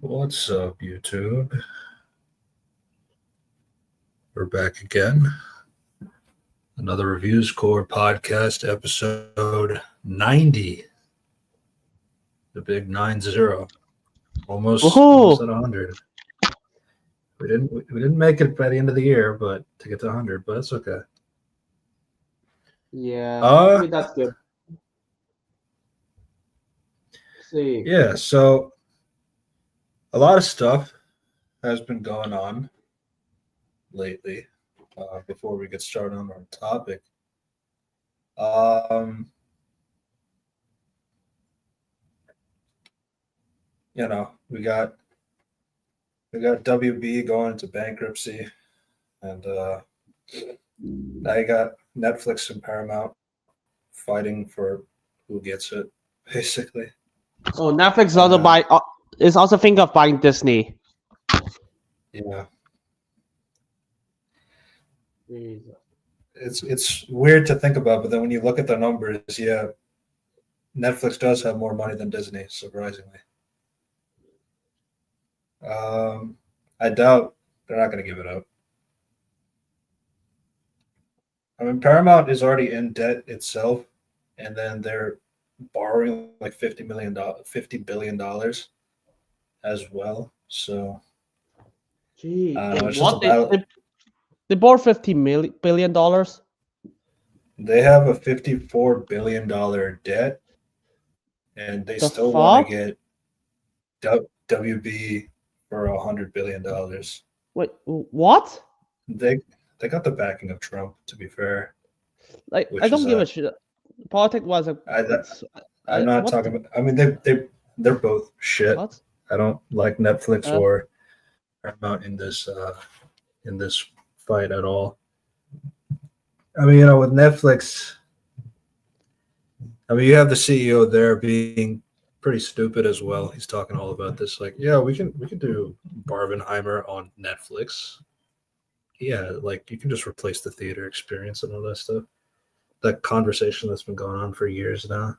What's up, YouTube? We're back again. Another Reviews Core podcast, episode 90. The big 90. Almost Oh, at 100. We didn't make it by the end of the year, but to get to 100, but it's okay. yeah. I Uh mean, that's good. See, yeah, so a lot of stuff has been going on lately. Before we get started on our topic. Um, you know, we got WB going into bankruptcy, and now you got Netflix and Paramount fighting for who gets it, basically. oh, Netflix is also Uh, buy is also think of buying Disney. yeah, Jesus. it's weird to think about, but then when you look at the numbers, yeah, Netflix does have more money than Disney, surprisingly. Um, I doubt they're not going to give it up. I mean, Paramount is already in debt itself, and then they're borrowing like $50 million, $50 billion as well. So I Gee, don't know. It's just a what battle. they bought $50 billion. They have a $54 billion debt, and they The still want to fuck? get WB for $100 billion. Wait, what? They they got the backing of Trump, to be fair, Like, I which don't is give a shit. Politics was a. I It's. I'm not What talking the about. I mean, they're both shit. what? I don't like Netflix Uh, or Paramount in this fight at all. I mean, with Netflix, I mean, you have the CEO there being pretty stupid as well. He's talking all about this, like, yeah, we can do Barbenheimer on Netflix. Yeah, like you can just replace the theater experience and all that stuff. That conversation that's been going on for years now.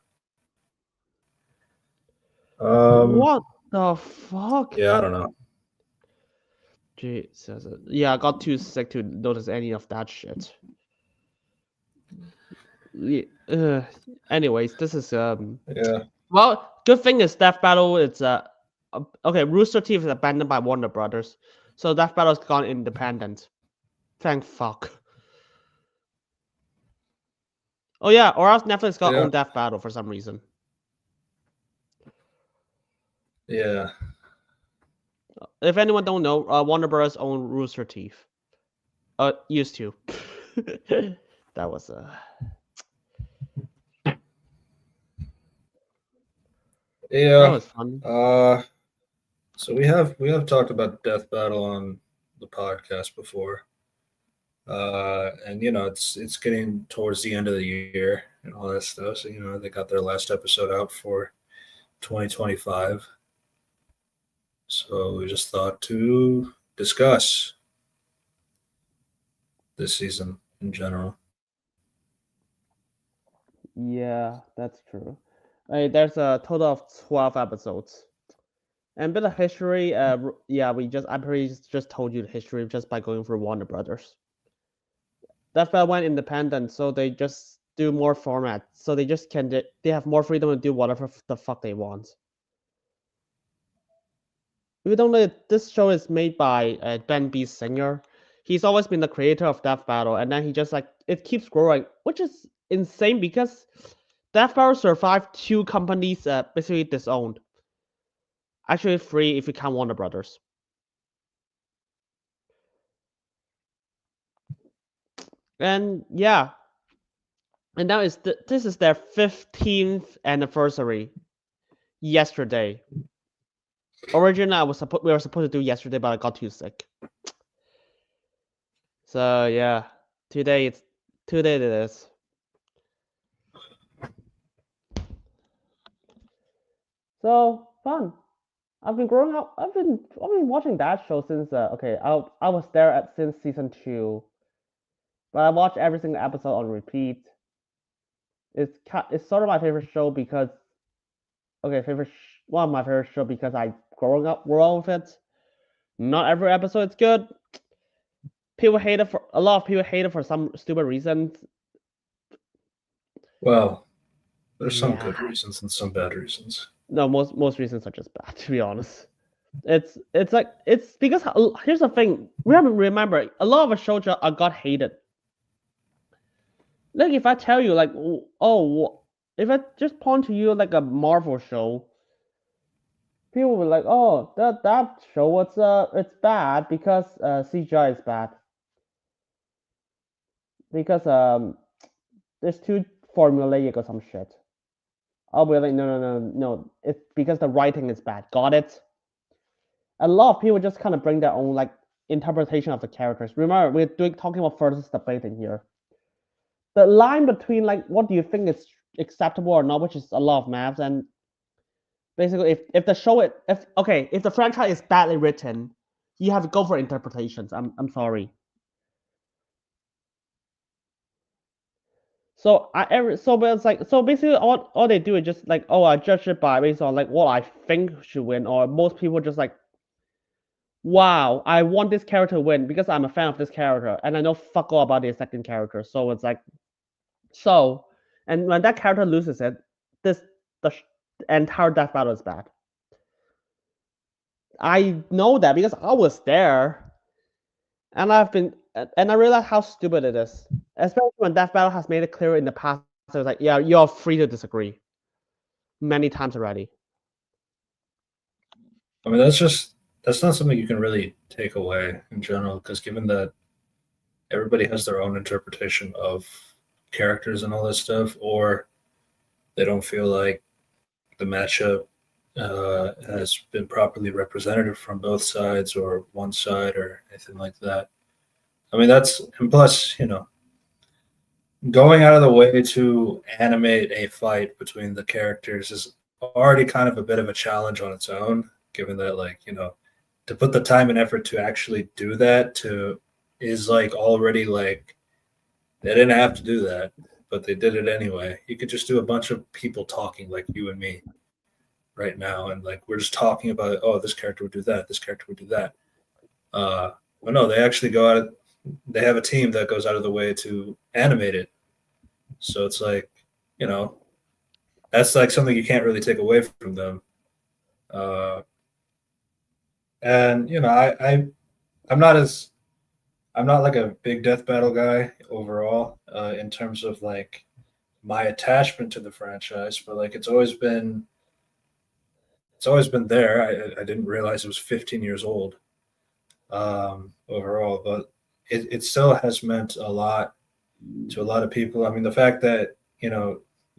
Um, what the fuck? yeah, I don't know. Jesus. Yeah, I got too sick to notice any of that shit. Ye- Uh, anyways, this is Yeah, Well, good thing is Death Battle is okay. Rooster Teeth is abandoned by Warner Brothers, so Death Battle's gone independent. Thank fuck. Oh yeah, or else Netflix got yeah, own Death Battle for some reason. yeah. If anyone don't know, Warner Brothers own Rooster Teeth. Used to. That was that Yeah. was fun. Uh, so we have talked about Death Battle on the podcast before. And it's getting towards the end of the year and all that stuff. So they got their last episode out for 2025. So we just thought to discuss this season in general. Yeah, that's true. There's a total of 12 episodes. And bit of history, yeah, I pretty just told you the history just by going through Warner Brothers. Death Battle went independent, so they just do more formats. So they just they have more freedom to do whatever the fuck they want. Even though this show is made by Ben B. Singer, he's always been the creator of Death Battle, and then he just like it keeps growing, which is insane because Death Battle survived two companies basically disowned. Actually, three if you count Warner Brothers. And yeah, and now this is their 15th anniversary. Yesterday, originally we were supposed to do yesterday, but I got too sick. So yeah, today it is. So fun. I've been growing up. I've been watching that show since okay. I was there since season 2, but I watched every single episode on repeat. It's sort of my favorite show because okay, one of my favorite show because growing up, grow with it. Not every episode is good. People hate it for a lot of people hate it for some stupid reasons. Well, there's some Yeah. good reasons and some bad reasons. No, most reasons are just bad, to be honest. It's because here's the thing. Remember, a lot of the shows got hated. Like if I tell you like, oh, if I just point to you like a Marvel show, people will be like, oh, that show it's bad because CGI is bad. Because there's too formulaic or some shit. I'll be like, no. It's because the writing is bad. Got it? A lot of people just kind of bring their own like interpretation of the characters. Remember, we're talking about versus debating here. The line between like what do you think is acceptable or not, which is a lot of maths, and basically if the show if the franchise is badly written, you have to go for interpretations. I'm sorry. So but it's like so basically all they do is just like, oh, I judge it based on like what I think should win, or most people just like, wow, I want this character to win because I'm a fan of this character and I know fuck all about the second character. So it's like, and when that character loses it, the entire death battle is bad. I know that because I was there, and I realized how stupid it is, especially when Death Battle has made it clear in the past. So it's like, yeah, you're free to disagree many times already. I mean, that's not something you can really take away in general, because given that everybody has their own interpretation of characters and all that stuff, or they don't feel like the matchup has been properly representative from both sides or one side or anything like that. I mean, and plus, going out of the way to animate a fight between the characters is already kind of a bit of a challenge on its own, given that, like, to put the time and effort to actually do that is like already like they didn't have to do that, but they did it anyway. You could just do a bunch of people talking like you and me right now, and like we're just talking about, oh, this character would do that, this character would do that. But no, they actually they have a team that goes out of the way to animate it. So it's like, that's like something you can't really take away from them. And I'm not like a big Death Battle guy overall, in terms of like my attachment to the franchise, but like it's always been there. I didn't realize it was 15 years old overall, but it still has meant a lot to a lot of people. I mean, the fact that,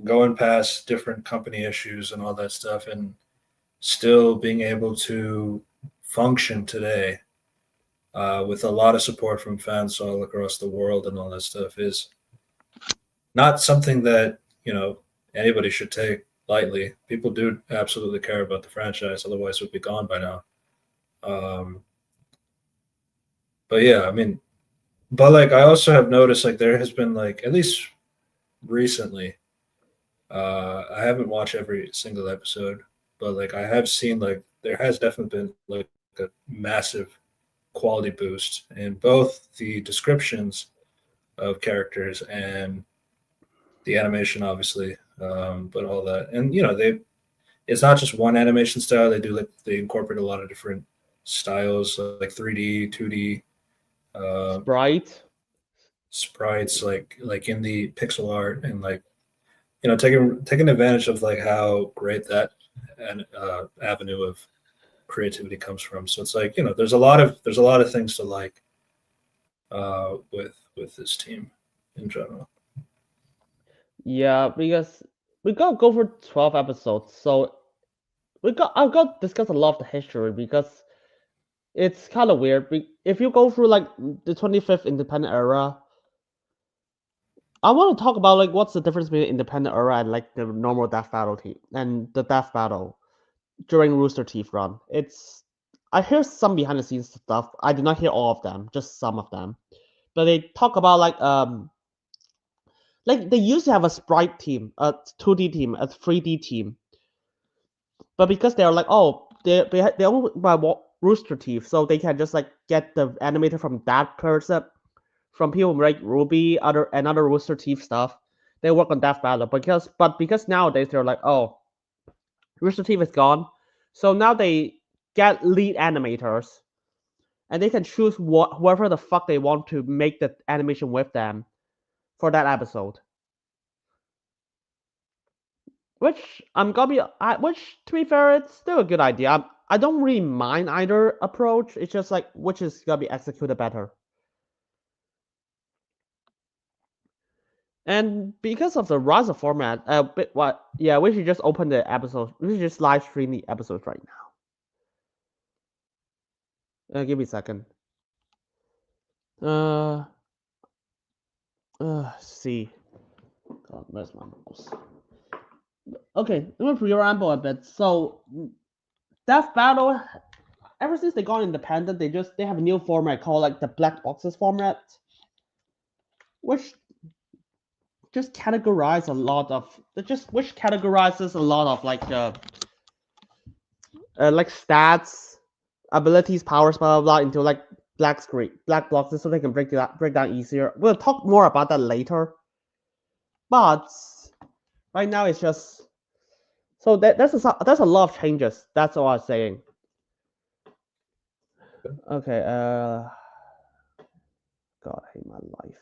going past different company issues and all that stuff and still being able to function today with a lot of support from fans all across the world and all that stuff is not something that, anybody should take lightly. People do absolutely care about the franchise, otherwise it would be gone by now. But yeah, I mean, but like I also have noticed like there has been like, at least recently, I haven't watched every single episode, but like I have seen like there has definitely been like a massive quality boost in both the descriptions of characters and the animation, obviously, but all that. And it's not just one animation style. They incorporate a lot of different styles, like 3D, 2D, sprites, like in the pixel art, and like taking advantage of like how great that avenue of creativity comes from. So it's like, there's a lot of things to like with this team in general. Yeah, because we got to go for 12 episodes, so I've got to discuss a lot of the history because it's kind of weird. If you go through like the 25th independent era, I want to talk about like what's the difference between independent era and like the normal Death Battle team and the Death Battle during Rooster Teeth run. I hear some behind the scenes stuff. I did not hear all of them, just some of them. But they talk about like they used to have a sprite team, a 2D team, a 3D team. But because they're like, oh, they're owned by Rooster Teeth, so they can just like get the animator from that person, from people like Ruby, other Rooster Teeth stuff. They work on Death Battle because nowadays they're like, oh, Rooster Teeth is gone, so now they get lead animators, and they can choose whoever the fuck they want to make the animation with them for that episode. Which which to be fair, it's still a good idea. I don't really mind either approach. It's just like which is gonna be executed better. And because of the Raza format, we should just open the episode. We should just live stream the episodes right now. Give me a second. See. God, where's my mouse? Okay, I'm gonna preamble a bit. So, Death Battle, ever since they got independent, they have a new format called like the Black Boxes format, which just categorizes a lot of like stats, abilities, powers, blah blah blah into like black boxes so they can break down easier. We'll talk more about that later. But right now it's just so there's a lot of changes. That's all I'm saying. Okay. God, I hate my life.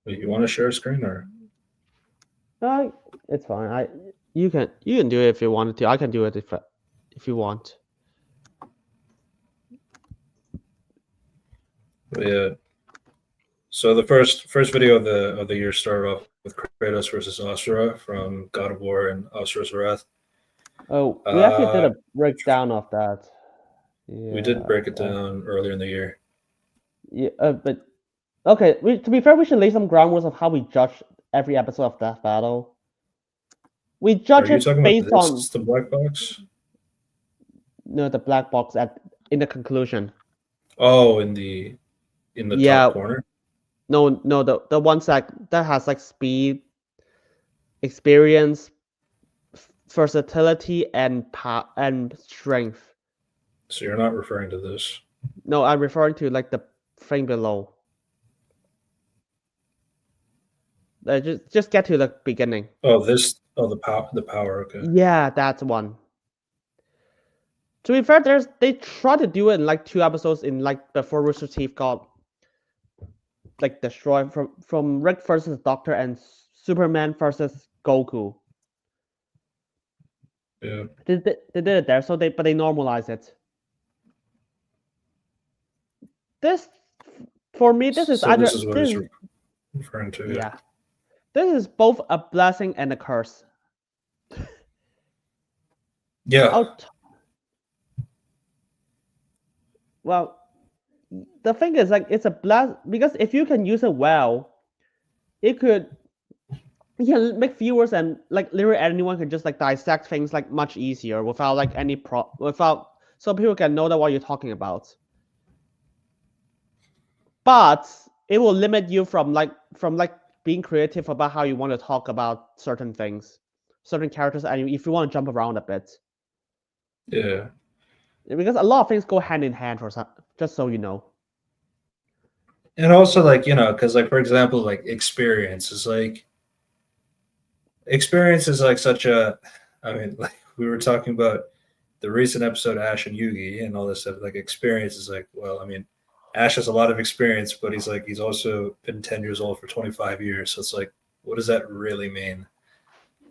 Wait, you want to share a screen or? It's fine. You can do it if you wanted to. I can do it if you want. Yeah. So the first video of the year started off with Kratos versus Asura from God of War and Asura's Wrath. Oh, we actually did a breakdown of that. Yeah, we did break it down earlier in the year. Yeah, but okay. To be fair, we should lay some groundwork of how we judge every episode of Death Battle. We judge it based on the black box. No, the black box in the conclusion. Oh, in the top corner. No, the ones that has like speed, experience, versatility, and strength. So you're not referring to this? No, I'm referring to like the thing below. Just get to the beginning. Oh, the power. Okay. Yeah, that's one. To be fair, they tried to do it in like 2 episodes in like before Rooster Teeth got like destroyed from Rick versus Doctor and Superman versus Goku. Yeah. They did it there, so they normalized it. This, for me, this is either. This is what it's referring to. Yeah. This is both a blessing and a curse. Yeah. Well, the thing is, like, it's a blast because if you can use it well, it could make viewers and like literally anyone can just like dissect things like much easier without like so people can know that what you're talking about. But it will limit you from being creative about how you want to talk about certain things, certain characters, and if you want to jump around a bit. Yeah. Because a lot of things go hand in hand, just so you know. And also, like, because like for example, like experience is like such a. I mean, like we were talking about the recent episode Ash and Yugi and all this stuff. Like experience is like, well, I mean, Ash has a lot of experience, but he's also been 10 years old for 25 years. So it's like, what does that really mean?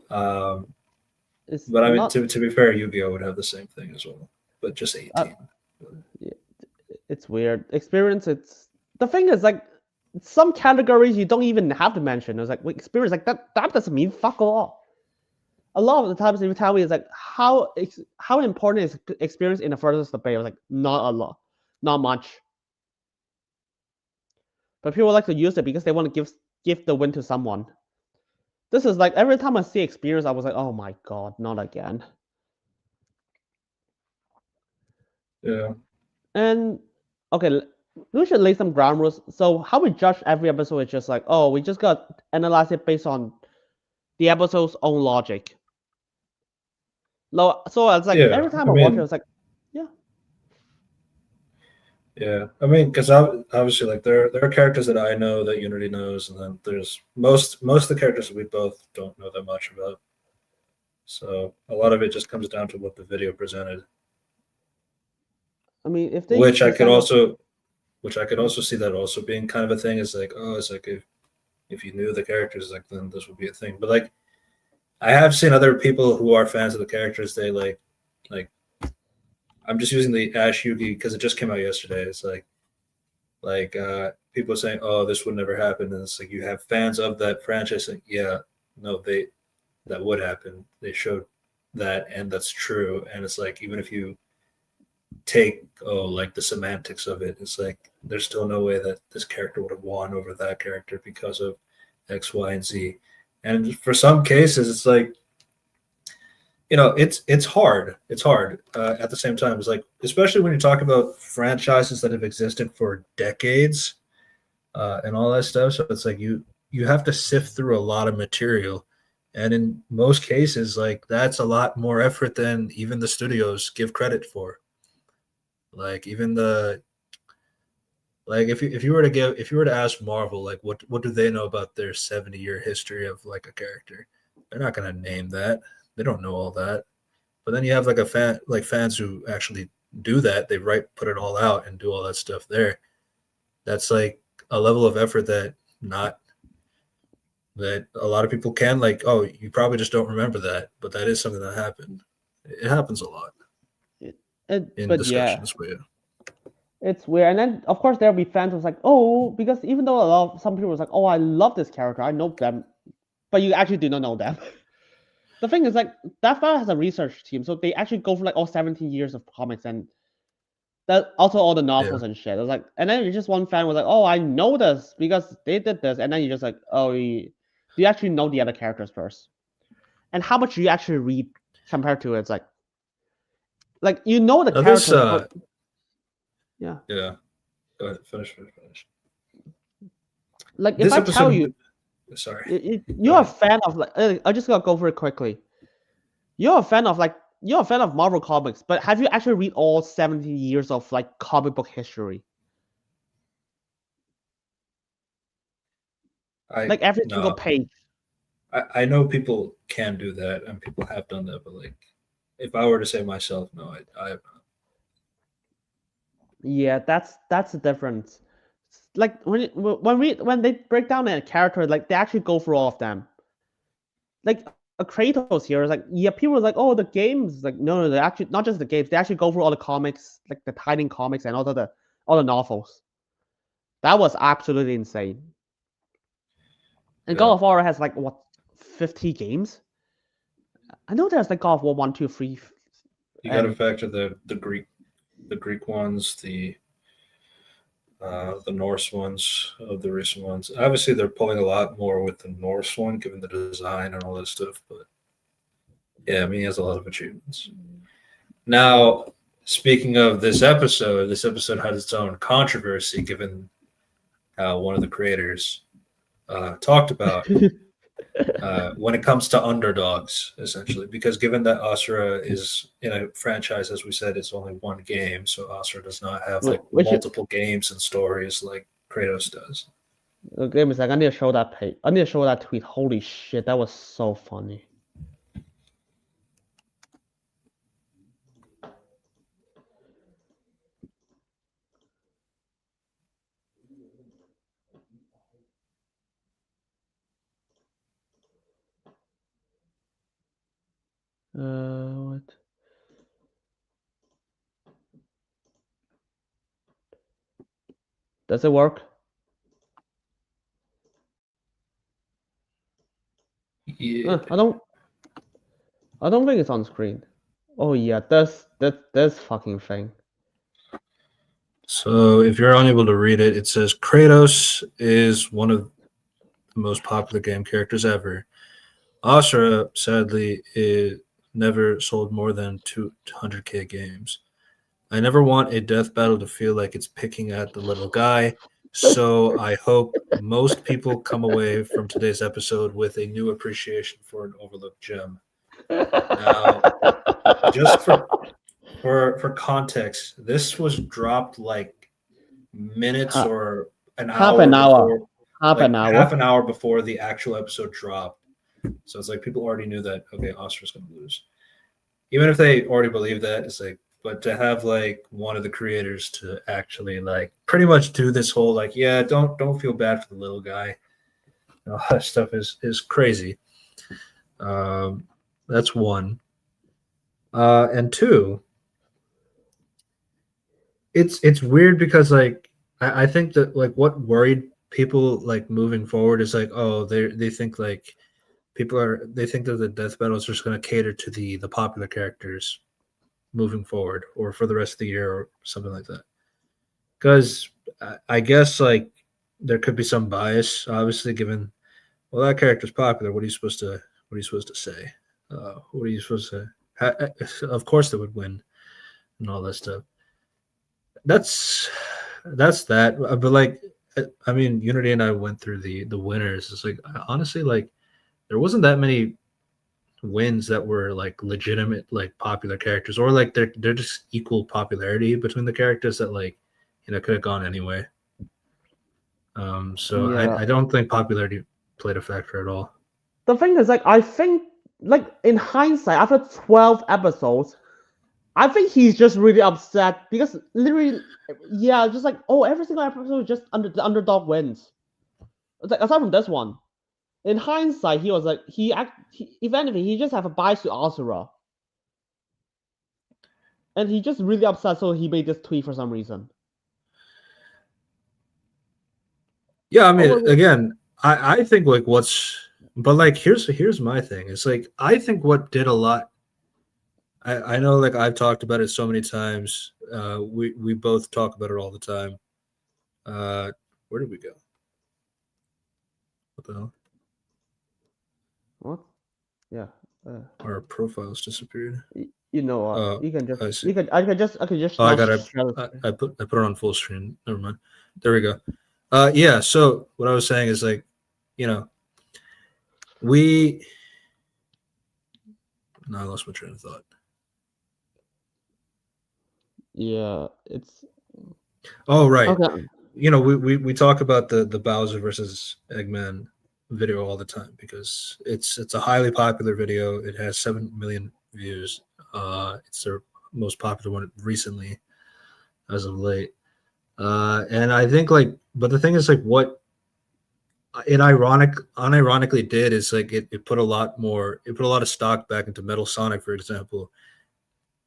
But I mean, to be fair, Yu-Gi-Oh would have the same thing as well, but just 18. Yeah, it's weird. Experience. The thing is, like, some categories you don't even have to mention. It's like experience, like that doesn't mean fuck all. A lot of the times, if you tell me, it's like how important is experience in the furthest debate? Like not a lot, not much. But people like to use it because they want to give the win to someone. This is like every time I see experience, I was like, oh my god, not again. Yeah. And okay, we should lay some ground rules. So how we judge every episode is just like, oh, we just got analyze it based on the episode's own logic. So it's like Yeah, every time I I watch it, mean, it's like, yeah, I mean, because obviously, like there are characters that I know that Unity knows, and then there's most of the characters that we both don't know that much about. So a lot of it just comes down to what the video presented, I mean, if they which I could present also, which I could also see that also being kind of a thing. Is like, oh, it's like if you knew the characters, like then this would be a thing. But like, I have seen other people who are fans of the characters. They like I'm just using the Ash Yugi because it just came out yesterday. It's like people saying, "Oh, this would never happen," and it's like you have fans of that franchise saying, "Yeah, no, that would happen. They showed that, and that's true." And it's like even if you take like the semantics of it, it's like there's still no way that this character would have won over that character because of X, Y, and Z. And for some cases, it's like it's hard. It's hard at the same time. It's like especially when you talk about franchises that have existed for decades and all that stuff. So it's like you have to sift through a lot of material, and in most cases, like that's a lot more effort than even the studios give credit for. Like even the like if you were to ask Marvel like what do they know about their 70-year history of like a character, they're not gonna name that. They don't know all that. But then you have like a fan like fans who actually do that. They put it all out and do all that stuff there. That's like a level of effort not that a lot of people can like. Oh, you probably just don't remember that, but that is something that happened. It happens a lot in but yeah, discussions. But yeah, it's weird. And then of course there'll be fans who's like, oh, because even though some people was like, oh, I love this character, I know them, but you actually do not know them. The thing is like that file has a research team, so they actually go for like all 17 years of comics and that also all the novels yeah. and shit. It's like, and then you just one fan was like, oh, I know this because they did this, and then you just like, oh, do you actually know the other characters first? And how much do you actually read compared to it? It's like you know the Now characters, but yeah. yeah. Go ahead, finish. Like if This I tell you, episode, sorry. Go you're a ahead. fan of like, I just gotta go for it quickly. You're a fan of like you're a fan of Marvel comics, but have you actually read all 70 years of like comic book history? I Like every single no, page. I know people can do that and people have done that, but like if I were to say myself, no, I have not. Yeah, that's the difference. Like when they break down a character, like they actually go through all of them. Like a Kratos here is like, yeah, people are like, oh, the games, like no, they actually not just the games, they actually go through all the comics, like the Titan comics and all the novels. That was absolutely insane. And Yeah. God of War has like what 50 games? I know there's like God of War 1, 2, 3, You got to and factor the Greek ones, the Norse ones, of the recent ones. Obviously, they're pulling a lot more with the Norse one, given the design and all that stuff. But yeah, I mean, he has a lot of achievements. Now, speaking of this episode has its own controversy, given how one of the creators talked about when it comes to underdogs, essentially, because given that Asura is in a franchise, as we said, it's only one game, so Asura does not have like which multiple games and stories like Kratos does. the game is like I need to show that page. I need to show that tweet. Holy shit, that was so funny. What? Does it work? Yeah. I don't. I don't think it's on screen. Oh yeah, this fucking thing. So if you're unable to read it, it says Kratos is one of the most popular game characters ever. Asura, sadly, it never sold more than 200K games. I never want a death battle to feel like it's picking at the little guy. So I hope most people come away from today's episode with a new appreciation for an overlooked gem. Now, just for context, this was dropped like minutes Ha- or an half hour an hour. before, Half like an half hour. an hour before the actual episode dropped. So it's like people already knew that okay, Oscar's gonna lose. Even if they already believe that, it's like, but to have like one of the creators to actually like pretty much do this whole like, yeah, don't feel bad for the little guy. All that stuff is crazy. Um, that's one. And two, it's weird because like I think that like what worried people like moving forward is like, oh, they think like they think that the death battle is just going to cater to the popular characters moving forward or for the rest of the year or something like that. Because I guess like there could be some bias, obviously, given well that character's popular. What are you supposed to say? What are you supposed to? Of course, they would win and all that stuff. That's that's that. But like, I mean, Unity and I went through the winners. It's like honestly, like there wasn't that many wins that were like legitimate like popular characters or like they're just equal popularity between the characters that like could have gone anyway. So Yeah. I don't think popularity played a factor at all. The thing is, like, I think, like, in hindsight, after 12 episodes, I think he's just really upset because literally, yeah, just like, oh, every single episode is just the underdog wins. It's like, aside from this one, in hindsight, he was like, if anything, he just have a bias to Asura. And he just really upset, so he made this tweet for some reason. Yeah, I mean, again, I think like but like here's my thing. It's like I think what did a lot. I know like I've talked about it so many times. We both talk about it all the time. Where did we go? What the hell? What? Yeah. Our profiles disappeared. You know, Oh, you can I just, see. I can just Oh, I not got it. share the I put it on full screen. Never mind. There we go. Yeah. So what I was saying is like, we. No, I lost my train of thought. Yeah, it's. Oh right. Okay. We talk about the Bowser versus Eggman video all the time because it's a highly popular video. It has 7 million views. It's their most popular one recently, as of late. And I think like, but the thing is like, what it unironically did is like it put a lot of stock back into Metal Sonic, for example.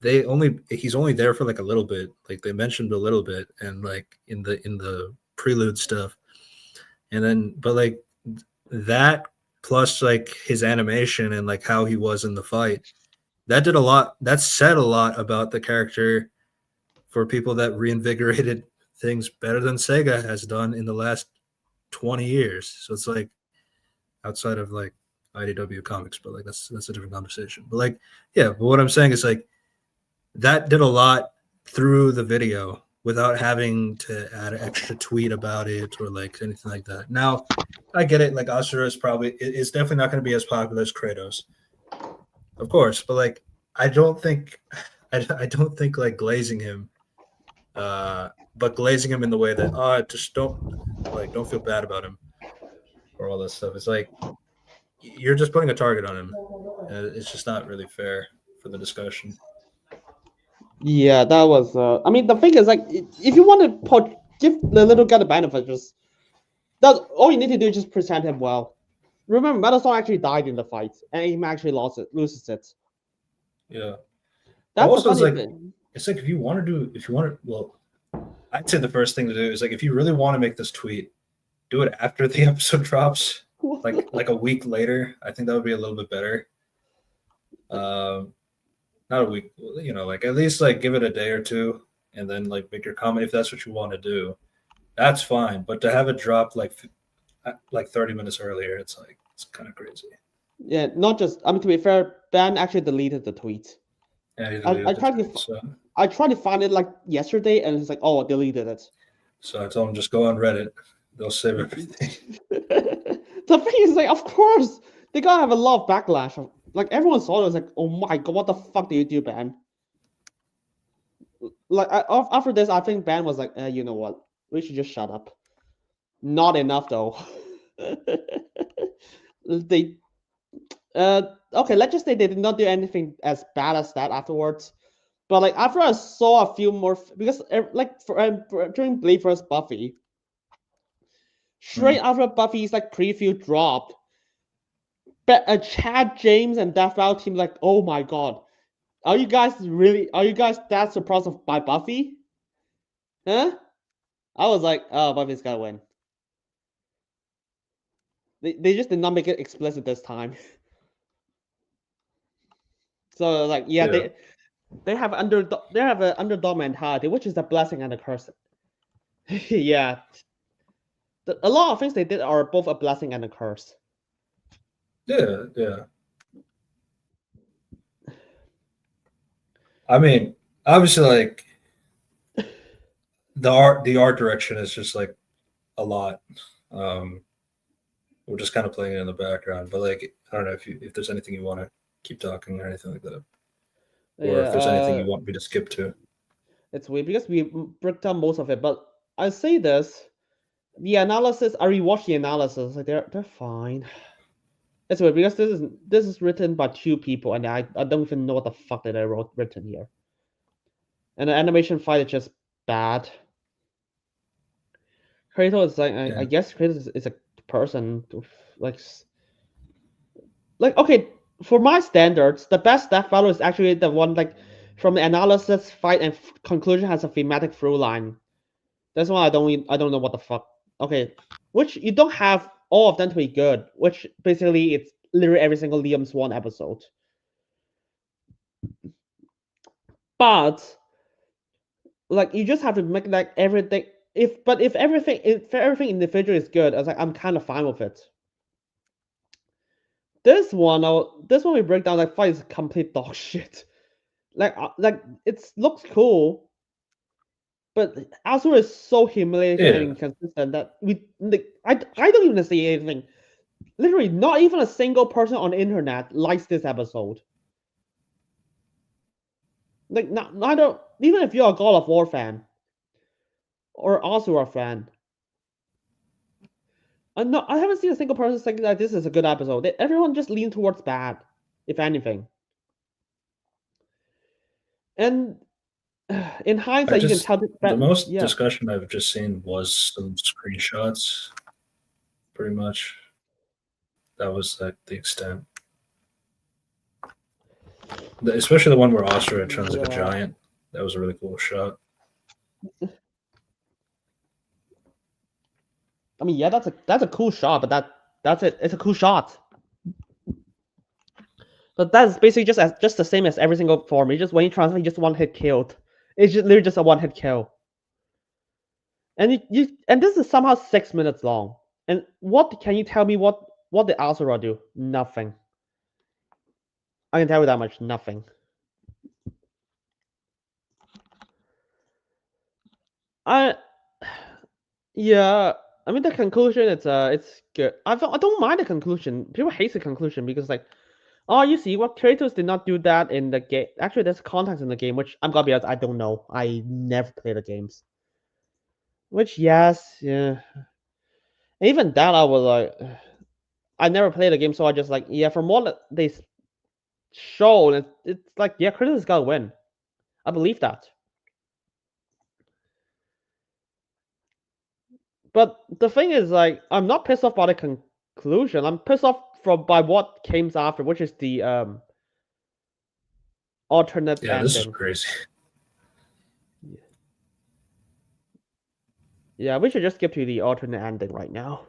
He's only there for like a little bit, like they mentioned a little bit, and like in the prelude stuff, and then but like that plus like his animation and like how he was in the fight, that said a lot about the character for people that reinvigorated things better than Sega has done in the last 20 years. So it's like outside of like IDW comics, but like that's a different conversation. But like, yeah, but what I'm saying is like that did a lot through the video without having to add an extra tweet about it or like anything like that. Now, I get it. Like Asura is definitely not going to be as popular as Kratos, of course. But like, I don't think like glazing him, but glazing him in the way that just don't feel bad about him or all that stuff. It's like you're just putting a target on him. It's just not really fair for the discussion. Yeah, that was. I mean, the thing is, like, if you want to give the little guy the benefit, that's all you need to do is just present him well. Remember, Metal Sonic actually died in the fight, and he actually loses it. Yeah. That's also, the funny thing. It's like if you want to, well, I'd say the first thing to do is like if you really want to make this tweet, do it after the episode drops, like a week later. I think that would be a little bit better. Not a week, like at least like give it a day or two, and then like make your comment if that's what you want to do. That's fine, but to have it drop like 30 minutes earlier, it's kind of crazy. Yeah, not just. I mean, to be fair, Ben actually deleted the tweet. Yeah, I tried to find it like yesterday, and it's like, oh, I deleted it. So I told him just go on Reddit. They'll save everything. The thing is, like, of course, they gotta have a lot of backlash. Like, everyone saw it, was like, oh my god, what the fuck do you do, Ben? Like, after this, I think Ben was like, you know what? We should just shut up. Not enough, though. They, okay, let's just say they did not do anything as bad as that afterwards. But like after I saw a few more, because like during Blade vs Buffy, straight after Buffy's like preview dropped, but Chad James and Death Battle team like, oh my god, are you guys that surprised by Buffy? Huh? I was like, oh, Buffy's gotta win. They just did not make it explicit this time. So like, yeah. They have an underdog mentality, which is a blessing and a curse. Yeah. A lot of things they did are both a blessing and a curse. Yeah. I mean, obviously, like the art direction is just like a lot. We're just kind of playing it in the background, but like I don't know if there's anything you want to keep talking or anything like that, or if there's anything you want me to skip to. It's weird because we broke down most of it, but I say this: the analysis. I rewatched the analysis. Like they're fine. It's weird because this is written by two people, and I don't even know what the fuck that I written here. And the animation fight is just bad. Kratos is like I guess Kratos is a person like okay, for my standards, the best Death Battle is actually the one like from the analysis, fight, and conclusion has a thematic through line. That's why I don't know what the fuck. Okay, which you don't have all of them to be good. Which basically it's literally every single Liam Swan episode. But like you just have to make like everything. If everything individually is good, I was like I'm kind of fine with it. This one we break down like fight is complete dog shit. Like it looks cool, but Azure is so humiliating and inconsistent that I don't even see anything. Literally, not even a single person on the internet likes this episode. Like neither, even if you're a God of War fan or Azure fan. I haven't seen a single person saying that this is a good episode. Everyone just leans towards bad, if anything. And in hindsight, you can tell the most discussion I've just seen was some screenshots. Pretty much, that was like the extent. Especially the one where Asura turns like a giant. That was a really cool shot. I mean, yeah, that's a cool shot, but that's it. It's a cool shot. But that's basically just the same as every single form. You just when you transfer, you just one hit killed. It's just literally just a one hit kill. And and this is somehow 6 minutes long. And what can you tell me what did Asura do? Nothing. I can tell you that much. Nothing. Yeah. I mean the conclusion. It's good. I don't mind the conclusion. People hate the conclusion because like, oh, you see what Kratos did not do that in the game. Actually, there's context in the game, which I'm gonna be honest, I don't know. I never play the games. Which yes, yeah. Even that I was like, I never played the game, so I just like yeah. From what they show, it's like yeah, Kratos gotta win. I believe that. But the thing is, like, I'm not pissed off by the conclusion. I'm pissed off by what came after, which is the alternate ending. This is crazy. Yeah, we should just skip to the alternate ending right now.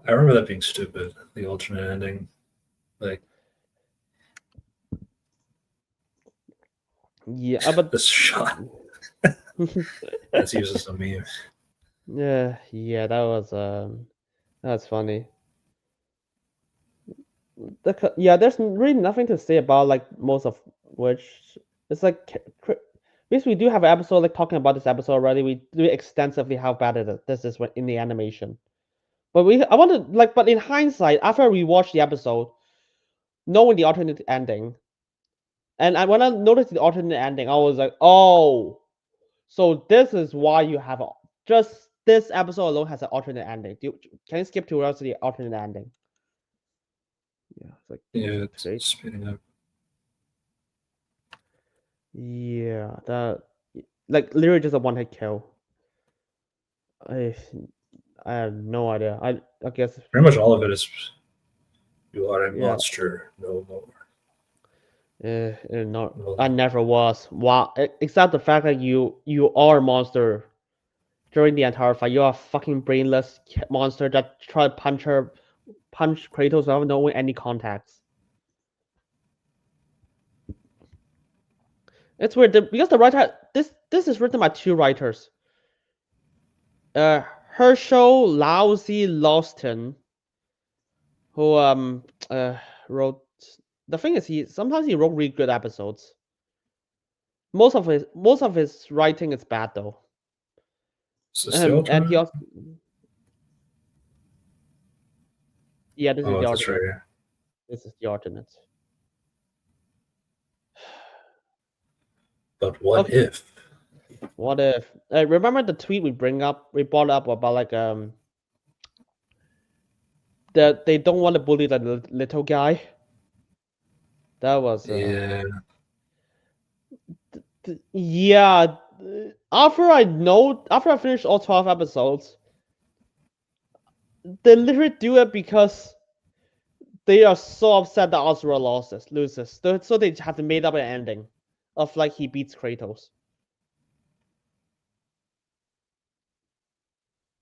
I remember that being stupid. The alternate ending, like. Yeah, but this shot. That's used as a meme. Yeah, that's funny. There's really nothing to say about like most of which it's like Basically, we do have an episode like talking about this episode already. We do extensively how bad this is in the animation. But I want to like, but in hindsight, after we watched the episode, knowing the alternate ending, and when I noticed the alternate ending, I was like, oh, so this is why you have just this episode alone has an alternate ending. Can you skip to the alternate ending? Yeah, it's like Yeah, great. it's speeding up. Yeah, that like literally just a one-hit kill. I have no idea. I guess Pretty much all of it is you are a yeah. monster no more. Not. Well, I never was. Wow. Except the fact that you are a monster during the entire fight. You're a fucking brainless monster that tried to punch Kratos without knowing any context. It's weird because the writer this is written by two writers. Herschel Lousy Lawson, who wrote. The thing is, he wrote really good episodes. Most of his writing is bad though. is this the And he alternate? also yeah, this is Oh, the that's right alternate. here. This is the alternate. But what Okay. if? What if? Remember the tweet we brought up about like that they don't want to bully the little guy. That was Yeah. yeah. After I finished all 12 episodes, they literally do it because they are so upset that Azura loses. So they have to make up an ending of like he beats Kratos.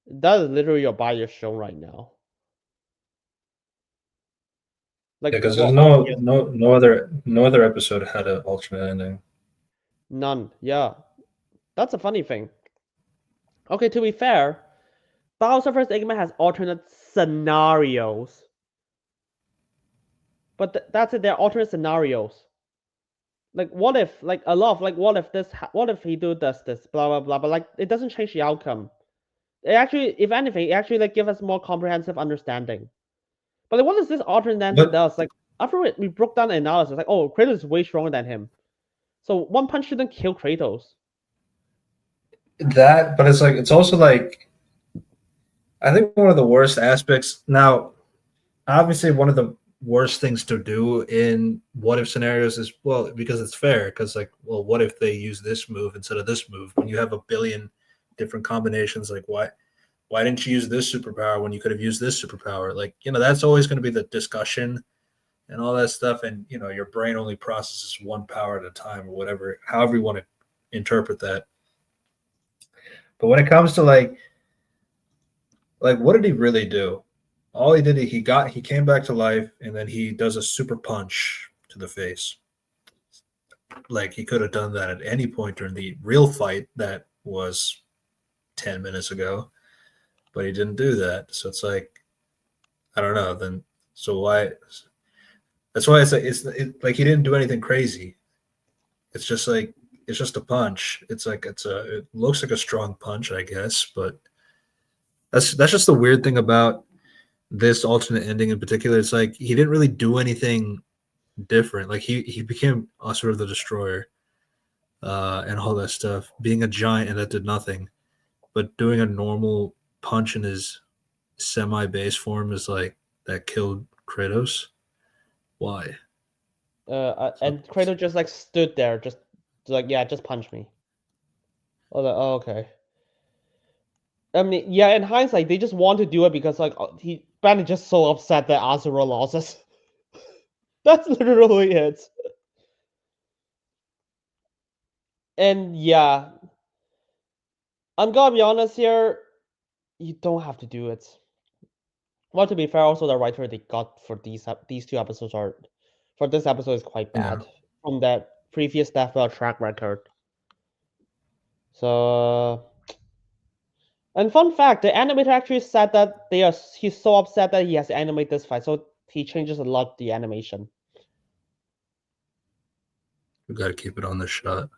That is literally your bias show right now. Like Yeah, because there's no other episode had an alternate ending. none. Yeah, that's a funny thing. Okay, to be fair, Bowser vs. Eggman has alternate scenarios, but that's it. They're alternate scenarios. Like what if, like a lot of like what if what if he does this, blah blah blah. But like it doesn't change the outcome. It actually, if anything, it actually like give us more comprehensive understanding. But like, what does this alternate ending does? Like after we broke down the analysis, like oh, Kratos is way stronger than him, so one punch shouldn't kill Kratos. That, but it's also like I think one of the worst aspects now. Obviously, one of the worst things to do in what if scenarios is well because it's fair because like well what if they use this move instead of this move when you have a billion different combinations like why didn't you use this superpower when you could have used this superpower like that's always going to be the discussion and all that stuff and your brain only processes one power at a time or whatever however you want to interpret that but when it comes to like what did he really do all he did he came back to life and then he does a super punch to the face like he could have done that at any point during the real fight that was 10 minutes ago but he didn't do that so it's like I don't know then so why that's why it's like he didn't do anything crazy it's just like it's just a punch it's like it looks like a strong punch I guess but that's just the weird thing about this alternate ending in particular it's like he didn't really do anything different like he became Asura the Destroyer and all that stuff being a giant and that did nothing but doing a normal punch in his semi-base form is like that killed Kratos why And Kratos just like stood there, just like yeah, just punch me. Oh, okay. I mean, yeah. In hindsight, they just want to do it because like Ben is just so upset that Azura loses. That's literally it. And yeah, I'm gonna be honest here. You don't have to do it. Well, to be fair, also the writer they got for these two episodes for this episode is quite bad from that previous Deathbell track record. So, and fun fact, the animator actually said that he's so upset that he has to animate this fight, so he changes a lot the animation. we got to keep it on the shot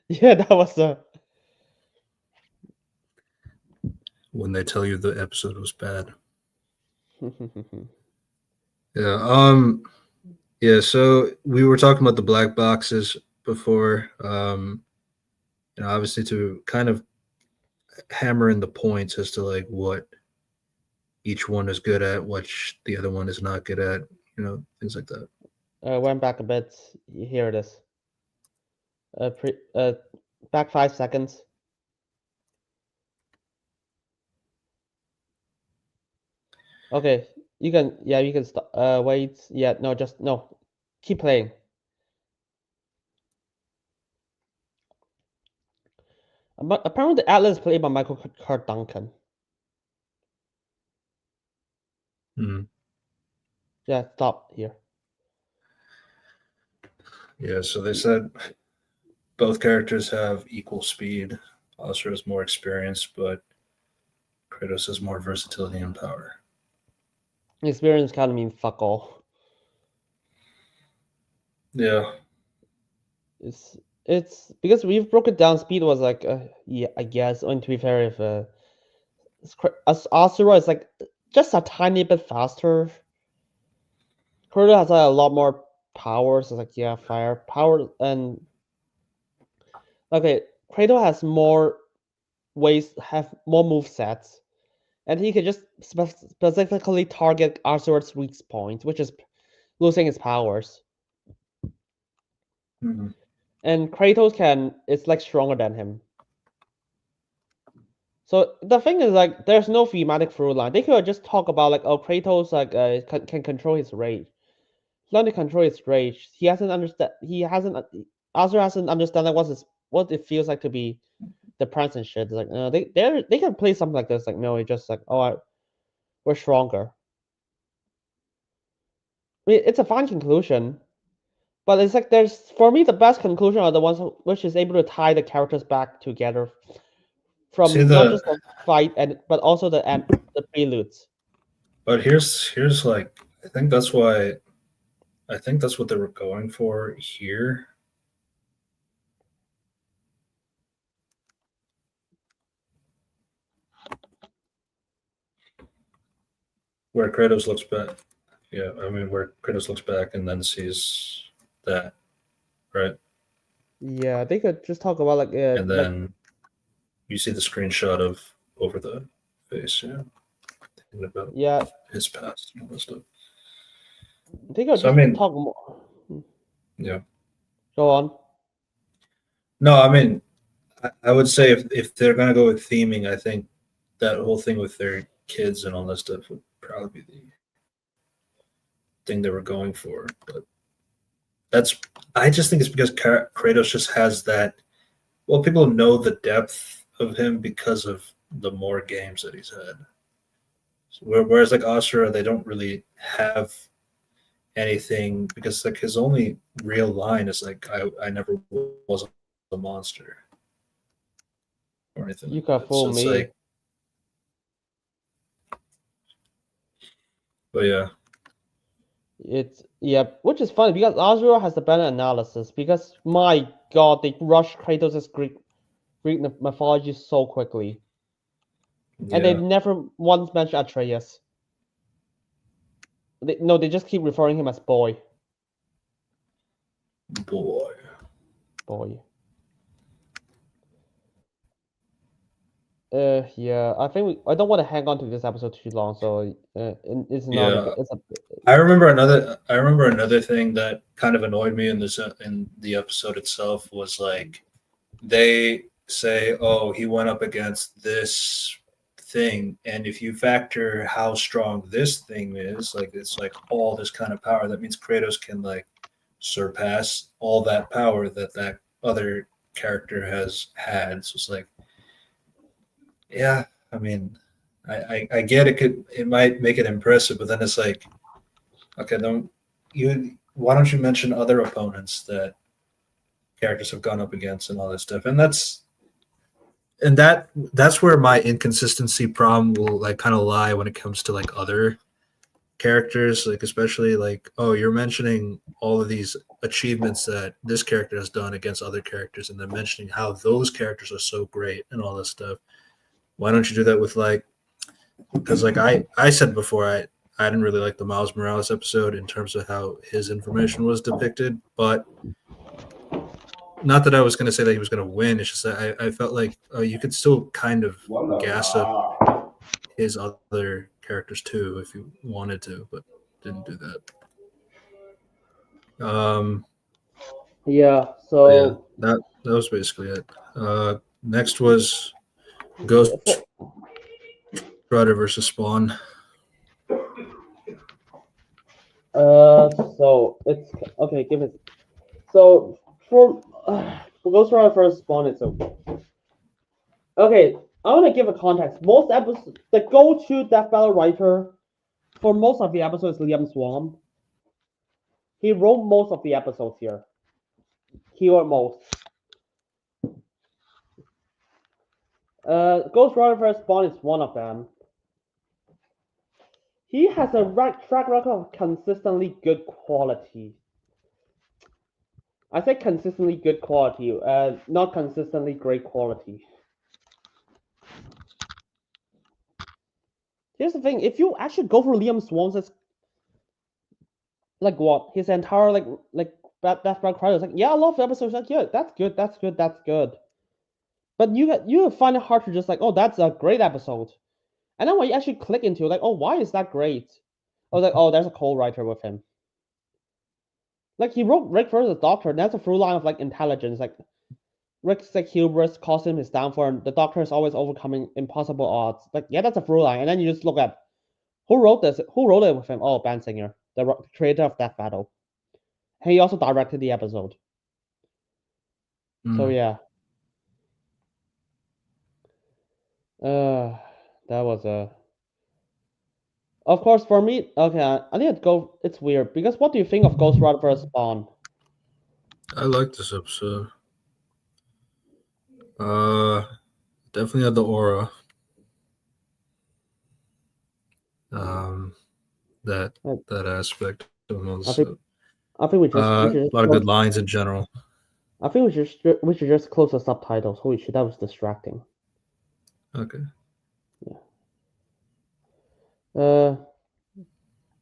Yeah, that was when they tell you the episode was bad. Yeah. Yeah. So we were talking about the black boxes before. Obviously to kind of hammer in the points as to like what each one is good at, what the other one is not good at. Things like that. went back a bit. Here it is. Back 5 seconds. Okay, you can stop. Wait. Yeah, no, just no. Keep playing. But apparently, the Atlas is played by Michael Hart Duncan. Hmm. Yeah, stop here. Yeah. So they said both characters have equal speed. Asura has more experience, but Kratos has more versatility and power. Experience kind of means fuck all. Yeah. It's because we've broken down. Speed was like yeah, I guess. And to be fair, if Asura is like just a tiny bit faster. Kratos has like, a lot more power. So it's like yeah, fire power and okay. Kratos has more ways, have more move sets, and he can just specifically target Asura's weak point, which is losing his powers. Mhm. And Kratos it's like stronger than him. So the thing is like there's no thematic through line. They could just talk about like oh Kratos like can control his rage. Learn to control his rage. He hasn't understand. He hasn't. Asura hasn't understand like what it feels like to be depressed and shit. It's like they can play something like this. Like no, it's just like we're stronger. I mean, it's a fine conclusion, but it's like there's for me the best conclusion are the ones which is able to tie the characters back together from See not the, just the fight but also the preludes. but here's like I think that's what they were going for here. Where Kratos looks back. Yeah, I mean where Kratos looks back and then sees that, right? Yeah, they could just talk about like And then you see the screenshot of over the face, yeah. Thinking about yeah, his past and all that stuff. they could So I just mean, talk more. yeah. Go on. No, I mean I would say if they're gonna go with theming, I think that whole thing with their kids and all that stuff would probably be the thing they were going for. But I just think it's because Kratos just has that. Well, people know the depth of him because of the more games that he's had. Whereas like Asura, they don't really have anything because like his only real line is like I never was a monster or anything. You Like can that. fool So it's me. like, but yeah, It's which is funny because Azura has the better analysis because my god, they rush Kratos' Greek mythology so quickly, and they yeah, never once mention Atreus. They just keep referring him as boy. boy. Boy. Yeah, I think I don't want to hang on to this episode too long, so it's not Yeah, it's a I remember another thing that kind of annoyed me in this in the episode itself was like they say, "Oh, he went up against this thing," and if you factor how strong this thing is, like it's like all this kind of power, that means Kratos can like surpass all that power that other character has had. So it's like, yeah, I mean, I get it might make it impressive, but then it's like, okay, then why don't you mention other opponents that characters have gone up against and all that stuff? And that's where my inconsistency problem will like kind of lie when it comes to like other characters, like especially like, oh, you're mentioning all of these achievements that this character has done against other characters, and then mentioning how those characters are so great and all this stuff. Why don't you do that with like, because like I said before, I didn't really like the Miles Morales episode in terms of how his information was depicted, but not that I was going to say that he was going to win. It's just that I felt like you could still kind of gas up his other characters too if you wanted to, but didn't do that. Yeah. Yeah, So that was basically it. Next was Ghost Rider versus Spawn. so it's okay. Give it. So for Ghost Rider first Spawn, it's okay. I want to give a context. Most episodes, the go-to Death Battle writer for most of the episodes is Liam Swan. He wrote most of the episodes here. He wrote most. Ghost Rider vs. Spawn is one of them. He has a track record of consistently good quality. I say consistently good quality, not consistently great quality. Here's the thing: if you actually go for Liam Swan's, like what his entire like Death Battle crowd is like, yeah, I love the episodes. Like, yeah, that's good, that's good, that's good. But you find it hard to just like, oh, that's a great episode. And then when you actually click into it, like, oh, why is that great? I was like, oh, there's a co-writer with him. Like he wrote Rick versus the Doctor, and that's a through line of like intelligence. Like Rick's like hubris caused him his downfall, and the Doctor is always overcoming impossible odds. Like, yeah, that's a through line. And then you just look at who wrote this, who wrote it with him. Oh, Ben Singer, the creator of Death Battle. And he also directed the episode. So yeah. That was a. Of course, for me, okay, I need to go. It's weird because what do you think of Ghost Rider vs. Spawn? I like this episode. Definitely had the aura. That aspect of most. I think we just a lot of good lines in general. I think we should just close the subtitles. Holy shit, that was distracting. Okay. Yeah.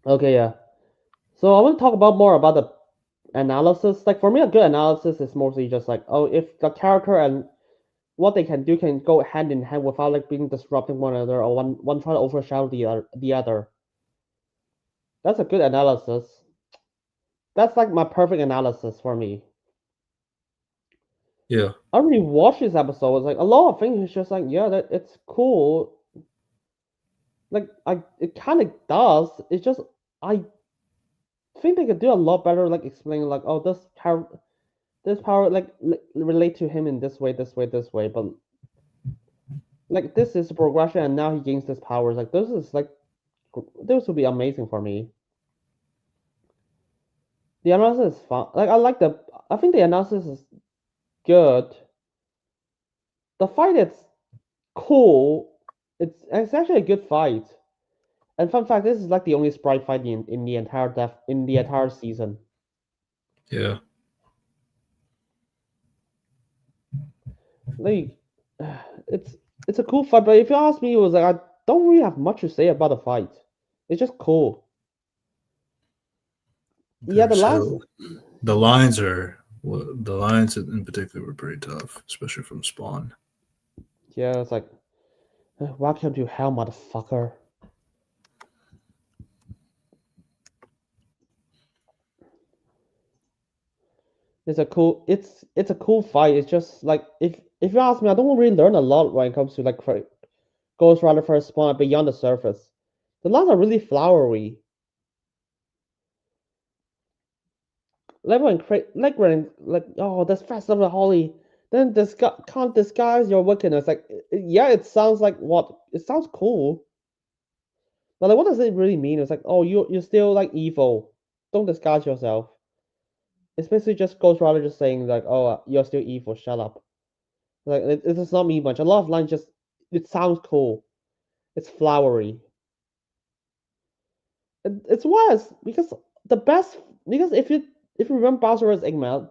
Okay, yeah. So I want to talk about more about the analysis. Like for me, a good analysis is mostly just like, oh, if the character and what they can do can go hand in hand without like being disrupting one another or one trying to overshadow the other. That's a good analysis. That's like my perfect analysis for me. Yeah. I really watched this episode. It's like a lot of things. It's just like, yeah, that it's cool. Like it kind of does. It's just I think they could do a lot better, like explaining like, oh, this power like relate to him in this way, this way, this way. But like this is a progression, and now he gains this powers. Like this is like this would be amazing for me. The analysis is fun. Like I think the analysis is good. The fight is cool. It's actually a good fight. And fun fact, this is like the only sprite fight in the entire season. Yeah. Like it's a cool fight, but if you ask me, it was like I don't really have much to say about the fight. It's just cool. Yeah, the lines in particular were pretty tough, especially from Spawn. Yeah, it's like, welcome to hell, motherfucker. It's a cool fight. It's just like if you ask me, I don't really learn a lot when it comes to like Ghost Rider first Spawn beyond the surface. The lines are really flowery. Like oh, this festival of Holly. Then this can't disguise your wickedness. Like yeah, it sounds like what it sounds cool. But like what does it really mean? It's like, oh, you're still like evil. Don't disguise yourself. It's basically just Ghost Rider just saying like, oh, you're still evil. Shut up. Like it does not mean much. A lot of lines just it sounds cool. It's flowery. It's worse because the best because if you remember Bowser vs. Eggman,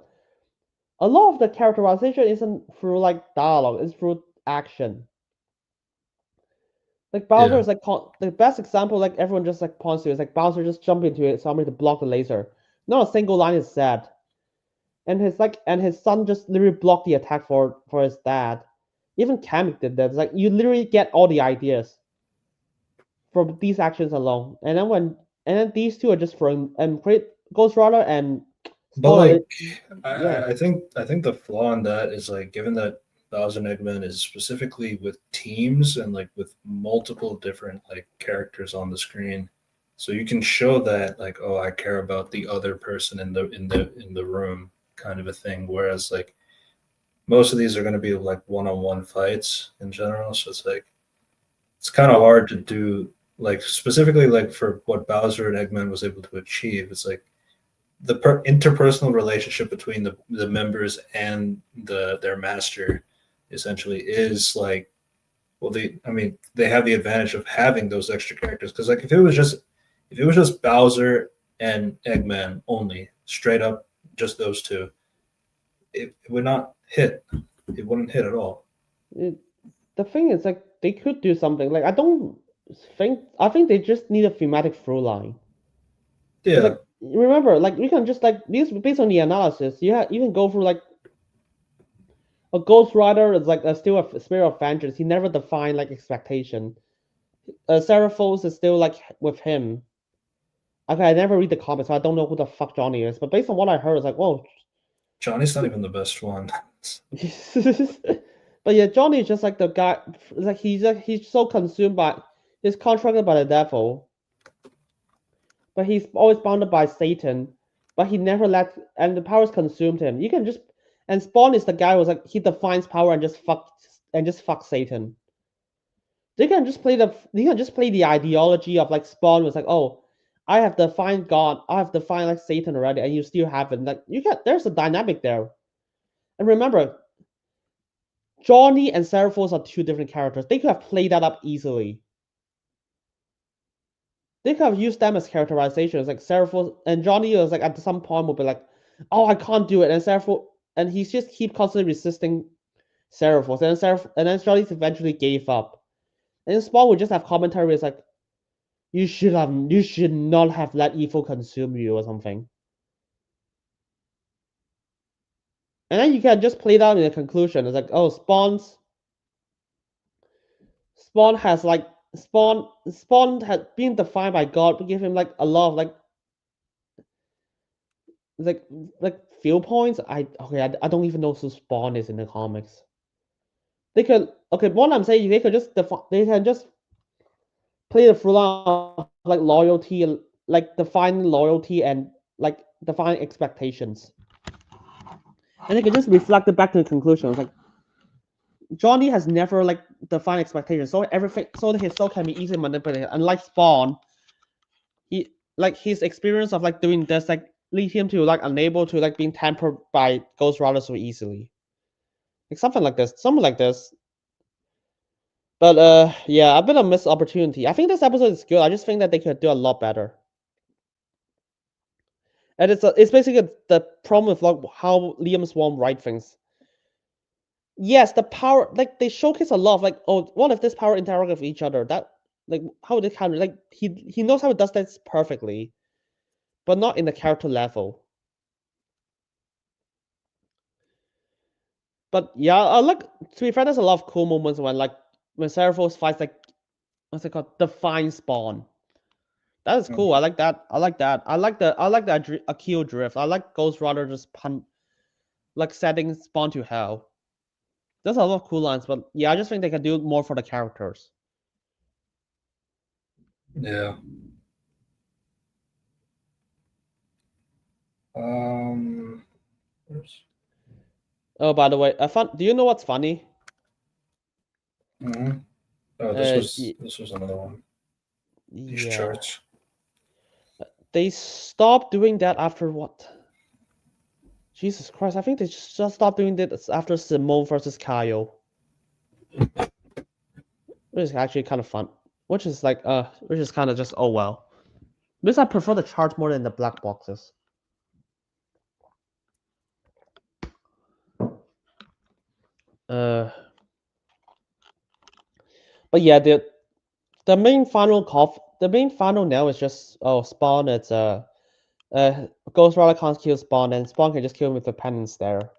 a lot of the characterization isn't through like dialogue, it's through action. Like Bowser Yeah. is like the best example. Like everyone just like points to is like Bowser just jumped into it, somebody to block the laser. Not a single line is said, and his son just literally blocked the attack for his dad. Even Kamek did that. It's like you literally get all the ideas from these actions alone, and then these two are just throwing and create Ghost Rider and But Spawn. like, Yeah, I think the flaw in that is like, given that Bowser and Eggman is specifically with teams and like with multiple different like characters on the screen, so you can show that like, oh, I care about the other person in the room, kind of a thing. Whereas like most of these are going to be like one-on-one fights in general, so it's like it's kind of hard to do like specifically like for what Bowser and Eggman was able to achieve. It's like the interpersonal relationship between the members and their master essentially is like, well, they have the advantage of having those extra characters, because like if it was just Bowser and Eggman only, straight up just those two, it would not hit. It wouldn't hit at all. it, the thing is like they could do something. Like I think they just need a thematic through line. It's Yeah. like remember, like we can just like these based on the analysis, you can go through like a Ghost Rider is like still a spirit of vengeance. He never defined like expectation. Seraphos is still like with him. Okay, I never read the comics, so I don't know who the fuck Johnny is. But based on what I heard, it's like, whoa. Johnny's not even the best one. But yeah, Johnny is just like the guy. Like he's so consumed by he's contracted by the devil, but he's always bounded by Satan. But he never let and the powers consumed him. You can just and Spawn is the guy who's like he defines power and just fuck Satan. They can just play the ideology of like Spawn was like, oh, I have defined God, I have defined like Satan already, and you still haven't. Like you can there's a dynamic there. And remember, Johnny and Seraphos are two different characters. They could have played that up easily. They could have used them as characterizations. Like Seraphos and Johnny was like at some point will be like, oh, I can't do it, and Seraphos and he's just keep constantly resisting Seraphos, and then Johnny eventually gave up. And then Spawn would just have commentary it's like, you should not have let evil consume you or something. And then you can just play that in the conclusion. It's like, oh, Spawn has like Spawn had been defined by God, but give him like a lot of like like viewpoints. I don't even know who Spawn is in the comics. They could what I'm saying they could just they can just play the through line of like loyalty, like define loyalty and like define expectations, and they could just reflect it back to the conclusion. It's like Johnny has never like defined expectations, so everything so his soul can be easily manipulated. Unlike Spawn, he like his experience of like doing this like lead him to like unable to like being tempered by Ghost Rider so easily. Like something like this. But yeah, a bit of missed opportunity. I think this episode is good. I just think that they could do a lot better. And it's basically the problem with like how Liam Swan write things. Yes, the power like they showcase a lot of like, oh, what if this power interact with each other? That like how they kind of like he knows how it does this perfectly, but not in the character level. But yeah, I like to be fair, there's a lot of cool moments when Seraphos fights like what's it called? Define Spawn. That is cool. I like that. I like that. I like that Akio drift. I like Ghost Rider just like setting Spawn to hell. There's a lot of cool lines, but yeah, I just think they can do more for the characters. Yeah. Oops. Oh, by the way, I found. Do you know what's funny? Mhm. Oh, this was another one. These Yeah, charts. they stopped doing that after what? Jesus Christ! I think they just stopped doing this after Simone versus Kyle, which is actually kind of fun. Which is like which is kind of just oh well. Because I prefer the charts more than the black boxes. But yeah, the main final now is just Spawn. It's Ghost Rider can't kill Spawn, and Spawn can just kill him with the penance there.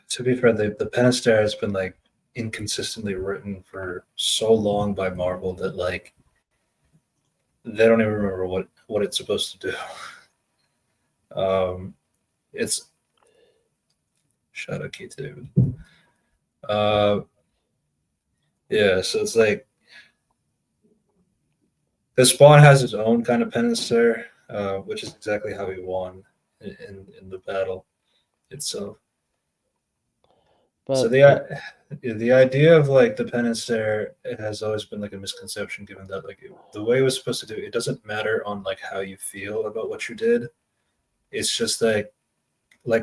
To be fair, the penance stare has been like inconsistently written for so long by Marvel that like they don't even remember what it's supposed to do. It's shout out Keith David. Yeah, so it's like the Spawn has his own kind of penance there, which is exactly how he won in the battle itself. But So the idea of like the penance there, it has always been like a misconception, given that like the way it was supposed to do it doesn't matter on like how you feel about what you did. It's just like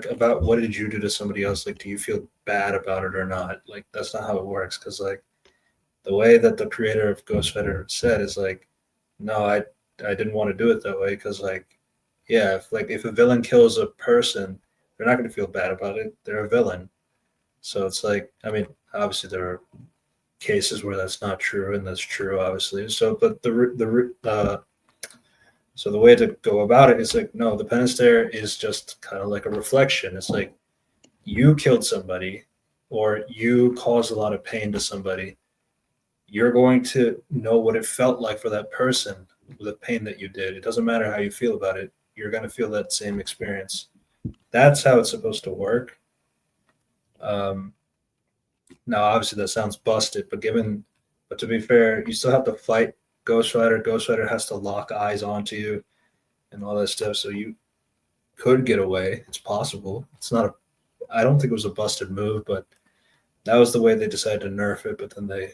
about what did you do to somebody else? Like, do you feel bad about it or not? Like that's not how it works, because like the way that the creator of Ghost Rider said is like, no, I didn't want to do it that way, because like, yeah, if a villain kills a person, they're not going to feel bad about it. They're a villain. So it's like, I mean, obviously there are cases where that's not true, and that's true, obviously. So, but so the way to go about it is like, no, the penance there is just kind of like a reflection. It's like you killed somebody, or you caused a lot of pain to somebody. You're going to know what it felt like for that person, the pain that you did. It doesn't matter how you feel about it. You're going to feel that same experience. That's how it's supposed to work. Um, Now, obviously, that sounds busted, but to be fair, you still have to fight Ghost Rider. Ghost Rider has to lock eyes onto you and all that stuff. So you could get away. It's possible. It's not a. I don't think it was a busted move, but that was the way they decided to nerf it. But then they,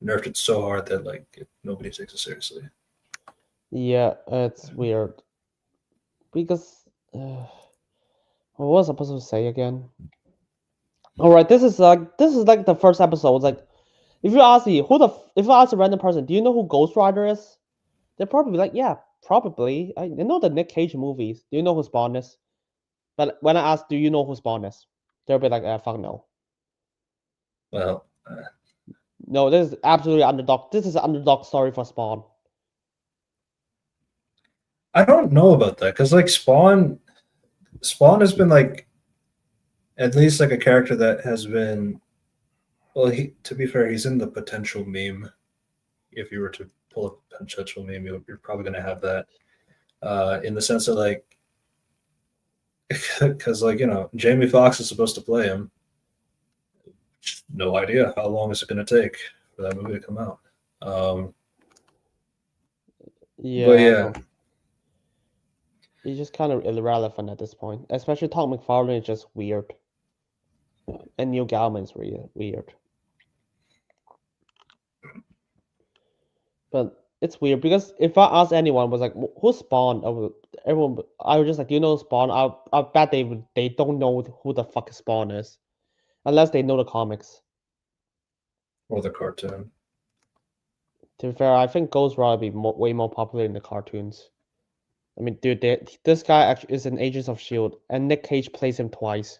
nerfed it so hard that like nobody takes it seriously. yeah, it's weird because what was I supposed to say again? All right, this is like the first episode. It's like if you ask me if you ask a random person, do you know who Ghost Rider is? They're probably be like, yeah, probably. I know the Nick Cage movies. Do you know who Spawn is? But when I ask, do you know who Spawn is? They'll be like, fuck no. Well, No, this is absolutely underdog. This is an underdog story for Spawn. I don't know about that, because like Spawn has been like at least like a character that has been. Well, to be fair, he's in the potential meme. If you were to pull up a potential meme, you're probably going to have that. In the sense of like, because like Jamie Foxx is supposed to play him. No idea how long is it going to take for that movie to come out. Yeah, But yeah, he's just kind of irrelevant at this point. Especially Tom McFarlane is just weird, and Neil Gaiman's weird. But it's weird because if I ask anyone, was like, who's Spawn? Everyone, I was just like, do you know Spawn? I bet they don't know who the fuck Spawn is, unless they know the comics. or the cartoon. To be fair, I think Ghost Rider would be way more popular in the cartoons. I mean, dude, this guy actually is an Agents of Shield, and Nick Cage plays him twice.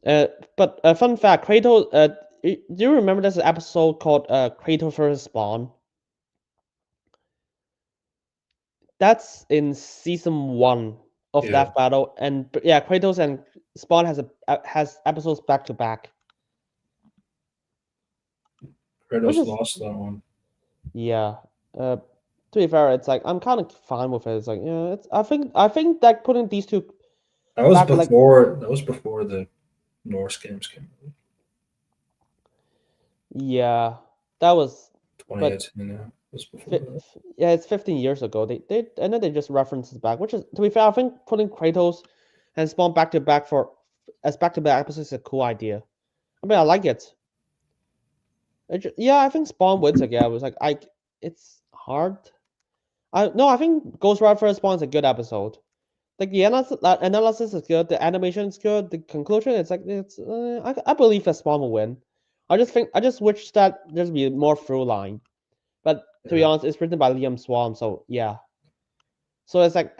But fun fact, Kratos. Do you remember there's an episode called Kratos vs Spawn? That's in season 1 of Yeah. that battle, and yeah, Kratos and Spawn has episodes back to back. Kratos lost that one. Yeah. To be fair, it's like I'm kind of fine with it. It's like it's I think that putting these two. That was back, before. That was before the Norse games came out. Yeah, that was 2018. Yeah, was before that. Yeah, it's 15 years ago. They and then they just references back, which is, to be fair, I think putting Kratos and Spawn back to back as back to back episodes is a cool idea. I mean, I like it. Yeah, I think Spawn wins again. It was like it's hard. I think Ghost Rider vs Spawn is a good episode. Like the analysis is good, the animation is good, the conclusion it's like I believe that Spawn will win. I just wish that there's be more through line, but to be Yeah. honest, it's written by Liam Swan, so yeah. So it's like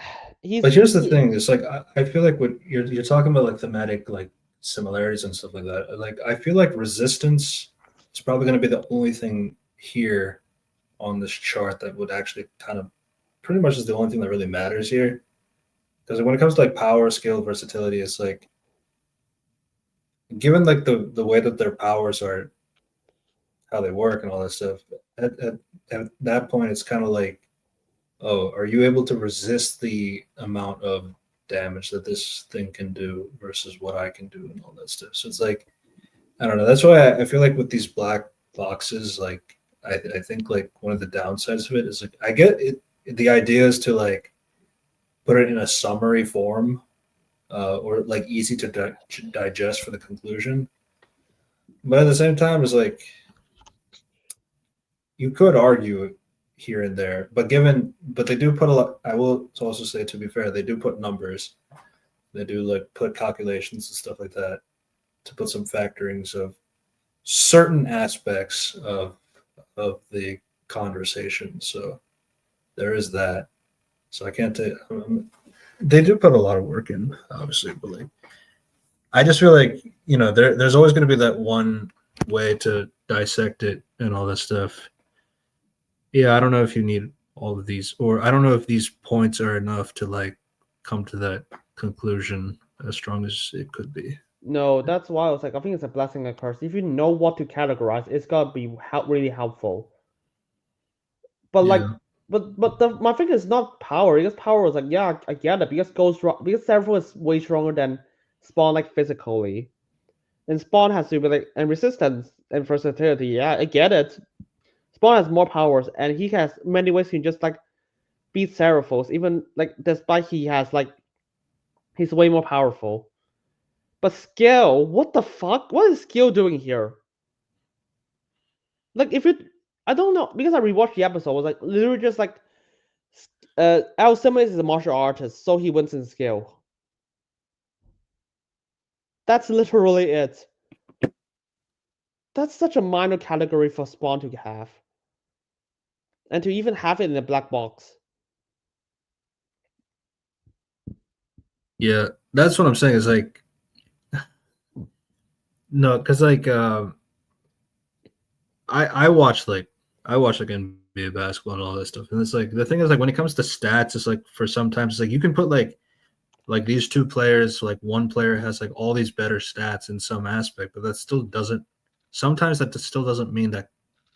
But here's the thing: it's like I feel like what you're talking about, like thematic like similarities and stuff like that. Like I feel like Resistance is probably going to be the only thing here on this chart that would actually kind of pretty much is the only thing that really matters here. Because when it comes to like power, skill, versatility, it's like given like the way that their powers are, how they work and all that stuff. At that point, it's kind of like, oh, are you able to resist the amount of damage that this thing can do versus what I can do and all that stuff? So it's like, I don't know. That's why I feel like with these black boxes, like I think like one of the downsides of it is like I get it. The idea is to like put it in a summary form or like easy to digest for the conclusion. But at the same time, it's like you could argue here and there, but they do put a lot. I will also say, to be fair, they do put numbers. They do like put calculations and stuff like that to put some factorings of certain aspects of the conversation. So there is that. So I can't take. They do put a lot of work in, obviously, but like I just feel like there's always going to be that one way to dissect it and all that stuff. Yeah, I don't know if you need all of these, or I don't know if these points are enough to like come to that conclusion as strong as it could be. No, that's why I was like, I think it's a blessing and a curse. If you know what to categorize, it's gonna be really helpful. But like, Yeah. my thing is not power, because power was like, yeah, I get it, because because Sephiroth is way stronger than Spawn, like physically, and Spawn has to be like and resistance and versatility. Yeah, I get it. Spawn has more powers, and he has many ways to just like beat Seraphos, even like despite he has like he's way more powerful. But skill, what the fuck? What is skill doing here? Like if it, I don't know because I rewatched the episode. I was like literally just like, Al Simmons is a martial artist, so he wins in skill. That's literally it. That's such a minor category for Spawn to have, and to even have it in a black box. Yeah, that's what I'm saying. Is like no, because like I watch like NBA basketball and all that stuff, and it's like the thing is like when it comes to stats, it's like for sometimes it's like you can put like these two players, like one player has like all these better stats in some aspect, but that still doesn't. Sometimes that still doesn't mean that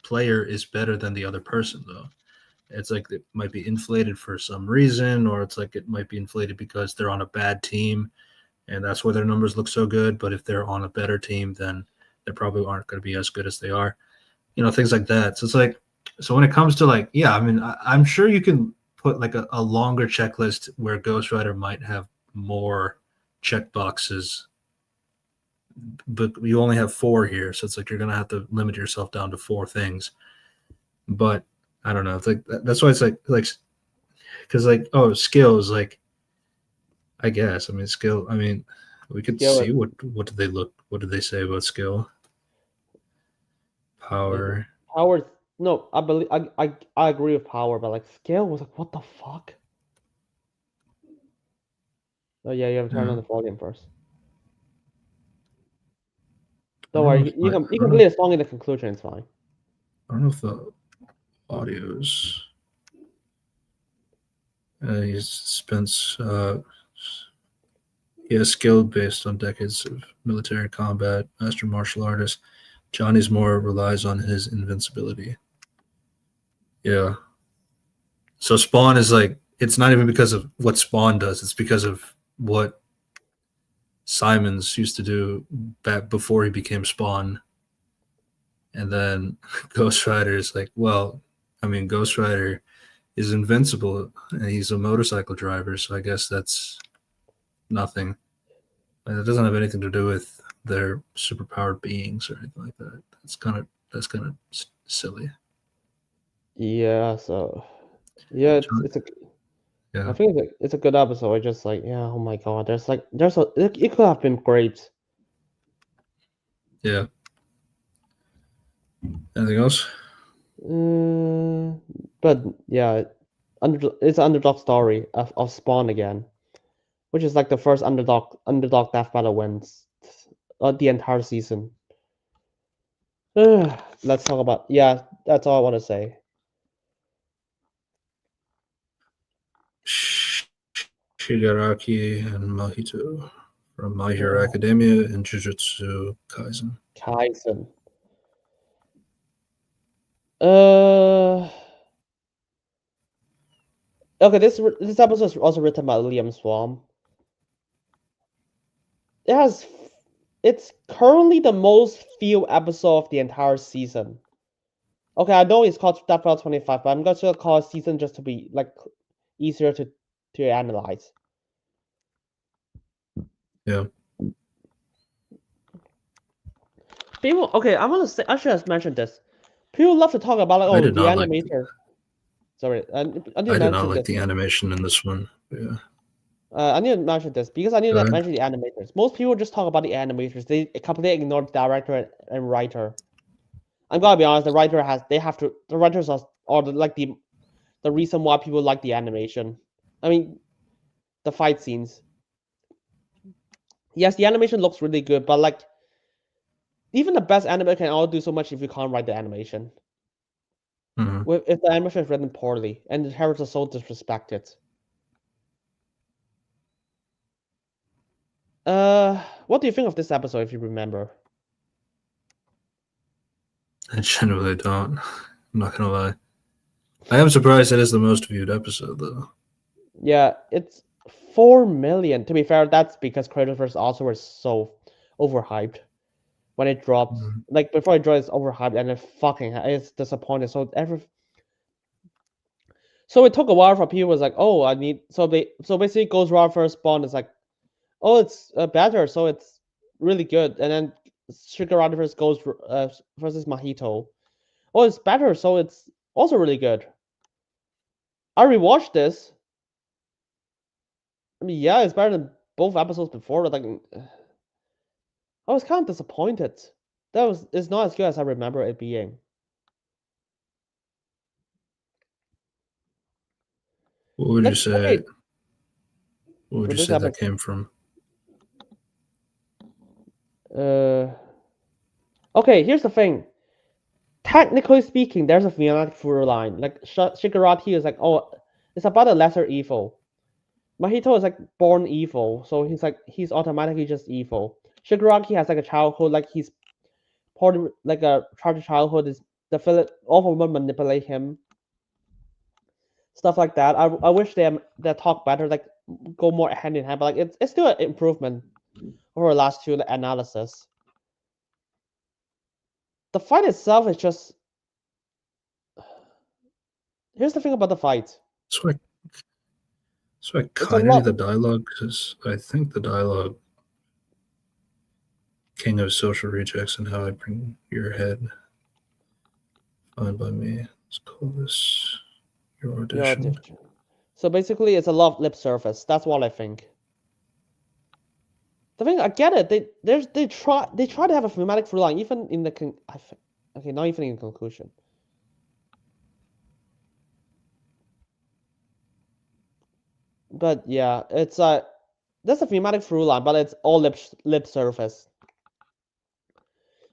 player is better than the other person though. It's like it might be inflated for some reason, or it's like it might be inflated because they're on a bad team and that's why their numbers look so good. But if they're on a better team, then they probably aren't going to be as good as they are. Things like that. So it's like, so when it comes to like, yeah, I mean, I'm sure you can put like a longer checklist where Ghost Rider might have more check boxes, but you only have 4 here. So it's like you're going to have to limit yourself down to 4 things. But I don't know. It's like, that's why it's like, because like, oh, skills, like, I guess. I mean, skill. I mean, we could Skill see is what did they look. What did they say about skill? Power. power. No, I believe I agree with power, but like skill was like, what the fuck? Oh yeah, you have to turn Yeah. on the volume first. I Don't don't know worry, if you can play the song in the conclusion. It's fine. I don't know if the audio's. He's spent. He has skill based on decades of military combat, master martial artist. Johnny's more relies on his invincibility. Yeah. So Spawn is like, it's not even because of what Spawn does, it's because of what Simons used to do back before he became Spawn. And then Ghost Rider is like, well, I mean, Ghost Rider is invincible and he's a motorcycle driver, so I guess that's nothing. It doesn't have anything to do with their superpowered beings or anything like that. That's kind of silly. Yeah, so yeah, John, it's a yeah, I think it's a good episode. It's just like, yeah, oh my god, it could have been great. Yeah. Anything else? But yeah, it's an underdog story of Spawn again, which is like the first underdog death battle wins the entire season. Let's talk about that's all I want to say. Shigaraki and Mahito from My Hero Academia and Jujutsu Kaisen. Okay, this episode is also written by Liam Swan. It's currently the most viewed episode of the entire season. Okay, I know it's called Death Battle 25, but I'm going to call it season just to be like easier to analyze. Yeah. People, okay, I want to say, I should have mentioned this. People love to talk about like, the animator. Sorry, I did not like the animation in this one. Yeah. I need to mention this because I need to mention the animators. Most people just talk about the animators. They completely ignore the director and writer. I'm gonna be honest. The writers are the reason why people like the animation. I mean, the fight scenes. Yes, the animation looks really good, but like, even the best animator can only do so much if you can't write the animation. Mm-hmm. If the animation is written poorly and the characters are so disrespected. What do you think of this episode, if you remember? I genuinely don't. I'm not gonna lie. I am surprised it is the most viewed episode, though. Yeah, it's 4 million. To be fair, that's because Kratos vs. Arthur was so overhyped when it dropped. Mm-hmm. Like before it dropped, it's overhyped and it's disappointing. So it took a while for people was like, oh, I need so basically Ghost Rider first Spawn is like, oh, it's better, so it's really good, and then Shigaraki vs. Ghost versus Mahito, oh, it's better, so it's also really good. I rewatched this. I mean, yeah, it's better than both episodes before. Like, I was kind of disappointed. It's not as good as I remember it being. What would you say? Okay. What would you say that came from? Okay, here's the thing. Technically speaking, there's a thematic through line. Like Shigaraki is like, oh, it's about a lesser evil. Mahito is like born evil, so he's automatically just evil. Shigaraki has like a childhood, like he's part of like a tragic childhood. Is the villain all women manipulate him? Stuff like that. I wish they talk better, like go more hand in hand. But like it's still an improvement over the last two analysis. The fight itself is just. Here's the thing about the fight. So I kind of need the dialogue because I think the dialogue King of Social Rejects and How I Bring Your Head. Fine by me. Let's call this your audition. So basically, it's a lot of lip service. That's what I think. The thing, I get it. They try to have a thematic through line, even in the not even in conclusion. But yeah, it's there's a thematic through line, but it's all lip service.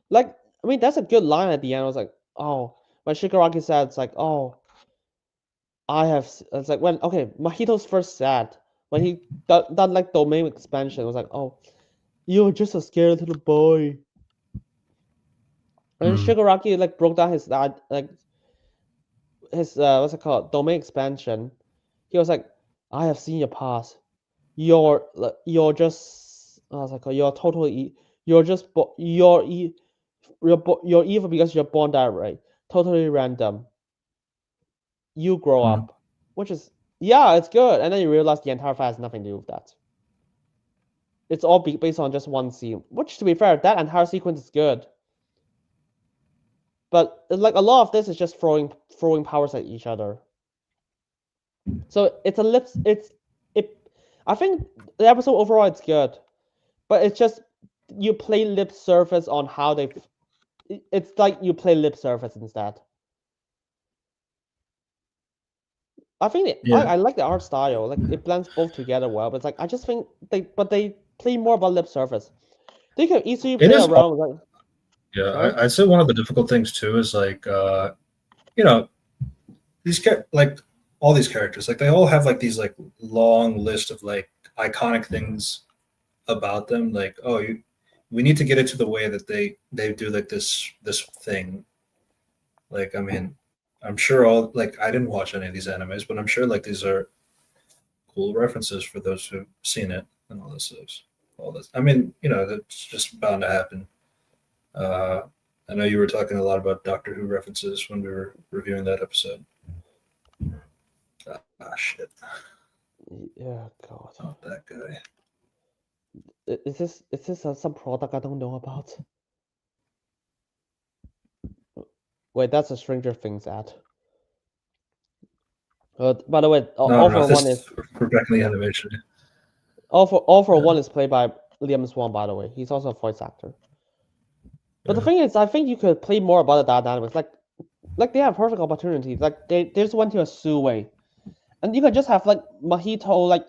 Like, I mean, that's a good line at the end. I was like, oh, when Shigaraki said, it's like, oh, it's like when Mahito's first said when he done like domain expansion, it was like, oh, you're just a scared little boy. And Shigaraki like broke down his what's it called, domain expansion. He was like, I have seen your past. You're just I was like, you're totally you're just you're evil because you're born that way. Totally random. You grow up, which is it's good. And then you realize the entire fight has nothing to do with that. It's all based on just one scene, which, to be fair, that entire sequence is good. But like a lot of this is just throwing powers at each other. So it's a lip. It. I think the episode overall it's good, but it's just you play lip service on how they. It's like you play lip service instead. I think Yeah. I like the art style. Like it blends both together well. But it's like I just think they play more about lip service. They can easily It play is. around. Like, Yeah, sorry. I'd say one of the difficult things too is like, you know, like all these characters, like they all have like these like long list of like iconic things about them. Like, oh, we need to get it to the way that they do like this thing. Like, I mean, I'm sure all like I didn't watch any of these animes, but I'm sure like these are cool references for those who've seen it and all this stuff. All this, I mean, that's just bound to happen. Uh, I know you were talking a lot about Doctor Who references when we were reviewing that episode. Shit. Yeah, God. Not that guy. Is this some product I don't know about? Wait, that's a Stranger Things ad. By the way, All No, for this One is is for back in the animation. All for Yeah. One is played by Liam Swan. By the way, he's also a voice actor. But the Yeah. thing is, I think you could play more about the dynamics. Like they have perfect opportunities. Like they just went to a Suway, and you could just have like Mahito like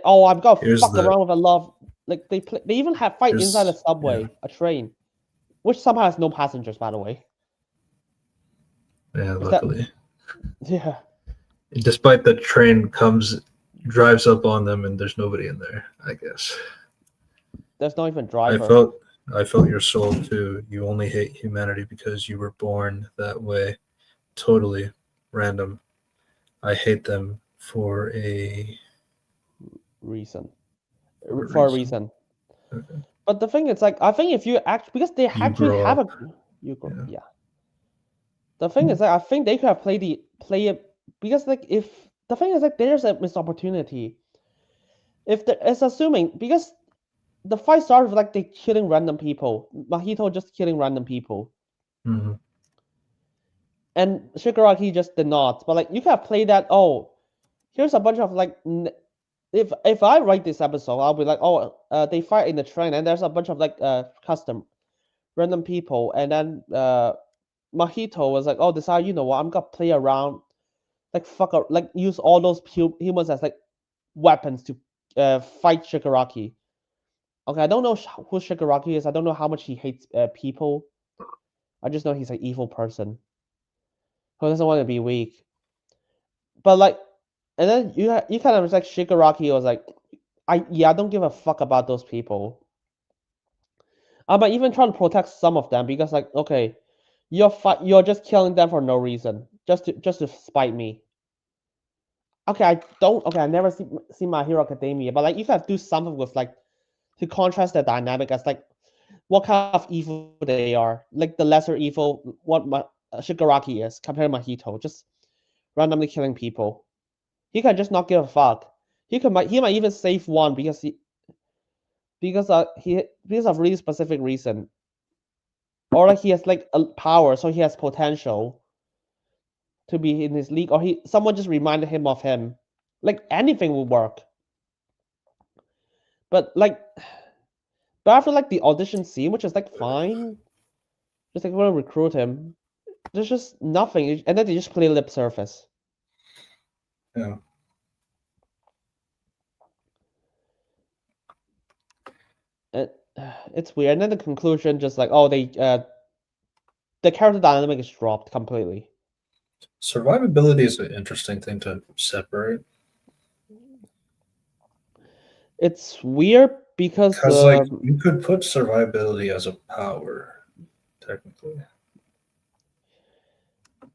oh I'm gonna Here's fuck the around with a love. Like they even have fight inside a here's subway, yeah, a train, which somehow has no passengers. By the way, yeah. is that Luckily, yeah? despite the train drives up on them and there's nobody in there. I guess There's not even I driver. felt I felt your soul too. You only hate humanity because you were born that way. Totally random. I hate them for a Reason for a reason. reason. Okay. But the thing is, like, I think if you act because they You actually grow have up. Yeah. yeah. The thing is, like, I think they could have play it because like if the thing is like there's a missed opportunity. If there is assuming because the fight started with like they killing random people, Mahito just killing random people, Mhm. and Shigaraki just did not. But like you could have played that. Oh, here's a bunch of like if I write this episode, I'll be like, oh, they fight in the train, and there's a bunch of like custom random people, and then Mahito was like, oh, decide, you know what, I'm gonna play around, like fuck up, like use all those humans as like weapons to fight Shigaraki. Okay, I don't know who Shigaraki is. I don't know how much he hates people. I just know he's an evil person who doesn't want to be weak. But like, and then you kind of like Shigaraki was like, I don't give a fuck about those people. I might even try to protect some of them because like okay, you're just killing them for no reason, just to spite me. Okay, I never see My Hero Academia, but like you gotta do something with like to contrast the dynamic as like what kind of evil they are, like the lesser evil what Shigaraki is compared to Mahito, just randomly killing people. He can just not give a fuck. He might even save one because of really specific reason, or like he has like a power, so he has potential to be in his league, or someone just reminded him of him. Like anything will work. But like, but after like the audition scene, which is like fine, just like want to recruit him. There's just nothing, and then they just play lip surface. Yeah. It, it's weird. And then the conclusion, just like oh, the character dynamic is dropped completely. Survivability is an interesting thing to separate It's weird because because, like, you could put survivability as a power, technically.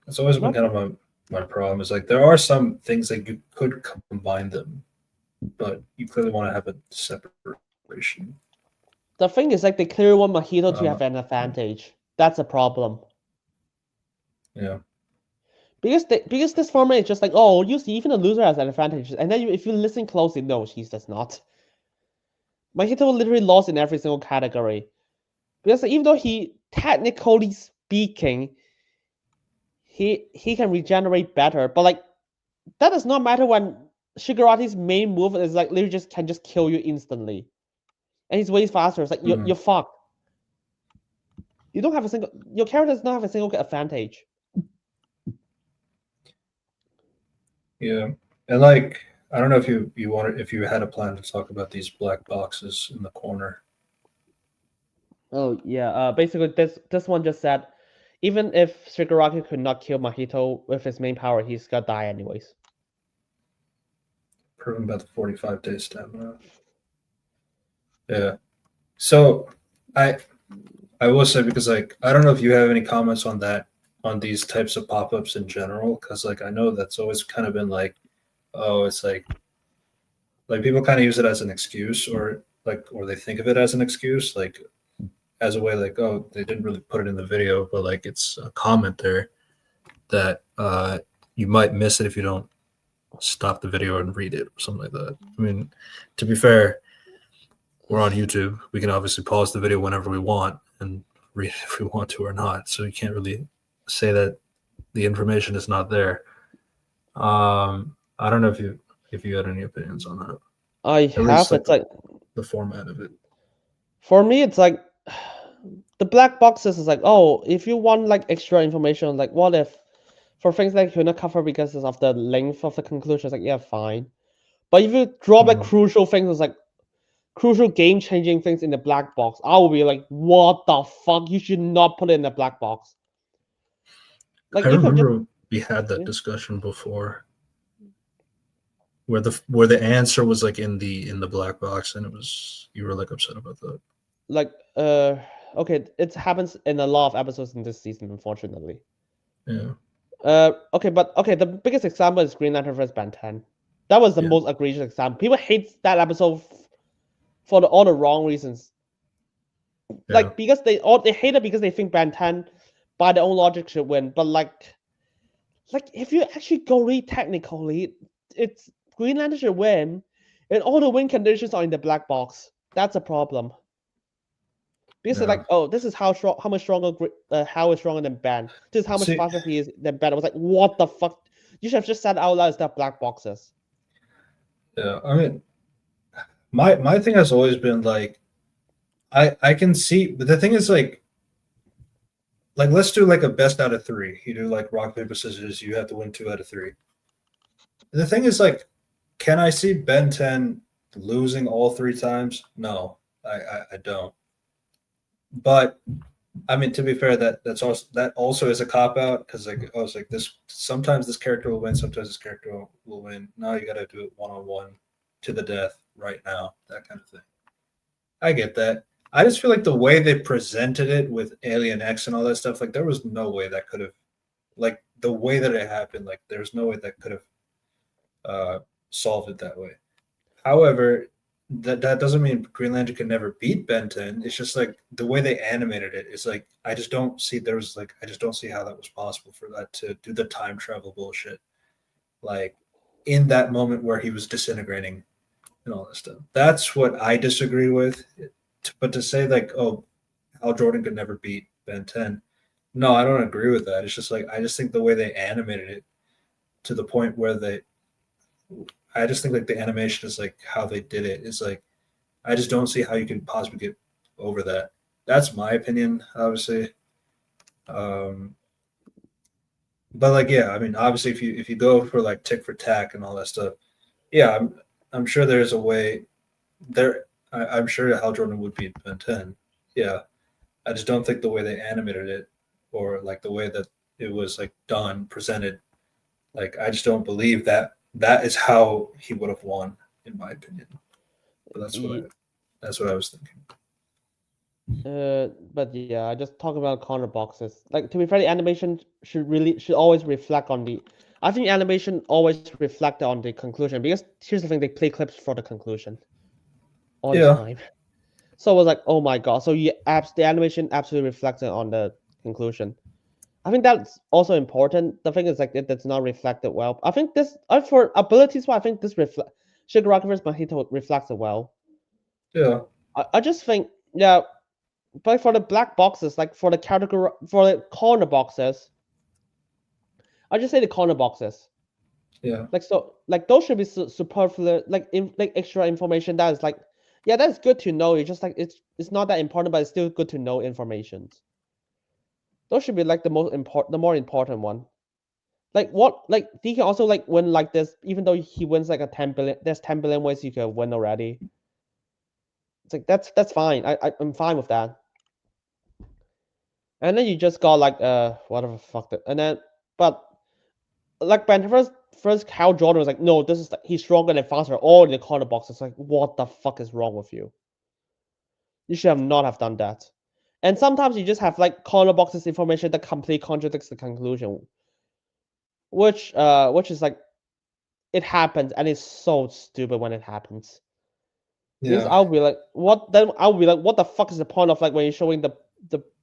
It's always been kind of my problem. Is like there are some things that you could combine them, but you clearly want to have a separation. the thing is like they clearly want Mahito to have an advantage. That's a problem. Yeah. Because this format is just like oh, even the loser has an advantage, and then if you listen closely, no, she does not. Mahito literally lost in every single category. Because even though he, technically speaking, he can regenerate better, but like that does not matter when Shigarati's main move is like literally can just kill you instantly, and he's way faster. It's like you're fucked. You don't have a single. Your character does not have a single advantage. Yeah, and like I don't know if you had a plan to talk about these black boxes in the corner. Oh yeah. Basically, this one just said, even if Shigaraki could not kill Mahito with his main power, he's gonna die anyways. Proven by the 45-day stamina. Yeah. So I will say, because like I don't know if you have any comments on that, on these types of pop-ups in general, because like I know that's always kind of been like, oh, it's like people kind of use it as an excuse, or they think of it as an excuse, like as a way like, oh, they didn't really put it in the video, but like it's a comment there that you might miss it if you don't stop the video and read it or something like that. I mean, to be fair, we're on YouTube. We can obviously pause the video whenever we want and read it if we want to or not. So you can't really say that the information is not there. I don't know if you had any opinions on that. I have. It's like the format of it. For me, it's like the black boxes is like, oh, if you want like extra information, like what if for things like you're not covered because of the length of the conclusion, it's like, yeah, fine. But if you drop like crucial things, it's like crucial game changing things in the black box, I will be like, what the fuck? You should not put it in the black box. Like I remember we had that discussion before, where the answer was like in the black box, and you were like upset about that. Like okay, it happens in a lot of episodes in this season, unfortunately. Yeah. Okay, the biggest example is Green Lantern vs. Ben 10. That was the most egregious example. People hate that episode for all the wrong reasons. Yeah. Like because they hate it because they think Ben 10 by their own logic should win. But like if you actually go read technically, it's Green Lantern should win, and all the win conditions are in the black box. That's a problem. Because they're like, oh, this is how much stronger Hal is stronger than Ben. This is how much faster he is than Ben. I was like, what the fuck? You should have just said out loud instead of black boxes. Yeah, I mean, my thing has always been like, I can see, but the thing is like let's do like a best out of 3. You do like rock paper scissors. You have to win 2 out of 3. The thing is like, can I see Ben 10 losing all 3 times? No, I don't. But I mean, to be fair, that also is a cop out, because like I was like, this sometimes this character will win, sometimes this character will win. Now you got to do it 1-on-1 to the death right now, that kind of thing. I get that. I just feel like the way they presented it with Alien X and all that stuff, like there was no way that could have, like the way that it happened, like there's no way that could have solved it that way. However, that doesn't mean Green Lantern can never beat Ben 10. It's just like the way they animated it. It's like I just don't see how that was possible for that to do the time travel bullshit, like in that moment where he was disintegrating and all that stuff. That's what I disagree with. But to say like, oh, Hal Jordan could never beat Ben 10, no, I don't agree with that. It's just like I just think the way they animated it to the point where I just think like the animation is like how they did it is like, I just don't see how you can possibly get over that. That's my opinion, obviously. But like, yeah, I mean, obviously if you go for like tick for tack and all that stuff, yeah, I'm sure there's a way there. I'm sure Hal Jordan would beat Ben 10. Yeah. I just don't think the way they animated it, or like the way that it was like done, presented, like I just don't believe that is how he would have won, in my opinion. But that's what I was thinking. But yeah, I just talk about corner boxes. Like, to be fair, the animation should always reflect on the. I think animation always reflect on the conclusion, because here's the thing: they play clips for the conclusion all the time. So it was like, oh my god! So the animation absolutely reflected on the conclusion. I think that's also important. The thing is, like, it's not reflected well. I think this, for abilities, I think this Shigaraki vs. Mahito reflects it well. Yeah. I just think, yeah, but for the black boxes, like for the corner boxes, I just say the corner boxes. Yeah. Like so, like those should be superfluous, like like extra information that is like, yeah, that's good to know. It's just like it's not that important, but it's still good to know information. Those should be like the more important one. Like what, like he can also like win like this, even though he wins like a 10 billion. There's 10 billion ways you can win already. It's like that's fine. I'm fine with that. And then you just got like whatever fuck that. And then but like Ben first Hal Jordan was like, no, this is he's stronger and faster. All in the corner box. It's like, what the fuck is wrong with you? You should have not have done that. And sometimes you just have like corner boxes information that completely contradicts the conclusion, which is like it happens and it's so stupid when it happens. Because Yeah. I'll be like, what? Then I'll be like, what the fuck is the point of like when you're showing the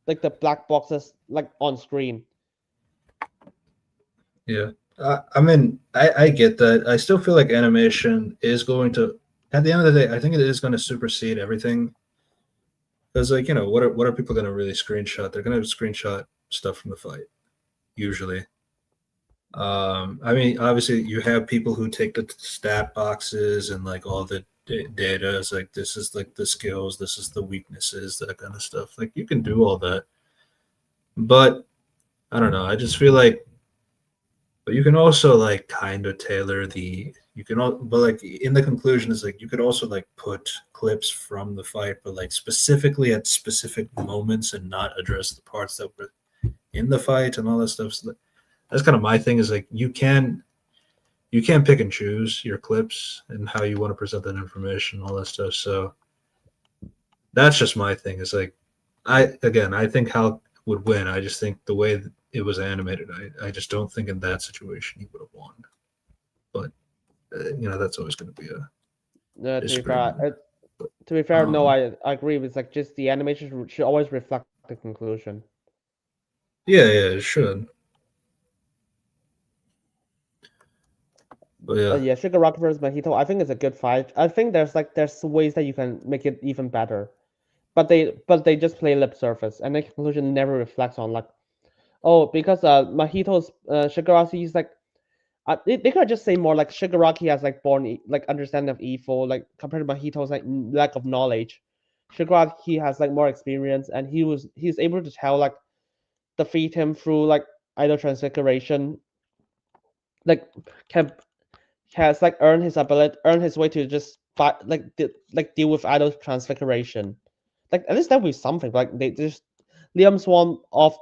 like the black boxes like on screen? Yeah. I mean, I get that. I still feel like animation is going to, at the end of the day, I think it is going to supersede everything. Because, like, what are people going to really screenshot? They're going to screenshot stuff from the fight, usually. I mean, obviously, you have people who take the stat boxes and like all the data. It's like this is like the skills, this is the weaknesses, that kind of stuff. Like you can do all that, but I don't know. I just feel like, but you can also like kind of tailor the. You can all, but like in the conclusion is like you could also like put clips from the fight, but like specifically at specific moments and not address the parts that were in the fight and all that stuff. So that's kind of my thing. Is like you can't pick and choose your clips and how you want to present that information, all that stuff. So that's just my thing. Is like I think Hal would win. I just think the way that it was animated, I just don't think in that situation he would have won. But that's always going to be a disagreement. To be fair, no, Um, I agree. It's like just the animation should always reflect the conclusion. yeah, it should. But yeah, Yeah, Sugar Rocket versus Mojito, I think it's a good fight. I think there's ways that you can make it even better, but they just play lip service, and the conclusion never reflects on like, oh, because Mojito's Shigaraki is like, they could just say more like Shigaraki has like like understanding of evil, like compared to Mojito's like lack of knowledge. Shigaraki has like more experience, and he's able to tell like defeat him through like idol transfiguration, like can has like earn his way to just fight like deal with idol transfiguration. Like at least that would be something. Like they just Liam Swan off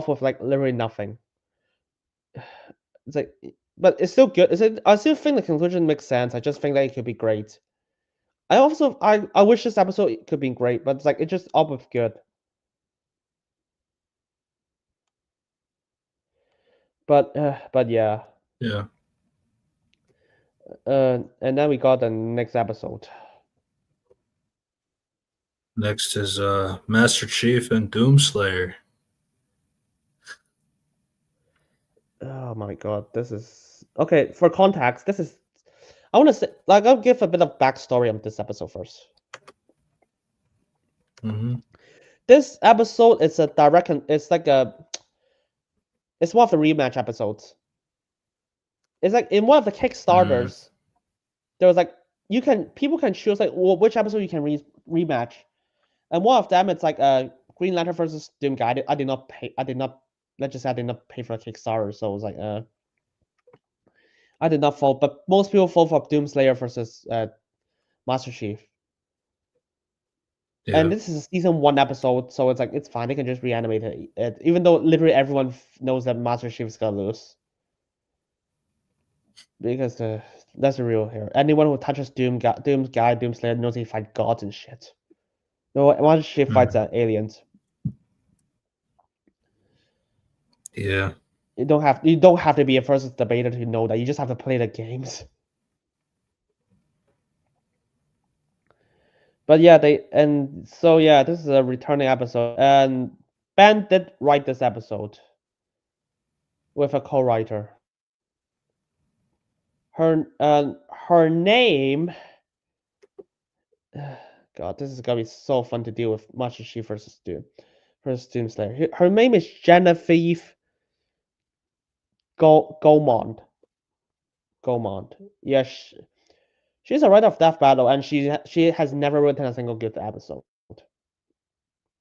with like literally nothing. It's like, but it's still good. I still think the conclusion makes sense. I just think that it could be great. I wish this episode could be great, but it's like it just up with good. But yeah. yeah. And then we got the next episode. Next is Master Chief and Doomslayer. Oh my god, this is okay. For context, this is I want to say like I'll give a bit of backstory on this episode first. Mm-hmm. This episode is a it's like it's one of the rematch episodes. It's like in one of the Kickstarters, there was like people can choose like which episode you can rematch, and one of them it's like Green Lantern versus Doom Guy. I did not pay. I did not let's just say I did not pay for a Kickstarter, so it was like I did not vote, but most people vote for Doomslayer versus Master Chief. Yeah. And this is a season 1 episode, so it's like it's fine. They can just reanimate it, even though literally everyone knows that Master Chief is gonna lose. Because that's the real here. Anyone who touches Doomslayer knows he fight gods and shit. No, Master Chief fights aliens. Yeah. You don't have to be a first debater to know that. You just have to play the games. But yeah, this is a returning episode, and Ben did write this episode with a co-writer. Her name. God, this is gonna be so fun to deal with. Master Chief versus Doomslayer. Her name is Genevieve Gaumont. Gaumont. Yeah, she's a writer of Death Battle, and she has never written a single good episode.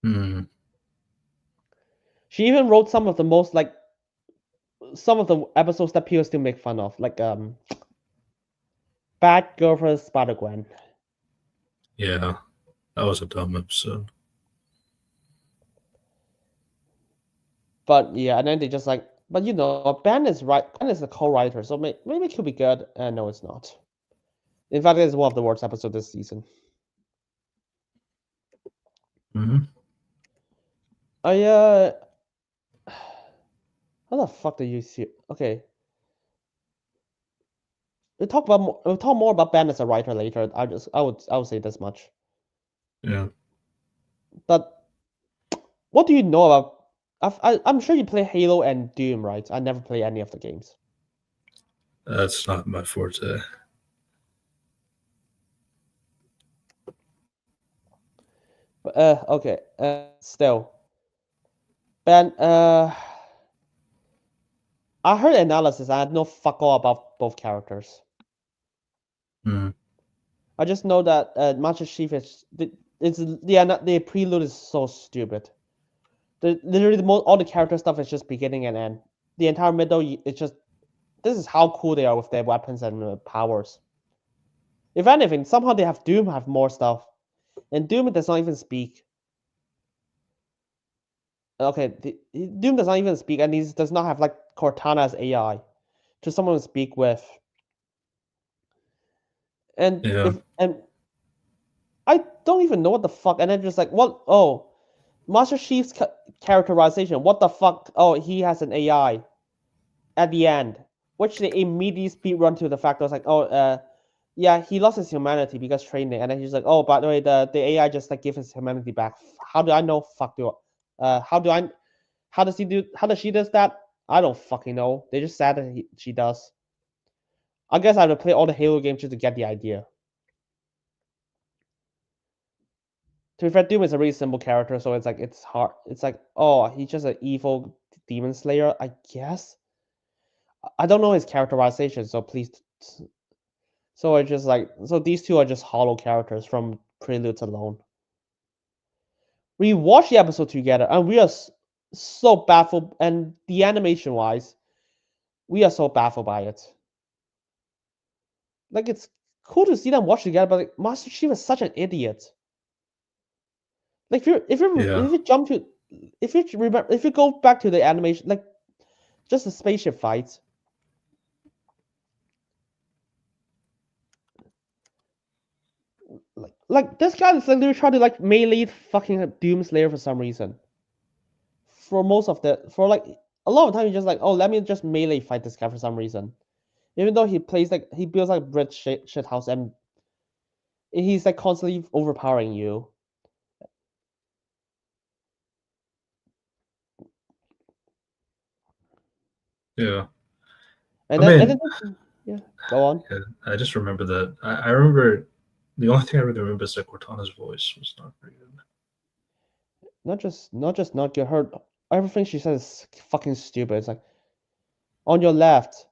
Hmm. She even wrote some of the most like some of the episodes that people still make fun of, like Bad Girl vs. Spider-Gwen. Yeah, that was a dumb episode. But yeah, and then they just like, but you know, Ben is the co-writer, so maybe it could be good. And no, it's not. In fact, it's one of the worst episodes this season. Hmm. How the fuck do you see? Okay, we'll talk more about Ben as a writer later. I would say this much. Yeah. But what do you know about? I'm sure you play Halo and Doom, right? I never play any of the games. That's not my forte. But okay. Still, Ben. I heard analysis. I had no fuck all about both characters. Hmm. I just know that Master Chief is the prelude is so stupid. Literally all the character stuff is just beginning and end. The entire middle, it's just this is how cool they are with their weapons and powers. If anything, somehow they have Doom have more stuff, and Doom does not even speak. Okay, Doom does not even speak, and he does not have like Cortana as AI to someone to speak with. And Yeah. I don't even know what the fuck, and then just like what? Oh, Master Chief's characterization. What the fuck? Oh, he has an AI at the end, which they immediately speed run to the fact. I was like, oh, yeah, he lost his humanity because training, and then he's like, oh, by the way, the AI just like give his humanity back. How do I know? Fuck you. How does he do? How does she does that? I don't fucking know. They just said that she does. I guess I have to play all the Halo games just to get the idea. To be fair, Doom is a really simple character, so it's hard. It's like, oh, he's just an evil demon slayer, I guess. I don't know his characterization, so please. So it's just like, so these two are just hollow characters from Preludes alone. We watched the episode together, and we are so baffled. And the animation wise, we are so baffled by it. Like it's cool to see them watch together, but like, Master Chief is such an idiot. Like if you jump to if you remember if you go back to the animation, like just the spaceship fights. Like this guy is literally trying to like melee fucking Doomslayer for some reason. For most of for like a lot of time, he's just like, oh, let me just melee fight this guy for some reason. Even though he plays like he builds like brick shit house and he's like constantly overpowering you. Yeah. And then yeah, go on. Yeah, I just remember that. I remember the only thing I really remember is that Cortana's voice was not very good. Not just not get hurt. Everything she says is fucking stupid. It's like on your left.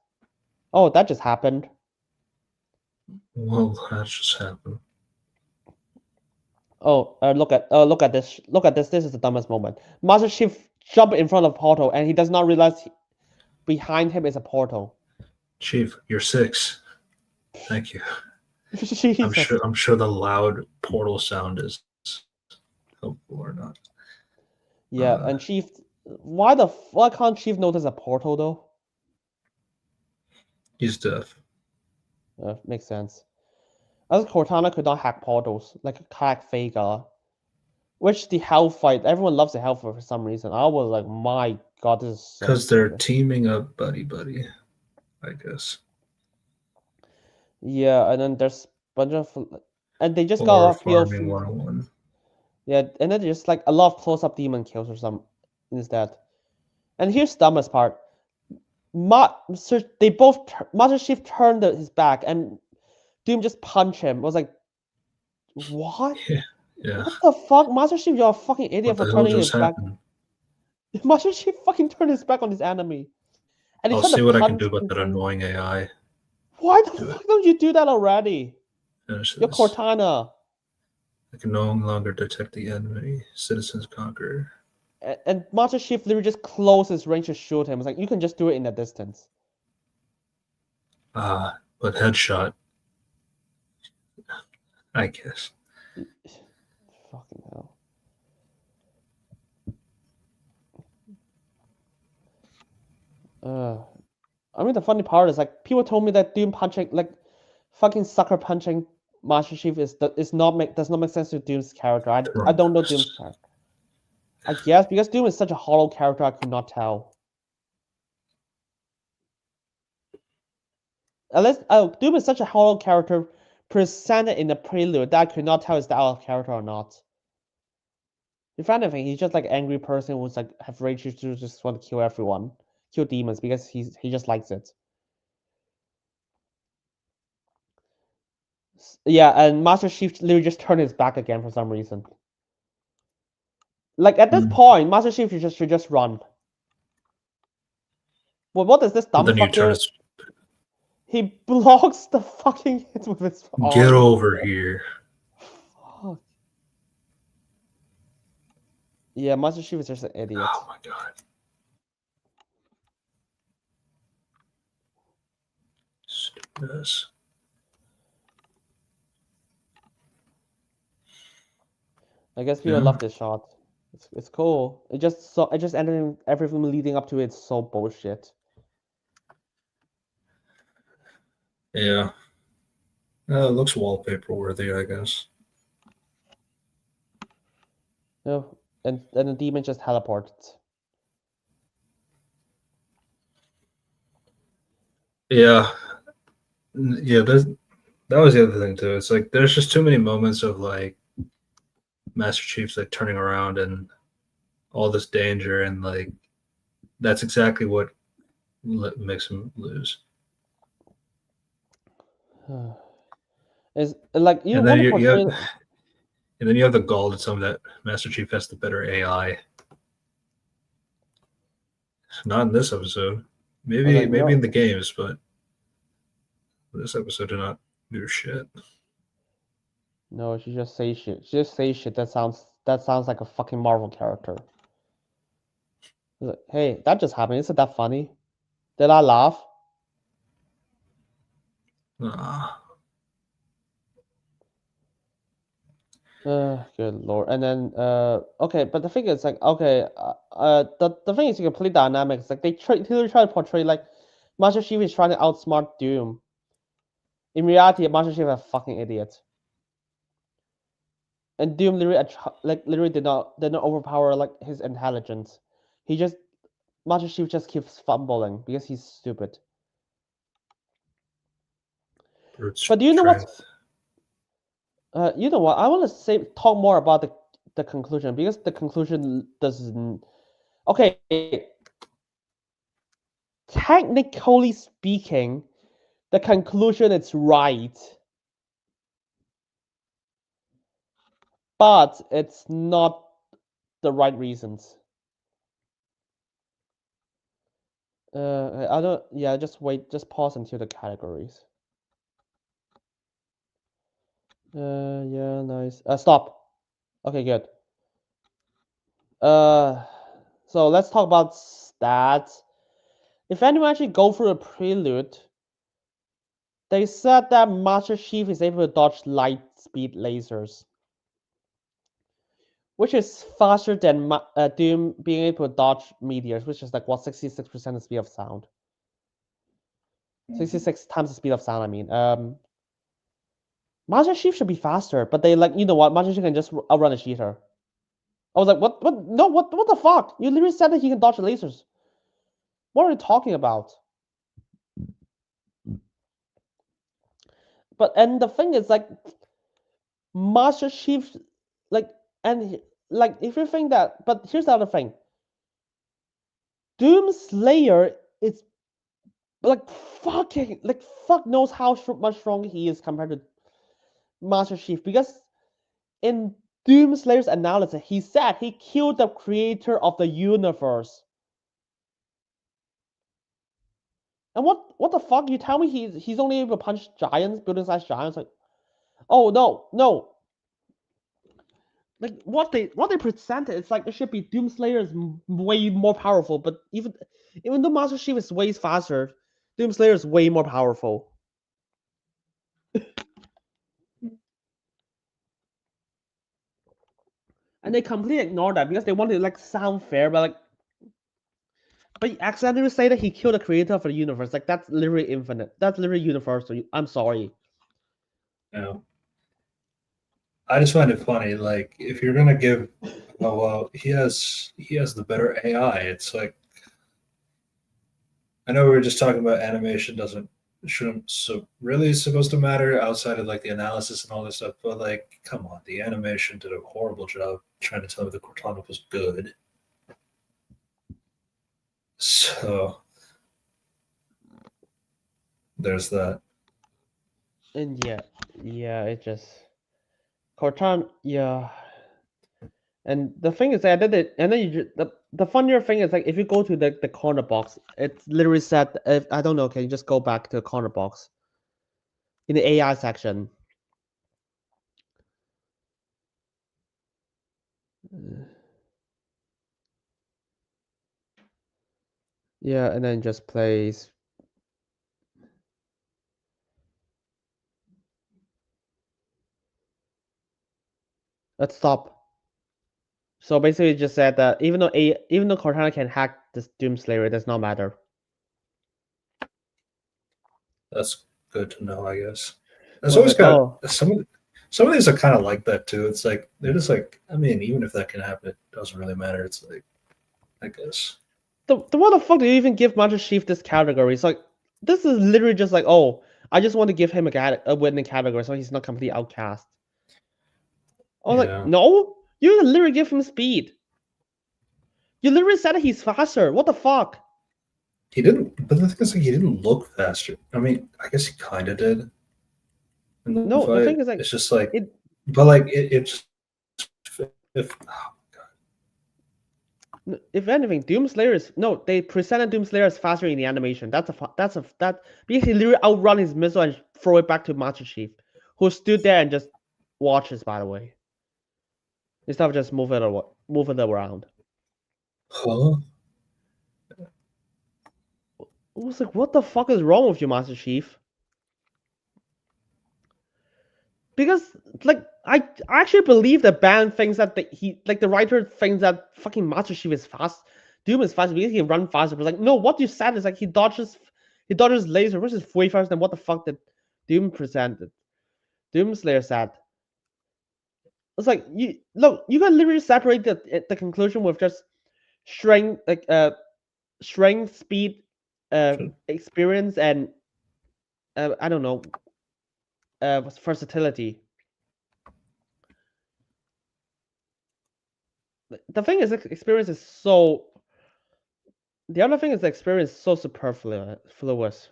Oh, that just happened. Well, that just happened. Oh, look at this. Look at this. This is the dumbest moment. Master Chief jump in front of portal, and he does not realize behind him is a portal. Chief, you're 6. Thank you. Jesus. I'm sure the loud portal sound is helpful or not. Yeah, and Chief, why can't Chief notice a portal though? He's deaf. Makes sense. As Cortana could not hack portals like hack Vega, which the Hell fight, everyone loves the Hell fight for some reason. I was like, my god, this is because they're teaming up, buddy, I guess. Yeah, and then there's a bunch of, and they just got a lot of Farming 101. Yeah, and then just like a lot of close-up demon kills or some instead. And here's the dumbest part. Master Chief turned his back and Doom just punched him. I was like, what? Yeah. What the fuck? Master Chief, you're a fucking idiot for turning his back. Master Chief fucking turned his back on his enemy. And I'll see what I can do about that annoying AI. Why the Do it. fuck don't you do that already? Finish You're this. Cortana. I can no longer detect the enemy. Citizens conquer. And Master Chief literally just closes range to shoot him. It's like you can just do it in the distance. But headshot. I guess. Fucking hell. I mean the funny part is like people told me that Doom punching like fucking sucker punching Master Chief does not make sense to Doom's character. I don't know Doom's character. I guess because Doom is such a hollow character, I could not tell. At least Doom is such a hollow character presented in the prelude that I could not tell is that out of character or not. If anything, he's just like an angry person who's like have rage issues, just want to kill everyone, kill demons because he just likes it. Yeah, and Master Chief literally just turned his back again for some reason. Like at this point, Master Chief should just run. Well, what does this dumb Then you fuck turn do? his. He blocks the fucking hit with his arm. Get over here. Fuck. Yeah, Master Chief is just an idiot. Oh my god. Stupidness. I guess people love this shot. It's cool. It just ended everything leading up to it's so bullshit. Yeah. It looks wallpaper worthy, I guess. Yeah, and the demon just teleported. Yeah. Yeah, that was the other thing too. It's like there's just too many moments of like Master Chief's like turning around and all this danger, and like that's exactly what makes him lose. Is like you And want then to portray. and then you have the gall to tell me that Master Chief has the better AI. Not in this episode. Maybe in the games, but this episode did not do shit. No, she just say shit. She just say shit. That sounds like a fucking Marvel character. Like, hey, that just happened. Isn't that funny? Did I laugh? Good lord. And then okay, but the thing is like okay, the thing is complete dynamics. Like they literally try to portray like Master Chief is trying to outsmart Doom. In reality, Master Chief is a fucking idiot. And Doom literally did not overpower like his intelligence. Master Chief just keeps fumbling because he's stupid. But do you know what? You know what? I want to talk more about the conclusion because the conclusion doesn't. Okay, technically speaking, the conclusion is right, but it's not the right reasons. I don't. Yeah, just wait. Just pause until the categories. Yeah, nice. Stop. Okay, good. So let's talk about stats. If anyone actually go through a prelude, they said that Master Chief is able to dodge light speed lasers, which is faster than Doom being able to dodge meteors, which is like what 66% the speed of sound. 66 times the speed of sound. I mean, Master Chief should be faster, but they like you know what? Master Chief can just outrun a cheater. I was like, what? No, what the fuck? You literally said that he can dodge lasers. What are you talking about? But and the thing is like Master Chief, like and like if you think that, but here's the other thing. Doom Slayer is like fucking like fuck knows how much stronger he is compared to Master Chief because in Doom Slayer's analysis, he said he killed the creator of the universe. And what the fuck? You tell me he's only able to punch giants, building-sized giants? Like, oh no. Like what they presented, it's like it should be Doomslayer is way more powerful, but even though Master Chief is way faster, Doomslayer is way more powerful. And they completely ignore that because they want to like sound fair, but you accidentally say that he killed the creator of the universe. Like that's literally infinite. That's literally universal. I'm sorry. You know, I just find it funny. Like, if you're gonna give, oh well, he has the better AI. It's like, I know we were just talking about animation shouldn't so really supposed to matter outside of like the analysis and all this stuff, but like, come on, the animation did a horrible job trying to tell me the Cortana was good. So there's that. And yeah, it just Cortana, yeah. And the thing is, I did it, and then the funnier thing is like if you go to the corner box, it's literally said. If I don't know, can you just go back to the corner box in the AI section? Yeah, and then just plays. Let's stop. So basically, it just said that even though Cortana can hack this Doomslayer, it does not matter. That's good to know, I guess. That's Was always like, kind oh, of some of these are kind of like that too. It's like they're just like, I mean, even if that can happen, it doesn't really matter. It's like, I guess. the what the fuck do you even give Master Chief this category? It's like this is literally just like, oh, I just want to give him a winning category so he's not completely outcast. I was like, Yeah. no, you literally give him speed. You literally said that he's faster. What the fuck? He didn't, but the thing is, like, he didn't look faster. I mean, I guess he kind of did in the No, the fight. thing is like It's just like, it. but like, it just, if, oh, If anything, Doomslayer is no. They presented Doomslayer as faster in the animation. That because he literally outrun his missile and throw it back to Master Chief, who stood there and just watches. By the way, instead of just move it around. huh? I was like, what the fuck is wrong with you, Master Chief? Because like I actually believe the band thinks that the writer thinks that fucking Master Chief is fast. Doom is fast because he can run faster. But like, no, what you said is like he dodges laser, which is way faster than what the fuck did Doom presented. Doomslayer said. It's like you can literally separate the conclusion with just strength, strength, speed, experience, and I don't know, versatility. The thing is, experience is so. The other thing is, the experience is so superfluous.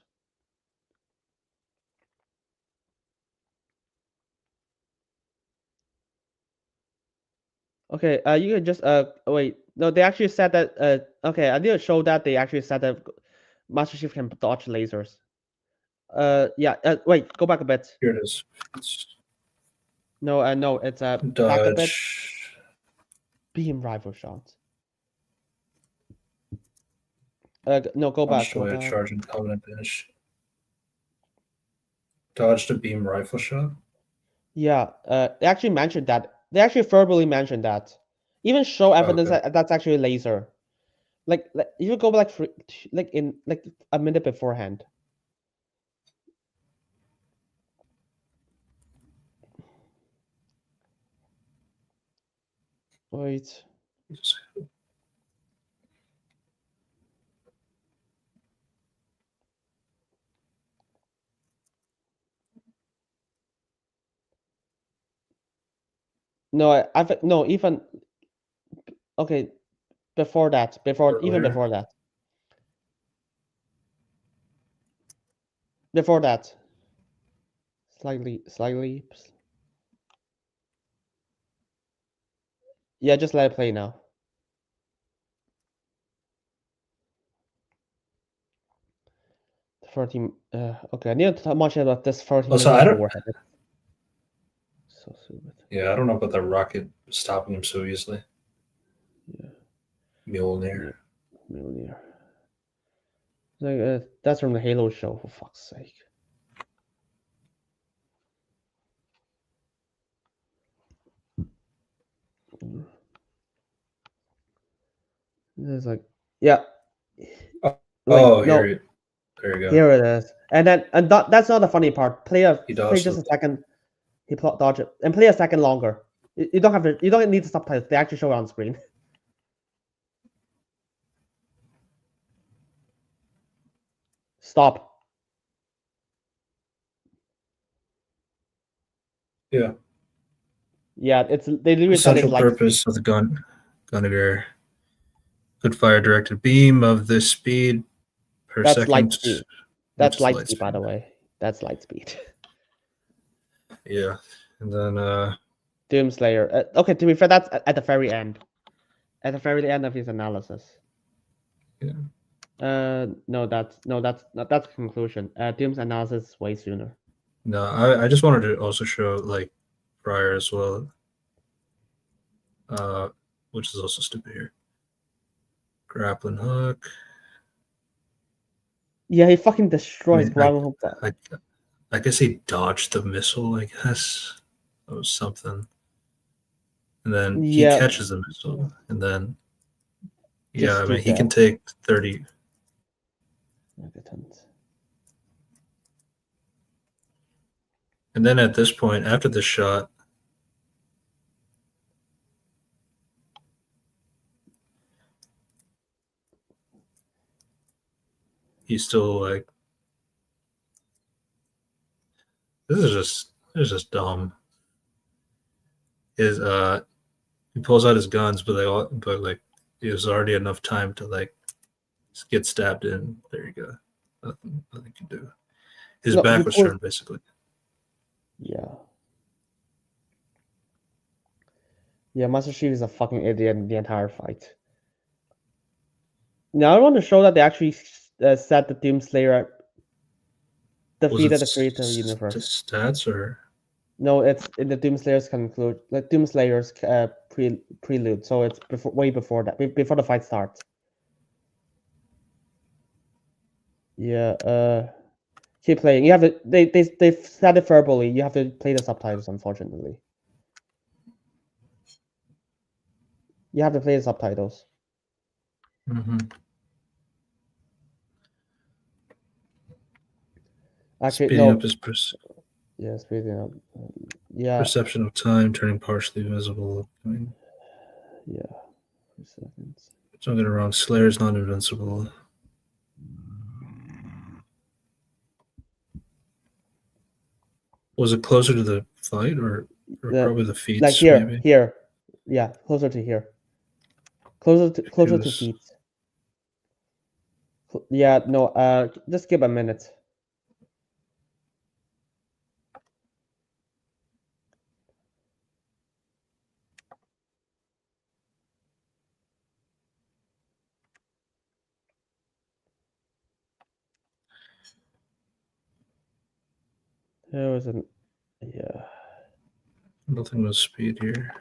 Okay, you can just wait. No, they actually said that. Okay, I need to show that they actually said that Master Chief can dodge lasers. Yeah. Wait, go back a bit. Here it is. It's No, no, it's back a bit. dodge, Beam rifle shot. No, go back. launched Go away a back. charge and covenant finish. Dodged a beam rifle shot. Yeah. They actually mentioned that. They actually verbally mentioned that. Even show evidence Okay. that that's actually a laser. Like you go like in like a minute beforehand. Wait. No, I've no even okay before that even Earlier. before that slightly yeah, just let it play now. 30. Okay, I need to talk much about this 30 Also, I million don't. warhead. So stupid. Yeah, I don't know about that rocket stopping him so easily. Yeah. Mjolnir. Mjolnir. Like, that's from the Halo show, for fuck's sake. It's like, yeah. Oh, Like, no, there you go. here it is. And that's not the funny part. Play He just dodged a it. second. He dodge it and play a second longer. You don't have to. You don't need the subtitles. They actually show it on screen. Stop. Yeah. Yeah, they literally The said it's central like purpose of the Gunneger could fire a directed beam of this speed per that's second. light speed. That's which is light speed, by the way. That's light speed. Yeah, and then Doomslayer. Okay, to be fair, that's at the very end. At the very end of his analysis. Yeah. No, that's conclusion. Doom's analysis is way sooner. No, I just wanted to also show like prior as well, which is also stupid here. Grappling hook. Yeah, he fucking destroys I grappling hook. I guess he dodged the missile. I guess that was something. And then he catches the missile, and then yeah, I mean he can take 30. And then at this point, after the shot, he's still like, this is just dumb. He pulls out his guns, but like there's already enough time to like get stabbed in. There you go. Nothing you can do. His back was turned basically. Yeah. Yeah, Master Chief is a fucking idiot in the entire fight. Now I want to show that they actually said the Doomslayer defeated the creator of the universe. Stats or no, it's in the Doomslayer's conclude, like Doomslayer's prelude. So it's way before that, before the fight starts. Yeah. Keep playing. You have to. They've said it verbally. You have to play the subtitles. Unfortunately, you have to play the subtitles. Mm-hmm. Actually, speeding no. up his speeding up. Yeah. Perception of time turning partially visible. I mean, yeah. 3 seconds. Don't get it wrong. Slayer's not invincible. Was it closer to the fight or probably the feats? Like here, maybe? Here. Yeah, closer to here. Closer to feet. Yeah, no, just give a minute. There was yeah. Nothing with speed here.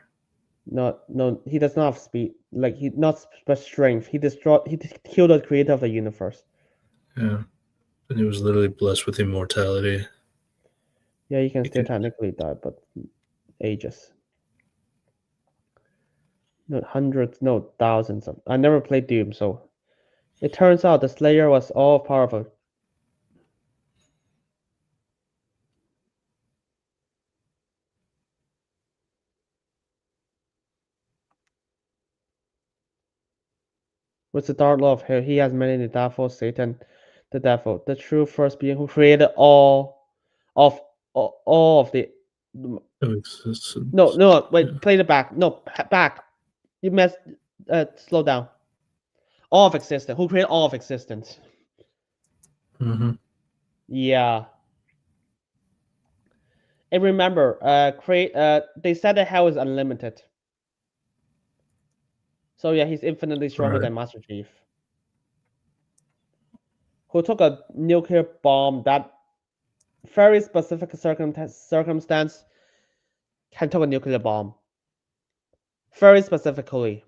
No, he does not have speed. Like he not but strength. He killed the creator of the universe. Yeah, and he was literally blessed with immortality. Yeah, he can still technically die, but ages. No, hundreds, no, thousands of. I never played Doom, so it turns out the Slayer was all powerful. With the Dark Lord, he has many the devil, Satan, the devil, the true first being who created all of the. No, wait, yeah. Play the back. No, back. You messed. Slow down. All of existence. Who created all of existence? Mm-hmm. Yeah. And remember, they said that hell is unlimited. So yeah, he's infinitely stronger than Master Chief. who took a nuclear bomb that very specific circumstance can take a nuclear bomb. Very specifically.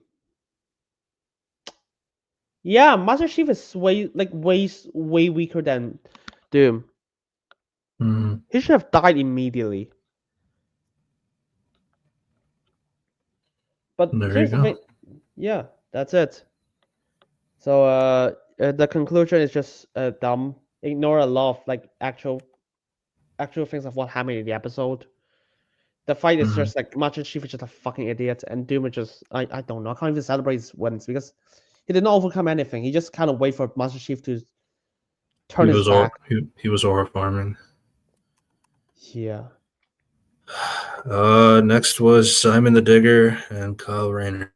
Yeah, Master Chief is way weaker than Doom. Mhm. He should have died immediately. But There you here's the go. thing. Yeah, that's it. So the conclusion is just dumb. Ignore a lot of like actual things of what happened in the episode. The fight is Mhm. just like Master Chief is just a fucking idiot, and Doom is just I don't know. I can't even celebrate his wins because he did not overcome anything. He just kind of wait for Master Chief to turn his back. He was aura farming. Yeah. Next was Simon the Digger and Kyle Rayner.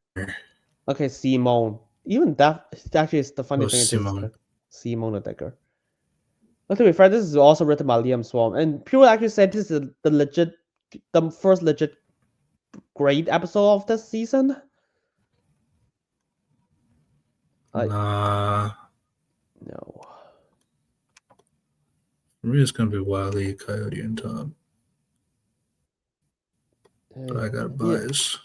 Okay, Simone. Even that actually is the funny Oh, thing. Is Simone. Simone the Digger. But to be fair, this is also written by Liam Swan, and people actually said this is the first legit great episode of this season. Nah. No. For me, it's gonna be Wily, Coyote, and Tom. But I got a bias.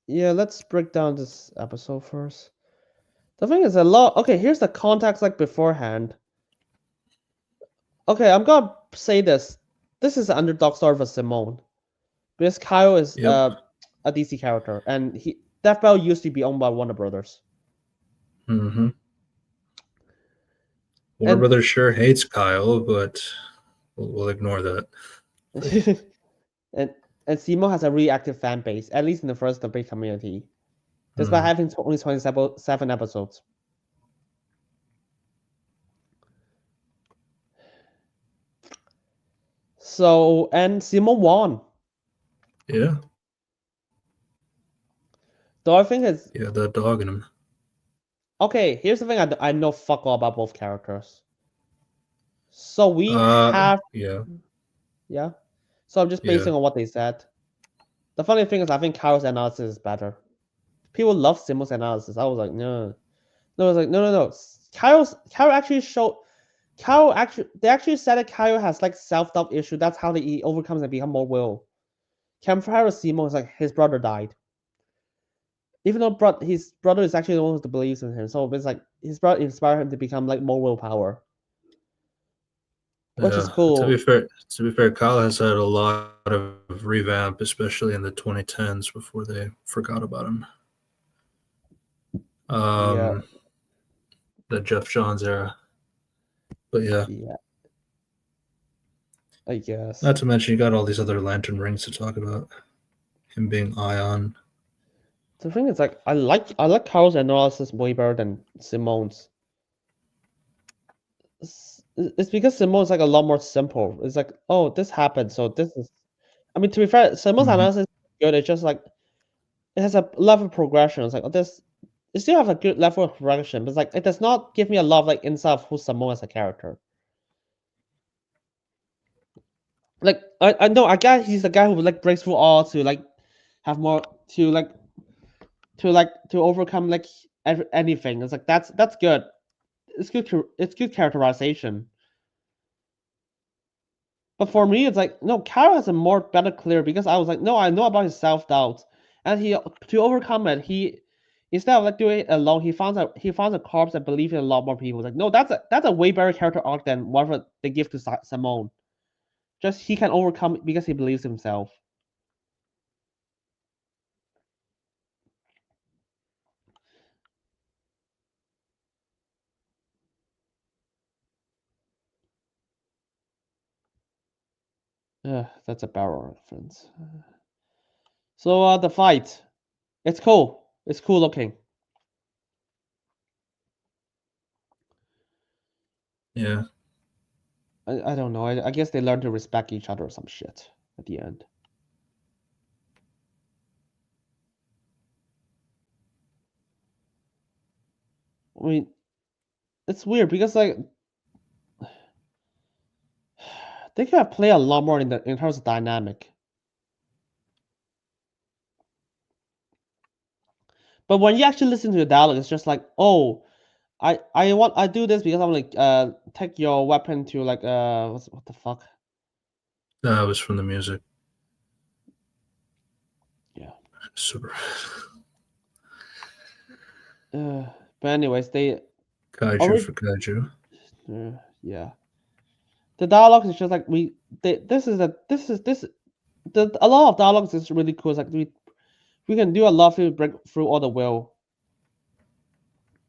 Yeah, let's break down this episode first. The thing is a lot. Okay, here's the context like beforehand. Okay, I'm gonna say this. This is an underdog story for Simone, because Kyle is Yep. a DC character, and Death Battle used to be owned by Warner Brothers. Mm-hmm. Warner And- Brothers sure hates Kyle, but we'll ignore that. and Simone has a really active fan base, at least in the first debate community, despite having only 27 episodes. So, and Simone won. Yeah. Though I think it's Yeah, that dog in him. okay. Here's the thing: I know fuck all about both characters. So we have Yeah. So I'm just basing on what they said. The funny thing is, I think Kyle's analysis is better. People love Simone's analysis. I was like, no. I was like, no. Kyle actually showed. They actually said that Kyle has like self-doubt issue. That's how he overcomes and become more will. Compare with Simone is like his brother died. Even though his brother is actually the one who believes in him, so it's like his brother inspired him to become like more willpower, which is cool. To be fair, Kyle has had a lot of revamp, especially in the 2010s before they forgot about him. Yeah. The Jeff Johns era. But yeah. I guess. Not to mention you got all these other Lantern rings to talk about. Him being Ion. The thing is, like, I like Kyle's analysis way better than Simone's. It's because Simone's like a lot more simple. It's like, oh, this happened, so this is. I mean, to be fair, Simone's analysis is good. It's just like it has a level of progression. It's like, oh, this. It still have a good level of progression, but it's like it does not give me a lot of like insight of who Simone as a character. Like I know I guess he's the guy who like breaks through all to like have more to overcome like anything. It's like that's good. It's good characterization. But for me, it's like no, Kyle has a more better clear because I was like, no, I know about his self doubt, and to overcome it, he instead of like doing it alone, he finds a corpse that believes in a lot more people. Like no, that's a way better character arc than whatever they give to Simone. Just he can overcome it because he believes himself. That's a barrel reference. So the fight, it's cool. It's cool looking. Yeah. I don't know. I guess they learn to respect each other or some shit at the end. I mean, it's weird because like they could have played a lot more in terms of dynamic. But when you actually listen to the dialogue, it's just like, oh, I do this because I'm like take your weapon to like what the fuck? That was from the music. Yeah. Super. But anyways, they Kaiju for kaiju. yeah. The dialogue is just like this is a lot of dialogues is really cool. It's like we can do a lot to break through all the will.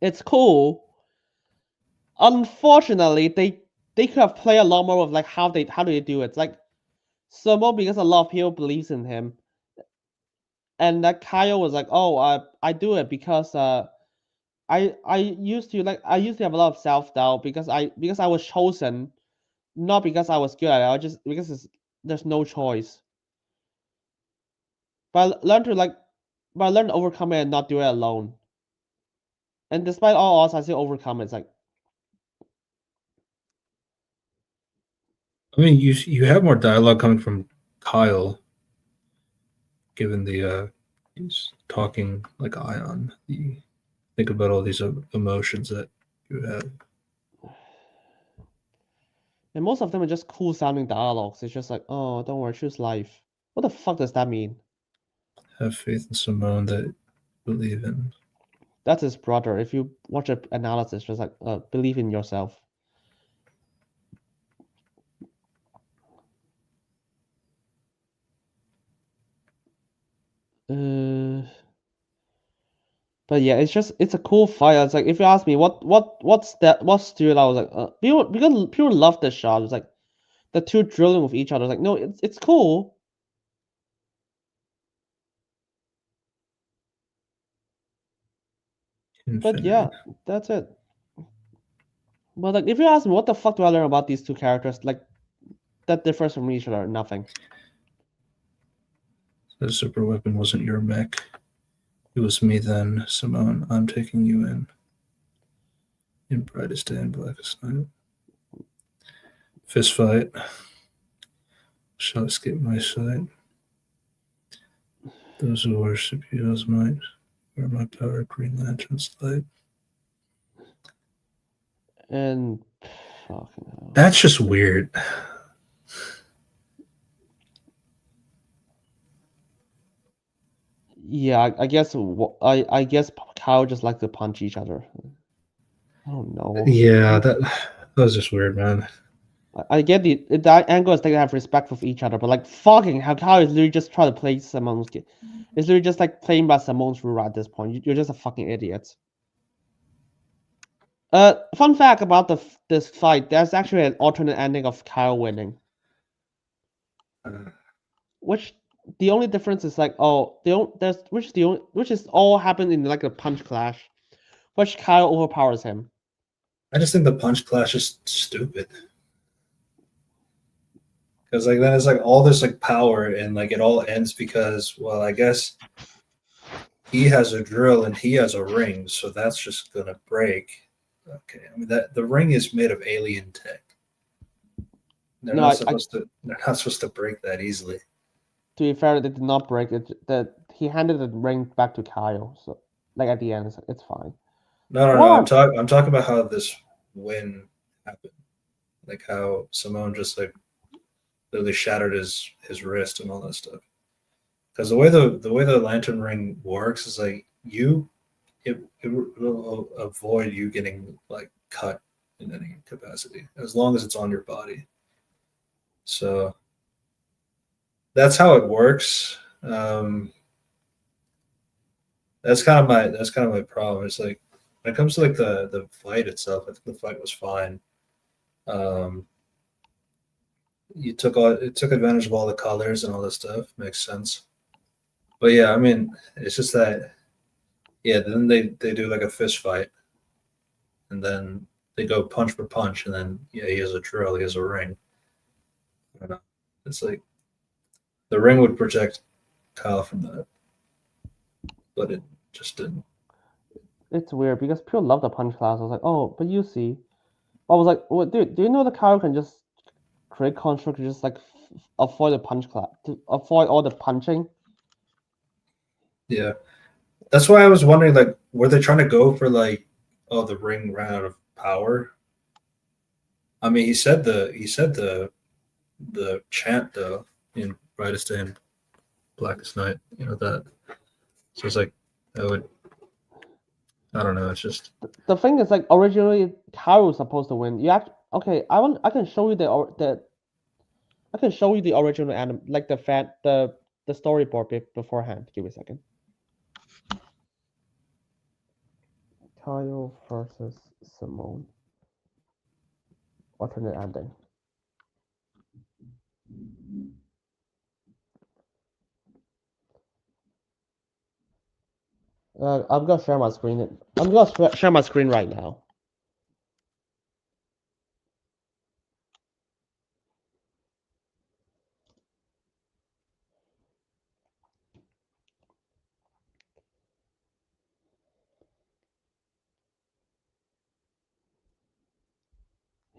It's cool. Unfortunately, they could have played a lot more of like how do they do it. Like Sumo, because a lot of people believes in him, and that Kyle was like, oh, I do it because I used to have a lot of self doubt because I was chosen, not because I was good at it. I just because there's no choice. But I learned to overcome it and not do it alone. And despite all odds, I still overcome it. It's like, I mean, you have more dialogue coming from Kyle, given the he's talking like Ion. You think about all these emotions that you have. and most of them are just cool sounding dialogues. It's just like, oh, don't worry, choose life. What the fuck does that mean? Have faith in Simone that believe in. That's his brother. If you watch an analysis, just like believe in yourself. But yeah, it's a cool fight. It's like if you ask me what stood out, I was like because people love this shot. It's like the two drilling with each other. It's like no, it's cool. But Infinity. yeah, that's it. But like if you ask me what the fuck do I learn about these two characters, like that differs from each other, nothing. The super weapon wasn't your mech. It was me then, Simone. I'm taking you in brightest day and blackest night. Fist fight. Shall escape my sight. Those who worship you as might, where my power Green Lantern's light. And fucking hell. That's just weird. Yeah, I guess I guess Kyle just like to punch each other. I don't know. Yeah, that was just weird, man. I get that angle is they have respect for each other, but like fucking how Kyle is literally just trying to play Simone's game. It's literally just like playing by Simone's rule at this point. You're just a fucking idiot. Fun fact about this fight: there's actually an alternate ending of Kyle winning, which the only difference is like which is all happened in like a punch clash, which Kyle overpowers him. I just think the punch clash is stupid. Because like then it's like all this like power and like it all ends because well I guess he has a drill and he has a ring, so that's just gonna break. Okay, I mean that the ring is made of alien tech. They're not supposed to break that easily. To be fair, they did not break it. That he handed the ring back to Kyle, so like at the end, it's fine. No. I'm talking about how this win happened, like how Simone just like literally shattered his wrist and all that stuff. Because the way the lantern ring works is like it will avoid you getting like cut in any capacity as long as it's on your body. So that's how it works. That's kind of my problem. It's like when it comes to like the fight itself, I think the fight was fine. It took advantage of all the colors and all this stuff. Makes sense. But yeah, I mean, it's just that yeah. Then they do like a fist fight, and then they go punch for punch, and then yeah, he has a drill, he has a ring. I don't know. It's like the ring would protect Kyle from that, but it just didn't. It's weird because people love the punch class. I was like, oh, but you see, I was like, well, dude, do you know the Kyle can just create construct to just like avoid the punch class, to avoid all the punching? Yeah, that's why I was wondering, like, were they trying to go for like oh, the ring ran out of power. I mean, he said the chant though in Brightest Day and Blackest Night. You know that. So it's like I would. I don't know. It's just The thing is, like, originally Kaio was supposed to win. Okay, I can show you I can show you the original anime, like the storyboard beforehand. Give me a second. Kaio versus Simone. Alternate ending. I'm gonna share my screen. I'm gonna share my screen right now.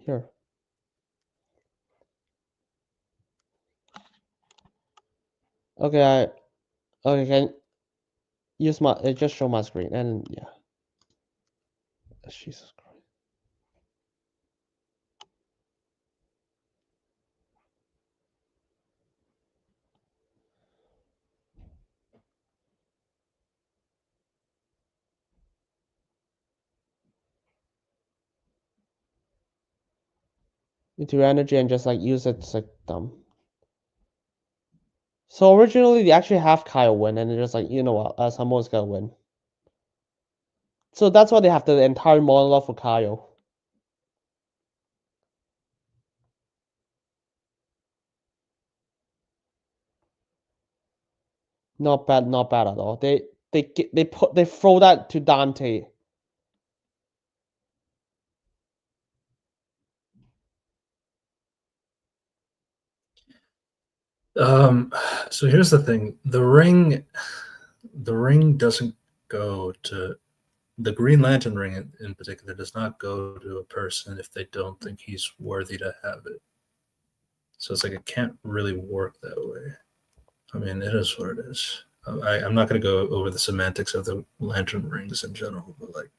Here. Okay, okay, can use my just show my screen and yeah. Jesus Christ. Into your energy and just like use it to like dumb. So originally they actually have Kyle win, and they're just like, you know what, someone's gonna win. So that's why they have the entire monologue for Kyle. Not bad, not bad at all. They throw that to Dante. So here's the thing: the ring doesn't go to the Green Lantern ring in particular does not go to a person if they don't think he's worthy to have it. So it's like it can't really work that way. I mean, it is what it is. I'm not going to go over the semantics of the lantern rings in general, but like,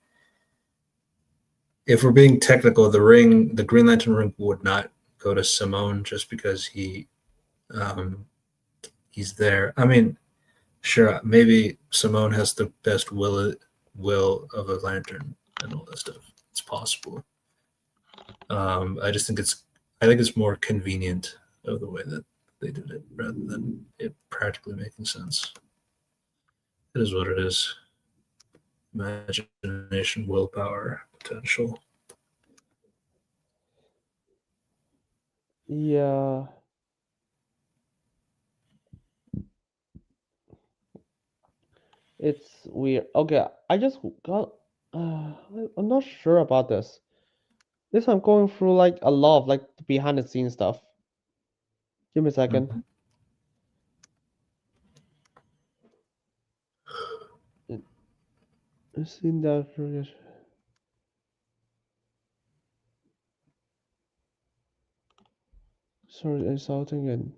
if we're being technical, the Green Lantern ring would not go to Simone just because um, he's there. I mean, sure, maybe Simone has the best will of a lantern and all that stuff. It's possible. I just think it's more convenient of the way that they did it rather than it practically making sense. It is what it is. Imagination, willpower, potential. Yeah. It's weird. Okay, I just got. I'm not sure about this. This I'm going through like a lot of like behind the scenes stuff. Give me a second. Mhm. I've seen that. Sorry, insulting and.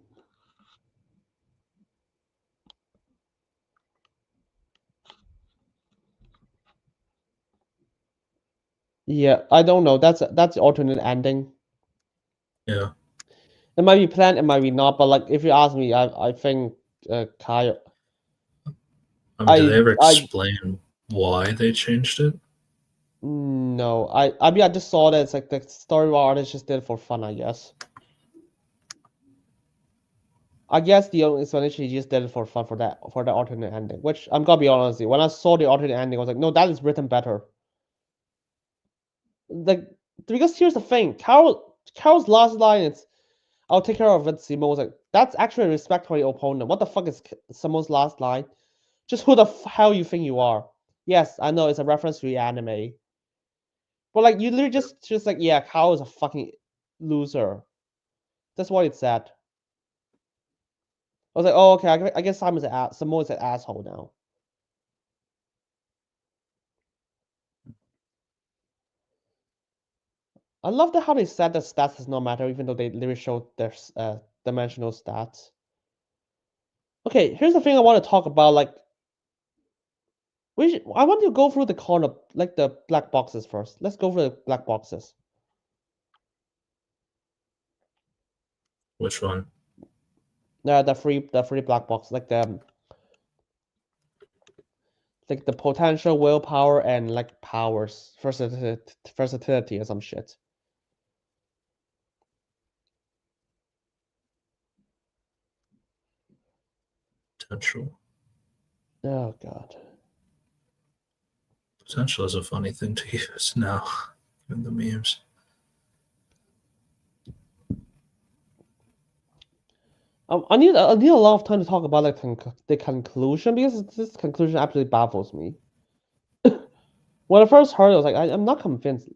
Yeah, I don't know. That's alternate ending. Yeah. It might be planned, it might be not. But like, if you ask me, I think Kyle. I mean, do they ever I explain why they changed it? no. I mean, I just saw that it's like the story artist just did it for fun. I guess. I guess the only explanation he just did it for fun for the alternate ending. Which I'm gonna be honest with you, when I saw the alternate ending, I was like, no, that is written better. Like, because here's the thing, Carol's last line is, "I'll take care of it." Simone was like, "That's actually a respect for your opponent." What the fuck is Simone's last line? Just who the hell you think you are? Yes, I know it's a reference to the anime, but like you literally just like, yeah, Carl is a fucking loser. That's what it said. I was like, oh, okay, I guess Simone's an asshole now. I love how they said that stats does not matter, even though they literally showed their dimensional stats. Okay, here's the thing I want to talk about. Like, I want to go through the corner, like the black boxes first. Let's go through the black boxes. Which one? The free black box, like the potential, willpower, and like powers, versatility or some shit. Potential. Oh god. Potential is a funny thing to use now in the memes. I need a lot of time to talk about like the conclusion, because this conclusion absolutely baffles me. When I first heard it, I was like, I'm not convinced.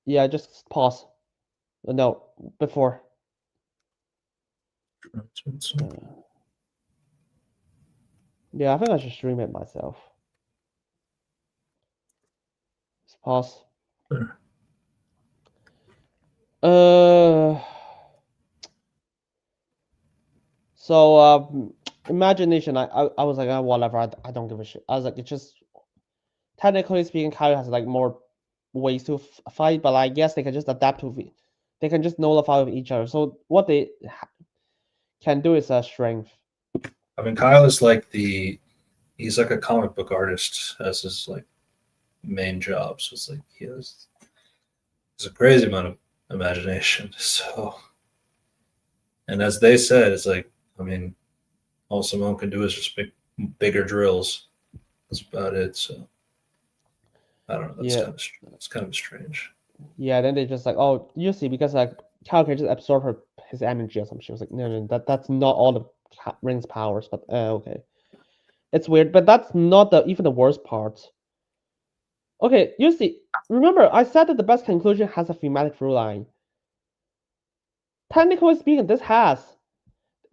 Yeah, just pause. No, before. Yeah, I think I should stream it myself. Just pause. Sure. So imagination. I was like, whatever. I don't give a shit. I was like, it's just technically speaking, Kyle has like more ways to fight, but I guess they can just adapt to. They can just nullify with each other. So what they can do is a strength. I mean, Kyle is like he's like a comic book artist as his like main job. So it's like he's a crazy amount of imagination. So, and as they said, it's like, I mean, all Simone can do is just make bigger drills. That's about it. So I don't know. That's kind of strange. Yeah, then they just like, oh, you see, because like Kyle can just absorb his energy or something. She was like, no, that's not all the Ring's powers, but okay. It's weird, but that's not even the worst part. Okay, you see, remember I said that the best conclusion has a thematic through line. Technically speaking, this has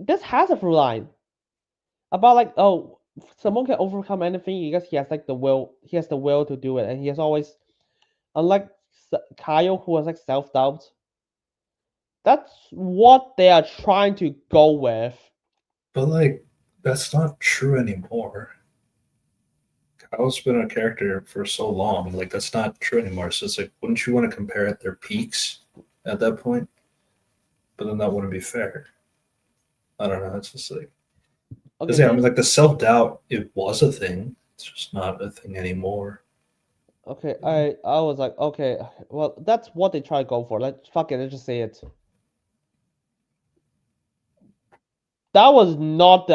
a through line about like, oh, someone can overcome anything because he has like the will. He has the will to do it, and he has always, unlike Kyle, who has like self-doubt. That's what they are trying to go with. But like, that's not true anymore. Kyle's been a character for so long. Like, that's not true anymore. So it's like, wouldn't you want to compare at their peaks at that point? But then that wouldn't be fair. I don't know. It's just like, Okay, yeah, I mean, like the self doubt, it was a thing. It's just not a thing anymore. okay, I was like, okay, well, that's what they try to go for. Like, fuck it, let's just say it. That was not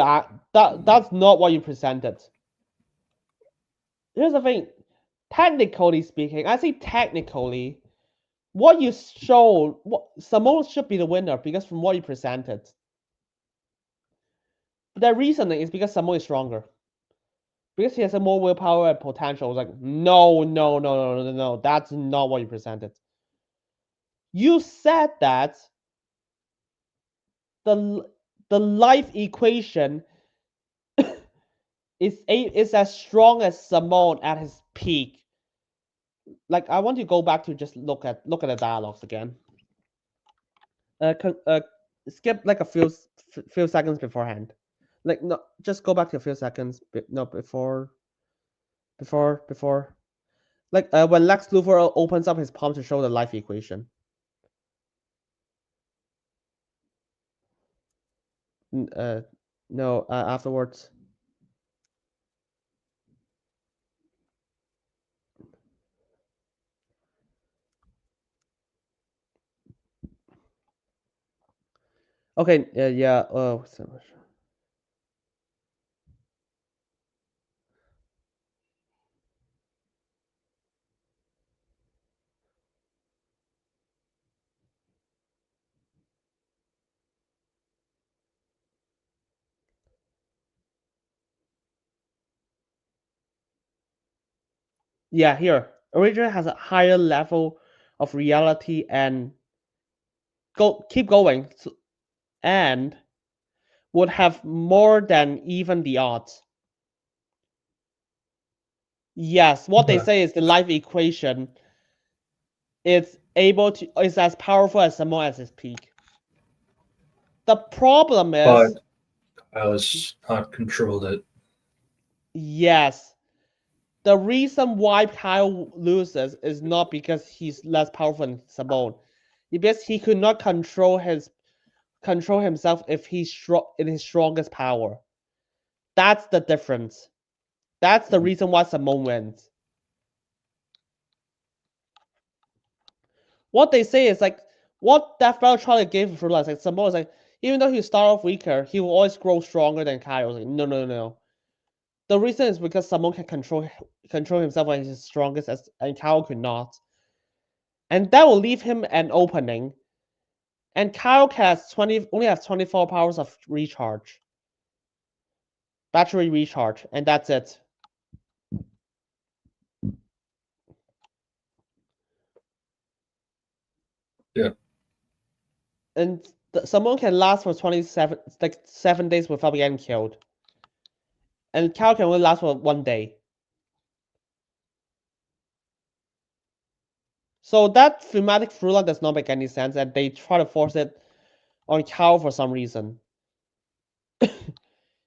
that's not what you presented. Here's the thing. Technically speaking, I say technically, what you showed, Simone should be the winner because from what you presented. But the reasoning is because Simone is stronger. Because he has a more willpower and potential. It's like, no, that's not what you presented. You said that the life equation is as strong as Simone at his peak. Like, I want to go back to just look at the dialogues again. Skip like a few seconds beforehand. Like, no, just go back to a few seconds. No, before. Like when Lex Luthor opens up his palm to show the life equation. No, afterwards. Okay, yeah. Oh, so much. Yeah, here. Original has a higher level of reality and keep going, and would have more than even the odds. Yes, what they say is the life equation is as powerful as Simone at his peak. The problem is, Kyle has not controlled it. Yes. The reason why Kyle loses is not because he's less powerful than Simone. It's because he could not control himself if he's in his strongest power. That's the difference. That's the reason why Simone wins. What they say is like what Death Battle Charlie gave for like Simone is like even though he start off weaker, he will always grow stronger than Kyle. Like, no. The reason is because Simone can control himself when he's strongest, and Kyle could not, and that will leave him an opening. And Kyle only has 24 powers of recharge, battery recharge, and that's it. Yeah. And Simone can last for 7 days without getting killed, and Kyle can only last for 1 day. So that thematic through line does not make any sense, and they try to force it on Kyle for some reason.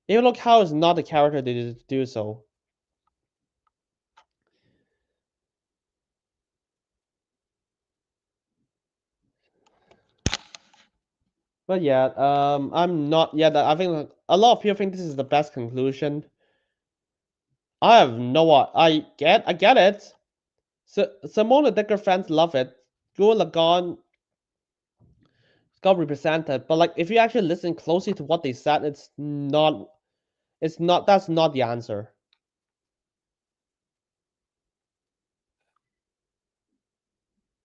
Even though Kyle is not the character to do so. But yeah, I'm not yet. I think a lot of people think this is the best conclusion. I have no what I get it. So Simone the Dicker fans love it. Gurren Lagann got represented, but like if you actually listen closely to what they said, that's not the answer.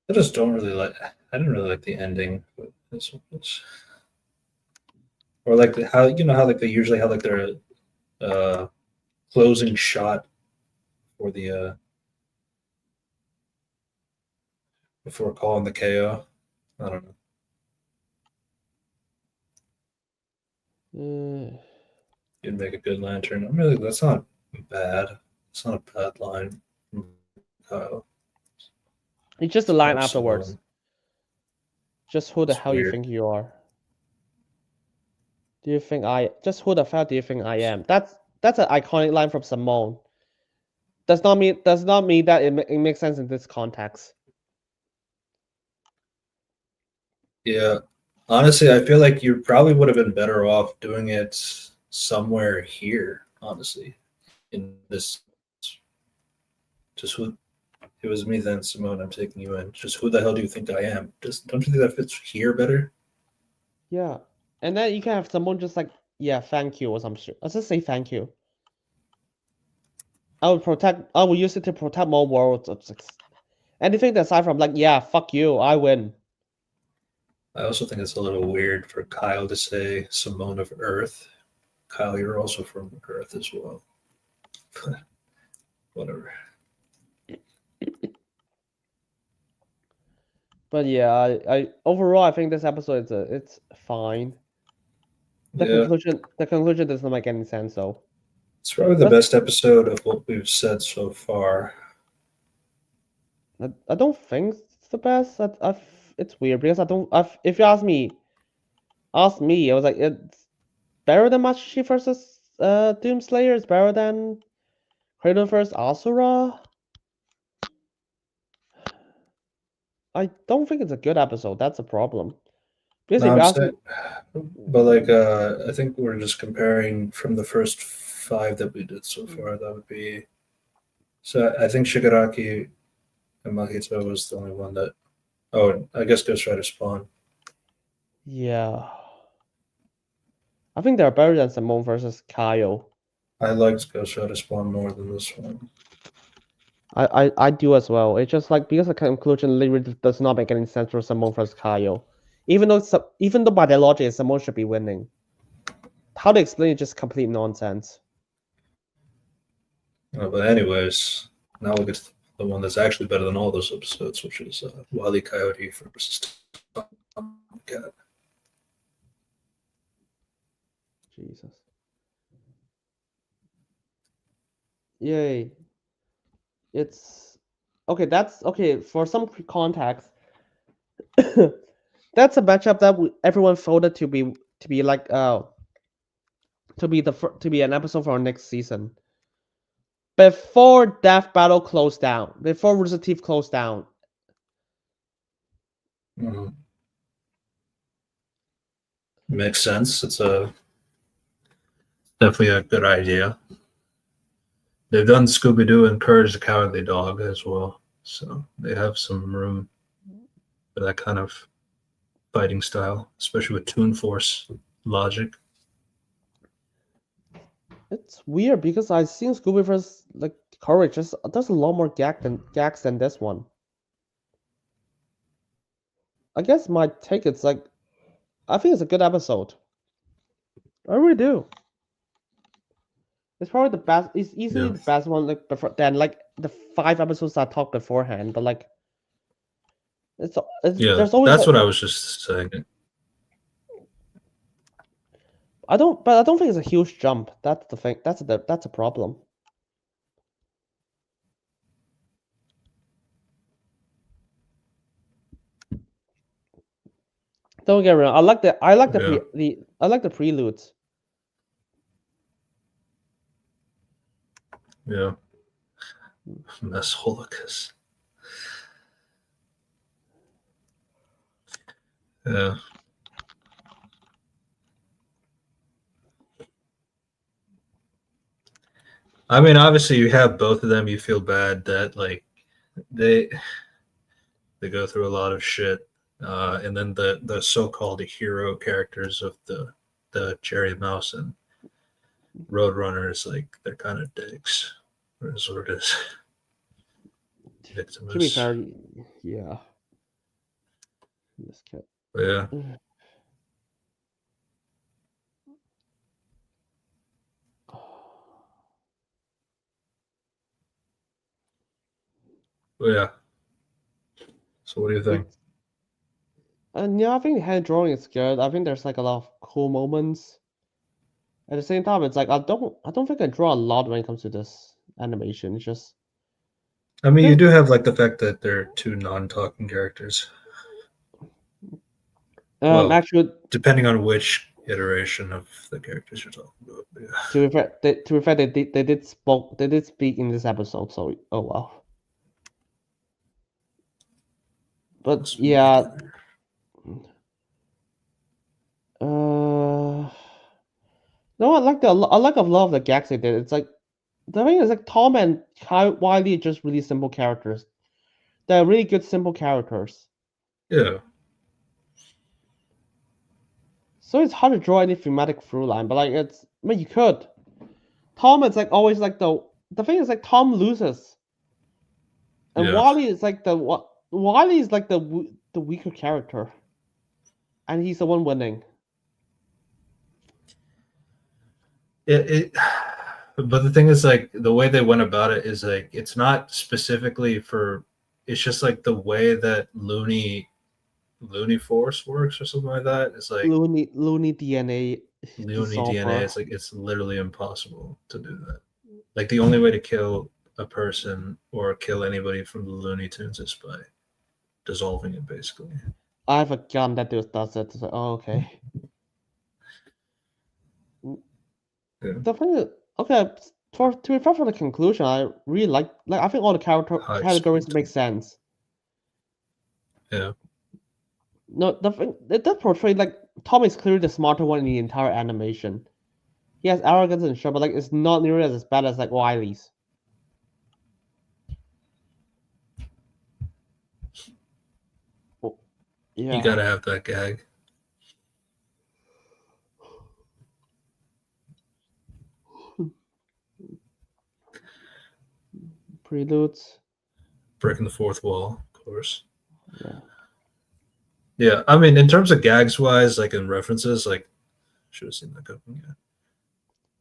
I just don't really like. I didn't really like the ending, but or like how how like they usually have like their closing shot for the before calling the KO. I don't know. You'd make a good lantern. I mean, that's not bad. It's not a bad line from Kyle. It's just the line Or afterwards. Simone. Just who the It's hell you weird. think you are? Do you think just who the hell do you think I am? That's an iconic line from Simone. Does not mean that it makes sense in this context. Yeah. Honestly, I feel like you probably would have been better off doing it somewhere here, honestly. In this just who it was me then, Simone, I'm taking you in. Just who the hell do you think I am? Just don't you think that fits here better? Yeah. And then you can have someone just like, yeah, thank you or some shit. Let's just say thank you. I will use it to protect more worlds. Anything aside from like, yeah, fuck you, I win. I also think it's a little weird for Kyle to say Simone of Earth. Kyle, you're also from Earth as well. Whatever. But yeah, I overall I think this episode it's fine. Yeah. The conclusion does not make any sense though. It's probably the best episode of what we've said so far. I don't think it's the best. It's weird because if you ask me, I was like it's better than Machishi versus Doomslayer. It's better than Kratos vs Asura. I don't think it's a good episode. That's a problem. Because No, if you ask me, but like I think we're just comparing from the first 5 that we did so far. That would be so. I think Shigaraki and Mahito was the only one that. Oh, I guess Ghost Rider Spawn. yeah, I think they're better than Simone versus Kaio. I liked Ghost Rider Spawn more than this one. I do as well. It's just like because the conclusion literally does not make any sense for Simone versus Kaio. Even though by their logic Simone should be winning. How to explain it just complete nonsense. But anyways, now we'll get to the one that's actually better than all those episodes, which is Wile E. Coyote versus Cat. Jesus. Yay. It's okay. That's okay. For some context, that's a matchup that everyone voted to be like to be an episode for our next season. Before Death Battle closed down, before Rooster Teeth closed down. Mhm. Makes sense. It's definitely a good idea. They've done Scooby Doo and Courage the Cowardly Dog as well, so they have some room for that kind of fighting style, especially with Toon Force logic. It's weird because I've seen Scooby vs. like Courage. There's a lot more gags than this one. I guess my take is like, I think it's a good episode. I really do. It's probably the best. It's easily the best one. Like before, than like the 5 episodes I talked beforehand. But like, it's Yeah, there's always that's like, what I was just saying. I don't think it's a huge jump. That's the thing. That's a problem. Don't get me wrong. I like the preludes. Yeah, that's Holocaust. Yeah. I mean, obviously, you have both of them. You feel bad that like they go through a lot of shit, and then the so-called hero characters of the Cherry Mouse and Roadrunners, like they're kind of dicks. Is what it is. To be fair, yeah. This cat. Yeah. Yeah. So what do you think? And yeah, I think hand drawing is good. I think there's like a lot of cool moments. At the same time, it's like I don't think I draw a lot when it comes to this animation. It's just I mean, you do have like the fact that they're two non-talking characters. Well, actually, depending on which iteration of the characters you're talking about. Yeah. to be fair, they did speak in this episode. So oh well. But yeah. No, I like a lot of the gags they did. It's like the thing is like Tom and Wiley are just really simple characters. They're really good simple characters. Yeah. So it's hard to draw any thematic through line, but like I mean you could. Tom is like always like the thing is like Tom loses. And Wiley is like Wiley is like the weaker character. And he's the one winning. But the thing is, like, the way they went about it is like it's not specifically for. It's just like the way that Looney Force works or something like that. It's like Looney DNA. Looney DNA. It's like it's literally impossible to do that. Like the only way to kill a person or kill anybody from the Looney Tunes is by dissolving it, basically. I have a gun that does it. Like, oh, okay. Yeah. The thing is, okay, to be fair for the conclusion, I really like I think all the categories make sense. Yeah. No, the thing it does portray like Tom is clearly the smarter one in the entire animation. He has arrogance and shit, but like it's not nearly as bad as like Wiley's. Oh, yeah. You gotta have that gag. Preludes. Breaking the fourth wall, of course. Yeah. Yeah, I mean, in terms of gags wise, like in references, like should have seen that coming. Yeah,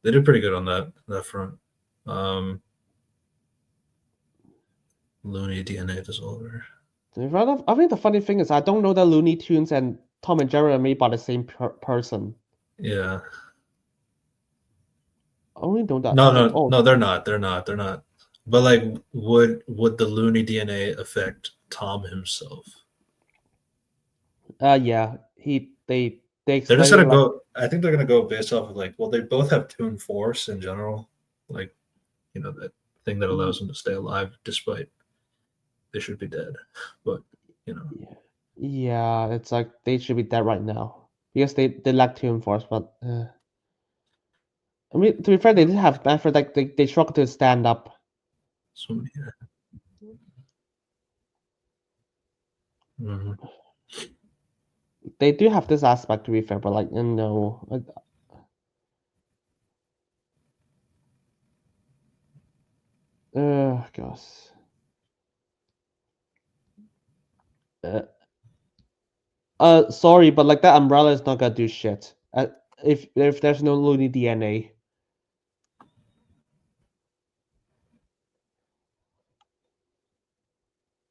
they did pretty good on that front. Looney DNA dissolver. I think the funny thing is I don't know that Looney Tunes and Tom and Jerry are made by the same person. Yeah. I only know that. No, they're not. They're not. But like, would the Looney DNA affect Tom himself? Yeah, they They They're just explain gonna it like go. I think they're gonna go based off of like, well, they both have Toon Force in general, like that thing that allows them to stay alive despite they should be dead. But yeah, it's like they should be dead right now because they lack Team Force. But I mean, to be fair, they did have effort. Like they struggled to stand up. so yeah. Mhm. They do have this aspect to be fair, but like no. Gosh. Sorry, but like that umbrella is not gonna do shit. If there's no Looney DNA.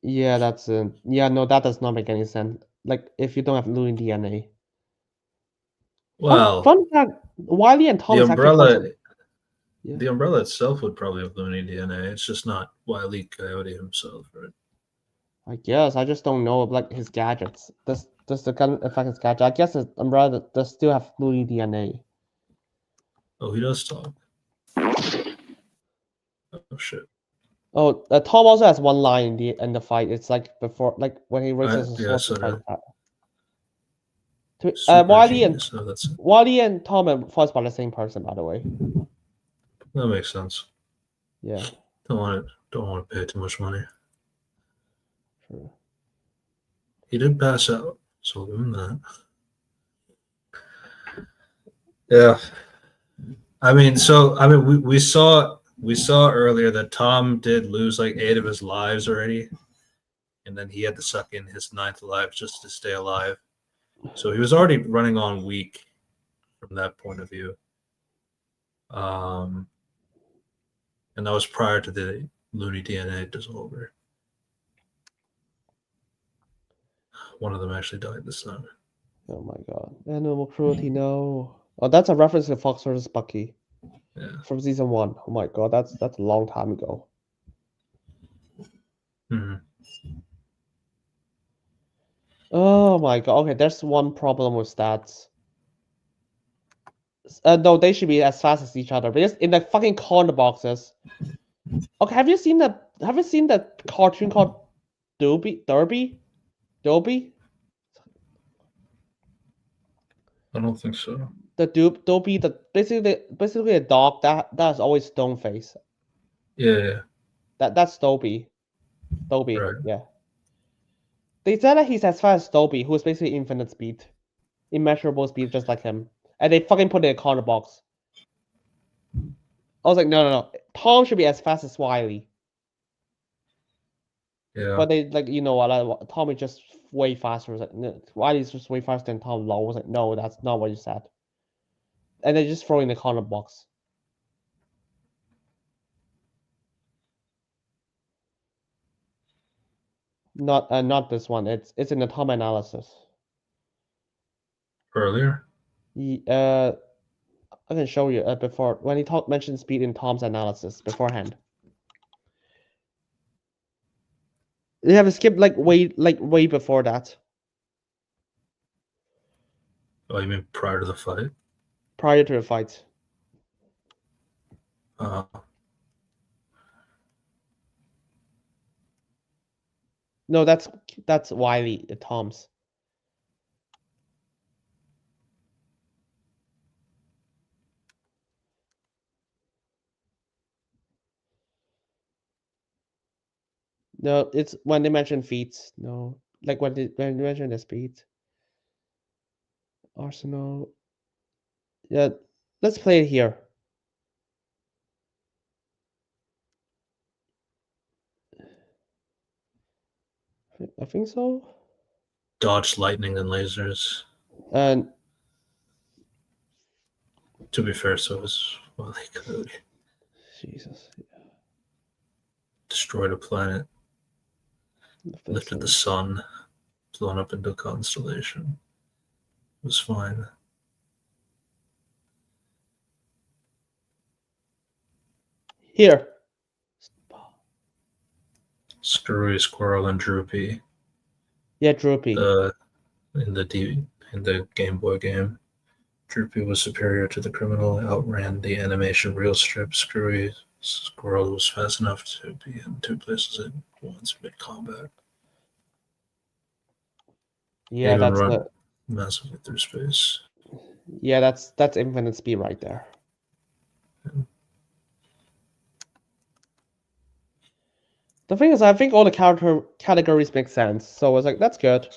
Yeah, that's yeah, no, that does not make any sense. Like if you don't have Looney DNA. Well, Fun fact, Wiley and the Thomas actually umbrella, forced. Yeah. the umbrella itself would probably have Looney DNA. It's just not Wile E. Coyote himself, right? I guess I just don't know like his gadgets. Does the gun affect his gadget? I guess his umbrella does still have Looney DNA. Oh, he does talk. Oh shit. Oh, Tom also has one line in the fight. It's like before, like when he raises his Yeah, sword to fight that. super Wiley and genius. Oh, that's Wiley and Tom are voiced by the same person, by the way. that makes sense. Yeah. Don't want to pay too much money. True. He did pass out, so I'll give him that. Yeah. We saw earlier that Tom did lose like 8 of his lives already, and then he had to suck in his 9th life just to stay alive. So he was already running on weak from that point of view. And that was prior to the Looney DNA dissolver. One of them actually died this time. Oh my god. Animal cruelty, no. Oh, that's a reference to Fox vs. Bucky. Yeah. From season 1. Oh my god, that's a long time ago. Mm-hmm. Oh my god. Okay, there's one problem with stats. No, they should be as fast as each other. Because in the fucking corner boxes. Okay, have you seen the cartoon called Derby? I don't think so. Dobby, basically a dog that's always stone face. Yeah. That's Dobby. Right. Yeah. They said that he's as fast as Dobby, who is basically infinite speed, immeasurable speed, just like him. And they fucking put it in a corner box. I was like, no. Tom should be as fast as Wiley. Yeah. But they like, you know what? Like, Tom is just way faster. I was like, no, Wiley's just way faster than Tom. Low. I was like, no, that's not what you said. And they just throw in the corner box. Not this one. It's in the Tom analysis. Earlier. I can show you before when he mentioned speed in Tom's analysis beforehand. They have skipped way before that. Oh, you mean prior to the fight? Prior to the fight. No, that's Wiley, Tom's. No, it's when they mention feats. No, like when they mention the speed. Arsenal. Yeah, let's play it here. I think so. Dodge lightning and lasers. And to be fair, so was Wile E. Coyote. Jesus. Destroyed a planet. Lifted the sun. Blown up into a constellation. It was fine. Here. Screwy, Squirrel, and Droopy. Yeah, Droopy. In in the Game Boy game. Droopy was superior to the criminal, outran the animation reel strip. Screwy Squirrel was fast enough to be in two places at once mid combat. Yeah, Even that's run massively through space. yeah, that's infinite speed right there. The thing is, I think all the categories make sense, so it's like that's good.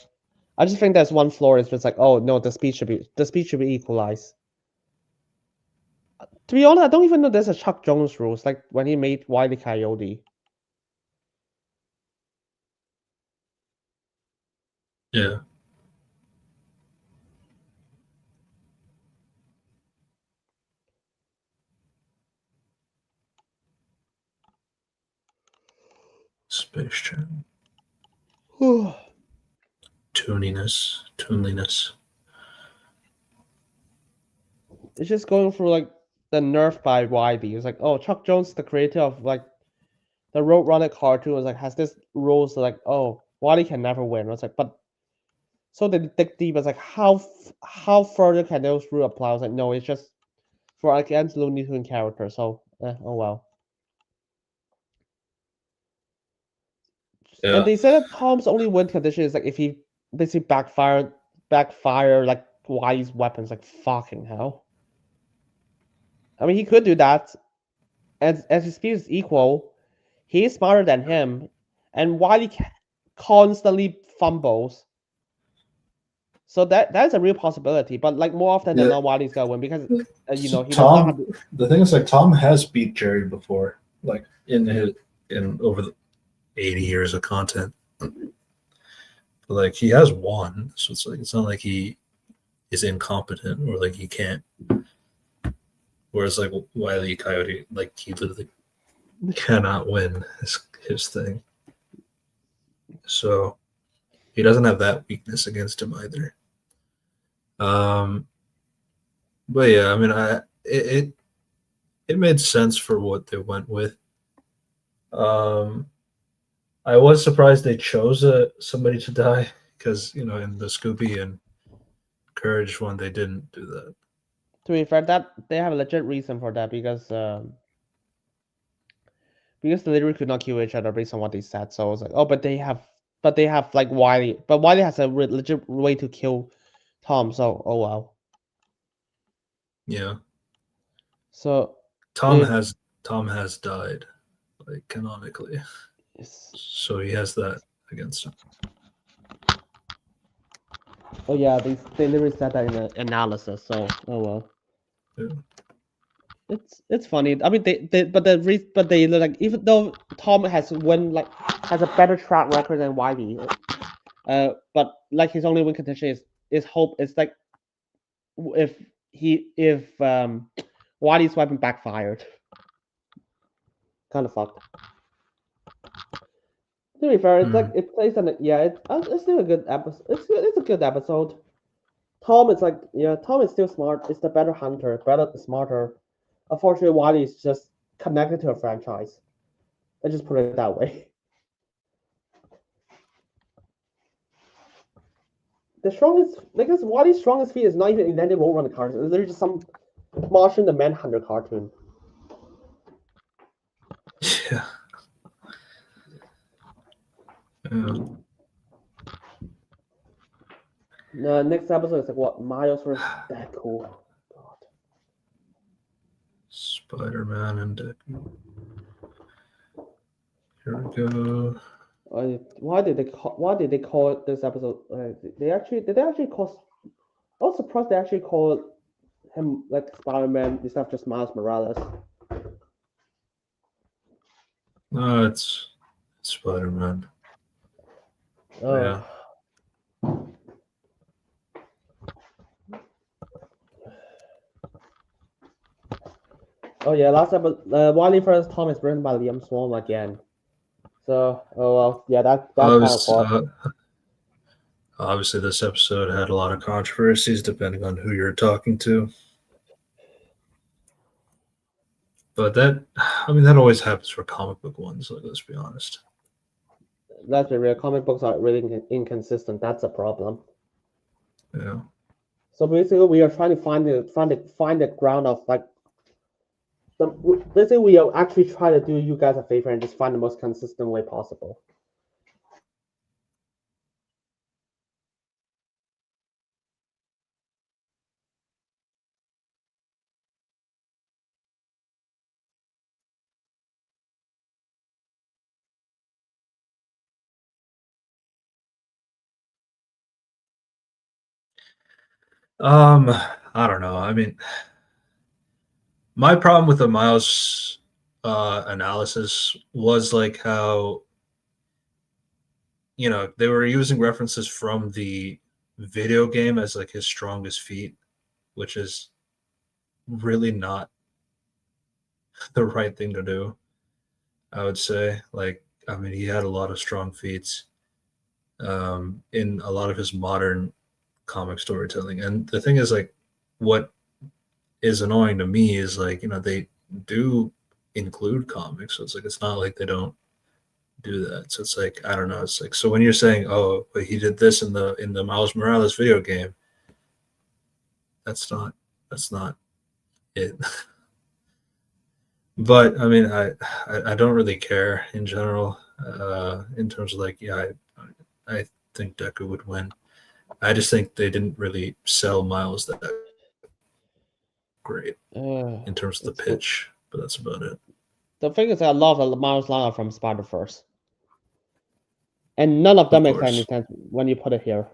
I just think there's one flaw is just like, oh no, the speed should be equalized. To be honest, I don't even know there's a Chuck Jones rules like when he made Wile E. Coyote. Yeah. Space Jam. Tuneliness. It's just going through like the nerf by Wiley. It's like, oh, Chuck Jones, the creator of like the Roadrunner cartoon, was like has this rules like, oh, Wiley can never win. It's like, but so they dig deep. It's like how further can those rules apply? I was like, no, it's just for against Looney Tune character. So oh well. Yeah. And they said that Tom's only win condition is like if he basically backfire like Wiley's weapons. Like fucking hell. I mean, he could do that. As his speed is equal, he's smarter than him, and Wiley constantly fumbles. So that's a real possibility. But like more often than Yeah. not, Wiley's gonna win because he Tom, does not have. the thing is, like, Tom has beat Jerry before, like in over the 80 years of content. But, like, he has won, so it's like it's not like he is incompetent or like he can't. Whereas like Wile E. Coyote, like he literally cannot win his thing. So he doesn't have that weakness against him either. But yeah, I mean, it made sense for what they went with. I was surprised they chose somebody to die because in the Scooby and Courage one they didn't do that. To be fair, that they have a legit reason for that because they literally could not kill each other based on what they said. So I was like, oh, but they have like Wiley, but Wiley has a legit way to kill Tom. So oh wow. Yeah. So Tom has died, like canonically. So he has that against him. Oh yeah, they literally said that in the analysis. So oh well. Yeah. It's funny. I mean, they like even though Tom has a better track record than Wiley, but like his only win condition is hope. It's like if Wiley's weapon backfired, kind of fucked. To be fair, it's like it plays on it. Yeah, it's still a good episode. It's a good episode. Tom is like Tom is still smart. It's the better hunter, smarter. Unfortunately, Wiley is just connected to a franchise. Let's just put it that way. The strongest, because Wiley's strongest feat is not even in any Roadrunner cartoon. It's literally just some Martian the Manhunter cartoon. Yeah. Next episode is like what? Miles versus Deku. God. Spider-Man and Deku. Here we go. Why did they call it this episode? Did they actually call? I was surprised they actually called him like Spider-Man instead of just Miles Morales. No, it's Spider-Man. Oh. Yeah. Oh yeah, last episode, Wiley vs. Tom is written by Liam Swan again. So, oh well, yeah, that's kind of fun. Obviously, this episode had a lot of controversies depending on who you're talking to. But that always happens for comic book ones. Like, let's be honest. Let's be real. Comic books are really inconsistent. That's a problem. Yeah. So basically, we are trying to find the ground of like. Basically, we are actually trying to do you guys a favor and just find the most consistent way possible. I don't know. I mean, my problem with the Miles analysis was like how they were using references from the video game as like his strongest feat, which is really not the right thing to do. I would say, like, I mean, he had a lot of strong feats in a lot of his modern comic storytelling, and the thing is, like, what is annoying to me is like they do include comics, so it's like it's not like they don't do that. So it's like I don't know. It's like so when you're saying, oh, but he did this in the Miles Morales video game, that's not it. But I mean, I don't really care in general. In terms of like, yeah, I think Deku would win. I just think they didn't really sell Miles that great in terms of the pitch, but that's about it. The thing is, I love the Miles line from Spider-Verse, and none of them makes any sense when you put it here.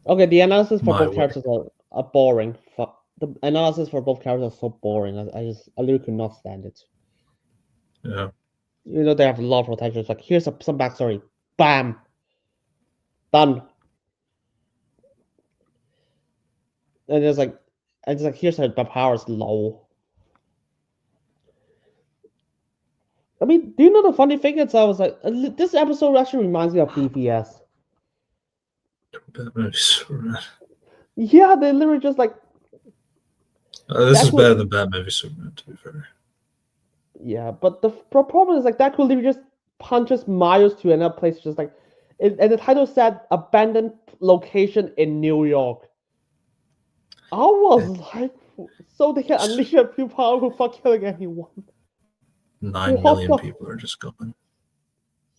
Okay, the analysis for both characters are boring. The analysis for both characters are so boring. I literally could not stand it. Yeah. They have a lot of protections. Like, here's some backstory. Bam. Done. And it's like here's the power is low. I mean, do you know the funny thing is I was like, this episode actually reminds me of BVS. Batman v Superman. Yeah, they literally just like. This is better than Batman v Superman, to be fair. Yeah, but the problem is like that could literally just punches Miles to another place, just like, and the title said "abandoned location in New York." I was like, so they can unleash a pure power for killing anyone. 9 million people are just going.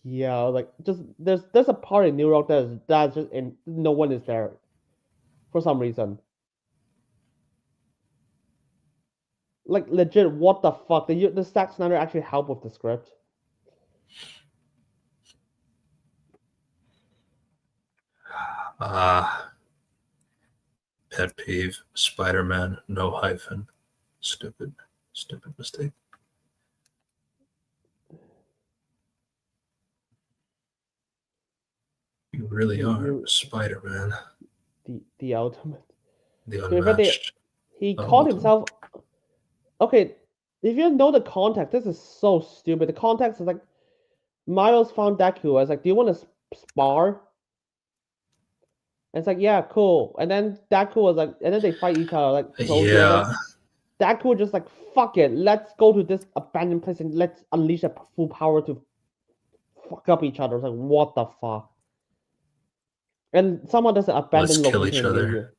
Yeah, like just there's a part in New York that's just in no one is there, for some reason. Like legit, what the fuck? The Zack Snyder actually help with the script. Pet peeve: Spider-Man, no hyphen. Stupid mistake. You really are Spider-Man. The ultimate. The unmatched. He called himself. Okay, if you know the context, this is so stupid. The context is like Miles found Deku. I was like, "Do you want to spar?" And it's like, "Yeah, cool." And then Deku was like, and then they fight each other. Like, yeah. Deku was just like, "Fuck it, let's go to this abandoned place and let's unleash a full power to fuck up each other." It's like, what the fuck? And someone doesn't abandon Let's kill each other.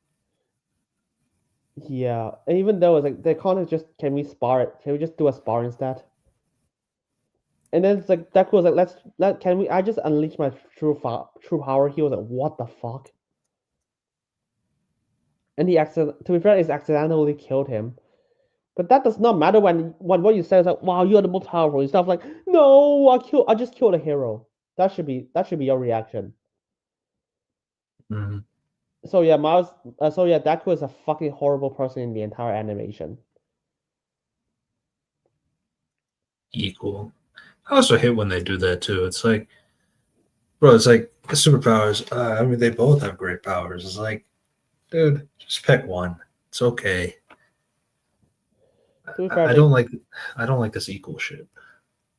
Yeah, and even though it's like the context just, can we spar it? Can we just do a spar instead? And then it's like Deku was like, can we? I just unleash my true power. He was like, what the fuck? And to be fair, he accidentally killed him. But that does not matter when what you say is like, wow, you're the most powerful. And stuff like, no, I just killed a hero. That should be your reaction. Mm-hmm. So yeah, Deku is a fucking horrible person in the entire animation. Equal. I also hate when they do that too. It's like, bro, it's like the superpowers. I mean, they both have great powers. It's like, dude, just pick one. It's okay. I don't like this equal shit.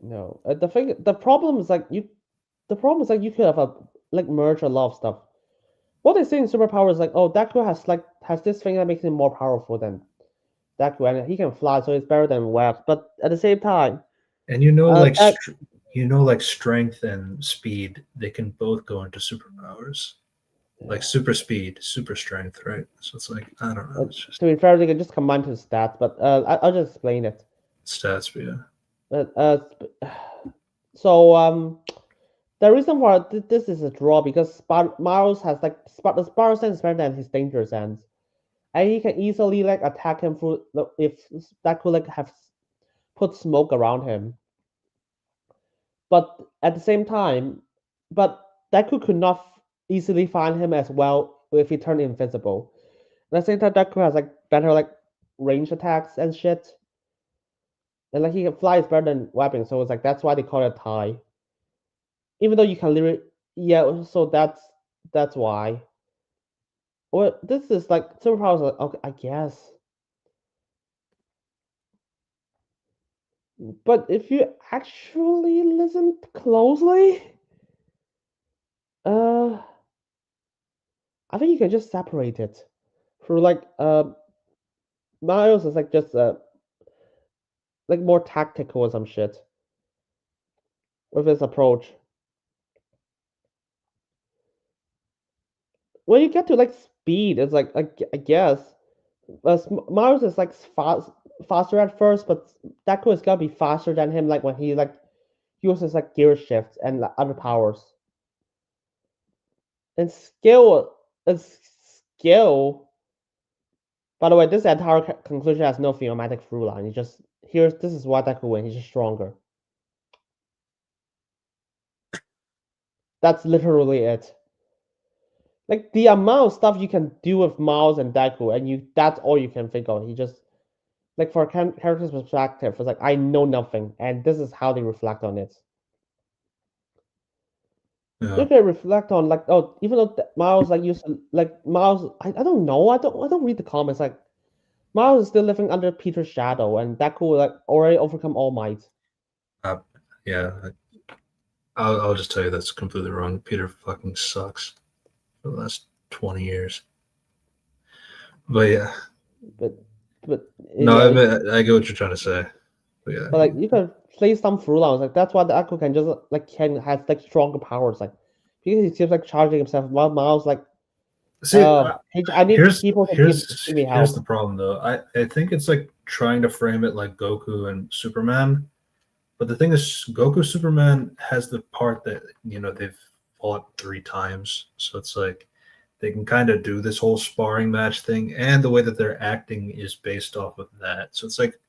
No, the problem is like you could have merge a lot of stuff. What they say in superpower is like, oh, Deku has this thing that makes him more powerful than Deku, and he can fly, so it's better than Webs. But at the same time, and like strength and speed, they can both go into superpowers. like super speed, super strength, right? So it's like I don't know, it's just To be fair, they can just combine to stats, but I'll just explain it. stats, but yeah. So the reason why this is a draw because Miles has like the Sparrow sense is better than his danger sense, and he can easily like attack him through if that could like have put smoke around him. But at the same time, but Deku could not easily find him as well if he turned invisible. At the same time, Deku has like better like range attacks and shit, and like he can fly is better than weapons, so it's like that's why they call it a tie. Even though you can literally, yeah, so that's why. Well, this is like superpowers. Okay, I guess, but if you actually listen closely, uh, I think you can just separate it. For like Miles is like just like more tactical or some shit with his approach. When you get to like speed, it's like I guess Miles is like faster at first, but Deku is gonna be faster than him. Like when he like uses like gear shifts and like, other powers. And skill. By the way, this entire conclusion has no thematic through line. You just this is why Deku win. He's just stronger. That's literally it. Like the amount of stuff you can do with Miles and Deku, and that's all you can think of. He just like for a character's perspective, it's like I know nothing, and this is how they reflect on it. Yeah. If they reflect on like even though Miles like used to, like Miles, I don't know, I don't read the comments. Like Miles is still living under Peter's shadow, and Deku like already overcome All Might. Yeah. I'll just tell you that's completely wrong. Peter fucking sucks for the last 20 years. But yeah. But No, yeah, I get what you're trying to say. But yeah. but like you can play some through lines. Like that's why the Deku can just like can has like stronger powers. Like because he keeps like charging himself, while Miles like See, I need people to give me here's help. the problem though. I think it's like trying to frame it like Goku and Superman. But the thing is, Goku Superman has the part that they've fought 3 times, so it's like they can kind of do this whole sparring match thing, and the way that they're acting is based off of that. So it's like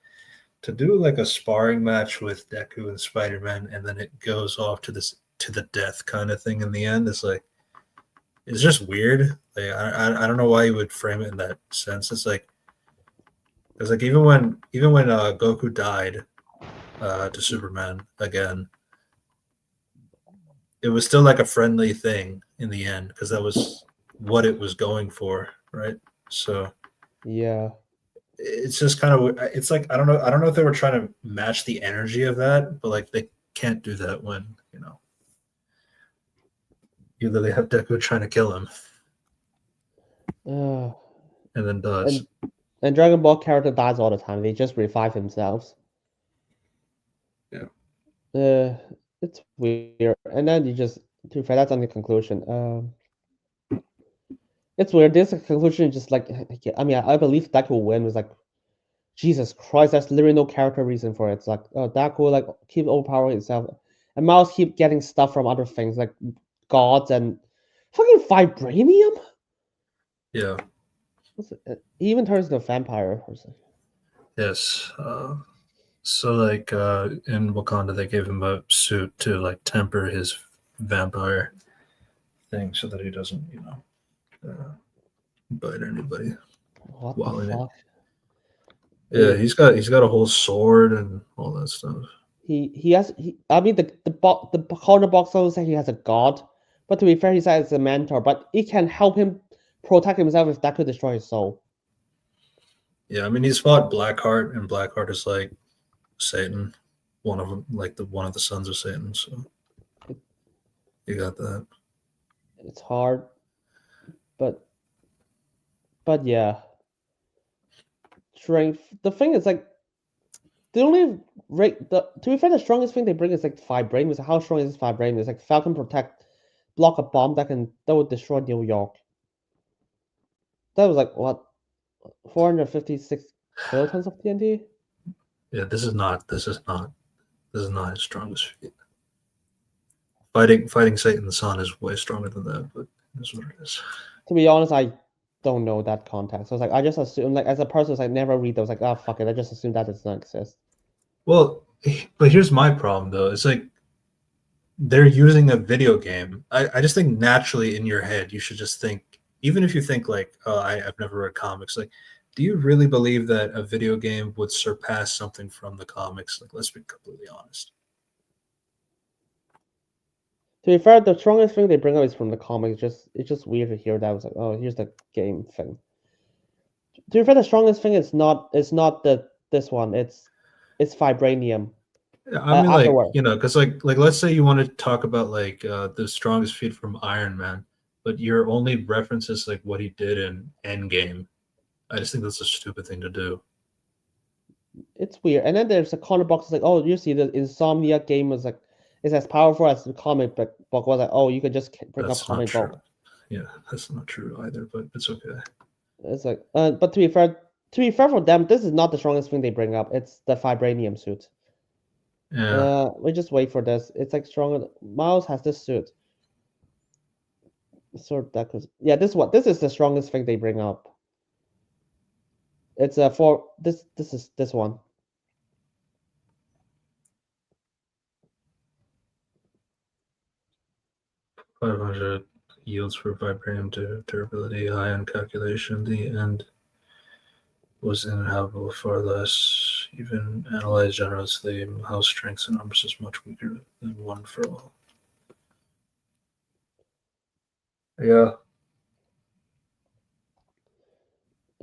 to do like a sparring match with Deku and Spider Man, and then it goes off to the death kind of thing in the end. It's like it's just weird. Like I don't know why you would frame it in that sense. It's like even when Goku died to Superman again, it was still like a friendly thing in the end because that was what it was going for, right? So Yeah. it's just kind of it's like I don't know if they were trying to match the energy of that, but like they can't do that when you literally have Deku trying to kill him Uh, and then does. and Dragon Ball character dies all the time. They just revive themselves. Yeah. It's weird. And then you just to be fair, that's on the conclusion. It's weird. This conclusion is just like I mean, I believe Deku will win. Was like Jesus Christ, there's literally no character reason for it. It's like Deku like keep overpowering himself, and Miles keep getting stuff from other things like gods and fucking vibranium. Yeah. He even turns into a vampire person. Yes. So like in Wakanda, they gave him a suit to like temper his vampire thing, so that he doesn't, bite anybody. What while the in it. fuck? Yeah, he's got a whole sword and all that stuff. I mean the corner box also said he has a god, but to be fair, he said it's a mentor, but it can help him protect himself if that could destroy his soul. Yeah, I mean he's fought Blackheart, and Blackheart is like Satan, one of them, like one of the sons of Satan. So you got that. It's hard, but yeah, strength. The thing is like the only to be fair, the strongest thing they bring is like vibranium. So how strong is this vibranium? It's like Falcon Protect block a bomb that would destroy New York. That was like what, 456 kilotons of TNT. Yeah, this is not his strongest feat. Fighting Satan the Son is way stronger than that, but that's what it is. To be honest, I don't know that context. So I was like, I just assume, like, as a person, I never read those. Like, oh fuck it, I just assume that does not exist. Well, but here's my problem though. It's like they're using a video game. I just think naturally in your head you should just think, even if you think like, oh, I've never read comics, like, do you really believe that a video game would surpass something from the comics? Like, let's be completely honest. To be fair, the strongest thing they bring up is from the comics. It's just weird to hear that. I was like, oh, here's the game thing. To be fair, the strongest thing is not this one. It's vibranium. I mean, like, Afterward. because like let's say you want to talk about like the strongest feat from Iron Man, but your only reference is like what he did in Endgame. I just think that's a stupid thing to do. It's weird. And then there's a corner box like, oh, you see the Insomnia game was like, is as powerful as the comic book was like, oh, you could just bring That's up not comic true. book. Yeah, that's not true either, but it's okay. It's like, but to be fair for them, this is not the strongest thing they bring up. It's the vibranium suit. Yeah. We just wait for this. It's like stronger. Miles has this suit. Sort that was this is the strongest thing they bring up. It's for this is this one. 500 yields for vibranium durability, high on calculation. The end was inhabitable, far less. Even analyzed generously, house strength and numbers is much weaker than one for all. Yeah.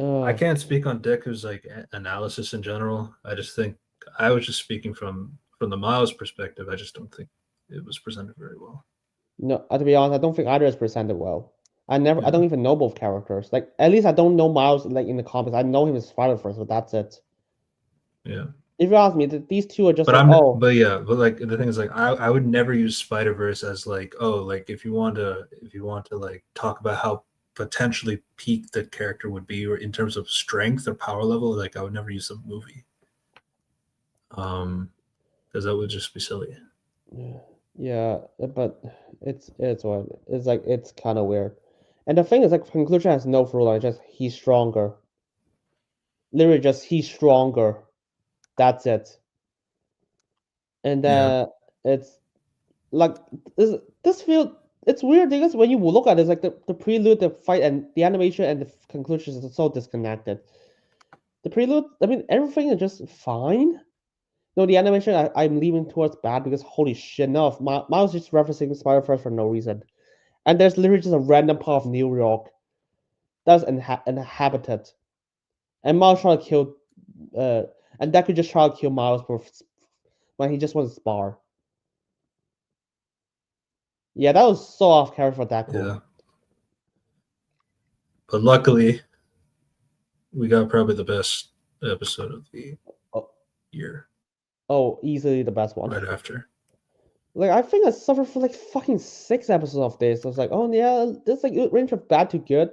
I can't speak on Deku's like analysis in general. I just think I was just speaking from the Miles perspective. I just don't think it was presented very well. No, to be honest, I don't think either is presented well. I don't even know both characters. Like, at least I don't know Miles like in the comics. I know him as Spider-Verse, but that's it. Yeah. If you ask me, these two are just but like, but like the thing is like I would never use Spider-Verse as like, oh, like if you want to like talk about how potentially peak the character would be or in terms of strength or power level, like I would never use the movie. Because that would just be silly. Yeah, but it's what it's like. It's kind of weird. And the thing is, like, conclusion has no through line. Just he's stronger. Literally, just he's stronger. That's it. And it's like this feel. It's weird because when you look at it, it's like the prelude, the fight, and the animation and the conclusion is so disconnected. The prelude, I mean, everything is just fine. No, the animation I'm leaning towards bad because holy shit, no, Miles just referencing Spider-Verse for no reason. And there's literally just a random part of New York that's inhabited. And Miles trying to kill and that could just try to kill Miles when he just wants to spar. Yeah, that was so off character for Deku. Yeah. But luckily we got probably the best episode of the year. Oh, easily the best one. Right after. Like, I think I suffered for like fucking 6 episodes of this. I was like, oh yeah, this like range of bad to good.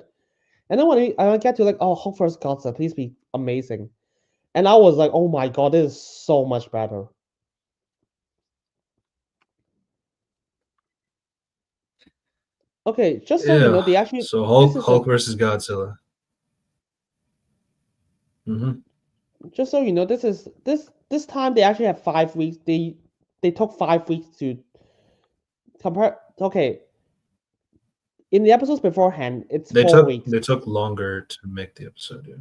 And then when I get to like, oh, Hulk vs. Godzilla, please be amazing. And I was like, oh my god, this is so much better. Okay, just so you know, they actually so Hulk versus Godzilla. Just so you know, this time they actually have 5 weeks. They took 5 weeks to compare. Okay, in the episodes beforehand, it's 4 weeks. They took longer to make the episode. Yeah.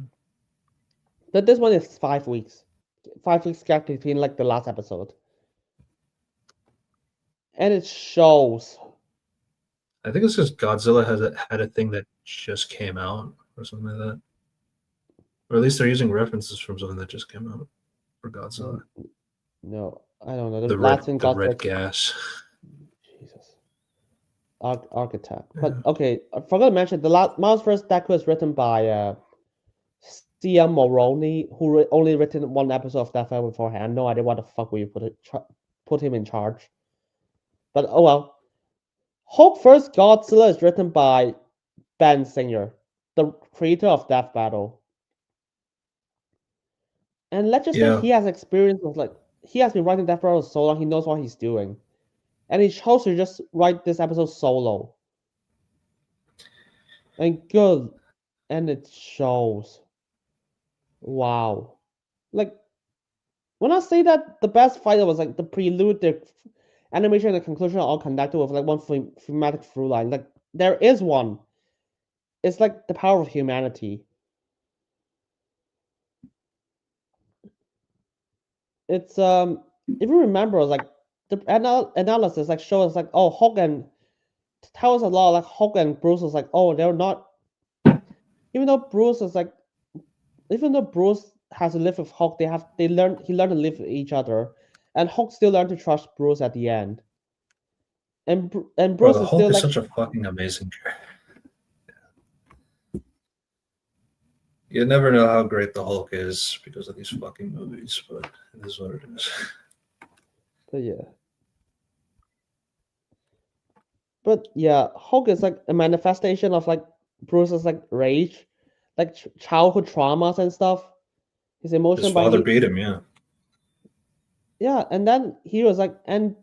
But this one is 5 weeks. 5 weeks gap between like the last episode, and it shows. I think it's just Godzilla had a thing that just came out or something like that, or at least they're using references from something that just came out for Godzilla. No, I don't know. The red gas. Jesus. Architect. But okay, I forgot to mention the Miles vs. Deku is written by C.M. Mulroney, who only written 1 episode of Death Note beforehand. No idea what the fuck will you put him in charge. But oh well. Hulk vs. Godzilla is written by Ben Singer. the creator of Death Battle. And let's just say Yeah. he has experience with he has been writing Death Battle so long, he knows what he's doing. And he chose to just write this episode solo. And good. And it shows. Wow. Like, when I say that the best fight was the prelude, the animation, and the conclusion are all connected with one thematic through line. There is one. It's the power of humanity. It's if you remember, the analysis shows oh, Hogan tells a lot Hulk and Bruce is oh, they're not, even though Bruce is even though Bruce has to live with Hulk, he learned to live with each other, and Hulk still learned to trust Bruce at the end. And Bro, Bruce the is Hulk still is such a fucking amazing character. You never know how great the Hulk is because of these fucking movies, but it is what it is. yeah. But yeah, Hulk is a manifestation of Bruce's rage, childhood traumas and stuff. His emotion, His but father beat him, yeah. yeah, and then he was and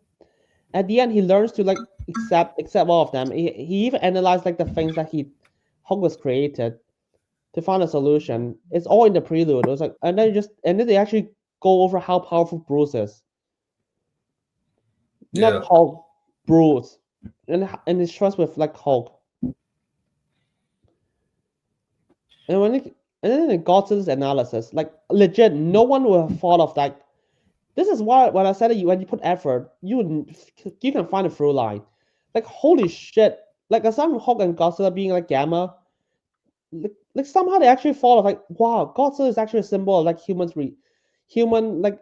at the end he learns to accept all of them. He even analyzed the things that Hulk was created to find a solution. It's all in the prelude. It was and then they actually go over how powerful Bruce is. Yeah. Not Hulk, Bruce, and his trust with Hulk. And and then in Godzilla's analysis, legit, no one would have thought of that. This is why when I said that when you put effort, you can find a through line. Holy shit! Aside from Hulk and Godzilla being Gamma, somehow they actually thought of wow, Godzilla is actually a symbol of human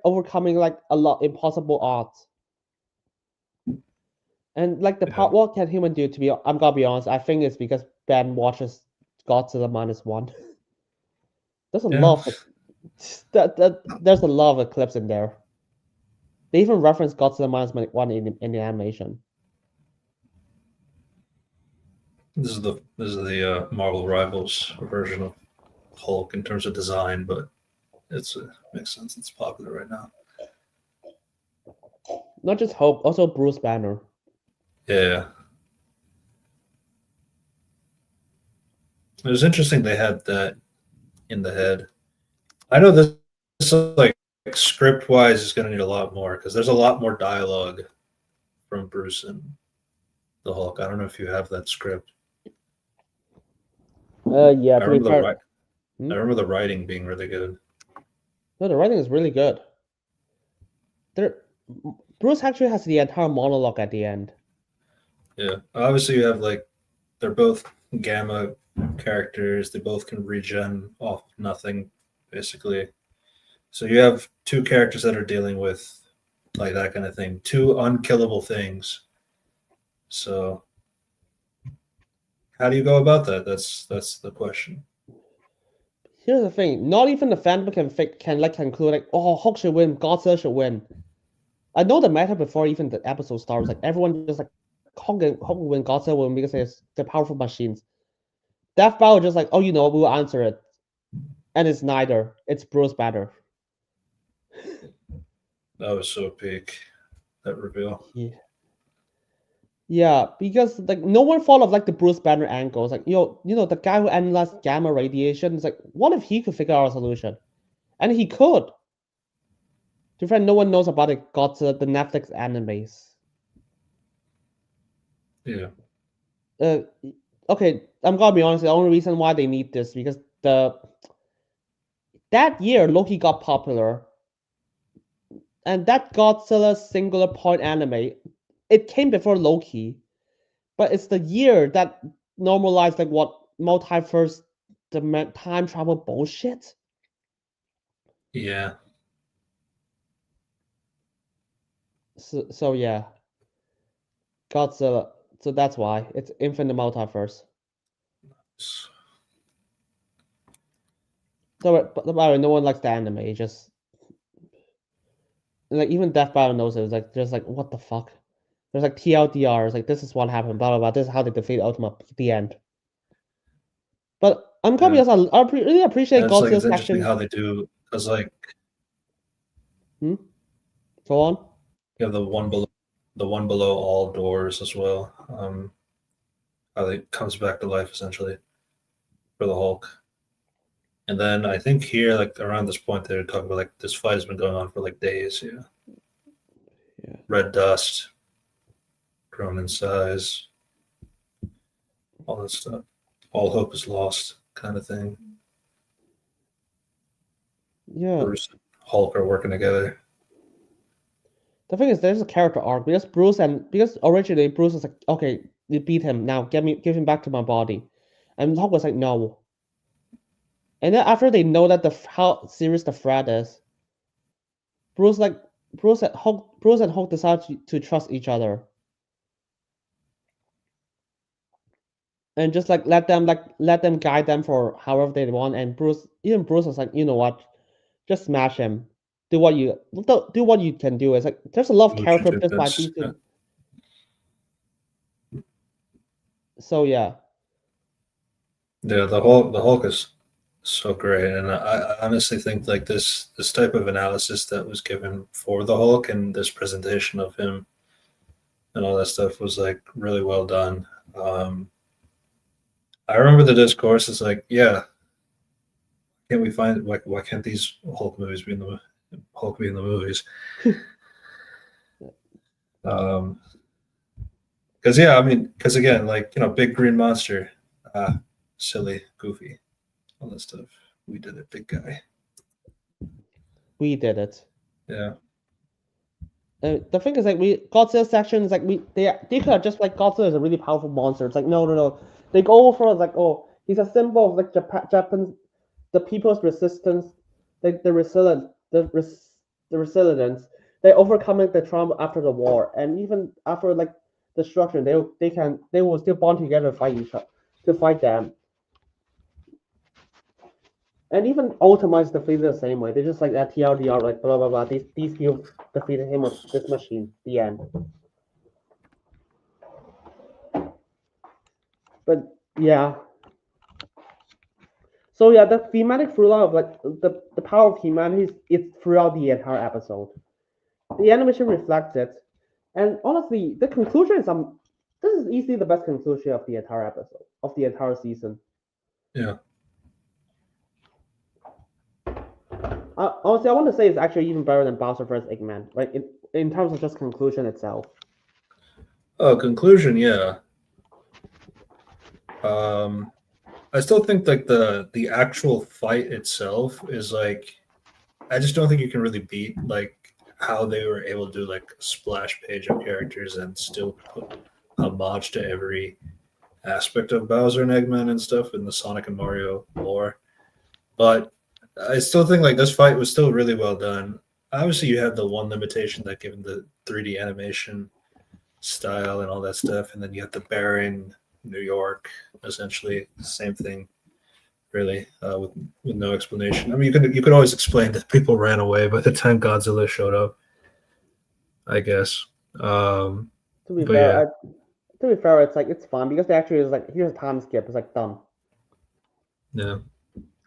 overcoming a lot impossible odds. And the part, what can human do? I'm gonna be honest, I think it's because Ben watches Godzilla -1. There's a lot of there's a lot of eclipse in there. They even reference Godzilla -1 in the animation. This is the Marvel Rivals version of Hulk in terms of design, but it makes sense. It's popular right now. Not just Hulk, also Bruce Banner. Yeah. It was interesting they had that in the head. I know this script wise is going to need a lot more because there's a lot more dialogue from Bruce and the Hulk. I don't know if you have that script. Yeah, I remember the writing being really good. No, the writing is really good. Bruce actually has the entire monologue at the end. Yeah, obviously you have they're both Gamma characters. They both can regen off nothing, basically. So you have two characters that are dealing with that kind of thing, two unkillable things. So how do you go about that? That's the question. Here's the thing: not even the fandom can conclude oh, Hulk should win, Godzilla should win. I know the meta before even the episode starts. Everyone just Hulk will win, Godzilla will win because they're powerful machines. Death Battle just oh, we'll answer it, and it's neither. It's Bruce Banner. That was so peak, that reveal. Yeah, because no one thought of the Bruce Banner angles. The guy who analyzed gamma radiation is what if he could figure out a solution? And he could. To friend, no one knows about it. Godzilla, the Netflix animes. Yeah. Okay, I'm gonna be honest. The only reason why they need this because that year Loki got popular, and that Godzilla singular point anime, it came before Loki, but it's the year that normalized what multiverse, the time travel bullshit. Yeah. So yeah, Godzilla. So that's why it's infinite multiverse. So, but by the way, no one likes the anime. It just even Death Battle knows it. It's just what the fuck. There's TLDR. It's this is what happened. Blah blah blah. This is how they defeat Ultima. The end. But I'm coming Yeah. because I really appreciate And it's like Godzilla's it's interesting section. how they do because like Go on. you have the one below all doors as well. How it comes back to life essentially for the Hulk. And then I think here, like around this point, they're talking about like this fight has been going on for like days. Yeah. Yeah. Red dust, grown in size, all that stuff. All hope is lost, kind of thing. Yeah. Bruce and Hulk are working together. The thing is, there's a character arc because originally Bruce was like, okay, you beat him now, give him back to my body, and Hulk was like, no. And then after they know that how serious the threat is, Bruce and Hulk decide to trust each other, and just like let them guide them for however they want. And Bruce was like, you know what, just smash him. Do what you can do. It's like there's a lot of Do what you character do built by best. these Yeah. two. So yeah. Yeah, the Hulk is so great, and I honestly think like this type of analysis that was given for the Hulk and this presentation of him and all that stuff was like really well done. I remember the discourse is like, yeah, can't we find like why can't these Hulk movies be in the Hulk be in the movies? Because yeah, I mean, because again, like big green monster, silly, goofy, all that stuff. We did it, big guy. We did it. Yeah. The thing is, like, Godzilla section is like they could have just like Godzilla is a really powerful monster. It's like no. They go for like, oh, he's a symbol of like Japan, the people's resistance, like the resilience. They overcoming the trauma after the war, and even after like destruction, they will still bond together to fight to fight them. And even Ultimate's defeated the same way. They just like that TLDR, like blah blah blah. These people defeated him with this machine. The end. But yeah. So yeah, the thematic throughout of like the power of humanity is throughout the entire episode. The animation reflects it, and honestly, the conclusion is this is easily the best conclusion of the entire episode of the entire season. Yeah. Honestly, I want to say it's actually even better than Bowser vs. Eggman, like in terms of just conclusion itself. Oh, conclusion, yeah. I still think like the actual fight itself is like I just don't think you can really beat like how they were able to do like a splash page of characters and still put homage to every aspect of Bowser and Eggman and stuff in the Sonic and Mario lore. But I still think like this fight was still really well done. Obviously, you have the one limitation that given the 3D animation style and all that stuff, and then you have the bearing New York, essentially same thing, really, with no explanation. I mean, you could always explain that people ran away by the time Godzilla showed up, I guess. To be But fair, yeah, to be fair, it's like it's fun because they actually is like here's a time skip. It's like done. yeah,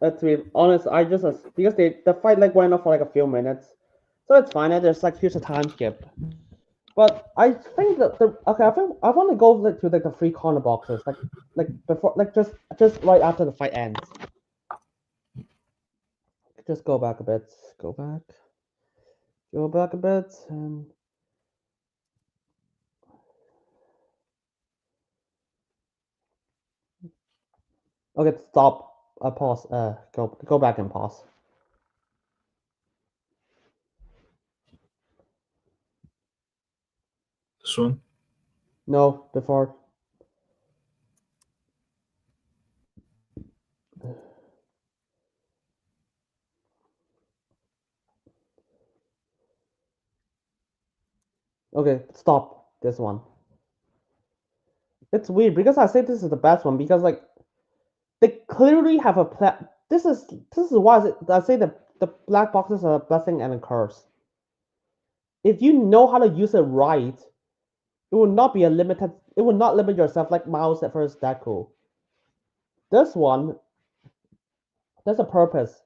To be honest, I just because the fight like went off for like a few minutes, so it's fine. And there's like here's a time skip. But I think that I think I want to go like, to like the three corner boxes like before like just right after the fight ends. Just go back a bit. Go back a bit, and okay, stop. Pause. Go back and pause. this one. No, before. Okay, stop this one. It's weird because I say this is the best one because like they clearly have a plan. This is why I say the black boxes are a blessing and a curse. If you know how to use it right, it will not be a limited. It will not limit yourself like Miles at first Deku. This one, There's a purpose.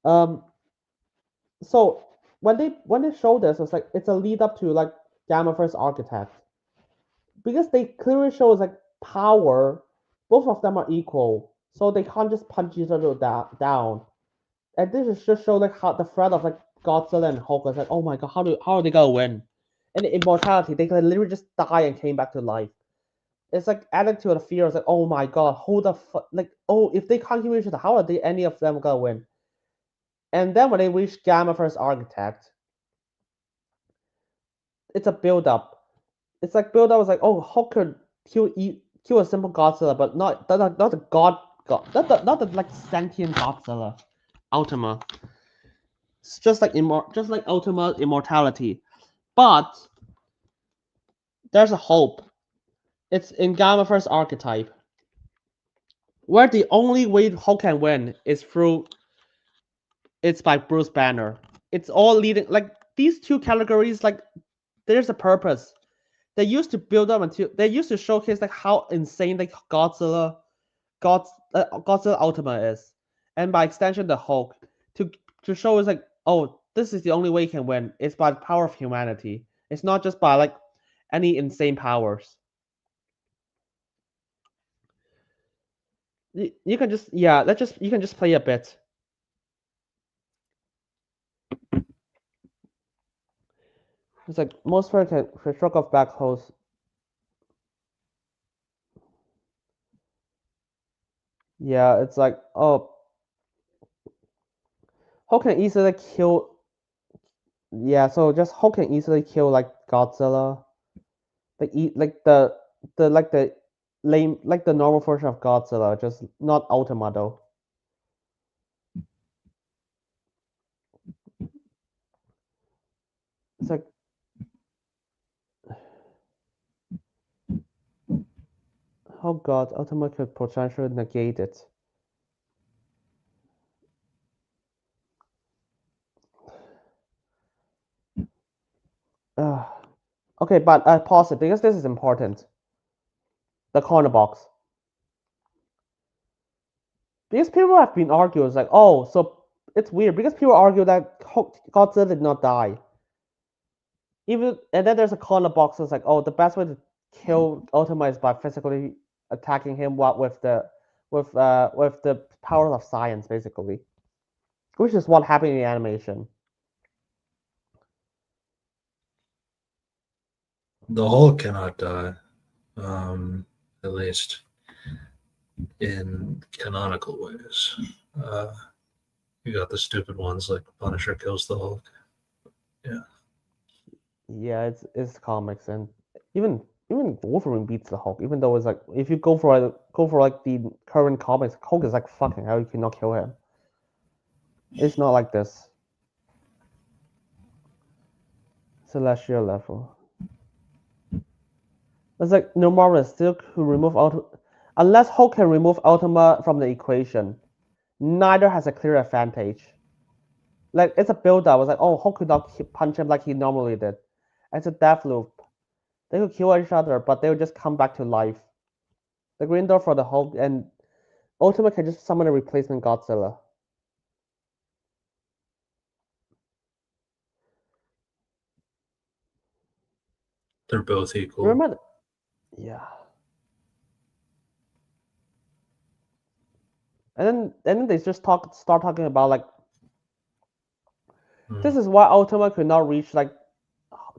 Um, so when they show this, it's like it's a lead up to like Gamma First Architect, because they clearly show like power. Both of them are equal, so they can't just punch each other down. And this is just show like how the threat of like Godzilla and Hulk is like, oh my god, how are they gonna win? And the immortality, they can literally just die and came back to life. It's like added to the fear. It's like, oh my god, who the fuck? Like, oh, if they can't kill each other, how are they any of them gonna win? And then when they reach Gamma First Architect, it's a build up. It's like build up was like, oh, Hulk could kill a simple Godzilla, but not the god, not the like sentient Godzilla, Ultima. It's just like Ultima immortality, but there's a hope. It's in Gamma First Archetype, where the only way Hulk can win is through. It's by Bruce Banner. It's all leading like these two categories. Like there's a purpose. They used to build up until they used to showcase like how insane like Godzilla Ultima is, and by extension the Hulk to show us like, oh, this is the only way you can win. It's by the power of humanity. It's not just by like any insane powers. You can just you can just play a bit. It's like most players can shrug off back holes. Yeah, it's like, oh, Hulk can easily kill. Yeah, so just Hulk can easily kill like Godzilla, like the lame like the normal version of Godzilla, just not Ultima though. It's like, oh god, Ultima could potentially negate it. Okay, but I pause it because this is important. The corner box. Because people have been arguing, it's like, oh, so it's weird because people argue that Godzilla did not die. And then there's a corner box that's like, oh, the best way to kill Ultima is by physically attacking him with the power of science, basically, which is what happened in the animation. The Hulk cannot die, at least in canonical ways. You got the stupid ones like Punisher kills the Hulk. Yeah. Yeah, it's comics, and even Wolverine beats the Hulk. Even though it's like if you go for like the current comics, Hulk is like fucking hell, you cannot kill him. It's not like this. Celestial level. It's like no Marvel still could remove unless Hulk can remove Ultima from the equation. Neither has a clear advantage. Like it's a build up. It's like, oh, Hulk could not punch him like he normally did. It's a death loop. They could kill each other, but they would just come back to life. The Green Door for the Hulk and Ultima can just summon a replacement Godzilla. They're both equal. Remember? Yeah. And then they just start talking about like this is why Ultima could not reach like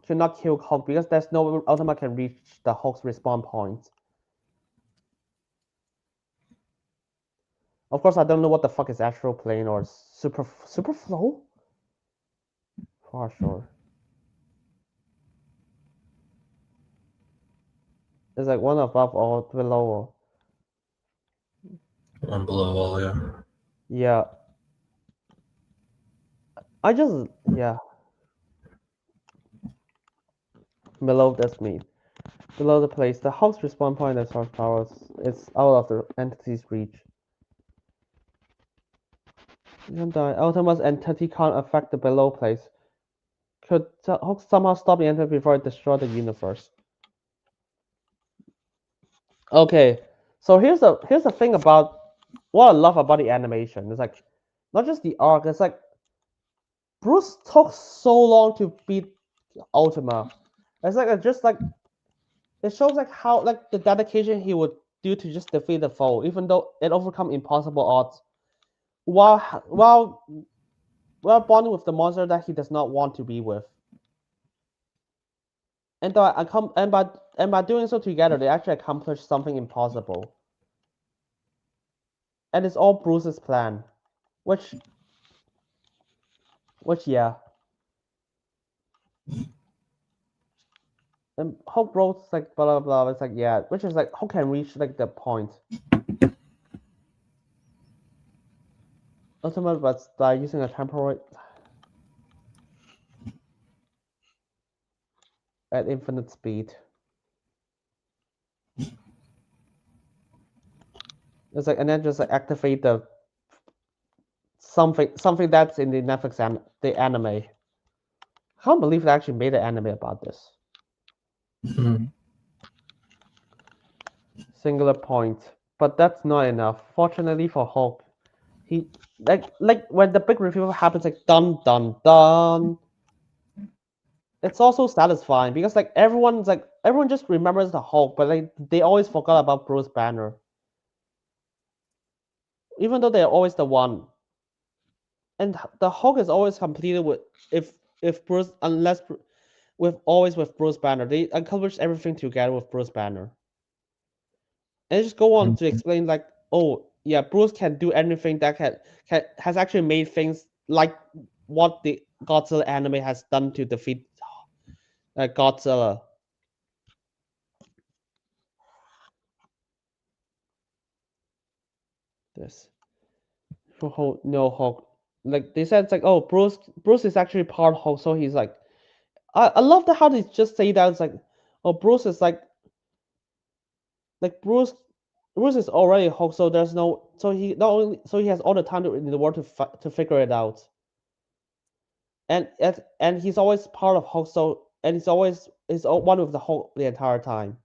could not kill Hulk because there's no Ultima can reach the Hulk's respawn point. Of course, I don't know what the fuck is astral plane or super flow. For sure. It's like one above or below. One below all, yeah. Yeah. Yeah. Below this mean. Below the place, the Hulk's respawn point and source powers is out of the entity's reach. Even the Ultima's entity can't affect the below place. Could Hulk somehow stop the entity before it destroys the universe? Okay, so here's the thing about what I love about the animation is like not just the arc. It's like Bruce took so long to beat Ultima. It's like just like it shows like how like the dedication he would do to just defeat the foe, even though it overcome impossible odds, while bonding with the monster that he does not want to be with. And by doing so together, they actually accomplish something impossible. And it's all Bruce's plan, which yeah. And Hulk wrote like blah blah blah. It's like yeah, which is like Hulk can reach like the point. Ultimate, but by using a temporary at infinite speed. It's like and then just like activate the something that's in the Netflix the anime. I can't believe they actually made an anime about this. Singular point, but that's not enough. Fortunately for Hulk, he like when the big reveal happens, like dun dun dun. It's also satisfying because like everyone just remembers the Hulk, but like they always forgot about Bruce Banner, even though they're always the one. And the Hulk is always completed with if Bruce unless with Bruce Banner. They accomplish everything together with Bruce Banner. And just go on to explain like, oh yeah, Bruce can do anything that has actually made things like what the Godzilla anime has done to defeat Godzilla. This for Hulk, no Hulk. Like they said, it's like, oh, Bruce is actually part Hulk, so he's like, I love how they just say that. It's like, oh, Bruce is like Bruce is already Hulk, so there's no, so he not only, so he has all the time in the world to figure it out. And he's always part of Hulk, so and he's one with the Hulk the entire time.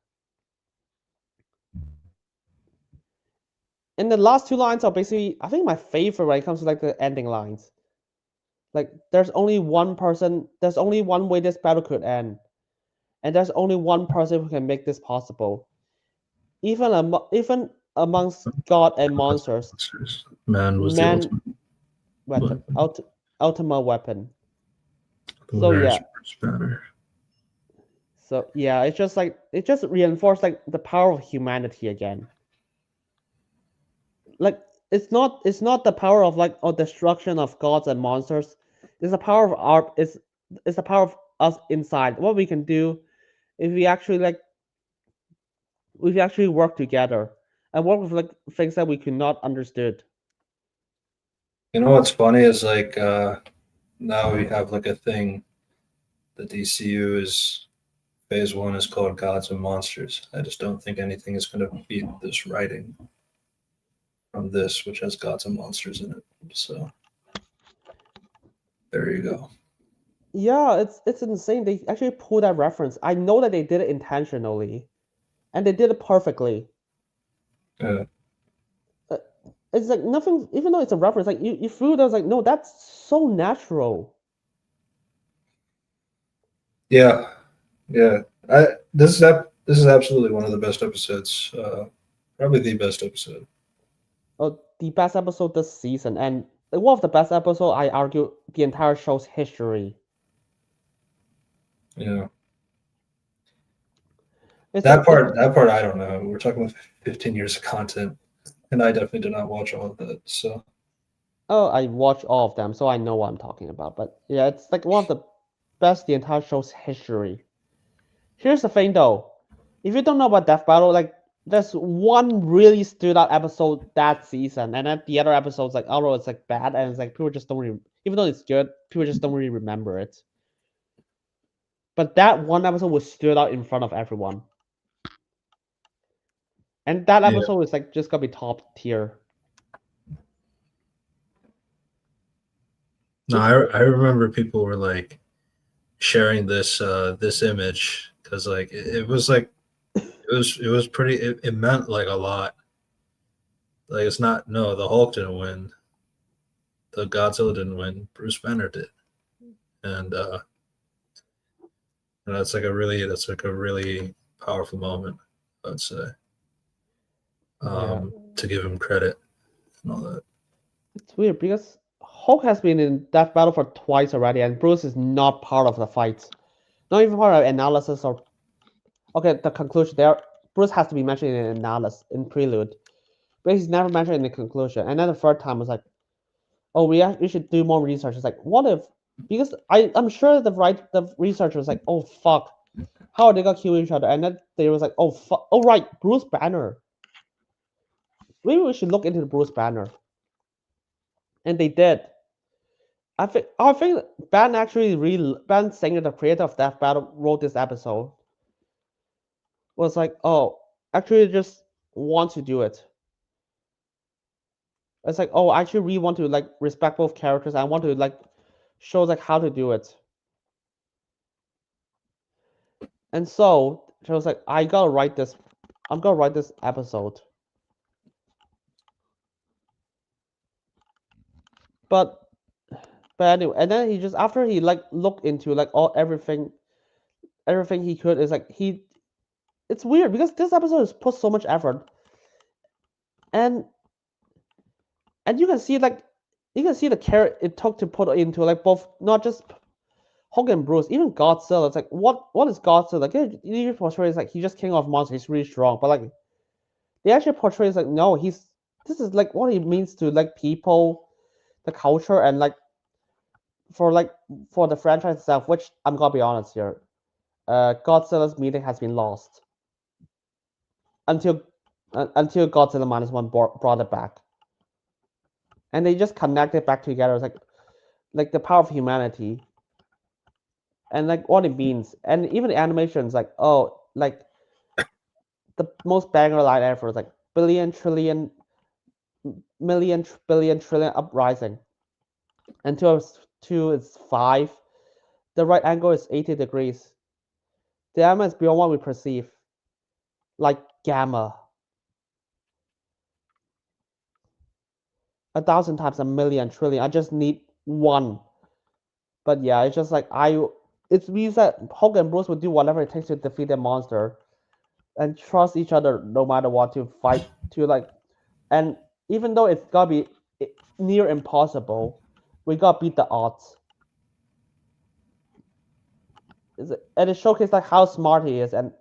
And the last two lines are basically, I think, my favorite when it comes to like the ending lines. Like, there's only one way this battle could end, and there's only one person who can make this possible. Even amongst God and monsters, Man was the ultimate weapon, ultimate weapon. So yeah. Better. So yeah, it's just like it just reinforced like the power of humanity again. Like it's not the power of like destruction of gods and monsters. It's the power of art. It's the power of us inside. What we can do if we actually work together and work with like things that we could not understood. You know what's funny is like now we have like a thing. The DCU is phase 1 is called Gods and Monsters. I just don't think anything is going to beat this writing from this, which has Gods and Monsters in it. So there you go. Yeah, it's insane. They actually pulled that reference. I know that they did it intentionally, and they did it perfectly. It's like nothing, even though it's a reference, like you threw those like, no, that's so natural. Yeah. This is absolutely one of the best episodes. Probably the best episode. Oh, the best episode this season, and one of the best episodes, I argue, the entire show's history. Yeah. That part, I don't know. We're talking about 15 years of content, and I definitely did not watch all of that. So. Oh, I watched all of them, so I know what I'm talking about. But yeah, it's like one of the best the entire show's history. Here's the thing, though. If you don't know about Death Battle, like there's one really stood out episode that season, and then the other episodes like, oh, it's like bad, and it's like people just don't really, even though it's good, people just don't really remember it. But that one episode was stood out in front of everyone. And that episode is like just gonna be top tier. No, I remember people were like sharing this this image because like it was like it was pretty. It meant like a lot. Like it's not no, the Hulk didn't win. The Godzilla didn't win. Bruce Banner did. And that's like a really powerful moment, I'd say. Yeah. To give him credit and all that. It's weird because Hulk has been in that battle for twice already, and Bruce is not part of the fight. Not even part of analysis or okay, the conclusion there. Bruce has to be mentioned in analysis in prelude, but he's never mentioned in the conclusion. And then the third time was like, oh, we should do more research. It's like, what if? Because I'm sure the researcher was like, oh fuck, how are they gonna kill each other? And then they was like, oh fuck, oh right, Bruce Banner. Maybe we should look into the Bruce Banner. And they did. I think Ben Singer, the creator of Death Battle, wrote this episode. Was like, oh, actually just want to do it. It's like, oh, I actually really want to like respect both characters. I want to like show like how to do it. And so she was like, I'm gonna write this episode. But anyway, and then he just after he like looked into like everything he could is like it's weird because this episode has put so much effort. And you can see the care it took to put into like both not just Hulk and Bruce, even Godzilla. It's like what is Godzilla? Like he portrays like he's just king of monsters, he's really strong. But like they actually portray like no, this is like what he means to like people, the culture, and like for the franchise itself, which I'm gonna be honest here. Godzilla's meaning has been lost until Godzilla minus one brought it back. And they just connect it back together. It's like the power of humanity and like what it means. And even the animations, like oh, like the most banger line ever is like billion trillion million billion trillion uprising. Until it's 5, the right angle is 80 degrees. The gamma is beyond what we perceive, like gamma. 1,000 times a million trillion. I just need one. But yeah, it's just like it means that Hulk and Bruce would do whatever it takes to defeat the monster and trust each other no matter what to fight to like. And even though it's gotta be near impossible, we gotta beat the odds. And it showcases like how smart he is, and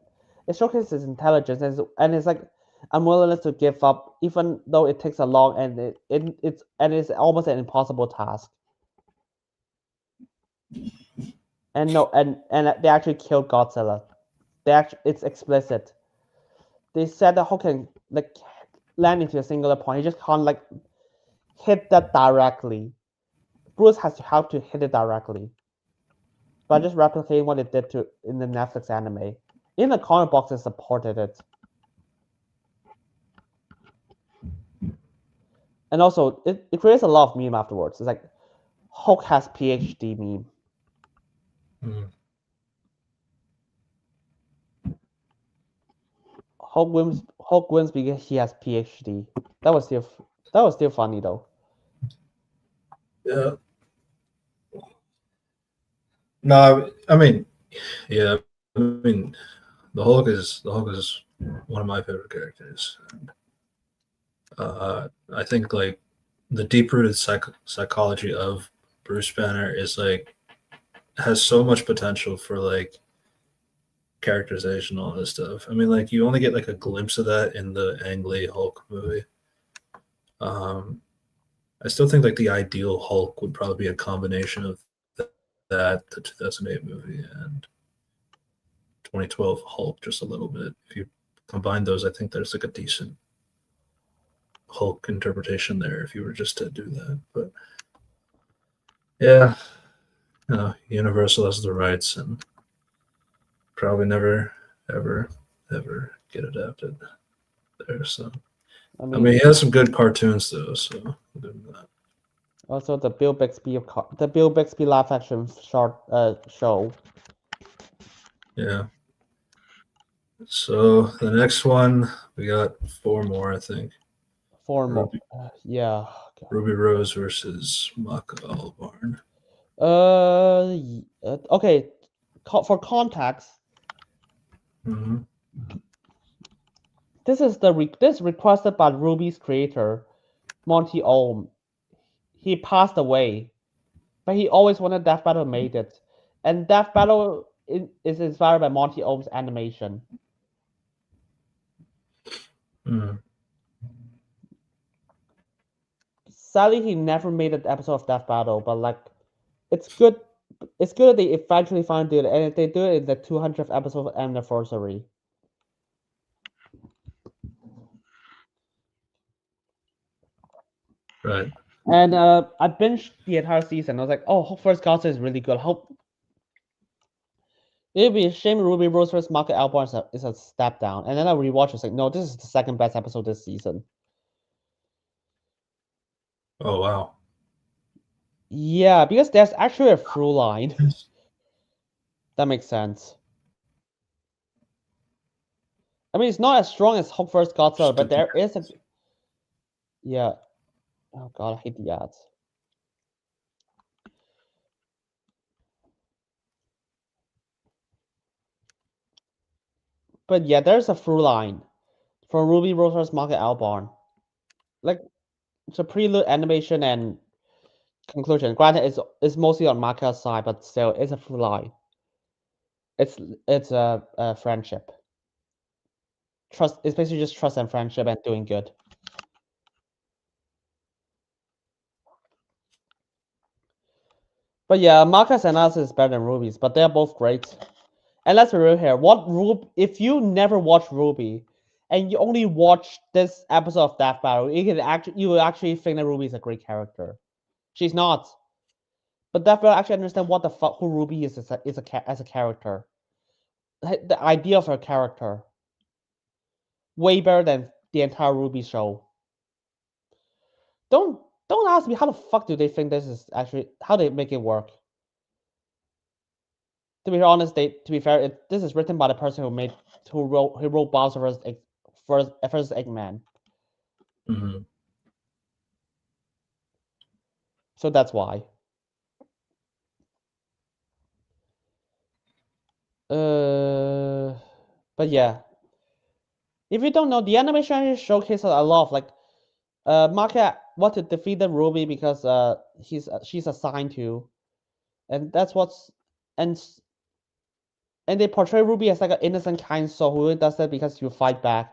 it showcases his intelligence, and it's like unwillingness to give up, even though it takes a long and it's almost an impossible task. And no, and they actually killed Godzilla. It's explicit. They said that Hulk can like land into a singular point. He just can't like hit that directly. Bruce has to help to hit it directly. By just replicating what it did to in the Netflix anime. In the comic box, it supported it. And also, it creates a lot of meme afterwards. It's like Hulk has PhD meme. Hulk wins because he has PhD. That was still funny though. Yeah. No, I mean, yeah, I mean, the Hulk is one of my favorite characters. And, I think like the deep rooted psychology of Bruce Banner is like has so much potential for like characterization, all this stuff. I mean, like you only get like a glimpse of that in the Ang Lee Hulk movie. I still think like the ideal Hulk would probably be a combination of that, the 2008 movie, and 2012 Hulk, just a little bit. If you combine those, I think there's like a decent Hulk interpretation there if you were just to do that. But yeah, Universal has the rights and probably never, ever, ever get adapted there. So I mean, he has some good cartoons though. So I'll give him that. Also, the Bill Bixby live action short show. Yeah. So the next one, we got 4 more, I think. Formal. Ruby, Yeah. God. Ruby Rose versus Maka Albarn. Okay. For context, Mm-hmm. this is this requested by Ruby's creator, Monty Ohm. He passed away, but he always wanted Death Battle made it, and Death Battle is inspired by Monty Ohm's animation. Mm. Sadly, he never made an episode of Death Battle, but like, it's good. It's good that they eventually finally do it, and they do it in the 200th episode anniversary. Right. And I binged the entire season. I was like, oh, Hope First Gods is really good. Hope it'd be a shame Ruby Rose vs. Maka Albarn is a step down. And then I rewatched. I was like, no, this is the second best episode this season. Oh wow. Yeah, because there's actually a through line. That makes sense. I mean, it's not as strong as Hope First Godzilla, but there is a. Yeah. Oh god, I hate the ads. But yeah, there's a through line from Ruby Rose vs. Maka Albarn. Like, it's a prelude, animation, and conclusion. Granted, it's mostly on Maka's side, but still, it's a through line. It's a friendship. Trust. It's basically just trust and friendship and doing good. But yeah, Maka's analysis is better than Ruby's, but they're both great. And let's be real here. If you never watch Ruby and you only watch this episode of Death Battle, you will actually think that Ruby is a great character. She's not. But Death Battle actually understand what the fuck who Ruby is as a character. The idea of her character. Way better than the entire Ruby show. Don't ask me how the fuck do they think this is actually how they make it work. To be honest, to be fair, this is written by the person who wrote Bowser versus Eggman. Mm-hmm. So that's why. But yeah, if you don't know, the animation actually showcases a lot of like, Maka want to defeat the Ruby because she's assigned to, and that's what's and they portray Ruby as like an innocent, kind soul who does that because you fight back.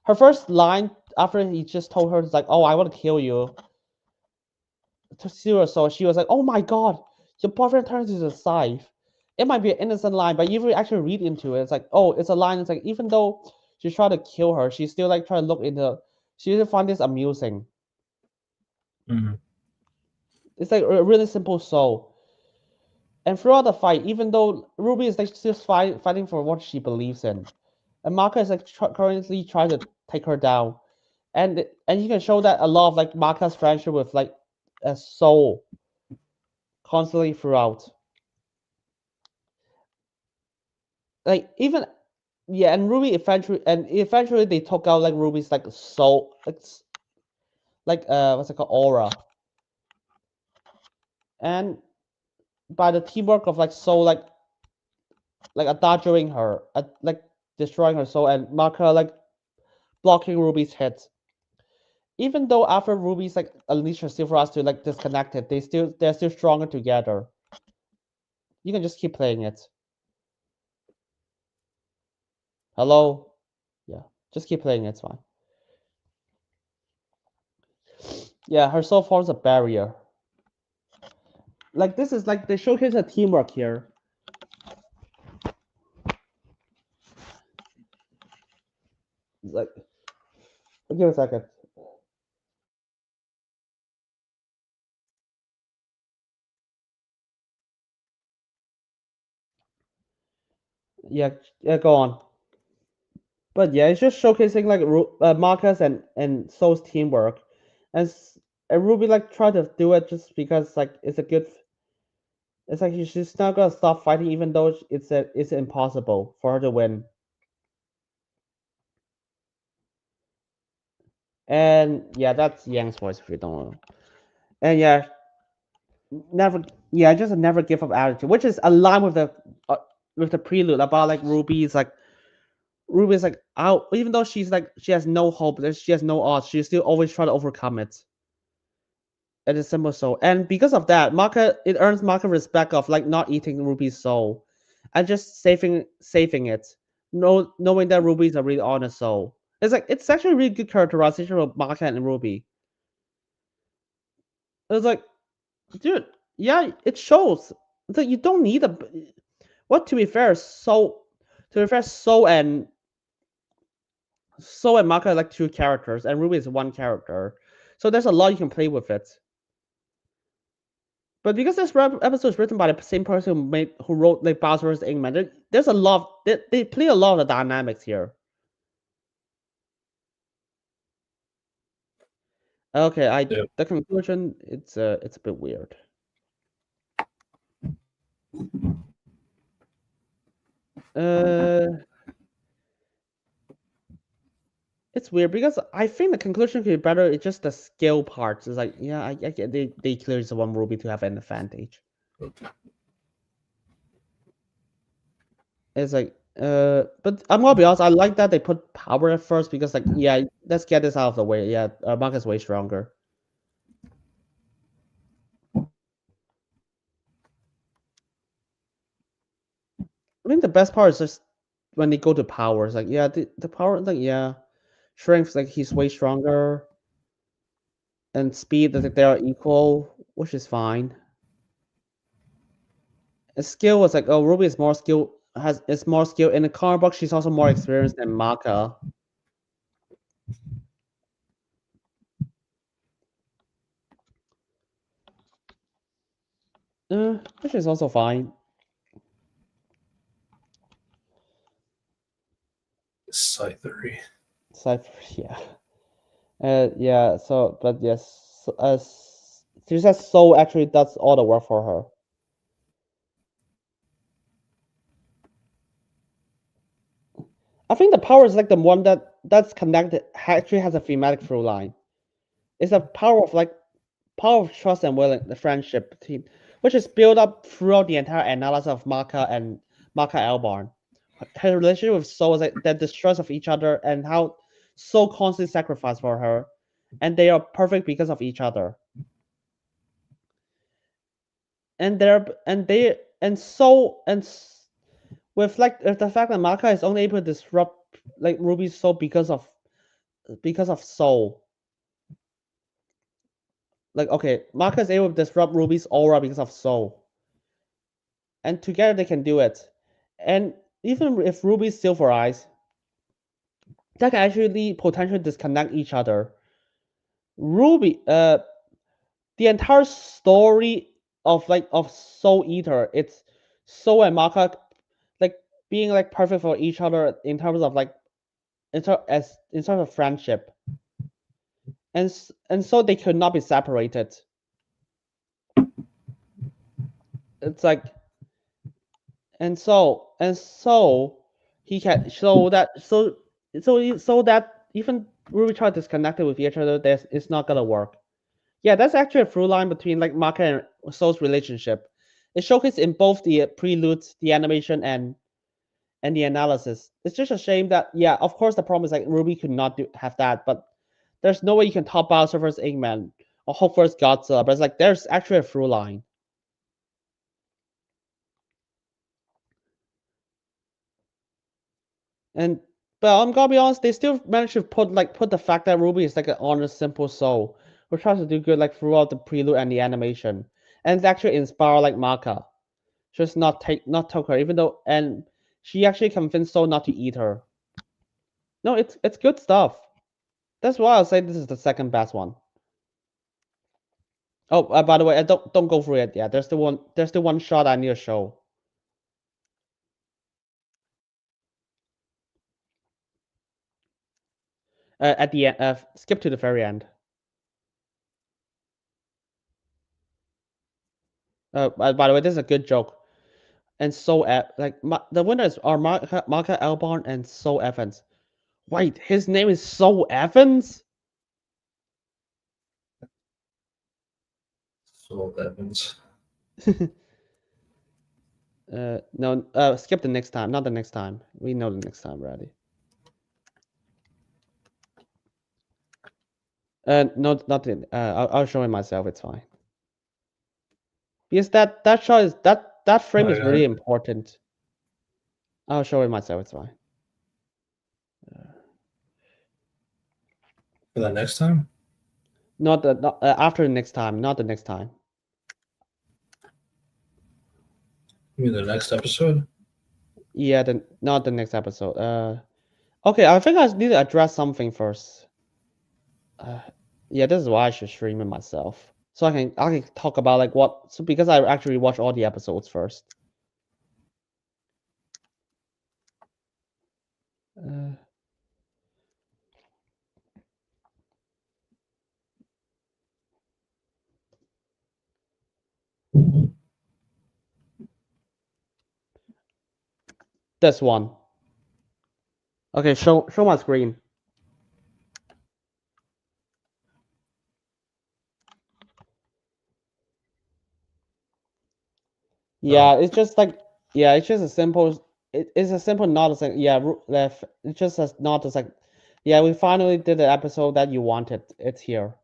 Her first line after he just told her is like, "Oh, I want to kill you," to see her soul. She was like, "Oh my god, your boyfriend turns into a scythe." It might be an innocent line, but if you actually read into it, it's like, oh, it's a line. It's like even though she's trying to kill her, she's still like trying to look into. She still find this amusing. Mm-hmm. It's like a really simple soul. And throughout the fight, even though Ruby is like just fighting for what she believes in, and Maka is like currently trying to take her down, and you can show that a lot of like Maka's friendship with like a soul constantly throughout. Like even yeah, and Ruby eventually they took out like Ruby's like soul, it's like what's it called, aura, and by the teamwork of like soul like adagering her, like destroying her soul, and Maka like blocking Ruby's hits. Even though after Ruby's like unleashed her skill for us to like disconnect it, they're still stronger together. You can just keep playing it. Hello? Yeah, just keep playing it, it's fine. Yeah, her soul forms a barrier. Like this is like they showcase a teamwork here. Like, give me a second. Yeah, yeah, go on. But yeah, it's just showcasing like Marcus and Soul's teamwork, and and Ruby like try to do it just because like it's a good. It's like she's not gonna stop fighting even though it's impossible for her to win. And yeah, that's Yang's voice if you don't know. And yeah, never, yeah, just a never give up attitude, which is aligned with the prelude about like Ruby's like out, even though she's like she has no hope, she has no odds, she still always try to overcome it. And it's simple soul, and because of that, it earns Maka respect of like not eating Ruby's soul, and just saving it, knowing that Ruby's a really honest soul. It's actually a really good characterization of Maka and Ruby. It's like, dude, yeah, it shows that you don't need a. What to be fair, So and Maka are like two characters, and Ruby is one character. So there's a lot you can play with it. But because this episode is written by the same person who wrote like Bowser vs. Eggman, there's a lot. They play a lot of the dynamics here. Okay, the conclusion it's a bit weird. It's weird because I think the conclusion could be better. It's just the skill parts. It's like, yeah, I get they clearly want Ruby to have an advantage. It's like, but I'm gonna be honest. I like that they put power at first because, like, yeah, let's get this out of the way. Yeah, Mark way stronger. I think the best part is just when they go to power. It's like, yeah, the power, like, yeah, strength, like he's way stronger, and speed, like they are equal, which is fine. And skill was like, oh, Ruby is more skill is more skill in the comic book. She's also more experienced than Maka. Which is also fine. Scythery. Yeah. Yeah. So, but yes, she says Soul actually does all the work for her. I think the power is like the one that's connected. Actually, has a thematic through line. It's a power of trust and willing, the friendship team, which is built up throughout the entire analysis of Maka and Maka Elbarn. Her relationship with Soul is like the distrust of each other and how Soul constantly sacrificed for her, and they are perfect because of each other. And with like the fact that Maka is only able to disrupt like Ruby's soul because of Soul. Like, okay, Maka is able to disrupt Ruby's aura because of Soul, and together they can do it. And even if Ruby's Silver Eyes, that can actually potentially disconnect each other. The entire story of Soul Eater, it's Soul and Maka like being like perfect for each other in terms of like in terms of friendship, and so they could not be separated. It's like, and so he can so that even Ruby try to disconnect it with each other, it's not gonna work. Yeah, that's actually a through line between like Maka and Soul's relationship. It showcased in both the preludes, the animation, and the analysis. It's just a shame that, yeah, of course the problem is like Ruby could not have that, but there's no way you can top Bowser vs. Eggman or Hulk vs. Godzilla. But it's like there's actually a through line. But I'm gonna be honest, they still managed to put the fact that Ruby is like an honest, simple soul who tries to do good like throughout the prelude and the animation, and it's actually inspire like Maka, just not took her, even though and she actually convinced Soul not to eat her. No, it's good stuff. That's why I'll say this is the second best one. Oh, by the way, I don't go through it yet. There's the one shot I need to show. At the end, skip to the very end. By the way, this is a good joke. And the winners are Maka Elbarn and Soul Evans. Wait, his name is Soul Evans? Soul Evans. No, skip the next time. Not the next time. We know the next time already. No, not the. I'll show it myself. It's fine. Because that shot is that frame is Okay. really important. I'll show it myself. It's fine. For the next time? Not after the next time. Not the next time. You mean the next episode? Yeah, not the next episode. Okay. I think I need to address something first. Yeah, this is why I should stream it myself, so I can talk about like what. So because I actually watch all the episodes first. This one. Okay, show my screen. Yeah, it's just like it's just a simple. It's a simple not as like left. It's just as not as like we finally did the episode that you wanted. It's here.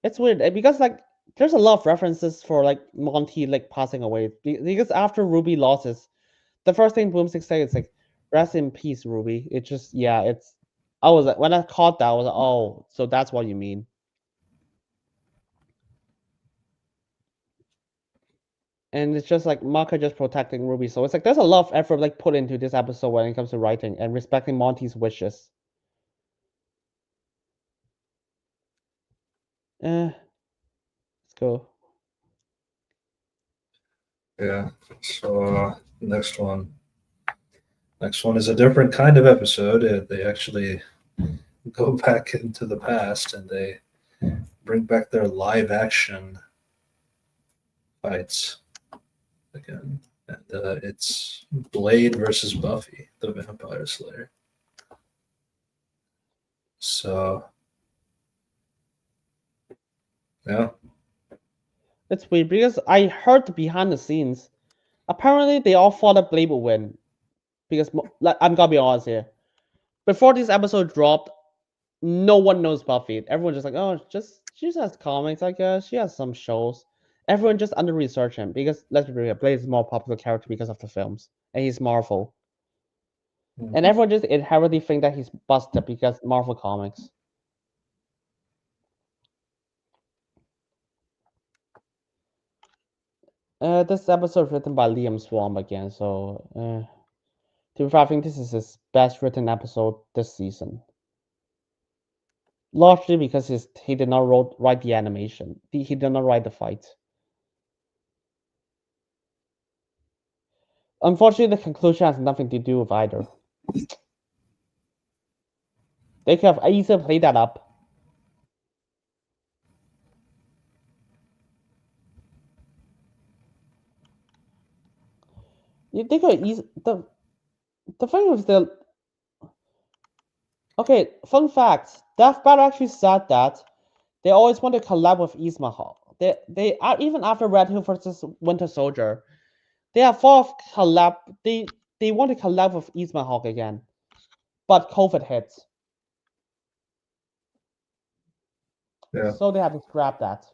It's weird because like there's a lot of references for like Monty like passing away because after Ruby losses, the first thing Boomstick said is like rest in peace, Ruby. It just it's I was like when I caught that I was like, oh, so that's what you mean. And it's just like Maka just protecting Ruby. So it's like there's a lot of effort like put into this episode when it comes to writing and respecting Monty's wishes. Let's go. Yeah. So next one. Next one is a different kind of episode. They actually go back into the past and they bring back their live action fights again. And it's Blade versus Buffy, the Vampire Slayer. So, yeah. It's weird because I heard behind the scenes. Apparently, they all thought that Blade would win because like I'm gonna be honest here. Before this episode dropped, no one knows Buffy. Everyone's just like, oh, she just has comics. I guess she has some shows. Everyone just under research him because let's be real, Blade is a more popular character because of the films and he's Marvel. And everyone just inherently think that he's busted because Marvel Comics. This episode written by Liam Swamp again, so to be fair, I think this is his best written episode this season. Largely because he did not write the animation. He did not write the fight. Unfortunately, the conclusion has nothing to do with either. They could have easily played that up. They could easily the thing with the okay. Fun fact: Death Battle actually said that they always want to collab with Ismahawk. They even after Red Hood versus Winter Soldier, they have thought of collab. They want to collab with Ismahawk again, but COVID hits. Yeah. So they have to scrap that.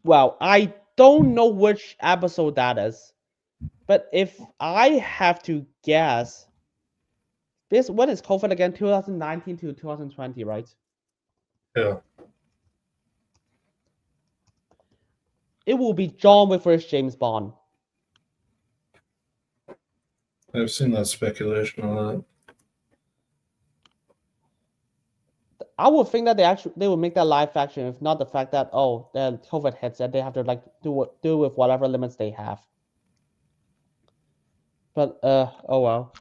Well, I don't know which episode that is, but if I have to guess, this what is COVID again? 2019 to 2020, right? Yeah. It will be John Wick versus James Bond. I've seen that speculation on that. I would think that they would make that live action if not the fact that the COVID hits and they have to like do with whatever limits they have. But oh well.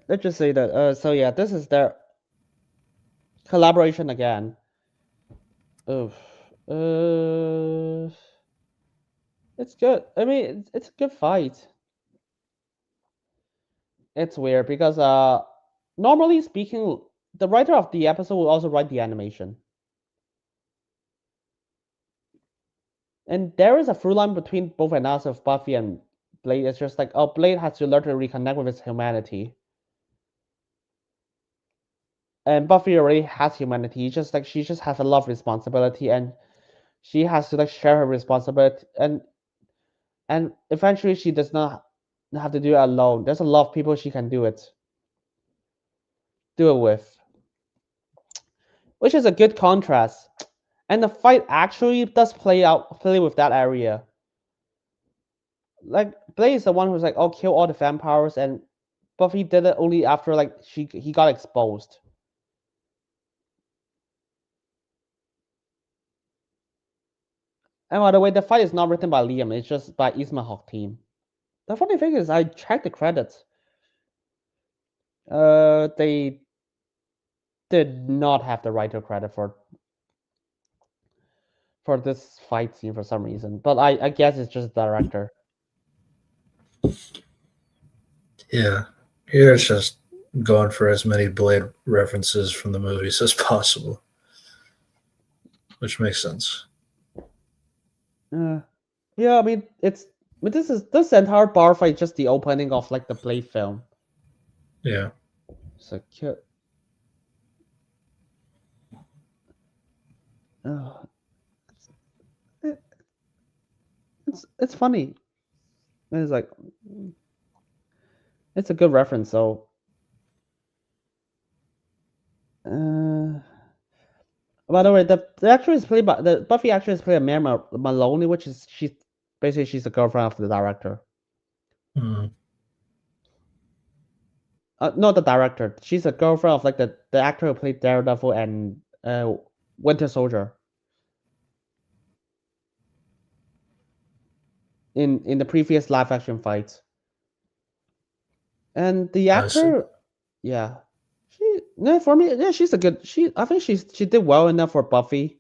Let's just say that so yeah, this is their collaboration again. Oof. It's good. I mean, it's a good fight. It's weird because normally speaking, the writer of the episode will also write the animation. And there is a through line between both analysis of Buffy and Blade. It's just like, oh, Blade has to learn to reconnect with his humanity. And Buffy already has humanity. She just has a lot of responsibility, and she has to like share her responsibility, and eventually she does not have to do it alone. There's a lot of people she can do it with, which is a good contrast. And the fight actually does play with that area. Like Blade is the one who's like, "Oh, kill all the vampires," and Buffy did it only after like he got exposed. And by the way, the fight is not written by Liam; it's just by Ismahawk team. The funny thing is, I checked the credits. They did not have the writer credit for this fight scene for some reason, but I guess it's just the director. Yeah, here it's just going for as many Blade references from the movies as possible, which makes sense. Yeah, I mean this entire bar fight just the opening of like the Blade film. Yeah, So it's funny. It's like it's a good reference. So, by the way, the actress played by the Buffy actress played Mary Maloney, which is she's the girlfriend of the director. mm, Not the director. She's a girlfriend of like the actor who played Daredevil and Winter Soldier in the previous live action fight. And the I see. actor, yeah, for me, yeah, she's a good. I think she did well enough for Buffy.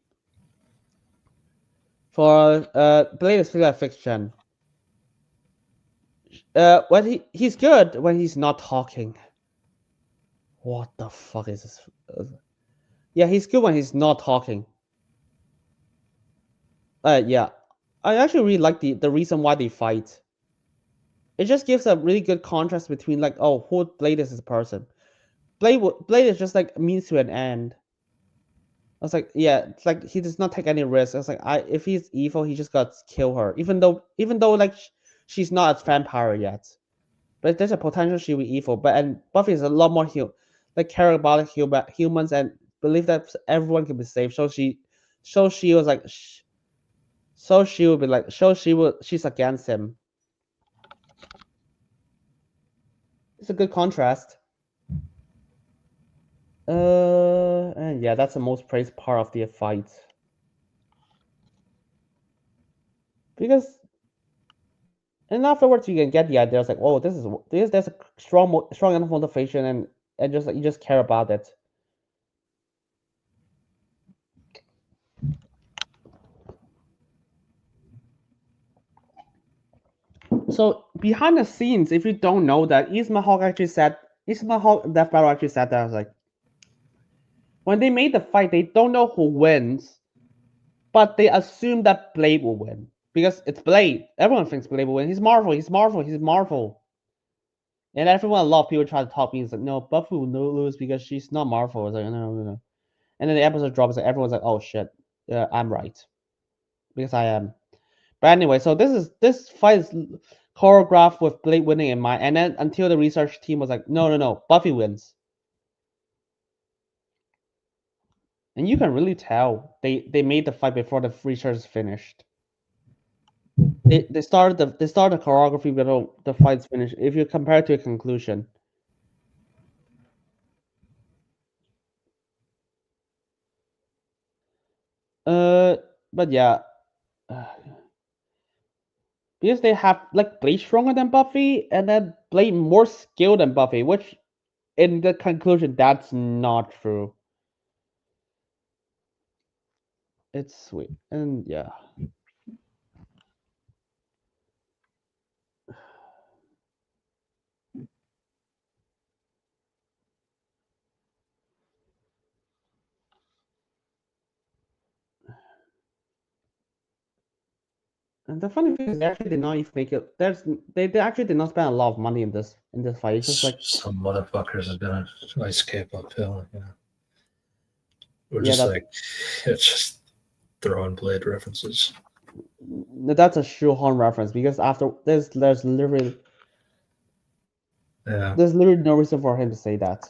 For Blade is still a fiction. When he's good when he's not talking. What the fuck is this? Yeah, he's good when he's not talking. Yeah, I actually really like the reason why they fight. It just gives a really good contrast between like, oh, who Blade is as a person. Blade is just like means to an end. I was like, yeah, it's like he does not take any risks. I was like, if he's evil, he just got to kill her. Even though like she's not a vampire yet, but there's a potential she will be evil. But and Buffy is a lot more like care about humans and believe that everyone can be saved. So she was like, so she would be like, she's against him. It's a good contrast. And yeah, that's the most praised part of the fight. Because and afterwards you can get the idea. It's like, oh, there's a strong enough motivation and just like you just care about it. So behind the scenes, if you don't know that, Ismahawk Death Battle actually said that. I was like, when they made the fight, they don't know who wins, but they assume that Blade will win because it's Blade. Everyone thinks Blade will win. He's Marvel. He's Marvel. He's Marvel. And everyone, a lot of people try to talk me. It's like, no, Buffy will lose because she's not Marvel. It's like, no. And then the episode drops, and everyone's like, oh shit, I'm right because I am. But anyway, so this fight is choreographed with Blade winning in mind, and then until the research team was like, no, Buffy wins, and you can really tell they made the fight before the research is finished. They started the choreography before the fight's finished. If you compare it to a conclusion. But yeah, because they have like Blade stronger than Buffy, and then Blade more skilled than Buffy, which in the conclusion that's not true. It's sweet, and yeah. And the funny thing is, they actually did not even make it. They actually did not spend a lot of money in this fight. It's just like Some motherfuckers are gonna escape uphill, you know. We're yeah, just like, it's just throwing Blade references. that's a shoehorn reference because after there's literally Yeah. no reason for him to say that.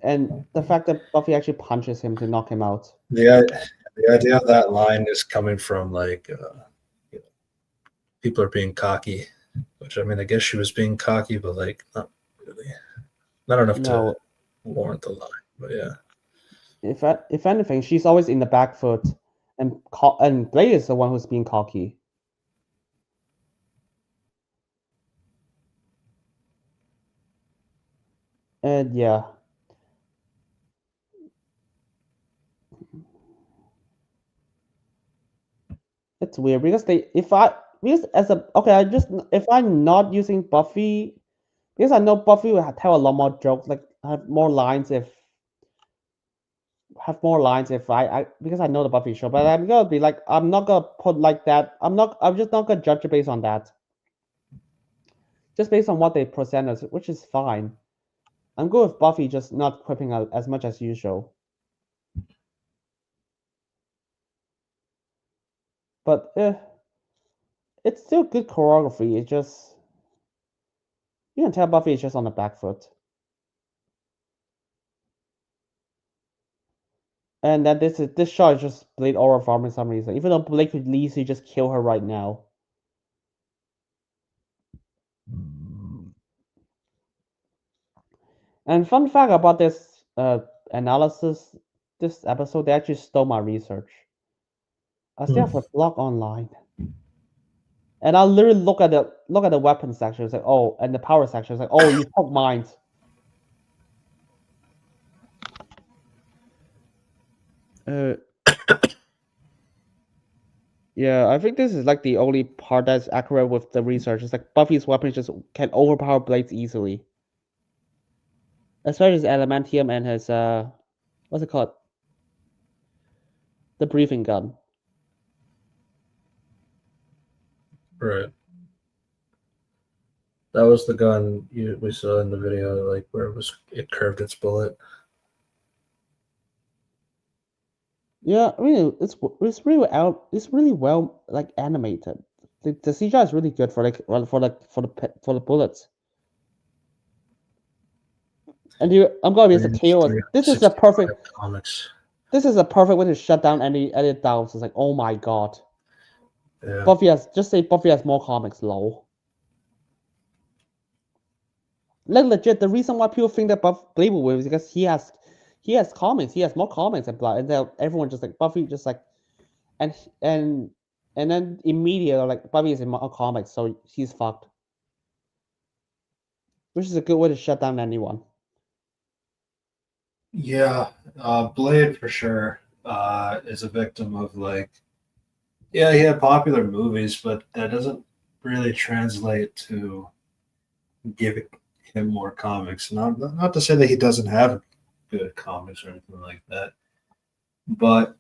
And the fact that Buffy actually punches him to knock him out. The idea of that line is coming from like you know, people are being cocky, which I mean, I guess she was being cocky, but like not really, not enough to warrant the line. But yeah, If anything, she's always in the back foot, and Blade is the one who's being cocky. And yeah. It's weird because if I'm not using Buffy, because I know Buffy will tell a lot more jokes, like have more lines if I because I know the Buffy show, but I'm gonna be like I'm not gonna put like that. I'm just not gonna judge it based on that. Just based on what they present us, which is fine. I'm good with Buffy just not quipping as much as usual. But it's still good choreography. It's just you can tell Buffy is just on the back foot. And that this shot is just Blade aura farm for some reason. Even though Blade could easily just kill her right now. And fun fact about this analysis, this episode, they actually stole my research. I still have a blog online. And I literally look at the weapons section. It's like, oh, and the power section. It's like, oh, you took mine. Yeah, I think this is like the only part that's accurate with the research. It's like Buffy's weapons just can overpower Blades easily. Especially his adamantium and his what's it called? The breathing gun. right. That was the gun we saw in the video, like where it curved its bullet. Yeah, I mean it's really well like animated. The CGI is really good for the bullets. And I'm gonna be as a KO. This is a perfect comics. This is a perfect way to shut down any doubts. It's like, oh my god. Yeah. Buffy has more comics, lol. Like legit, the reason why people think that Blade will win is because he has comics, he has more comics and blah, and then everyone just like Buffy just like and and then immediately like Buffy is in more comics, so he's fucked. Which is a good way to shut down anyone. Yeah, Blade for sure is a victim of like, yeah, he had popular movies, but that doesn't really translate to giving him more comics. Not to say that he doesn't have good comics or anything like that, but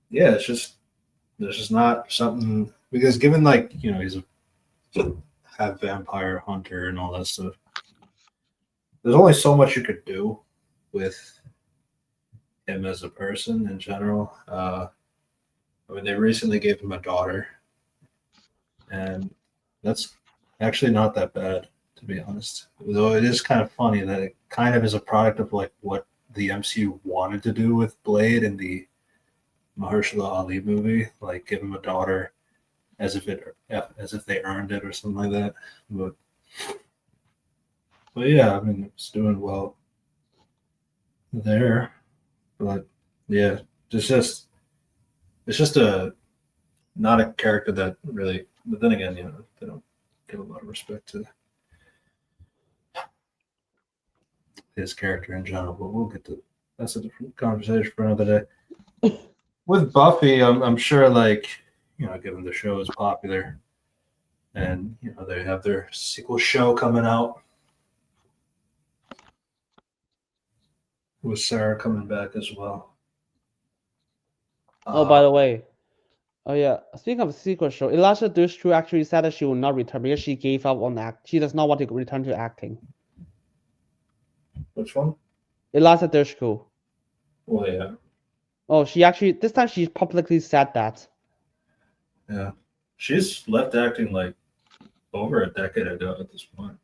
yeah, it's just there's just not something because given like he's a half vampire hunter and all that stuff. There's only so much you could do with him as a person in general. I mean, they recently gave him a daughter, and that's actually not that bad, to be honest. Though it is kind of funny that it kind of is a product of like what the MCU wanted to do with Blade in the Mahershala Ali movie, like give him a daughter as if they earned it or something like that. But yeah, I mean, it's doing well there. But yeah, it's just a not a character that really. But then again, they don't give a lot of respect to his character in general. But we'll get to that's a different conversation for another day. With Buffy, I'm sure like given the show is popular, and they have their sequel show coming out with Sarah coming back as well. Oh, by the way, Oh yeah. Speaking of secret show, Elisha Dushku actually said that she will not return because she gave up on act. She does not want to return to acting. Which one? Eliza Dushku. Well, yeah. Oh, she actually this time she publicly said that. Yeah. She's left acting like over a decade ago at this point.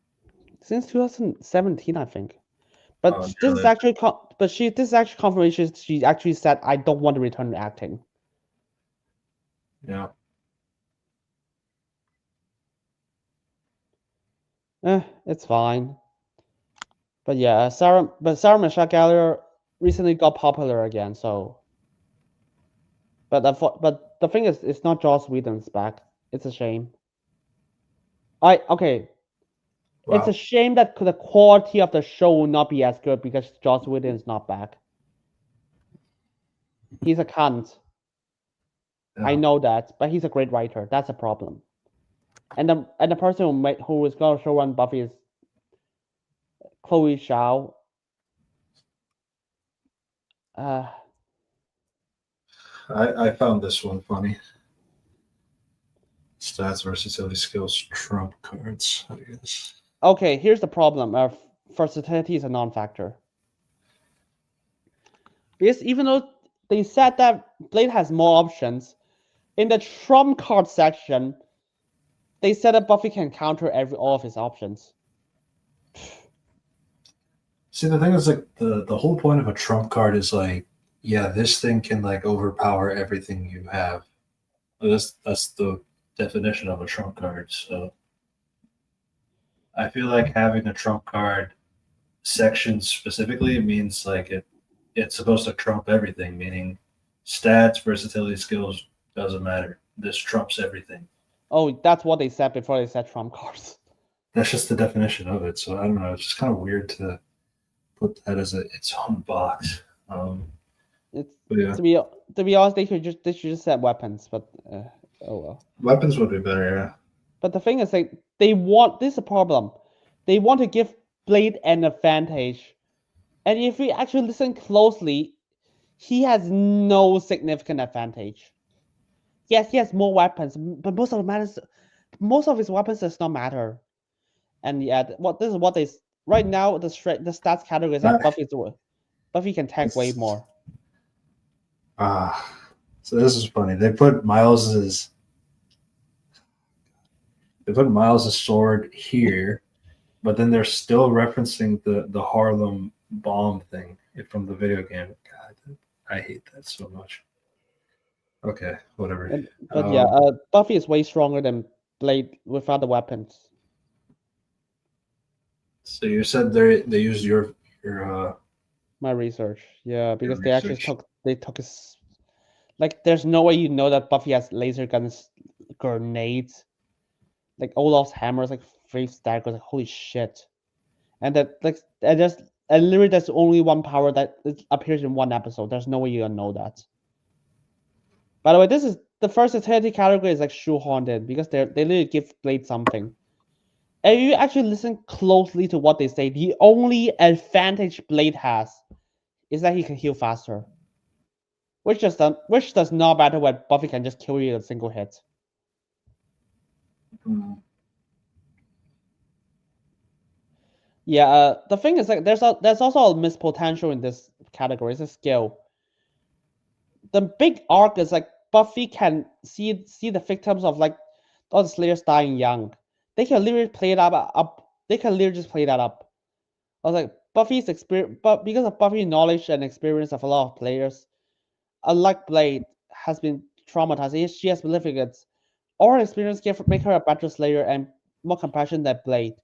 Since 2017, I think. But Oh, this is really? actually this is actually confirmation. She actually said, "I don't want to return to acting." Yeah. It's fine. But yeah, Sarah Michelle Gellar recently got popular again. So, but the thing is, it's not Joss Whedon's back. It's a shame. Okay. It's a Wow. shame that the quality of the show will not be as good because Joss Whedon is not back. He's a cunt. I Yeah. know that, but he's a great writer. That's a problem. And the person who is going to show run Buffy is Chloe Zhao. Uh, I found this one funny. Stats, versatility, skills, trump cards, I guess. okay, here's the problem. Versatility is a non-factor. Because even though they said that Blade has more options, in the trump card section, they said that Buffy can counter all of his options. See, the thing is, like, the whole point of a trump card is like, yeah, this thing can like overpower everything you have. That's the definition of a trump card. So I feel like having a trump card section specifically means like it's supposed to trump everything, meaning stats, versatility, skills doesn't matter. This trumps everything. Oh, that's what they said before they said trump cards. That's just the definition of it. So I don't know. It's just kind of weird to put that as its own box. It's But yeah, to be honest, they should just set weapons, but oh well. weapons would be better. Yeah. But the thing is, like, this is a problem. They want to give Blade an advantage, and if we actually listen closely, he has no significant advantage. Yes, he has more weapons, but most of his weapons does not matter. And yeah, this is what they right now the stats category is that Buffy can tank way more. So this is funny. They put Miles's sword here, but then they're still referencing the Harlem bomb thing from the video game. God, I hate that so much. Okay, whatever. But yeah, Buffy is way stronger than Blade without the weapons. So you said they used your My research, yeah, because they research. actually took his like. There's no way you know that Buffy has laser guns, grenades, like Olaf's hammers, like 3 daggers. Like holy shit! And that like and literally there's only one power that appears in one episode. There's no way you can know that. By the way, this is the versatility category is like shoehorned in because they literally give Blade something. And if you actually listen closely to what they say, the only advantage Blade has is that he can heal faster. Which does not matter when Buffy can just kill you in a single hit. Yeah, the thing is like there's also a missed potential in this category. It's a skill. The big arc is like Buffy can see the victims of like all the Slayers dying young. They can literally play that up. They can literally just play that up. I was like Buffy's experience, but because of Buffy's knowledge and experience of a lot of players, unlike Blade, has been traumatized. She has been living it. All her experience can make her a better Slayer and more compassionate than Blade.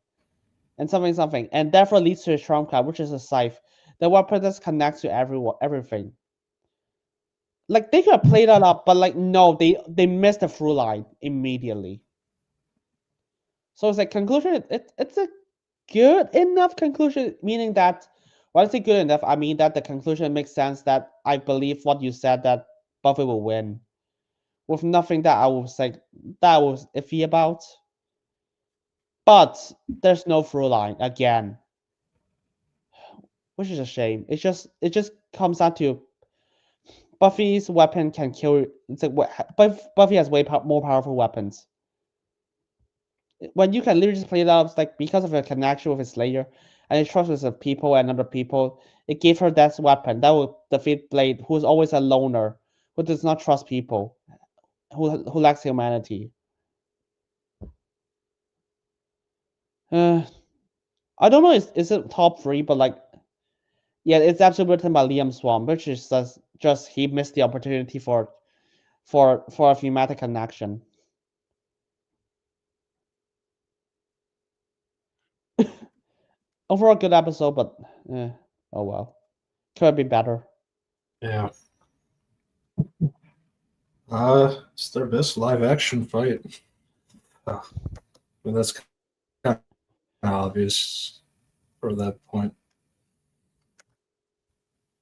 And something, and therefore leads to a trump card, which is a scythe. The weapon that connects to everything. Like they could have played that up, but like no, they missed the through line immediately. So it's like conclusion. It's a good enough conclusion, meaning that when I say good enough, I mean that the conclusion makes sense. That I believe what you said that Buffy will win, with nothing that I was like that I was iffy about. But there's no through line again, which is a shame. It just comes down to Buffy's weapon can kill. It's like Buffy has way more powerful weapons. When you can literally just play it out, it's like because of her connection with his Slayer and his trust with the people and other people, it gave her that weapon that will defeat Blade, who's always a loner, who does not trust people, who lacks humanity. I don't know. Is it top 3? But like, yeah, it's actually written by Liam Swan, which is just he missed the opportunity for a thematic connection. Overall, good episode, but oh well, could be better. Yeah. It's their best live action fight. I mean, that's kind of obvious for that point.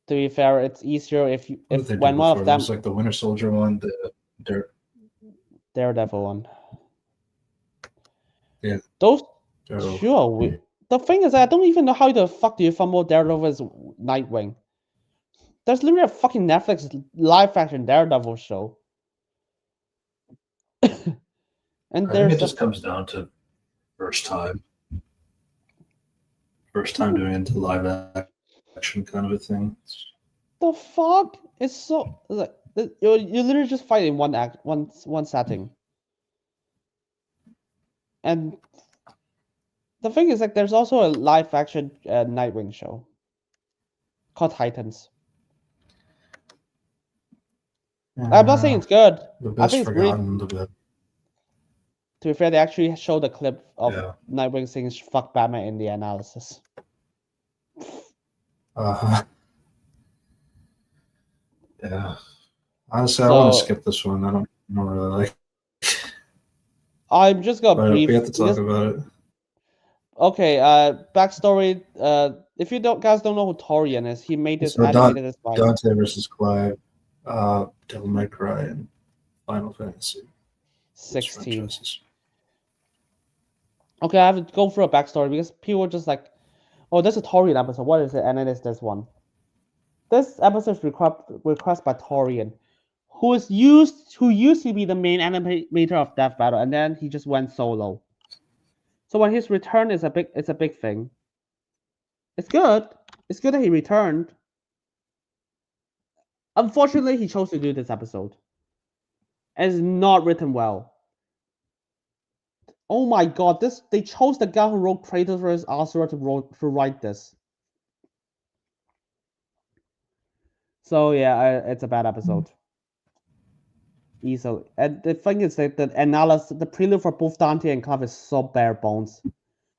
To be fair, it's easier if What did they do when one before? of There them was like the Winter Soldier one, the Daredevil one. Yeah. Those Daredevil. sure. The thing is, I don't even know how the fuck do you fumble Daredevil as Nightwing. There's literally a fucking Netflix live action Daredevil show. And I think there's it just comes down to first time doing into live action kind of a thing. the fuck. It's so like you literally just fight in one setting. And the thing is, like, there's also a live action Nightwing show called Titans. I'm not saying it's good. The I best think it's great. forgotten. The best. To be fair, they actually showed a clip of Yeah. Nightwing saying "fuck Batman" in the analysis. Yeah. Honestly, I want to skip this one. I don't really like. I'm just gonna brief. We have to talk about it. Okay. Backstory. If you guys don't know who Torian is, he made this animated as well. Dante versus Clive, Devil May Cry, and Final Fantasy 16. Okay, I have to go through a backstory because people are just like, "Oh, there's a Torian episode. What is it?" And then it's this one. This episode is requested by Torian, who used to be the main animator of Death Battle, and then he just went solo. So when his return it's a big thing. It's good. It's good that he returned. Unfortunately, he chose to do this episode. It's not written well. Oh my god, they chose the guy who wrote Kratos vs. Asura to write this. So yeah, it's a bad episode. Easily. And the thing is that the analysis, the prelude for both Dante and Clive is so bare bones.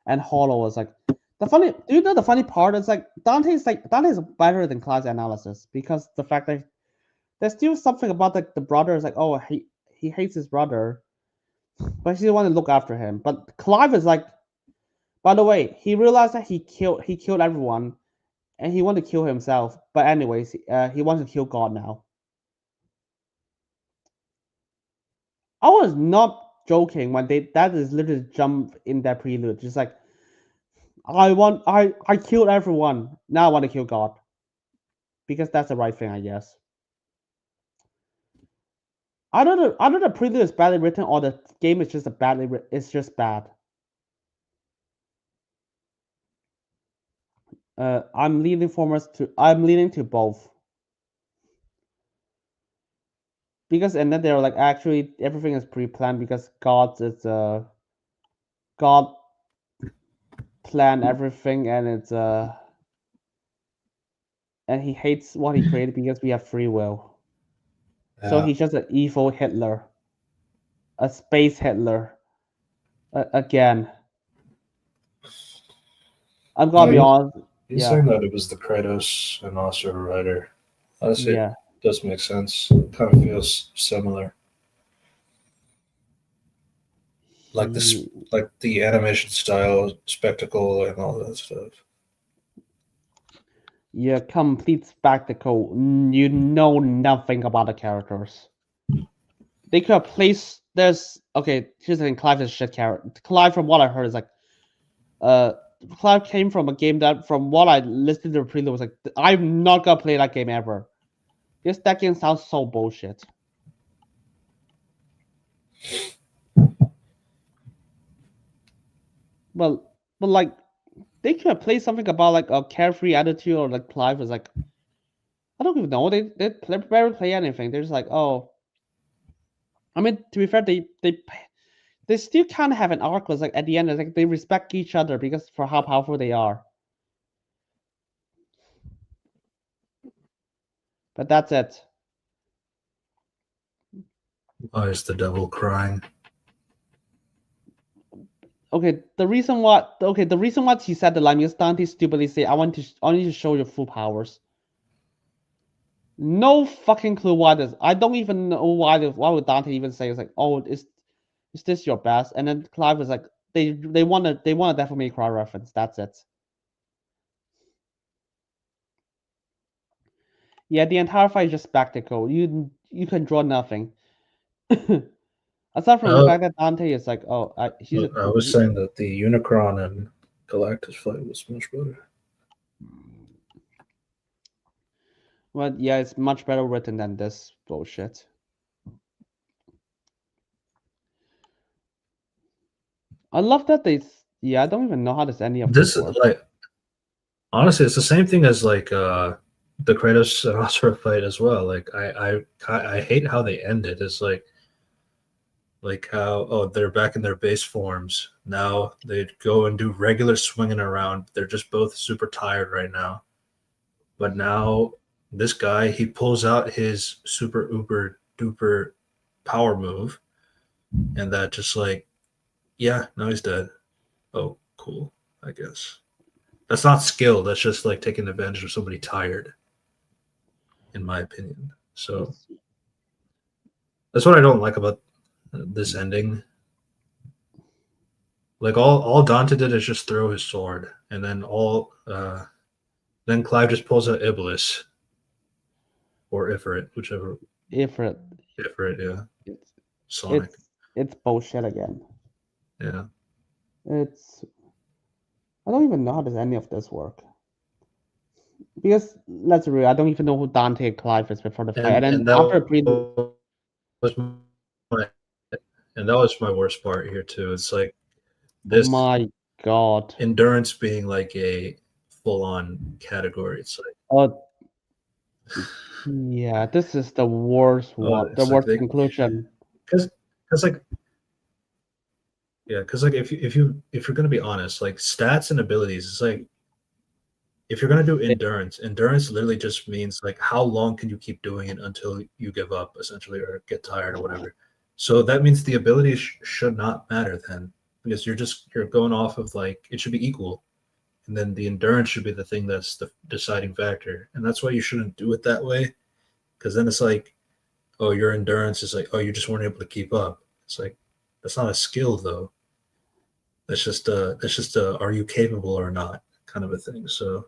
And hollow is like do you know the funny part is like Dante is better than Clive's analysis because the fact that there's still something about the brother is like, oh, he hates his brother, but he still want to look after him. But Clive is like, by the way, he realized that he killed everyone, and he wanted to kill himself. But anyways, he wants to kill God now. I was not joking when that is literally jump in that prelude, just like, I killed everyone. Now I want to kill God. Because that's the right thing, I guess. I don't know the prelude is badly written or the game is just it's just bad. I'm leaning to both. Because and then they're like, actually everything is pre-planned because God planned everything, and it's and he hates what he created because we have free will. Yeah. So he's just an evil Hitler, a space Hitler. Again, I'm gonna be honest. He's saying that it was the Kratos and Asura writer. Honestly, it does make sense. It kind of feels similar. Like this, like the animation style, spectacle, and all that stuff. Yeah, complete spectacle. You know nothing about the characters. They could have placed here's the thing, Clive is a shit character. Clive, from what I heard, is like Clive came from a game that, from what I listened to the prelude, was like, I'm not gonna play that game ever. This deck game sounds so bullshit. But like they could have played something about like a carefree attitude, or like Clive was like, I don't even know. They barely play anything. They're just like, oh. I mean, to be fair, they still kind of have an arc. Was like at the end, it's like they respect each other because for how powerful they are. But that's it. Why is the devil crying? Okay, the reason why he said the line because Dante stupidly say, I need to show your full powers. No fucking clue why this. I don't even know why would Dante even say it's like, oh, is this your best? And then Clive was like, they want a Devil May Cry reference. That's it. Yeah, the entire fight is just spectacle. You can draw nothing. Aside from the fact that Dante is like, oh, I was saying that the Unicron and Galactus fight was much better. Well, yeah, it's much better written than this bullshit. I love that I don't even know how does any of this work. Like, honestly, it's the same thing as like the Kratos and Asura fight as well. Like I hate how they end it. It's like how they're back in their base forms now. They'd go and do regular swinging around. They're just both super tired right now. But now this guy, he pulls out his super uber duper power move, and that just like, yeah, now he's dead. Oh, cool. I guess that's not skill. That's just like taking advantage of somebody tired, in my opinion. So that's what I don't like about this ending. Like all Dante did is just throw his sword, and then then Clive just pulls out Iblis or Ifrit, whichever. Ifrit, yeah. Sonic. It's bullshit again. Yeah. I don't even know how does any of this work. Because let's be real, I don't even know who Dante and Clive is before the fight. And then after that was my worst part here too. It's like this. Oh my god. Endurance being like a full-on category. It's like, oh, yeah, this is the worst one. The worst conclusion. Because like, yeah, because like if you're gonna be honest, like stats and abilities, it's like if you're gonna do endurance literally just means like how long can you keep doing it until you give up, essentially, or get tired or whatever. So that means the abilities should not matter then, because you're going off of like it should be equal, and then the endurance should be the thing that's the deciding factor, and that's why you shouldn't do it that way, because then it's like, oh, your endurance is like, oh, you just weren't able to keep up. It's like that's not a skill though. That's just are you capable or not kind of a thing. So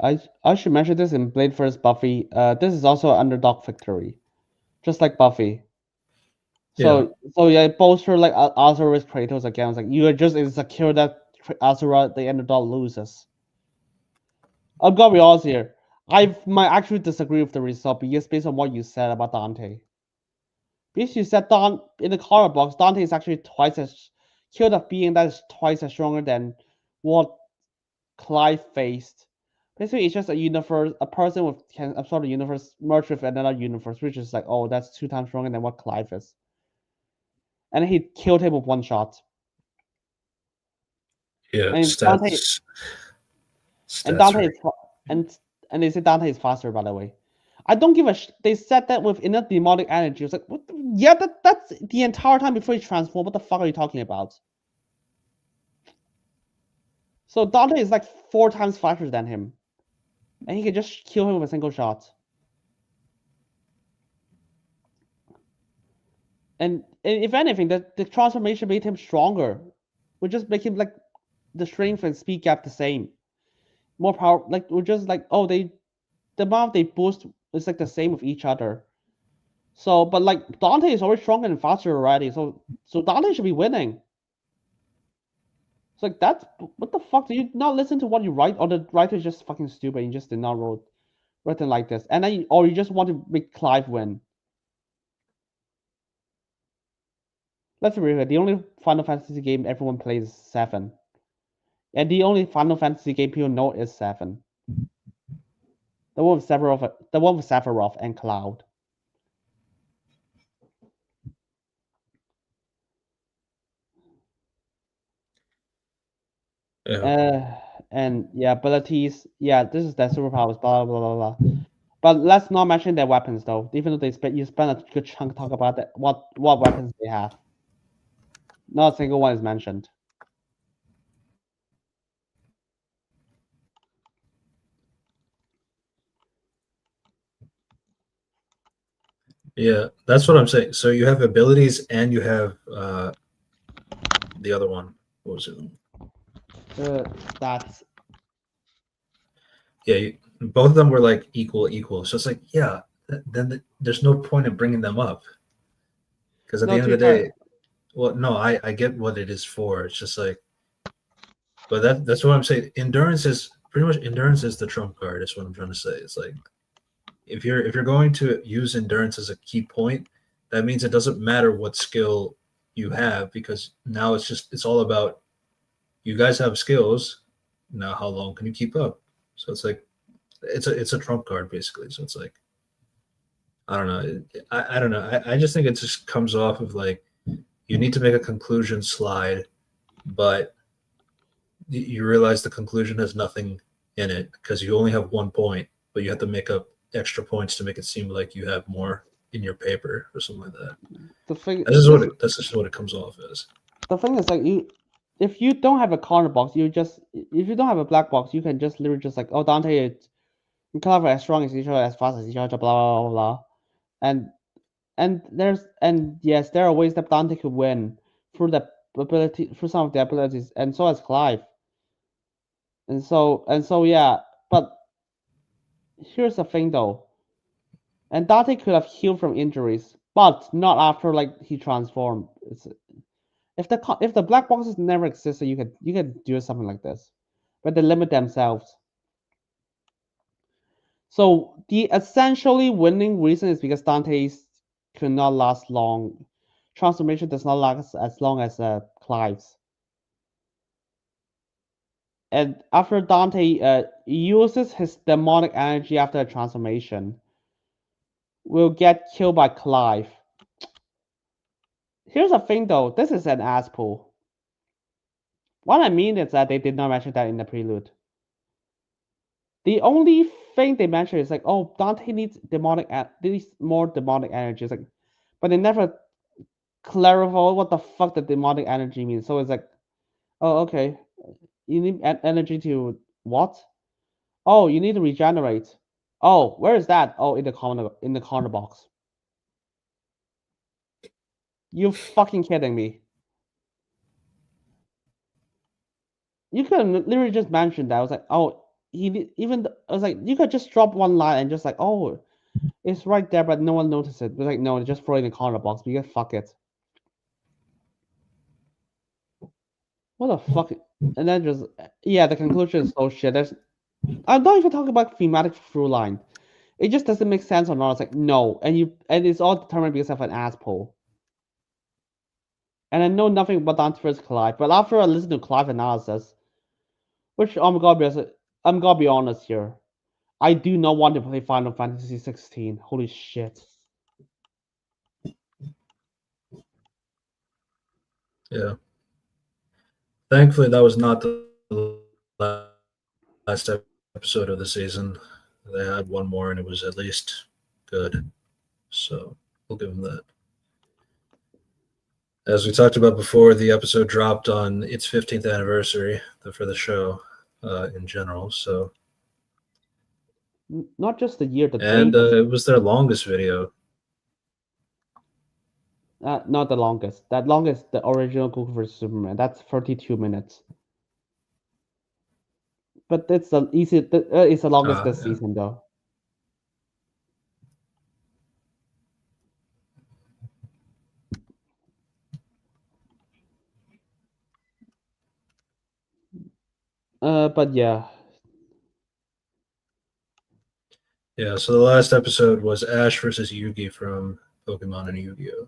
I should mention this in Blade vs. Buffy. This is also an underdog victory, just like Buffy. So yeah, both for like Azura with Kratos again. It's like you are just insecure that Azura, the underdog, loses. I'll be honest here. I might actually disagree with the result because based on what you said about Dante. Because you said in the card box, Dante is actually twice as killed of being that is twice as stronger than what Clive faced. Basically, it's just a person with can absorb the universe, merge with another universe, which is like, oh, that's 2 times stronger than what Clive is. And he killed him with one shot. Yeah, and Dante, and they said Dante is faster, by the way. I don't give a they said that with enough demonic energy. It's like, what yeah, that's the entire time before he transformed. What the fuck are you talking about? So Dante is like 4 times faster than him. And he can just kill him with a single shot. And if anything, the transformation made him stronger. Would just make him like the strength and speed gap the same. More power, like we're just like, oh, the amount they boost is like the same with each other. So, but like Dante is already stronger and faster already, so Dante should be winning. It's like that's what the fuck? Do you not listen to what you write, or the writer is just fucking stupid and just did not wrote written like this, and then or you just want to make Clive win. Let's be real. The only Final Fantasy game everyone plays is 7, and the only Final Fantasy game people know is 7. The one with Sephiroth and Cloud. Yeah. And yeah, abilities. Yeah, this is their superpowers. Blah blah blah blah. But let's not mention their weapons though. Even though you spend a good chunk talk about that, what weapons they have. Not a single one is mentioned. Yeah, that's what I'm saying. So you have abilities and you have the other one. What was it? That's Yeah, both of them were like equal. So it's like, yeah, there's no point in bringing them up because at no the end to of be the fair. day, well, no, I get what it is for. It's just like, but that's what I'm saying. Endurance is the trump card. Is what I'm trying to say. It's like if you're going to use endurance as a key point, that means it doesn't matter what skill you have because now it's all about you guys have skills. Now how long can you keep up? So it's like it's a trump card basically. So it's like I don't know. I don't know. I just think it just comes off of like you need to make a conclusion slide, but you realize the conclusion has nothing in it because you only have 1 point, but you have to make up extra points to make it seem like you have more in your paper or something like that. The thing This is what it comes off as. the thing is like if you don't have a corner box, if you don't have a black box, you can just literally just like, oh, Dante is clever as strong as each other, as fast as each other, blah blah blah blah. And yes, there are ways that Dante could win through some of the abilities, and so has Clive. And so yeah, but here's the thing though. And Dante could have healed from injuries, but not after like he transformed. If the black boxes never existed, you could do something like this, but they limit themselves. So the essentially winning reason is because Dante's could not last long. Transformation does not last as long as Clive's. And after Dante uses his demonic energy after a transformation, will get killed by Clive. Here's the thing though, this is an ass pull. What I mean is that they did not mention that in the prelude. The only thing they mention is like, oh, Dante needs more demonic energy. It's like, but they never clarify what the fuck the demonic energy means. So it's like, oh, okay, you need energy to what? Oh, you need to regenerate. Oh, where is that? Oh, in the corner box. You fucking kidding me? You could literally just mention that. I was like, oh, I was like, you could just drop one line and just like, oh, it's right there, but no one noticed it. But like, no, just throw it in the corner box because fuck it. What the fuck? And then just yeah, the conclusion is so shit. I'm not even talking about thematic through line. It just doesn't make sense or not. It's like no, and it's all determined because of an asshole. And I know nothing about Dante vs. Clive, but after I listen to Clive analysis, which I'm gonna be honest here, I do not want to play Final Fantasy 16. Holy shit. Yeah. Thankfully, that was not the last episode of the season. They had one more, and it was at least good. So we'll give them that. As we talked about before, the episode dropped on its 15th anniversary for the show in general. So, Not just the year, the and date was it was their longest video. not the longest. That longest, the original Goku vs Superman. That's 32 minutes. But it's it's the longest this Yeah. season though. But yeah. Yeah, so the last episode was Ash versus Yugi from Pokemon and Yu-Gi-Oh.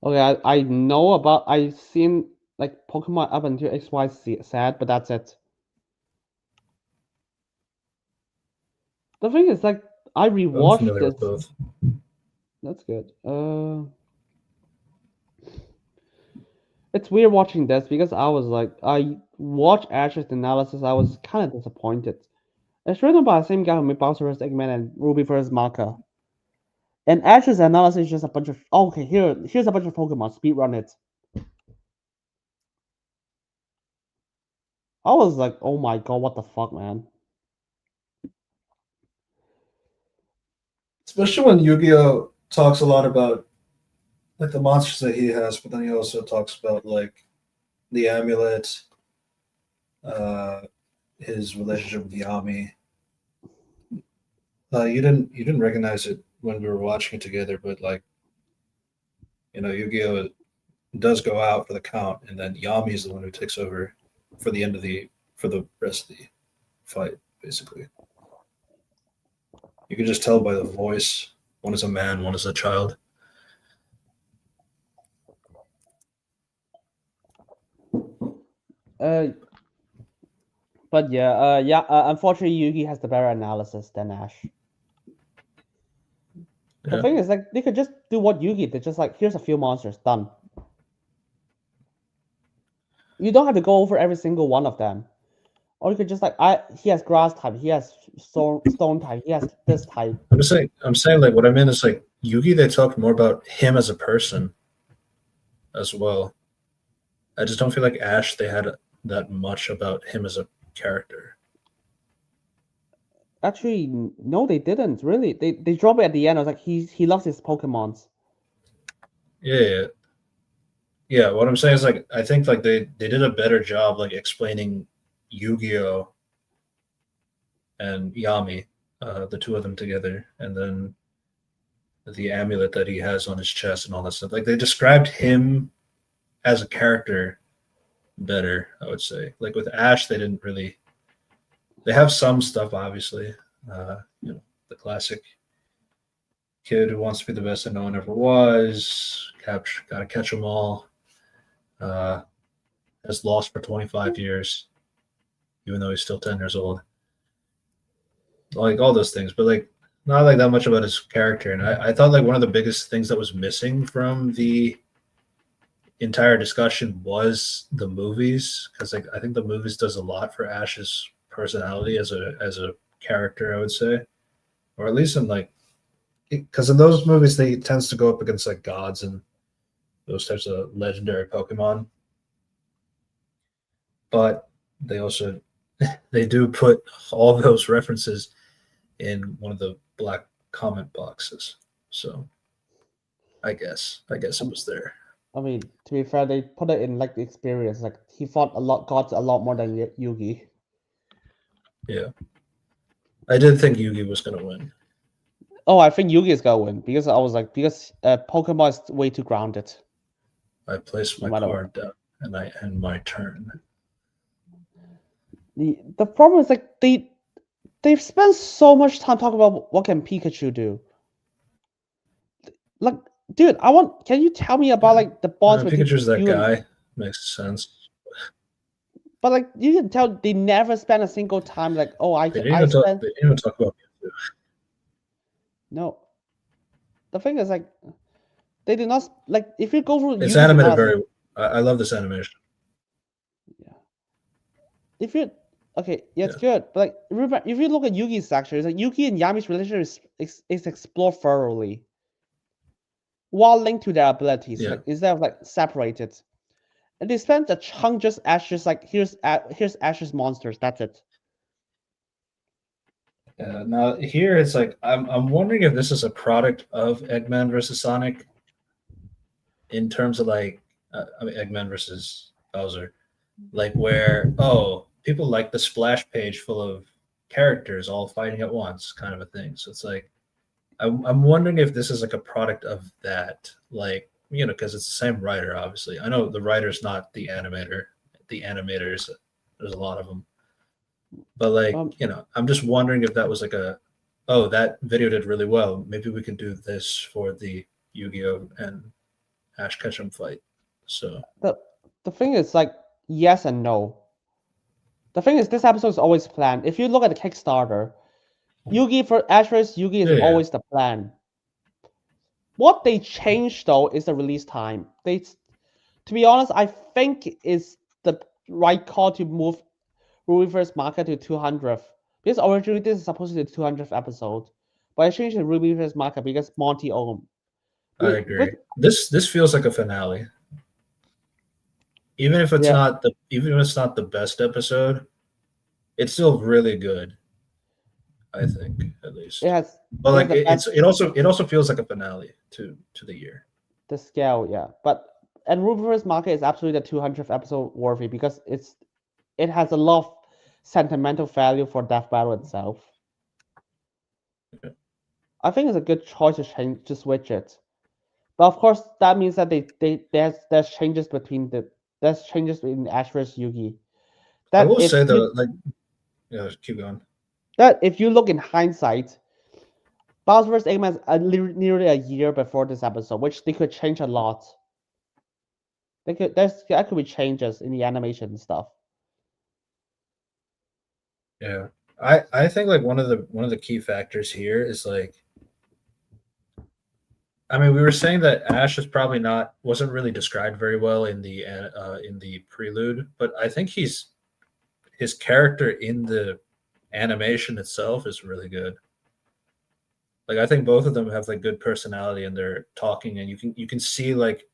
Okay, I know about I've seen like Pokemon up until XY Z, but that's it. The thing is, like, I I'm rewatched familiar this. with both. That's good. It's weird watching this because I was like, I watched Ash's analysis. I was kind of disappointed. It's written by the same guy who made Bowser vs. Eggman and Ruby vs. Maka. And Ash's analysis is just a bunch of okay. Here's a bunch of Pokemon. Speedrun it. I was like, oh my god, what the fuck, man. Especially when Yu-Gi-Oh talks a lot about like the monsters that he has, but then he also talks about like the amulet, uh, his relationship with Yami. You didn't recognize it when we were watching it together, but like Yu-Gi-Oh does go out for the count, and then Yami is the one who takes over for the rest of the fight, basically. You can just tell by the voice. One is a man, one is a child. But yeah. Unfortunately, Yugi has the better analysis than Ash. The Yeah. thing is, like, they could just do what Yugi did. Just like, here's a few monsters, done. You don't have to go over every single one of them. Or you could just like, he has grass type, he has stone type, he has this type. I'm saying like what I mean is like Yugi. They talked more about him as a person as well. I just don't feel like Ash. They had that much about him as a character. Actually, no, they didn't really. They drop it at the end. I was like, he loves his Pokemons. Yeah. Yeah, what I'm saying is like I think like they did a better job like explaining Yu-Gi-Oh and Yami, the two of them together, and then the amulet that he has on his chest and all that stuff. Like they described him as a character better, I would say. Like with Ash, they didn't really. They have some stuff, obviously. The classic kid who wants to be the best that no one ever was. Gotta catch them all. Has lost for 25 years, even though he's still 10 years old. Like all those things, but like not like that much about his character. And I thought like one of the biggest things that was missing from the entire discussion was the movies, because like I think the movies does a lot for Ash's personality as a character, I would say, or at least in like because in those movies they tends to go up against like gods and those types of legendary Pokemon, but they also they do put all those references in one of the black comment boxes. So I guess it was there. I mean, to be fair, they put it in like the experience. Like he fought gods a lot more than Yugi. Yeah, I did think Yugi was gonna win. Oh, I think Yugi is gonna win because I was like, because Pokemon is way too grounded. I placed my card down and I end my turn. The problem is like they've spent so much time talking about what can Pikachu do. Like, dude, can you tell me about like the bonds between Pikachu's that you guy. Makes sense. But like you can tell, they never spend a single time like, oh, They didn't even talk about Pikachu. No. The thing is like, they did not like. If you go through, It's animated very. I love this animation. Yeah. If you okay, yeah, it's good. But like, remember, if you look at Yugi's section, it's like Yugi and Yami's relationship is explored thoroughly, while linked to their abilities, like instead of like separated. And they spent a chunk just Ash's like here's Ash's monsters. That's it. Now here it's like I'm wondering if this is a product of Eggman versus Sonic. In terms of like, Eggman versus Bowser, like where people like the splash page full of characters all fighting at once, kind of a thing. So it's like I'm wondering if this is like a product of that, like because it's the same writer. Obviously, I know the writer's not the animator. The animators, there's a lot of them, But like, Um, I'm just wondering if that was like oh, that video did really well. Maybe we can do this for the Yu-Gi-Oh and Ash Ketchum fight. So the the thing is like yes and no. The thing is, this episode is always planned. If you look at the Kickstarter, Yugi for Ash vs. Yugi is yeah, always the plan. What they changed though is the release time. To be honest, I think is the right call to move Ruby Market to 200th. Because originally this is supposed to be the 200th episode, but I changed the Ruby Market because Monty owned. I agree. This feels like a finale. Even if it's Yeah. not the best episode, it's still really good. I think at least. It has But it has like the best it also feels like a finale to the year. the scale, yeah. But and Ruby Market is absolutely the 200th episode worthy because it has a lot of sentimental value for Death Battle itself. Okay. I think it's a good choice to switch it. But of course, that means that there's changes between Ash vs Yugi. I That will if say you, though, like keep going. that if you look in hindsight, Bowser vs Eggman is nearly a year before this episode, which they could change a lot. There could be changes in the animation and stuff. Yeah. I think like one of the key factors here is like, I mean, we were saying that Ash is probably wasn't really described very well in the prelude, but I think his character in the animation itself is really good. Like I think both of them have like good personality and they're talking, and you can see like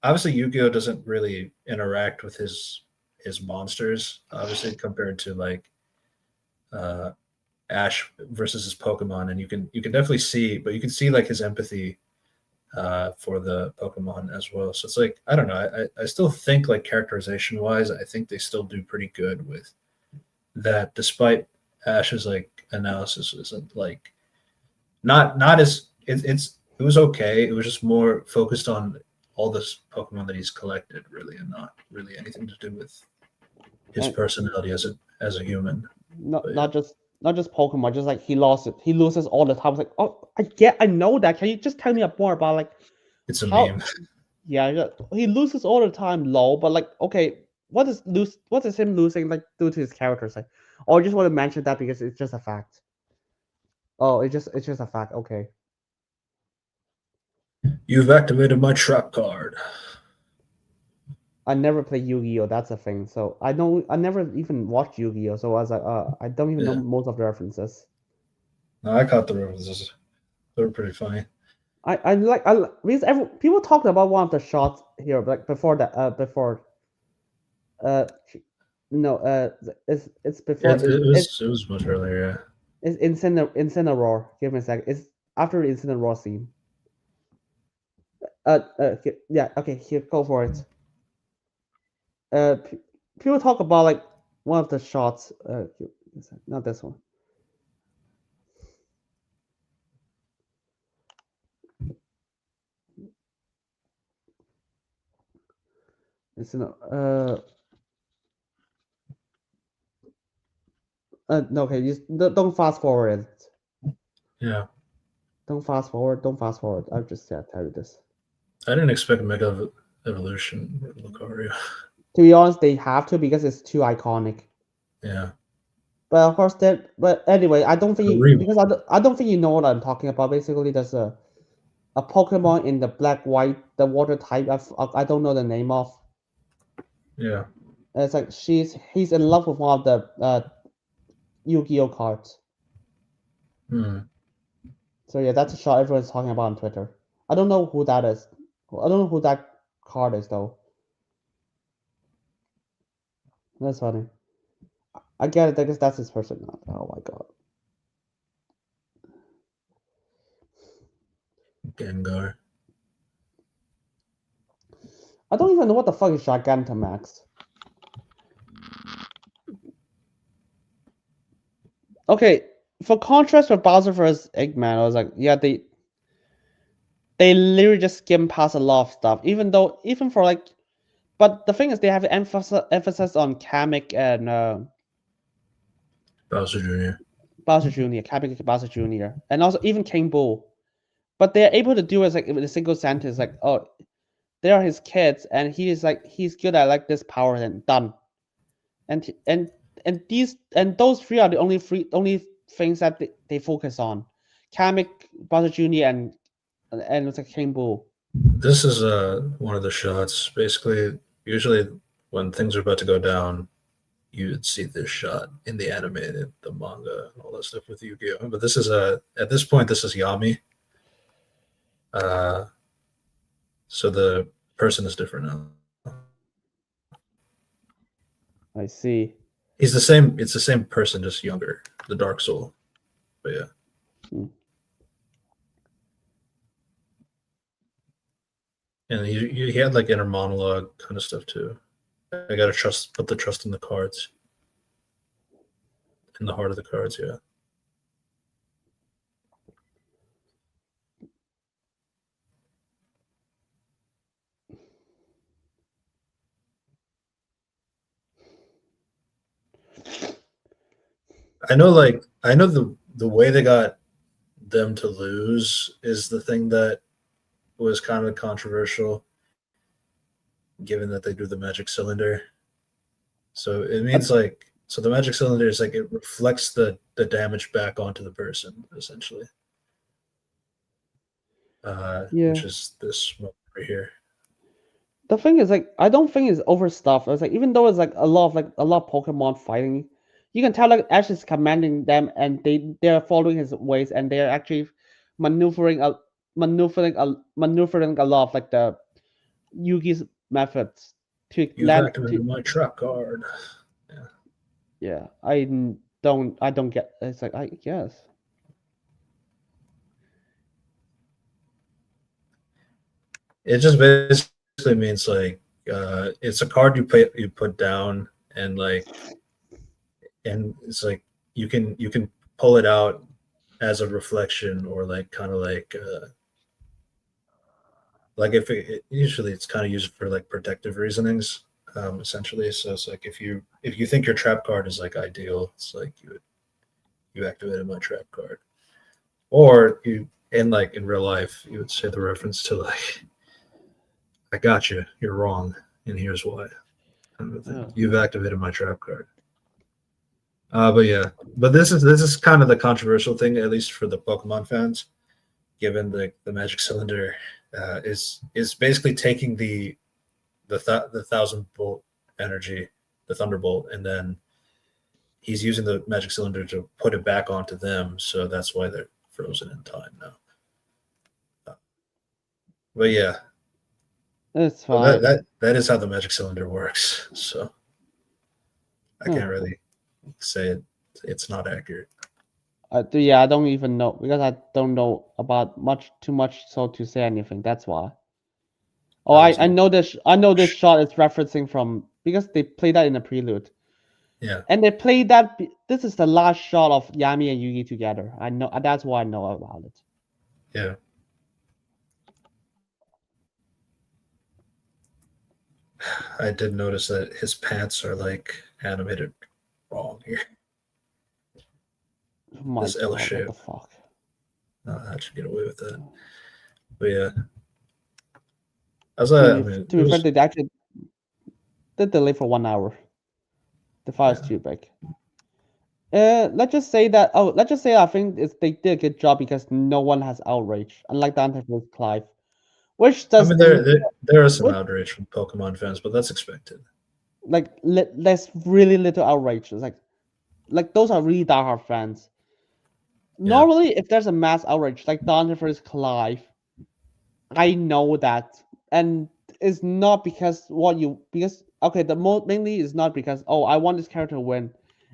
obviously Yu-Gi-Oh doesn't really interact with his monsters, obviously compared to like uh Ash versus his Pokemon, and you can definitely see, but you can see like his empathy for the Pokemon as well. So it's like I don't know. I still think like characterization wise, I think they still do pretty good with that, despite Ash's like analysis isn't like not as it was okay. It was just more focused on all this Pokemon that he's collected, really, and not really anything to do with his And personality as a human. not But yeah, not just Pokemon, just like he lost it. He loses all the time. It's like, oh, I know that. Can you just tell me more about like it's a how? meme. Yeah, he loses all the time, low. But like, okay, What is him losing like due to his characters? Like, or I just want to mention that because it's just a fact. Oh, it's just a fact. Okay. You've activated my trap card. I never play Yu-Gi-Oh. That's a thing. So I never even watched Yu-Gi-Oh. So I was like, I don't even know Yeah. most of the references. No, I caught the references. They were pretty funny. Because people talked about one of the shots here, like before that, uh, no, it's before It was much earlier. it's Incineroar. Give me a second. It's after the Incineroar scene. Yeah, okay, here, go for it. People talk about like one of the shots. Not this one. It's no. No, okay. Don't fast forward it. Yeah, Don't fast forward. Don't fast forward. I'll just tell you this. I didn't expect Mega Evolution Lucario. To be honest, they have to because it's too iconic. Yeah, But of course, that. But anyway, I don't think Reem. because I don't think you know what I'm talking about. Basically, there's a Pokemon in the black white the water type. I don't know the name of. Yeah, It's like he's in love with one of the Yu-Gi-Oh cards. hmm. So yeah, that's a shot everyone's talking about on Twitter. I don't know who that is. I don't know who that card is though. That's funny. I get it because that's his person. Oh my god. Gengar. I don't even know what the fuck is Gigantamax. Okay, for contrast with Bowser vs Eggman, I was like, yeah, they literally just skim past a lot of stuff. Even for like, but the thing is, they have emphasis on Kamek and Bowser Jr. Bowser Jr., Captain Bowser Jr., and also even King Boo. But they're able to do it like in a single sentence, like, oh, they are his kids, and he's good at like this power and done. And those three are the only things that they focus on. Kamek, Bowser Jr., and it's like King Boo. This is one of the shots. Basically, usually when things are about to go down, you would see this shot in the animated, the manga, all that stuff with Yu-Gi-Oh. But this is at this point, this is Yami. So the person is different now. I see. He's the same. It's the same person, just younger. The Dark Soul. But yeah. And he had like inner monologue kind of stuff too. I gotta put the trust in the cards, in the heart of the cards. Yeah. I know, the way they got them to lose is the thing that was kind of controversial, given that they do the magic cylinder. So it means like so the magic cylinder is like it reflects the damage back onto the person essentially. Yeah. Which is this one right here. The thing is, like, I don't think it's overstuffed. It's like even though it's like a lot of Pokemon fighting, you can tell like Ash is commanding them, and they're following his ways, and they're actually maneuvering a lot of like the Yugi's methods to You've land. activated my trap card. Yeah, I don't get. It's like I guess. It just basically means like it's a card you put down and it's like you can pull it out as a reflection or like kind of like if usually it's kind of used for like protective reasonings essentially. So it's like if you think your trap card is like ideal, it's like you activated my trap card, or you in real life you would say the reference to like I got you, you're wrong, and here's why. Kind of Oh. You've activated my trap card. But yeah, but this is kind of the controversial thing, at least for the Pokemon fans, given the Magic Cylinder is basically taking the 1,000-volt energy, the Thunderbolt, and then he's using the Magic Cylinder to put it back onto them. So that's why they're frozen in time now. But yeah, It's well, fine. that is how the Magic Cylinder works. So I can't really say it's not accurate. Yeah, I don't even know because I don't know about too much so to say anything. That's why. Oh, I know this. I know this shot is referencing from because they played that in the prelude. Yeah. And they played that. This is the last shot of Yami and Yugi together. I know that's why I know about it. Yeah. I did notice that his pants are like animated wrong here. Oh my This L God, shape. what the fuck? I should get away with that. But yeah. To be fair, they actually did delay for 1 hour. The file is too big. Let's just say that. Oh, let's just say I think they did a good job because no one has outrage, unlike Dante with Clive, which does. I mean, there are some outrage from Pokemon fans, but that's expected. Like there's really little outrage. It's like those are really diehard fans. Yeah. Normally, if there's a mass outrage like Dante vs. Clive, I know that, and it's not because okay, mainly is not because I want this character to win,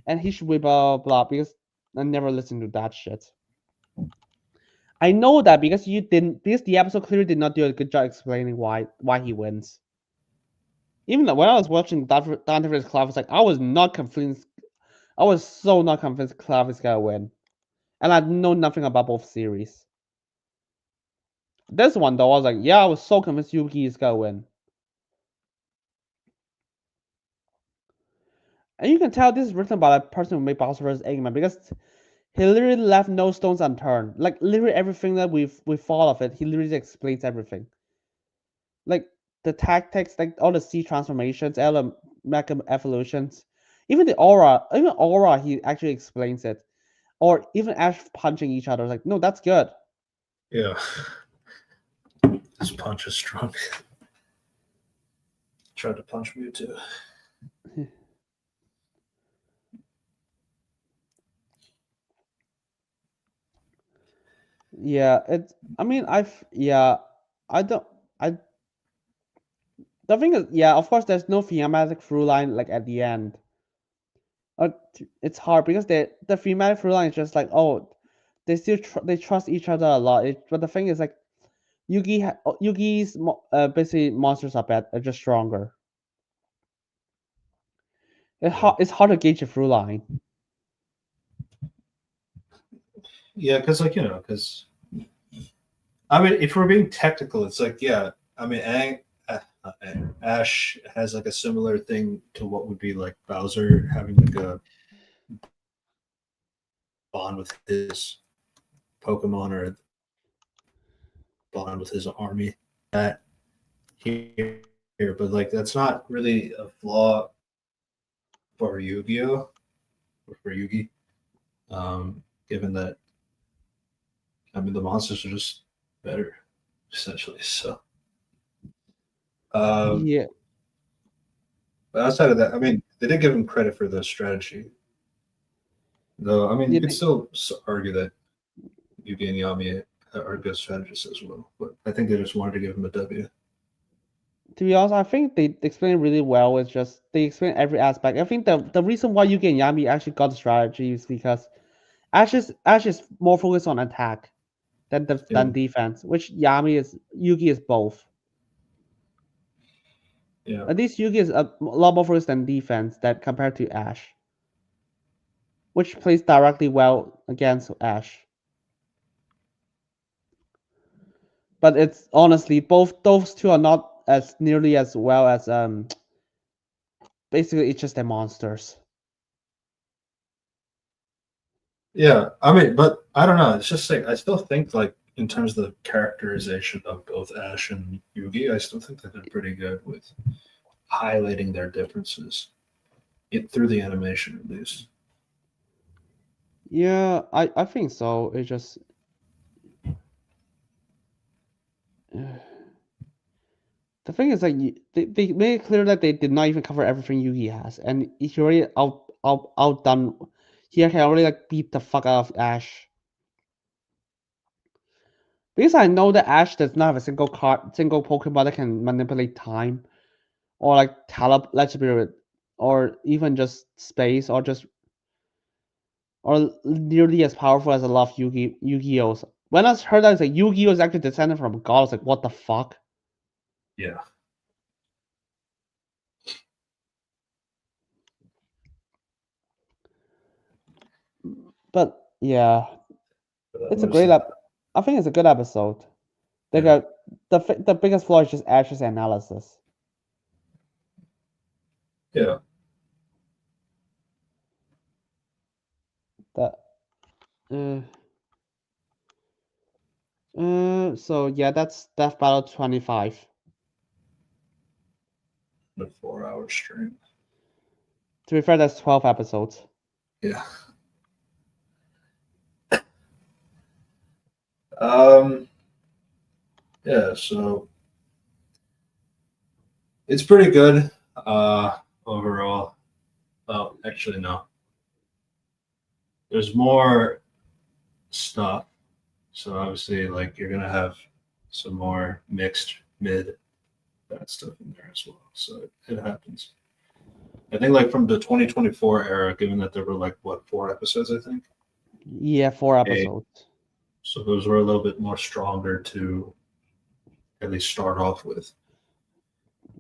and he should win blah blah blah because I never listened to that shit. I know that because the episode clearly did not do a good job explaining why he wins. Even when I was watching Dante vs. Clive, I was like, I was not convinced. I was so not convinced Clive is gonna win, and I know nothing about both series. This one though, I was like, yeah, I was so convinced Yugi is gonna win. And you can tell this is written by a person who made Bowser vs. Eggman because he literally left no stones unturned. Like literally everything that we thought of it, he literally explains everything. Like the tactics, like all the C transformations, all the mecha evolutions, even the aura, he actually explains it. Or even Ash punching each other, like, no, that's good. Yeah. This punch is strong. Tried to punch me too. Yeah, it's. I mean, I don't. I. The thing is, yeah, of course, there's no thematic through line like at the end. It's hard because the thematic through line is just like, oh, they still they trust each other a lot. But the thing is, like, Yugi's basically monsters are just stronger. It's hard to gauge a through line. Yeah, because because I mean, if we're being technical, it's like, yeah, I mean, Ash has like a similar thing to what would be like Bowser having like a bond with his Pokemon or bond with his army. That here, but like that's not really a flaw for Yu-Gi-Oh or for Yugi. Given that, I mean, the monsters are just better, essentially. So, Yeah, but outside of that, I mean, they did give him credit for the strategy. Though, I mean, yeah. you could still argue that Yugi and Yami are good strategists as well. But I think they just wanted to give him a W. To be honest, I think they explain really well. It's just they explain every aspect. I think the reason why Yugi and Yami actually got the strategy is because Ash is more focused on attack than defense, which Yugi is both. Yeah. At least Yugi is a lot more focused than defense that compared to Ash, which plays directly well against Ash. But it's honestly both those two are not as nearly as well as basically it's just their monsters. Yeah, I mean, but I don't know. It's just like I still think like in terms of the characterization of both Ash and Yugi, I still think that they're pretty good with highlighting their differences through the animation at least. Yeah, I think so. It's just the thing is like they made it clear that they did not even cover everything Yugi has, and he already outdone. He can already like beat the fuck out of Ash. Because I know that Ash does not have a single Pokemon that can manipulate time, or like teleport, or even just space, or nearly as powerful as a lot of Yu-Gi-Ohs. When I heard that it's like Yu-Gi-Oh is actually descended from a god, I was like, what the fuck? Yeah. But yeah, it's a great I think it's a good episode. They Yeah. got the biggest flaw is just Ash's analysis. Yeah. That so yeah, that's Death Battle 25. The 4 hour stream. To be fair, that's 12 episodes. Yeah. Um. Yeah. So it's pretty good. Overall. Well, actually, no. There's more stuff. So obviously, like you're gonna have some more mixed mid that stuff in there as well. So it happens. I think like from the 2024 era, given that there were like what 4 episodes, I think. Yeah, 4 episodes. So those were a little bit more stronger to at least start off with.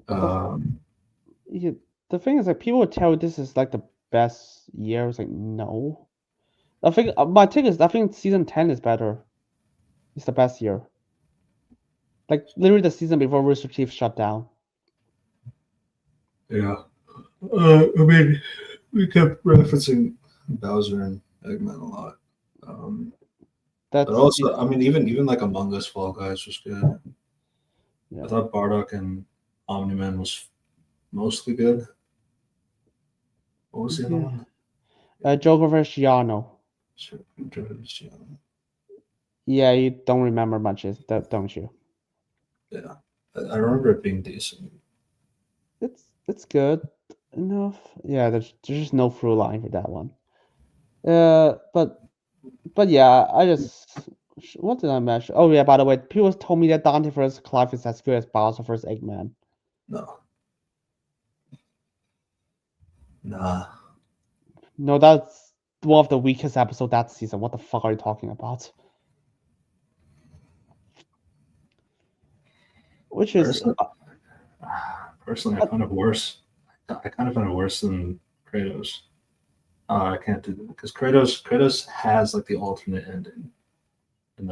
Yeah, the thing is, like, people would tell you this is like the best year. It's like, no. I think my take is, I think season 10 is better. It's the best year. Like literally the season before Rooster Teeth shut down. Yeah. I mean, we kept referencing Bowser and Eggman a lot. But That's also, I mean, even like Among Us Fall Guys was good. yeah. I thought Bardock and Omni-Man was mostly good. What was the other Yeah. one? Joker vs. Yano. Sure, Yeah, you don't remember much, don't you? yeah, I remember it being decent. It's good enough. Yeah, there's just no through line for that one. But yeah, I just what did I mention? Oh yeah, by the way, people told me that Dante vs. Clive is as good as Bowser vs. Eggman. No, nah. No, that's one of the weakest episodes that season. What the fuck are you talking about? Which is Personally, personally, I find it worse. I kind of find it worse than Kratos. I can't do that because Kratos has like the alternate ending, and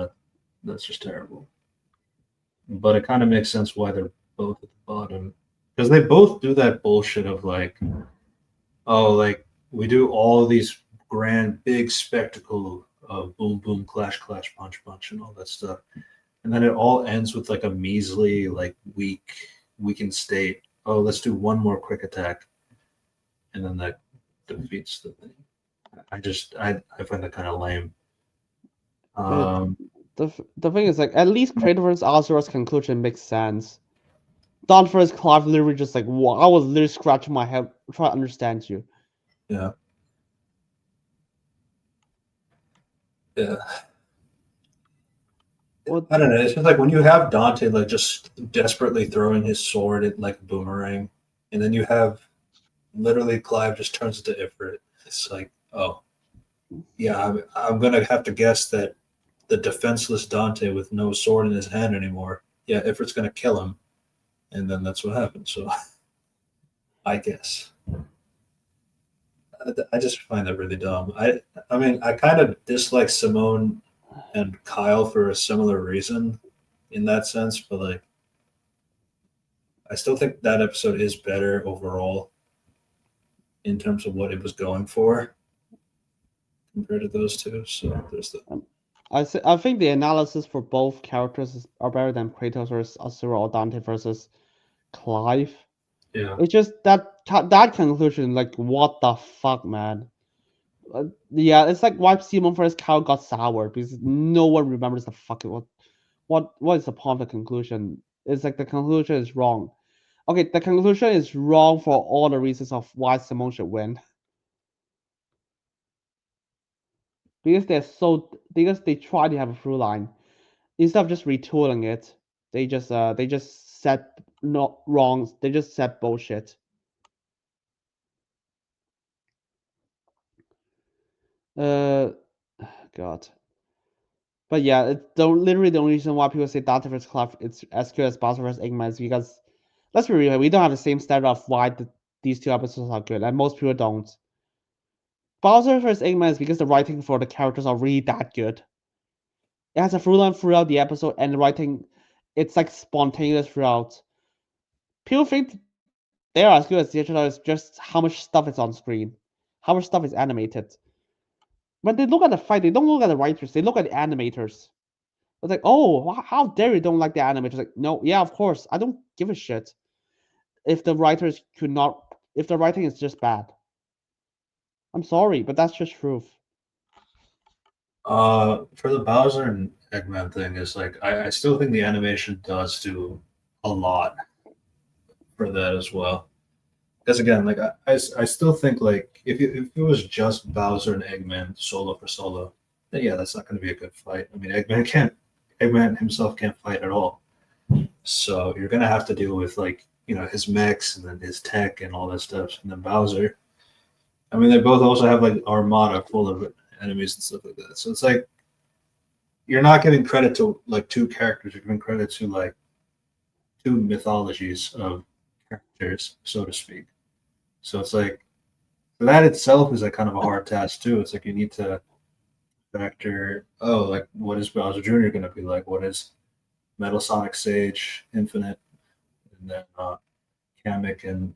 that's just terrible. But it kind of makes sense why they're both at the bottom because they both do that bullshit of like, oh, like we do all these grand big spectacle of boom boom clash clash punch punch and all that stuff, and then it all ends with like a measly like weakened state. Oh, let's do one more quick attack, and then that defeats the thing. I find that kind of lame. it, Um, the thing is like at least Kratos vs. Ozor's conclusion makes sense. Dante vs. Clive literally just like I was literally scratching my head trying to understand you. yeah, yeah. What I don't know. It's just like when you have Dante like just desperately throwing his sword at like a boomerang, and then you have literally Clive just turns into Ifrit. It's like, oh yeah, I'm gonna have to guess that the defenseless Dante with no sword in his hand anymore. Yeah, Ifrit's gonna kill him, and then that's what happens. So I guess I just find that really dumb. I mean I kind of dislike Simone and Kyle for a similar reason in that sense, but like I still think that episode is better overall in terms of what it was going for compared to those two. So there's the I think the analysis for both characters are better than Kratos versus Asura or Dante versus Clive. yeah. It's just that conclusion, like what the fuck, man. Yeah, it's like why Simon versus Kyle got sour because no one remembers the fucking what is the point of the conclusion? It's like the conclusion is wrong. Okay, the conclusion is wrong for all the reasons of why Simone should win. Because they try to have a through line. Instead of just retooling it, they just said not wrong. They just said bullshit. Uh, God. But yeah, literally the only reason why people say Dante vs. Clive it's as good as Bowser vs. Eggman is because let's be real, we don't have the same standard of why these two episodes are good, and most people don't. Bowser vs. Eggman is because the writing for the characters are really that good. It has a through line throughout the episode, and the writing, it's like spontaneous throughout. People think they're as good as the other, it's just how much stuff is on screen, how much stuff is animated. When they look at the fight, they don't look at the writers, they look at the animators. It's like, oh, how dare you don't like the animators? Like, no, yeah, of course, I don't give a shit if the writers could not, if the writing is just bad. I'm sorry, but that's just truth. For the Bowser and Eggman thing is like I still think the animation does do a lot for that as well. Because again, like I still think like if it was just Bowser and Eggman solo for solo, then yeah, that's not going to be a good fight. I mean, Eggman himself can't fight at all. So you're going to have to deal with like his mechs and then his tech and all that stuff, and then Bowser. I mean, they both also have like armada full of enemies and stuff like that. So it's like you're not giving credit to like two characters. You're giving credit to like two mythologies of characters, so to speak. So it's like that itself is a kind of a hard task too. It's like you need to factor, oh, like what is Bowser Jr. going to be like? What is Metal Sonic Sage Infinite, and then Kamek and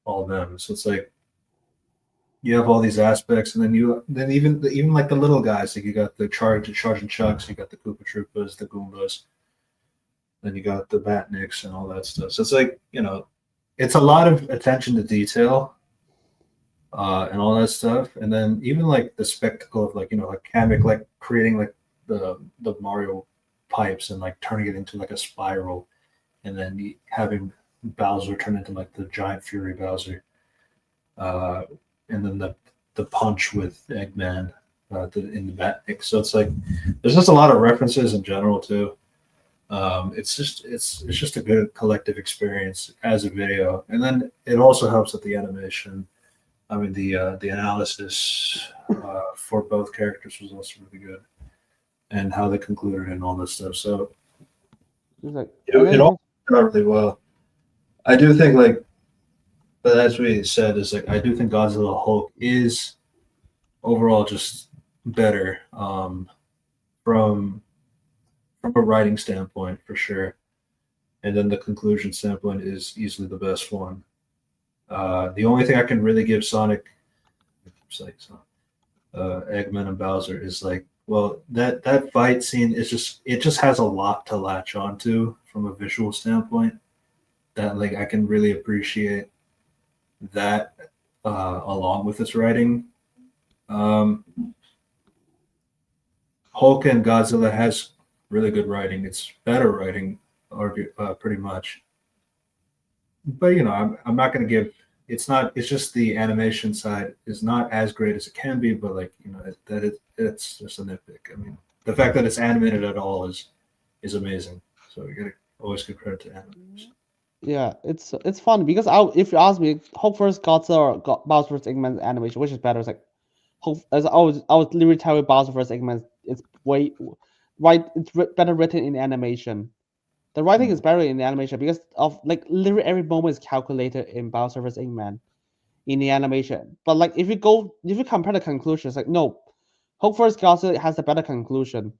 all of them. So it's like you have all these aspects, and then even like the little guys, like you got the Charging Chucks, you got the Koopa Troopas, the Goombas, then you got the Batniks and all that stuff. So it's like, it's a lot of attention to detail, and all that stuff. And then even like the spectacle of like, like Kamek like creating like the Mario pipes and like turning it into like a spiral, and then having Bowser turn into like the giant Fury Bowser, and then the punch with Eggman, in the Batnik. So it's like there's just a lot of references in general too. It's just a good collective experience as a video, and then it also helps with the animation. I mean, the analysis for both characters was also really good, and how they concluded and all this stuff. So It's like, it all turned out really well. I do think but as we said, is like I do think Godzilla Hulk is overall just better, from a writing standpoint for sure, and then the conclusion standpoint is easily the best one. The only thing I can really give Sonic, Eggman and Bowser is like, well, that fight scene is it just has a lot to latch onto from a visual standpoint, that like I can really appreciate that, along with its writing. Um, Hulk and Godzilla has really good writing. It's better writing, pretty much. But I'm not going to give. It's not. It's just the animation side is not as great as it can be. But like it's just a nitpick. I mean, the fact that it's animated at all is amazing. So you got to always give credit to animators. Yeah, it's fun because if you ask me, Hulk vs. Godzilla or Bowser vs. Eggman animation, which is better? It's like Hulk, as I was literally tell you Bowser vs. Eggman. It's way right. It's better written in animation. The writing is better in the animation because of like literally every moment is calculated in Bowser vs. Eggman in the animation. But like if you compare the conclusions, like no, Hulk vs. Godzilla has a better conclusion.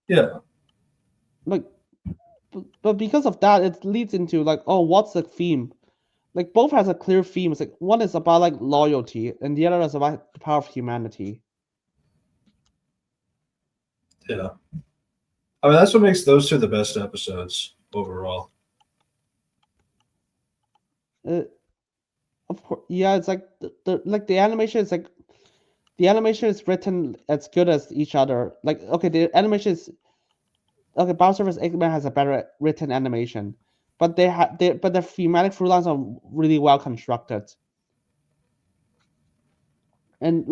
Yeah. Like, but because of that, it leads into like, oh, what's the theme? Like both has a clear theme. It's like one is about like loyalty, and the other is about the power of humanity. Yeah. I mean, that's what makes those two the best episodes overall. Of course, yeah. It's like the animation is like the animation is written as good as each other. Like okay, the animation is okay. Bowser vs. Eggman has a better written animation, but but the thematic through lines are really well constructed. And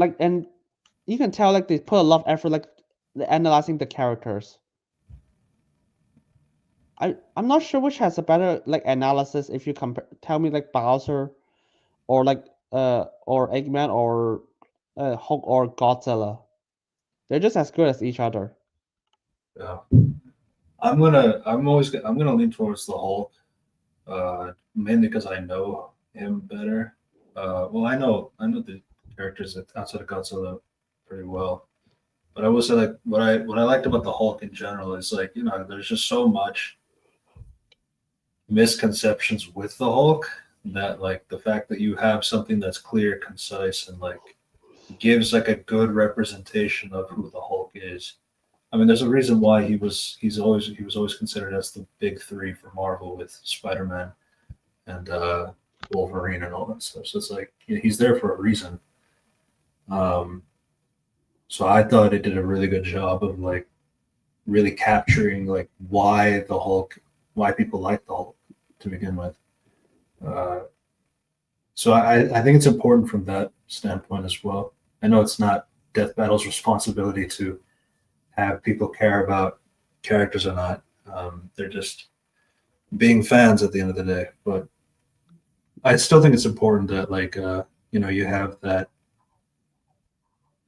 you can tell like they put a lot of effort like analyzing the characters. I'm not sure which has a better like analysis if you compare tell me like Bowser or like or Eggman or Hulk or Godzilla. They're just as good as each other. Yeah. I'm gonna lean towards the Hulk, mainly because I know him better. Well, I know the characters outside of Godzilla pretty well, but I will say like what I liked about the Hulk in general is like there's just so much misconceptions with the Hulk, that like the fact that you have something that's clear, concise, and like gives like a good representation of who the Hulk is. I mean, there's a reason why he was always considered as the big three for Marvel with Spider-Man and Wolverine and all that stuff. So it's like he's there for a reason. Um, so I thought it did a really good job of like really capturing like why people like the Hulk to begin with. Uh, so I think it's important from that standpoint as well. I know it's not Death Battle's responsibility to have people care about characters or not. They're just being fans at the end of the day. But I still think it's important that like you have that,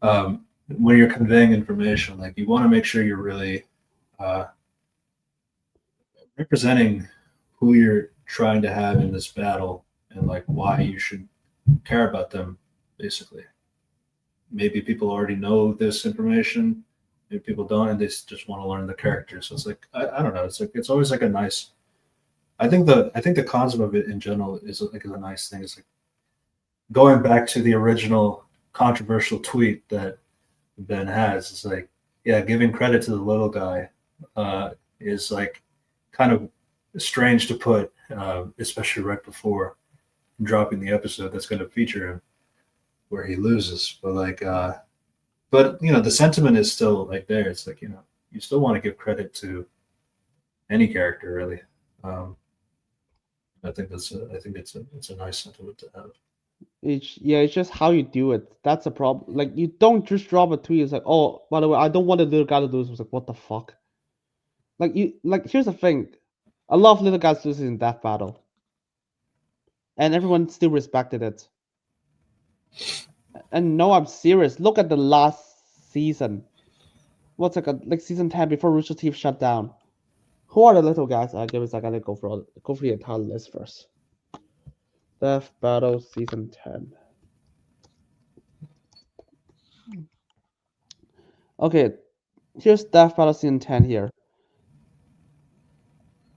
when you're conveying information, like you want to make sure you're really uh, representing who you're trying to have in this battle, and like why you should care about them, basically. Maybe people already know this information, maybe people don't, and they just want to learn the characters. So it's like I don't know. It's like it's always like a nice. I think the concept of it in general is like a nice thing. It's like going back to the original controversial tweet that Ben has, it's like, yeah, giving credit to the little guy is like kind of strange to put, especially right before dropping the episode that's going to feature him where he loses. But like, but you know, the sentiment is still like there. It's like, you know, you still want to give credit to any character, really. I think it's a nice sentiment to have. It's just how you do it. That's a problem. Like you don't just drop a tweet. It's like, oh, by the way, I don't want the little guy to lose. It's like, what the fuck? Like here's the thing, a lot of little guys loses in Death Battle, and everyone still respected it. And no, I'm serious. Look at the last season. What's like season 10 before Rooster Teeth shut down. Who are the little guys? Give me a second. I gotta go for the entire list first. Death Battle season 10. Okay, here's Death Battle season 10 here.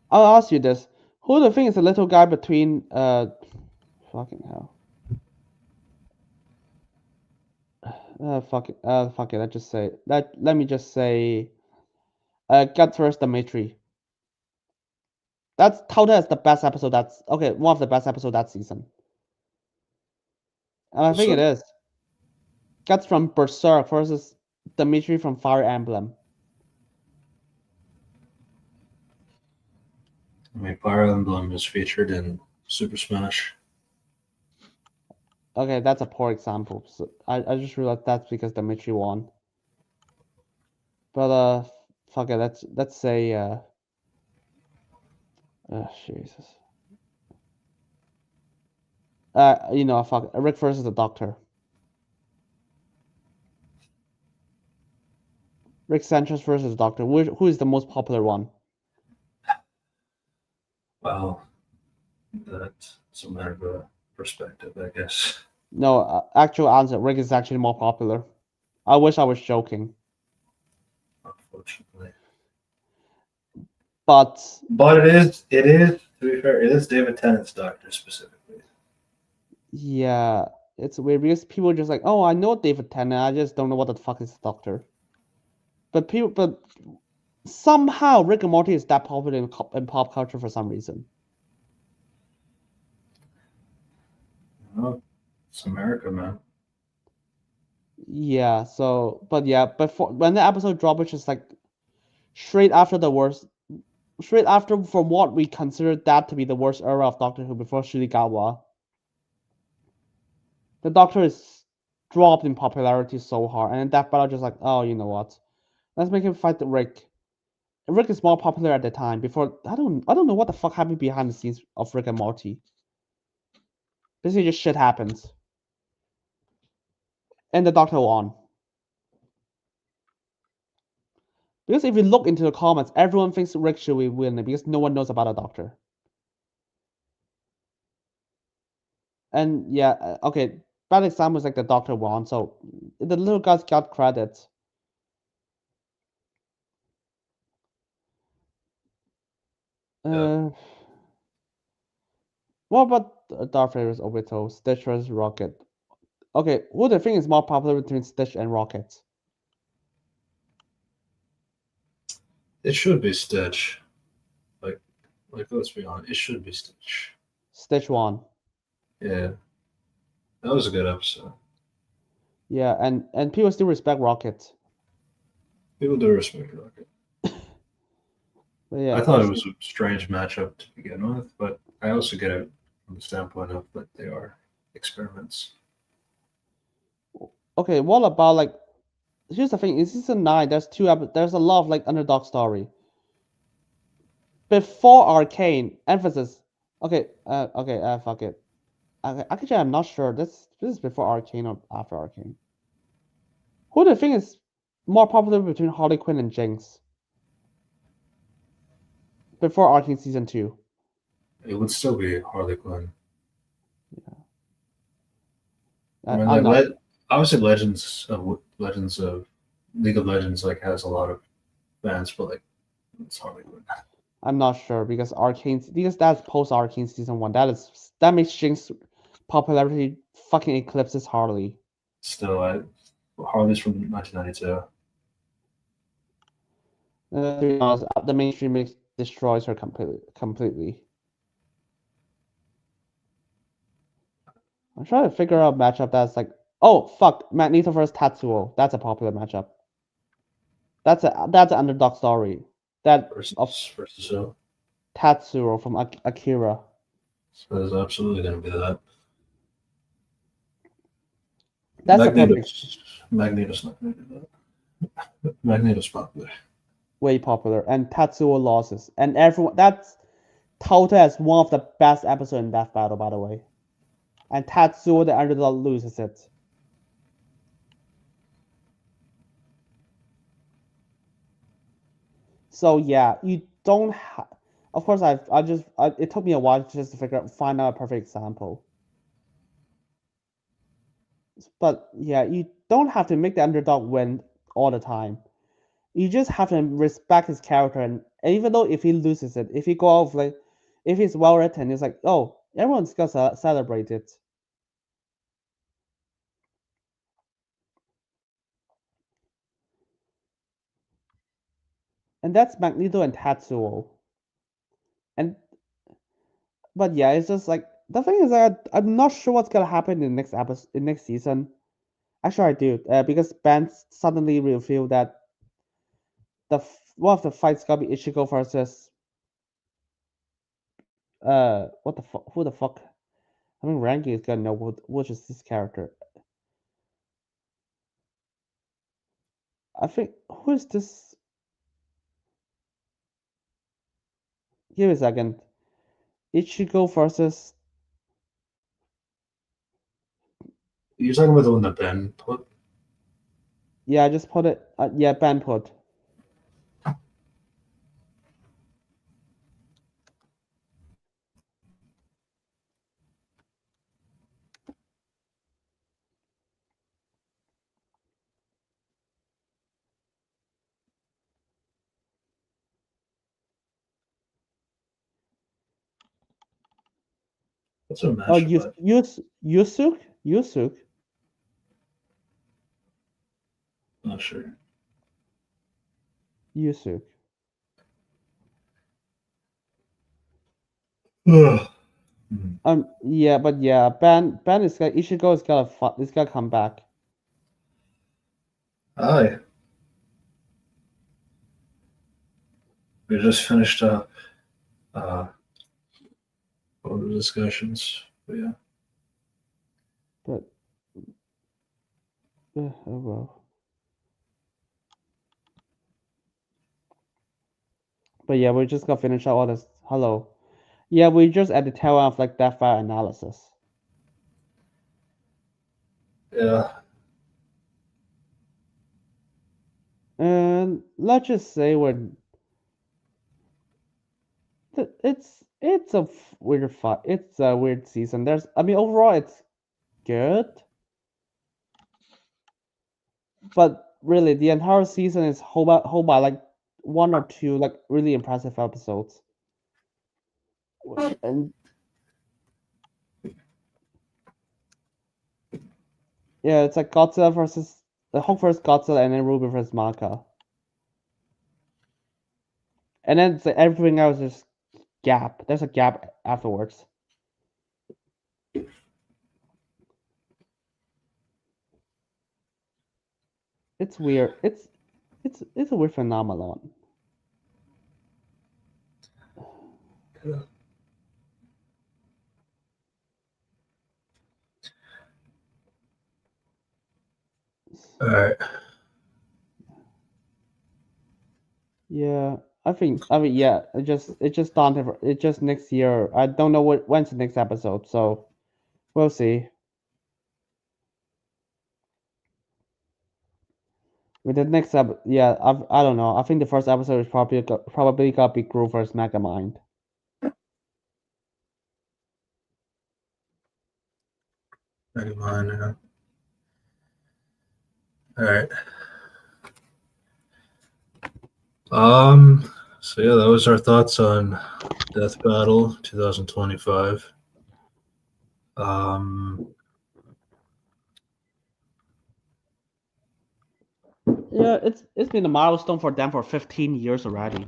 I'll ask you this: who do you think is the little guy between fucking hell? Fuck it. Let's just say let me just say Gut first Dimitri. That's touted as the best episode. That's okay. One of the best episodes that season, and I think it is. Guts from Berserk versus Dimitri from Fire Emblem. I mean, Fire Emblem is featured in Super Smash. Okay, that's a poor example. So I just realized that's because Dimitri won. But fuck it. Let's say Jesus. You know, fuck Rick versus the Doctor. Rick Sanchez versus the Doctor. Who is the most popular one? Well, that's a matter of a perspective, I guess. No, actual answer. Rick is actually more popular. I wish I was joking. Unfortunately. But it is, to be fair, it is David Tennant's Doctor specifically. Yeah, it's weird because people are just like, oh, I know David Tennant, I just don't know what the fuck is the Doctor. But somehow Rick and Morty is that popular in pop culture for some reason. Oh, it's America, man. Yeah, but when the episode dropped, which is like straight after from what we considered that to be the worst era of Doctor Who before Shirikawa, the Doctor is dropped in popularity so hard, and in Death Battle just like, oh, you know what? Let's make him fight Rick. Rick is more popular at the time. Before I don't know what the fuck happened behind the scenes of Rick and Morty. Basically, just shit happens, and the Doctor won. Because if you look into the comments, everyone thinks Rick should be winning because no one knows about a Doctor. And yeah, okay, bad example is like the Doctor won, so the little guys got credit. What about Darth Vader's Obito, Stitch versus Rocket? Okay, what do you think is more popular between Stitch and Rocket? It should be Stitch. Like let's be honest, it should be Stitch. Stitch won. Yeah, that was a good episode. Yeah, and people still respect Rocket. People do respect Rocket. But yeah, I thought it was a strange matchup to begin with, but I also get it from the standpoint of that they are experiments. Okay, what about like? Here's the thing: in season 9, there's a lot of like underdog story. Before Arcane, emphasis. Okay, fuck it. Actually, I'm not sure. This is before Arcane or after Arcane. Who do you think is more popular between Harley Quinn and Jinx? Before Arcane season 2. It would still be Harley Quinn. Yeah. I mean, obviously, Legends of League of Legends like has a lot of fans, but like it's Harley Quinn. I'm not sure because that's post Arcane season 1. That makes Jinx popularity fucking eclipses Harley. Still, Harley's from 1992. To be honest, the mainstream destroys her completely. I'm trying to figure out a matchup that's like, oh fuck, Magneto versus Tatsuo. That's a popular matchup. That's an underdog story. That of Versus who? Tatsuo from Akira. So there's absolutely going to be that. That's a perfect, Magneto's not going to do that. Magneto's popular. way popular, and Tatsuo loses, and everyone that's touted as one of the best episodes in Death Battle, by the way. And Tatsuo, the underdog, loses it. So yeah, you don't have. Of course, it took me a while just to find out a perfect example. But yeah, you don't have to make the underdog win all the time. You just have to respect his character, and even though if he loses it, if he go off like, if he's well written, it's like, oh, everyone's gonna celebrate it. And that's Magneto and Tatsuo. But yeah, it's just like the thing is that I'm not sure what's gonna happen in the next episode, in next season. Actually, I do, because Ben suddenly revealed that one of the fights gonna be Ichigo versus what the fuck? Who the fuck? I mean, Ranky is gonna know which is this character. I think who is this? Give me a second. Ichigo versus. You're talking about the one that Ben put? Yeah, I just put it. Yeah, Ben put. What's a Oh, matchup? Yusuk. Not sure. Yusuk. Yeah, but yeah, Ben is gonna Ichigo is gonna come back. Hi. We just finished up all the discussions. But yeah. But oh well. But yeah, we're just gonna finish out all this. Hello. Yeah, we just at the tail end of like that file analysis. Yeah. And let's just say it's a weird fight. It's a weird season. I mean overall it's good. But really the entire season is whole by like one or two like really impressive episodes. And yeah, it's like Godzilla versus the Hulk versus Godzilla and then Ruby versus Maka. And then it's like everything else is gap. There's a gap afterwards. It's weird. It's a weird phenomenon. Yeah. All right. Yeah, I mean yeah, it just dawned it just next year. I don't know when's the next episode, so we'll see. With the next yeah, I don't know. I think the first episode is probably gonna be Groove versus Megamind. Never mind. Yeah. All right. So yeah, that was our thoughts on Death Battle 2025. Yeah, it's been a milestone for them for 15 years already.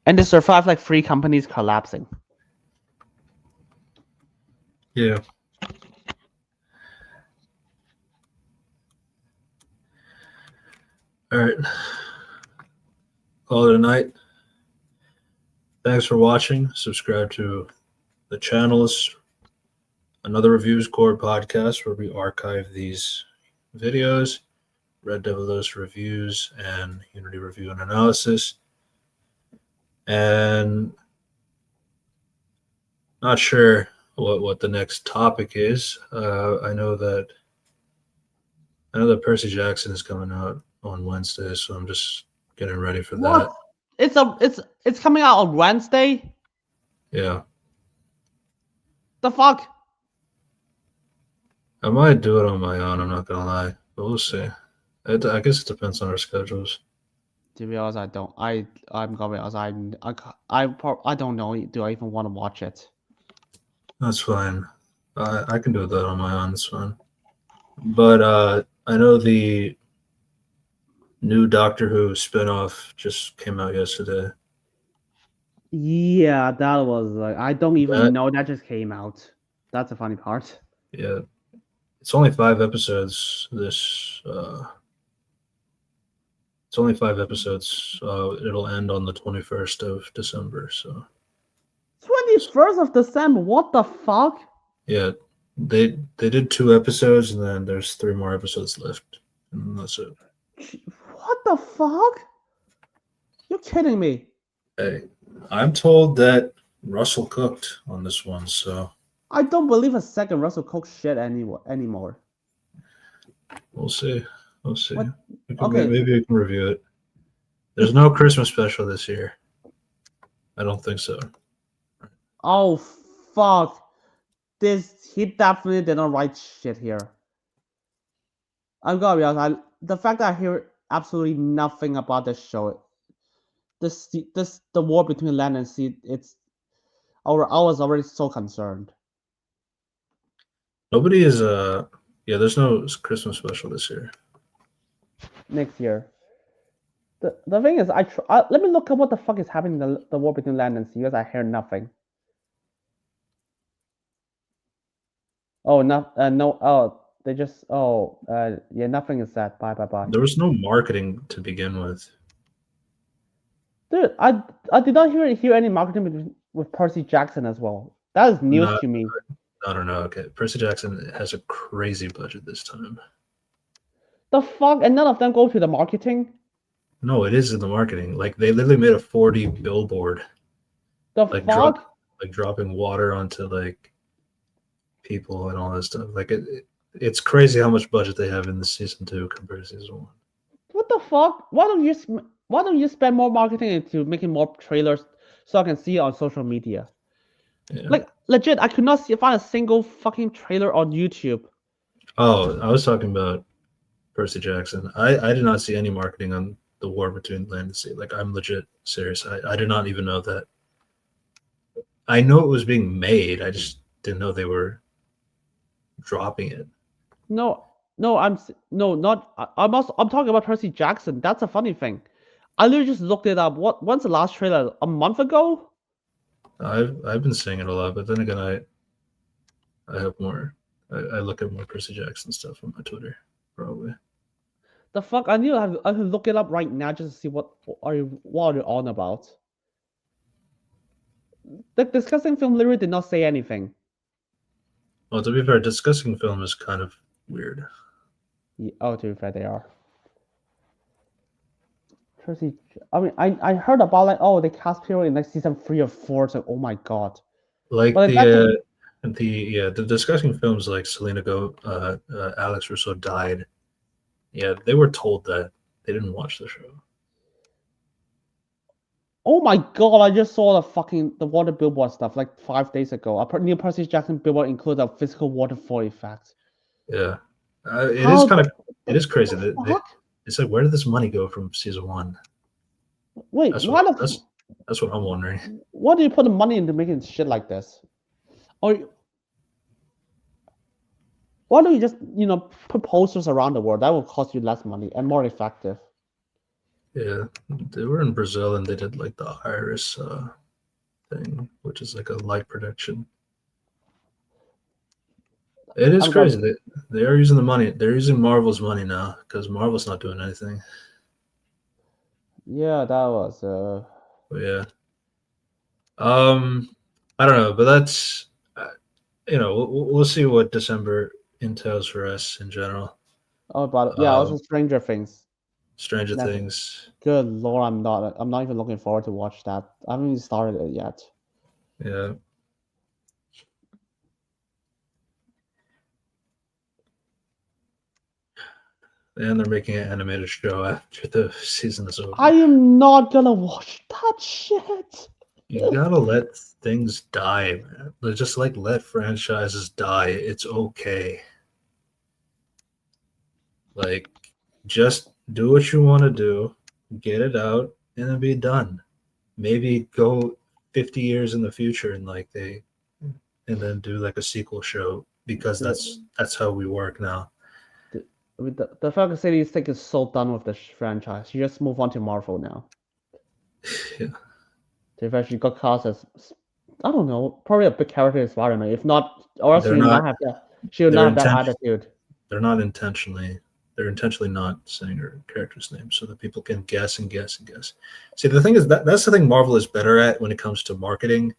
And they survived like 3 companies collapsing. Yeah. All right. Call it a night. Thanks for watching. Subscribe to the channels. Another Reviews Core podcast where we archive these videos, Red Devil reviews, and Unity review and analysis. And not sure what the next topic is. I know that Percy Jackson is coming out on Wednesday, so I'm just getting ready for that. It's coming out on Wednesday. Yeah, The fuck? I might do it on my own. I'm not gonna lie, but we'll see. I guess it depends on our schedules. To be honest, I don't. I'm gonna be honest. I don't know. Do I even want to watch it? That's fine. I can do that on my own. It's fine. But I know the new Doctor Who spinoff just came out yesterday. Yeah, that was like I don't even That- know that just came out. That's the funny part. Yeah, it's only 5 episodes. It's only 5 episodes. It'll end on the 21st of December. So 21st of December. What the fuck? yeah, they did 2 episodes, and then there's 3 more episodes left, and that's it. What the fuck? You're kidding me. Hey, I'm told that Russell cooked on this one, so I don't believe a second Russell Cook shit anymore. we'll see. We'll see. What? Okay. Maybe we can review it. There's no Christmas special this year. I don't think so. Oh fuck! He definitely did not write shit here. I'm gonna be honest. The fact that I hear absolutely nothing about this show, the war between land and sea. I was already so concerned. Nobody is. Yeah, there's no Christmas special this year. Next year. The thing is, let me look at what the fuck is happening in the war between land and sea because I hear nothing. Oh no, no. Oh, they just. Oh, yeah. Nothing is said. Bye. There was no marketing to begin with. Dude, I did not hear any marketing with Percy Jackson as well. That is news to me. I don't know. Okay, Percy Jackson has a crazy budget this time. The fuck, and none of them go to the marketing. No, it is in the marketing. Like they literally made a 4D billboard. The like fuck. Dropping water onto like people and all that stuff. Like it's crazy how much budget they have in the season 2 compared to season 1. What the fuck? Why don't you spend more marketing into making more trailers so I can see it on social media? Yeah. Like legit, I could not find a single fucking trailer on YouTube. Oh, I was talking about Percy Jackson. I did not see any marketing on the war between land and sea. Like I'm legit serious. I did not even know that. I know it was being made. I just didn't know they were dropping it. I'm talking about Percy Jackson. That's a funny thing. I literally just looked it up. When's the last trailer? A month ago? I've been seeing it a lot, but then again, I have more. I look at more Percy Jackson stuff on my Twitter, probably. The fuck! I can look it up right now just to see what are you on about. The discussing film literally did not say anything. Well, to be fair, discussing film is kind of weird. Yeah, oh, to be fair, they are. Percy. I mean, I heard about like they cast people in like season 3 or 4. So oh my god. Like the discussing films like Selena Alex Russo died. Yeah, they were told that they didn't watch the show. Oh my god! I just saw the water billboard stuff like 5 days ago. A new Percy Jackson billboard includes a physical waterfall effect. Yeah, it is crazy. It's like, where did this money go from season 1? Wait, that's what I'm wondering. Why do you put the money into making shit like this? Why don't you just put posters around the world? That will cost you less money and more effective. Yeah, they were in Brazil and they did like the iris thing, which is like a light projection. It is I'm glad- crazy. They are using the money. They're using Marvel's money now because Marvel's not doing anything. Yeah, that was But yeah. I don't know, but that's we'll see what December entails for us in general. also Stranger Things. Stranger That's- Things. Good lord, I'm not even looking forward to watch that. I haven't even started it yet. Yeah. And they're making an animated show after the season is over. I am not gonna watch that shit. You gotta let things die, man. Just like let franchises die. It's okay. Like, just do what you want to do, get it out, and then be done. Maybe go 50 years in the future and and then do like a sequel show because that's how we work now. I mean, the Falcon City thing is so done with the franchise. You just move on to Marvel now. Yeah. They've actually got cast as, I don't know, probably a big character in Spider-Man. If not, or else They're she would not- not have that. She would not have that attitude. They're intentionally not saying her character's name so that people can guess and guess and guess. See, the thing is that's the thing Marvel is better at when it comes to marketing.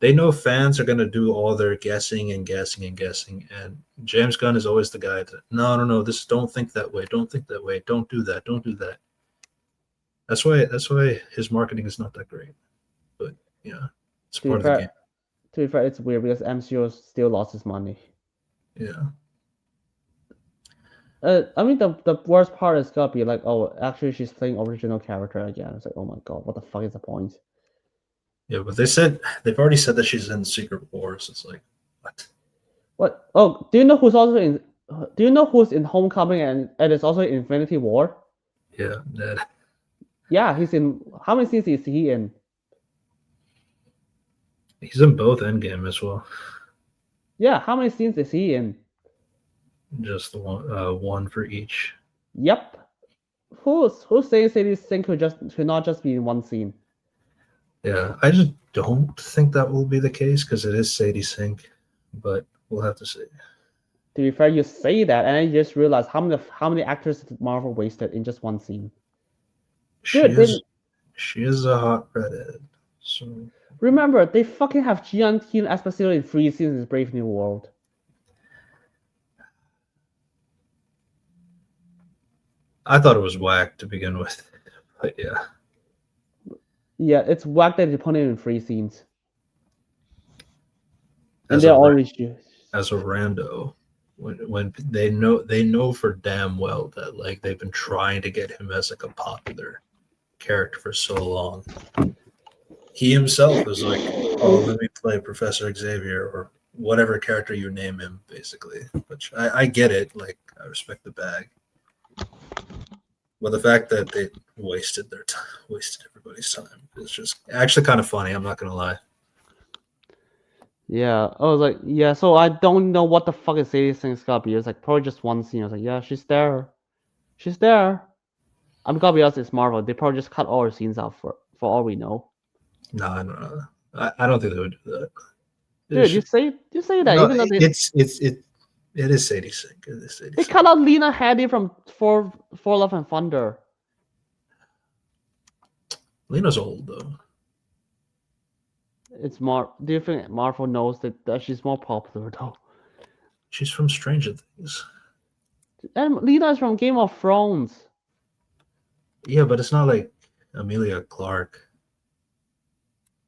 They know fans are going to do all their guessing and guessing and guessing, and James Gunn is always the guy that no, this don't think that way, don't think that way, don't do that. That's why his marketing is not that great. But yeah, it's part of the game. To be fair, it's weird because MCU still lost its money. Yeah. I mean, the worst part is gonna be like, oh, actually, she's playing original character again. It's like, oh my god, what the fuck is the point? Yeah, but they've already said that she's in Secret Wars. It's like, what? What? Oh, do you know who's also in? Do you know who's in Homecoming and is also in Infinity War? Yeah, Ned. Yeah, he's in. How many scenes is he in? He's in both Endgame as well. Yeah, how many scenes is he in? Just one for each. Yep. Who's saying this thing could not just be in one scene? Yeah, I just don't think that will be the case because it is Sadie Sink, but we'll have to see. To be fair, you say that, and then you just realize how many actors did Marvel wasted in just one scene. She is a hot redhead. So remember, they fucking have Giancarlo Esposito in 3 seasons in Brave New World. I thought it was whack to begin with, but yeah. Yeah, it's whack that they put it in 3 scenes. And As they're a already as a rando, when they know for damn well that like they've been trying to get him as like a popular character for so long. He himself was like, "Oh, let me play Professor Xavier or whatever character you name him," basically. Which I get it. Like I respect the bag, but the fact that they wasted everybody's time is just actually kind of funny. I'm not gonna lie. Yeah, I was like, yeah, so I don't know what the fuck is Sadie Sink's gonna be. It's like probably just one scene. I was like, yeah, she's there. She's there. I'm gonna be honest, it's Marvel. They probably just cut all her scenes out for all we know. No, I don't know. I don't think they would do that. Dude, you say that No, even though it is Sadie Sink. It is Sadie they Sink. cut out Lena Headey from For Love and Thunder. Lena's old though. It's more. Do you think Marvel knows that she's more popular though? She's from Stranger Things. And Lena is from Game of Thrones. Yeah, but it's not like Amelia Clark.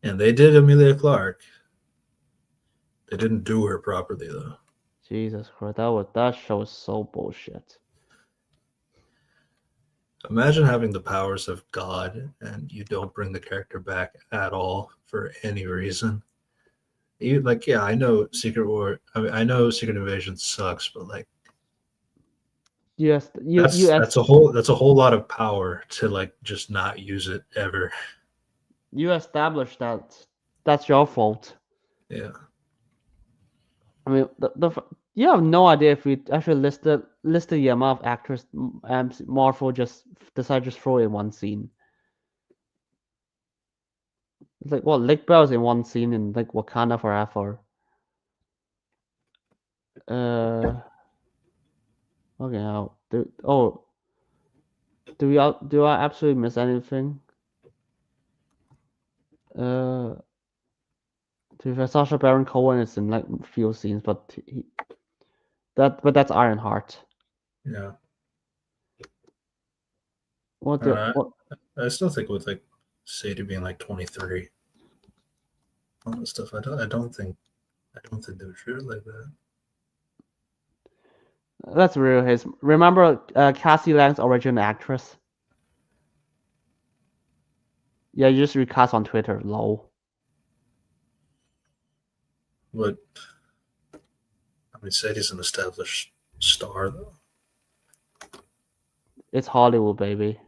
And they did Amelia Clark. They didn't do her properly though. Jesus Christ, that show is so bullshit. Imagine having the powers of God and you don't bring the character back at all for any reason. I know Secret War. I know Secret Invasion sucks, but like, Yes, that's a whole lot of power to like just not use it ever. You established that that's your fault. Yeah. I mean, You have no idea if we actually listed the amount of actors Marvel just decided to throw in one scene. It's like, what, Lake Bell's in one scene in like Wakanda Forever. Okay, now do I absolutely miss anything? To be fair, Sacha Baron Cohen is in like few scenes, but that's Ironheart. Yeah. What I don't the know. what? I still think with like Sadie being like 23, all that stuff. I don't think they would treat it like that. That's real. His remember Cassie Lang's original actress? Yeah, you just recast on Twitter. Lol. But I mean, Sadie's an established star, though. It's Hollywood, baby.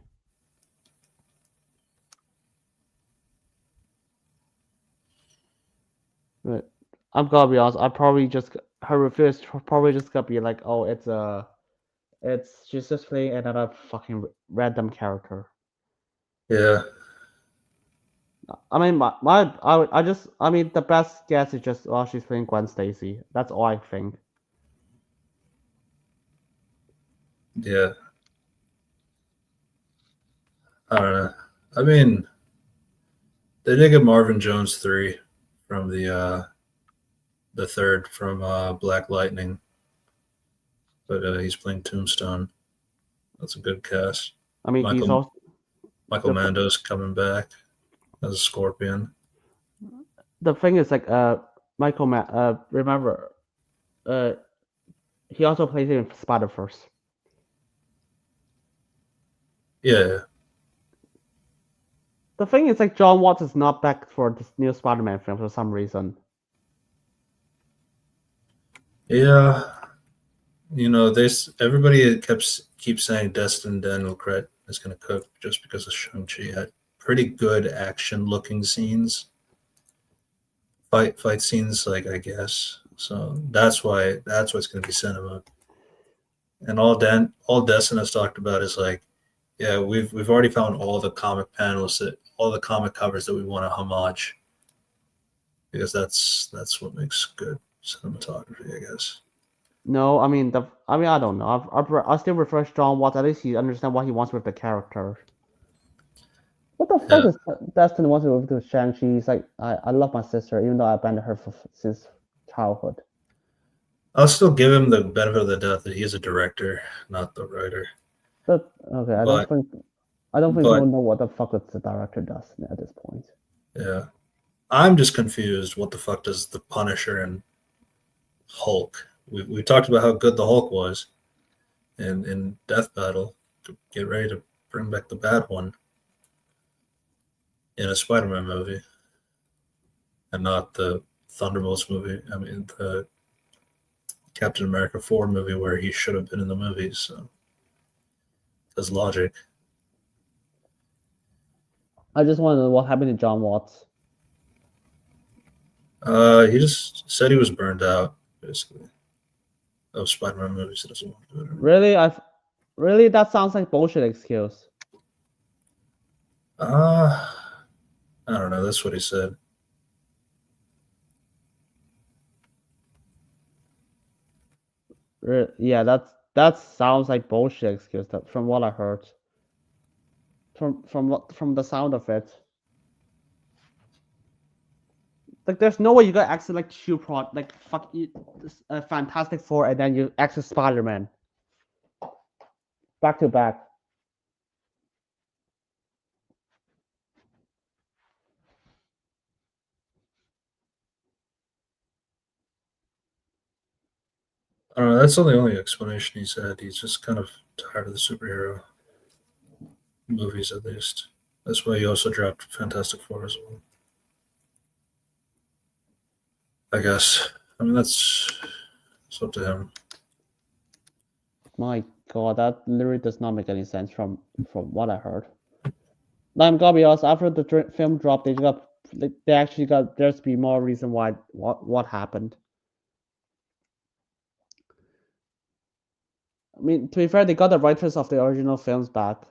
But I'm gonna be honest. I probably just her review is probably just gonna be like, oh, she's just playing another fucking random character. Yeah. I mean, I mean, the best guess is just, oh, she's playing Gwen Stacy. That's all I think. Yeah. I don't know. I mean, they did get Marvin Jones 3 from the third from Black Lightning, but he's playing Tombstone. That's a good cast. I mean, he's Michael also Michael the Mando's coming back as a Scorpion. the thing is like remember he also plays in Spider-Verse. Yeah. The thing is like John Watts is not back for this new Spider-Man film for some reason. Yeah. You know, everybody keeps saying Destin Daniel Cretton is going to cook just because of Shang-Chi had pretty good action looking scenes. Fight scenes, like, I guess. So that's why it's going to be cinema. And all Destin has talked about is like, yeah, we've already found all the comic panels all the comic covers that we want to homage, because that's what makes good cinematography, I guess. No, I mean I don't know. I still refresh John Watts. At least he understand what he wants with the character. What the fuck Yeah, is Destin wants to do with Shang-Chi? He's like, I love my sister, even though I abandoned her since childhood. I'll still give him the benefit of the doubt that he's a director, not the writer. But okay, But I don't think but we'll know what the fuck the director does at this point. yeah, I'm just confused. What the fuck does the Punisher and Hulk? We talked about how good the Hulk was in Death Battle. Get ready to bring back the bad one in a Spider-Man movie, and not the Thunderbolts movie. I mean, the Captain America 4 movie where he should have been in the movies. So there's logic. I just want to know what happened to John Watts. He just said he was burned out, basically, of Spider-Man movies. He doesn't want to do it anymore. Really, that sounds like bullshit excuse. I don't know. That's what he said. Yeah, that sounds like bullshit excuse. From what I heard. From the sound of it. Like, there's no way you got access like Fantastic Four, and then you access Spider-Man back to back. I don't know. That's not the only explanation he said. He's just kind of tired of the superhero movies, at least. That's why he also dropped Fantastic Four as well. I guess. I mean, it's up to him. My God, that literally does not make any sense from what I heard. I'm gonna be honest. After the film dropped, they actually got there's be more reason why what happened. I mean, to be fair, they got the writers of the original films back,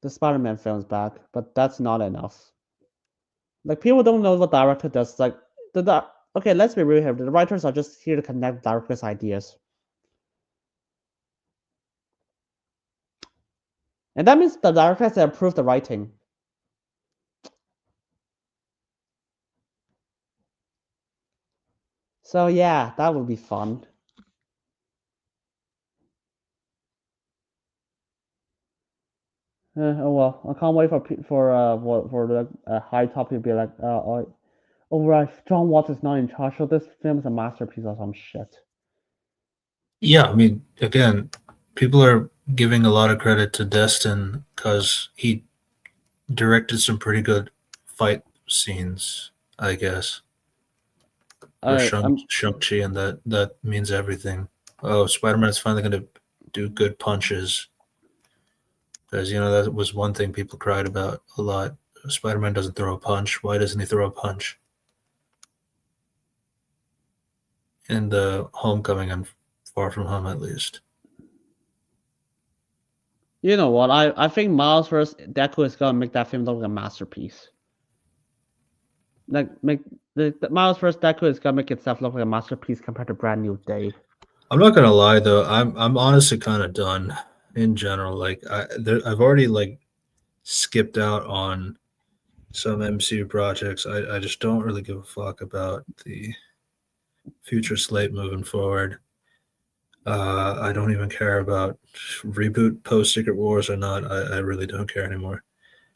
the Spider-Man films back, but that's not enough. Like people don't know what director does. Like okay, let's be real here. The writers are just here to connect directors' ideas, and that means the director has to approve the writing. So yeah, that would be fun. Oh well, I can't wait for the high topic to be like, right, John Watts is not in charge, so this film is a masterpiece or some shit. Yeah, I mean, again, people are giving a lot of credit to Destin because he directed some pretty good fight scenes, I guess. For Shang-Chi, and that means everything. Oh, Spider-Man is finally going to do good punches. Because, that was one thing people cried about a lot. Spider-Man doesn't throw a punch. Why doesn't he throw a punch? In the Homecoming and Far From Home, at least. You know what? I think Miles vs. Deku is gonna make that film look like a masterpiece. Like make the Miles vs. Deku is gonna make itself look like a masterpiece compared to Brand New Day. I'm not gonna lie though. I'm honestly kind of done in general. Like I've already like skipped out on some MCU projects. I just don't really give a fuck about the future slate moving forward. I don't even care about reboot post Secret Wars or not. I really don't care anymore.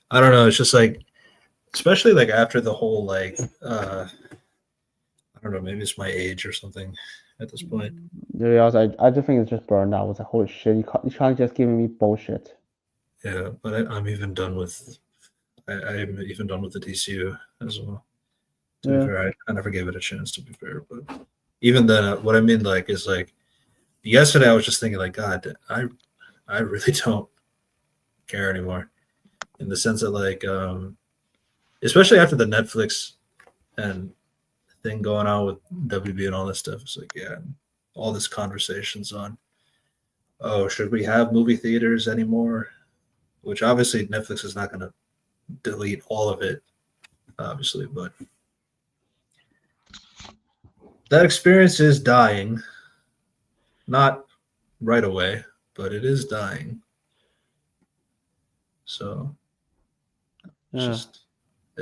I don't know. It's just like, especially like after the whole like, I don't know. Maybe it's my age or something at this point. Yeah, I just think it's just burned out. It's like, holy shit, you can't just give me bullshit. Yeah, but I'm even done with. I'm even done with the DCU as well. To be fair, I never gave it a chance. To be fair, but even then, what I mean like is like yesterday I was just thinking like, God, I really don't care anymore, in the sense that like, especially after the Netflix and thing going on with WB and all this stuff. It's like, yeah, all this conversations on, oh, should we have movie theaters anymore? Which obviously Netflix is not going to delete all of it, obviously, but that experience is dying. Not right away, but it is dying. So it's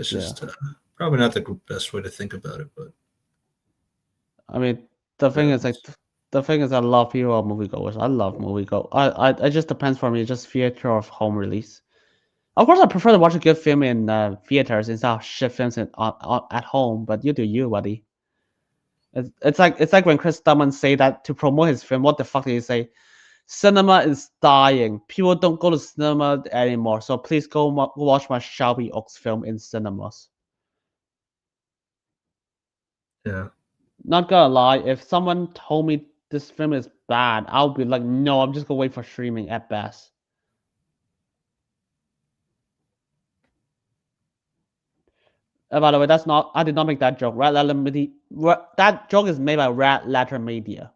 just probably not the best way to think about it, but I mean, the thing is like the thing is, I love people are moviegoers. I love moviegoers. It just depends for me. It's just theater or home release. Of course, I prefer to watch a good film in theaters instead of shit films at home. But you do you, buddy. It's like when Chris Stuckman say that to promote his film. What the fuck did he say? Cinema is dying. People don't go to cinema anymore. So please go watch my Shelby Oaks film in cinemas. Yeah. Not gonna lie, if someone told me this film is bad, I'll be like, no, I'm just gonna wait for streaming at best. By the way, I did not make that joke. That joke is made by Red Letter Media.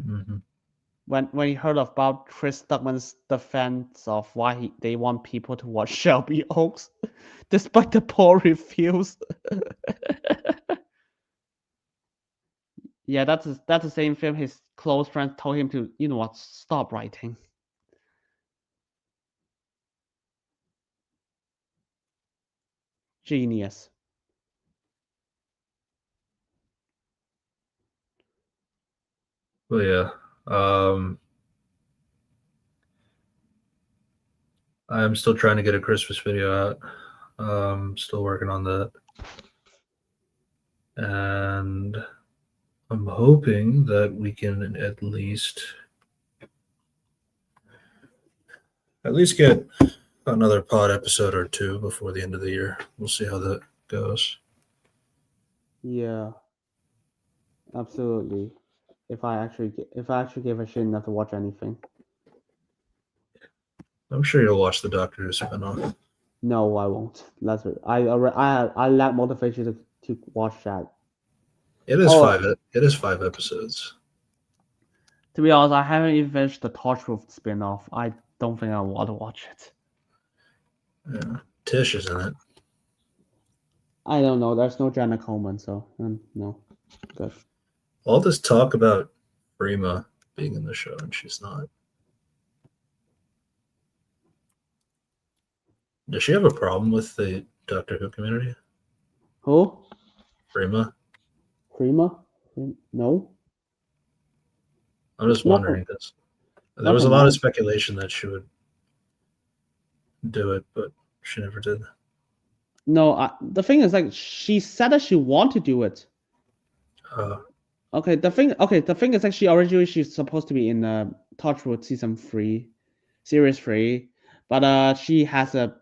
Mm-hmm. When you heard about Chris Stuckman's defense of why they want people to watch Shelby Oaks, despite the poor reviews. Yeah, that's the same film his close friends told him to, you know what, stop writing. Genius. Well, yeah. I'm still trying to get a Christmas video out. Still working on that. And I'm hoping that we can at least get another pod episode or two before the end of the year. We'll see how that goes. Yeah. Absolutely. If I actually give a shit enough to watch anything. I'm sure you'll watch the Doctor Who spinoff. No, I won't. I lack motivation to watch that. It is Oh. 5. It is 5 episodes. To be honest, I haven't even finished the Torchwood spin-off. I don't think I want to watch it. Yeah. Tish is in it. I don't know. There's no Jenna Coleman, so no. Good. All this talk about Rima being in the show, and she's not. Does she have a problem with the Doctor Who community? Who? Rima? Prima? No. I'm just Nothing. wondering because there was a Nothing lot of wrong. speculation that she would do it, but she never did. No, the thing is, like, she said that she want to do it. Okay, the thing is, like, she's supposed to be in Torchwood season 3, series 3, but she has a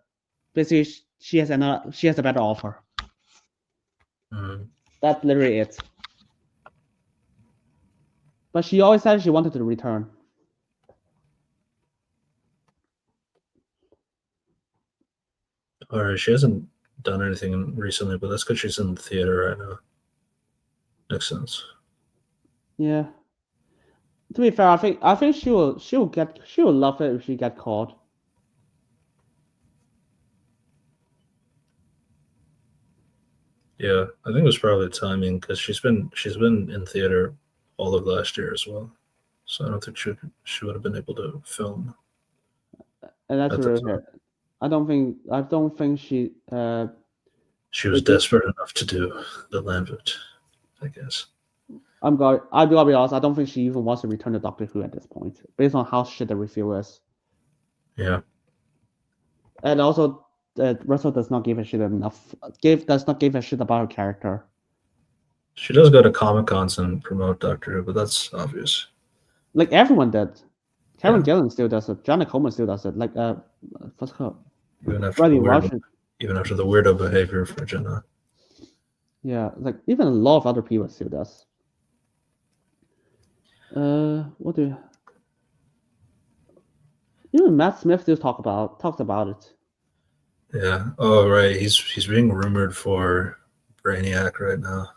she has a better offer. Mm. That's literally it. But she always said she wanted to return. All right, she hasn't done anything recently, but that's because she's in the theater right now. Makes sense. Yeah. To be fair, I think she will love it if she get caught. Yeah, I think it was probably timing because she's been in theater all of last year as well. So I don't think she would have been able to film. And that's at the really time. her. I don't think she She was desperate enough to do the Lambert, I guess. I'll be honest, I don't think she even wants to return to Doctor Who at this point, based on how shit the review is. Yeah. And also, Russell does not give a shit does not give a shit about her character. She does go to Comic Cons and promote Doctor Who, but that's obvious. Like everyone did. Karen Gillan still does it. Jenna Coleman still does it. Like what's it called? Even after the weirdo behavior for Jenna. Yeah, like even a lot of other people still does. What do even Matt Smith still talks about it. Yeah. Oh right. He's being rumored for Brainiac right now.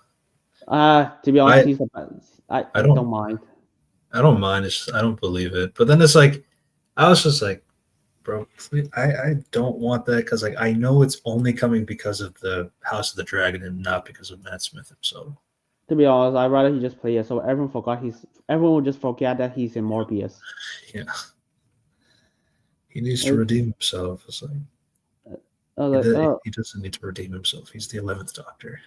To be honest, I don't mind. I don't mind. I don't believe it. But then it's like, I was just like, bro, I don't want that because like I know it's only coming because of the House of the Dragon and not because of Matt Smith himself. To be honest, I'd rather he just play it so everyone will just forget that he's in Morbius. Yeah. He needs to redeem himself. It's like he doesn't need to redeem himself. He's the 11th Doctor.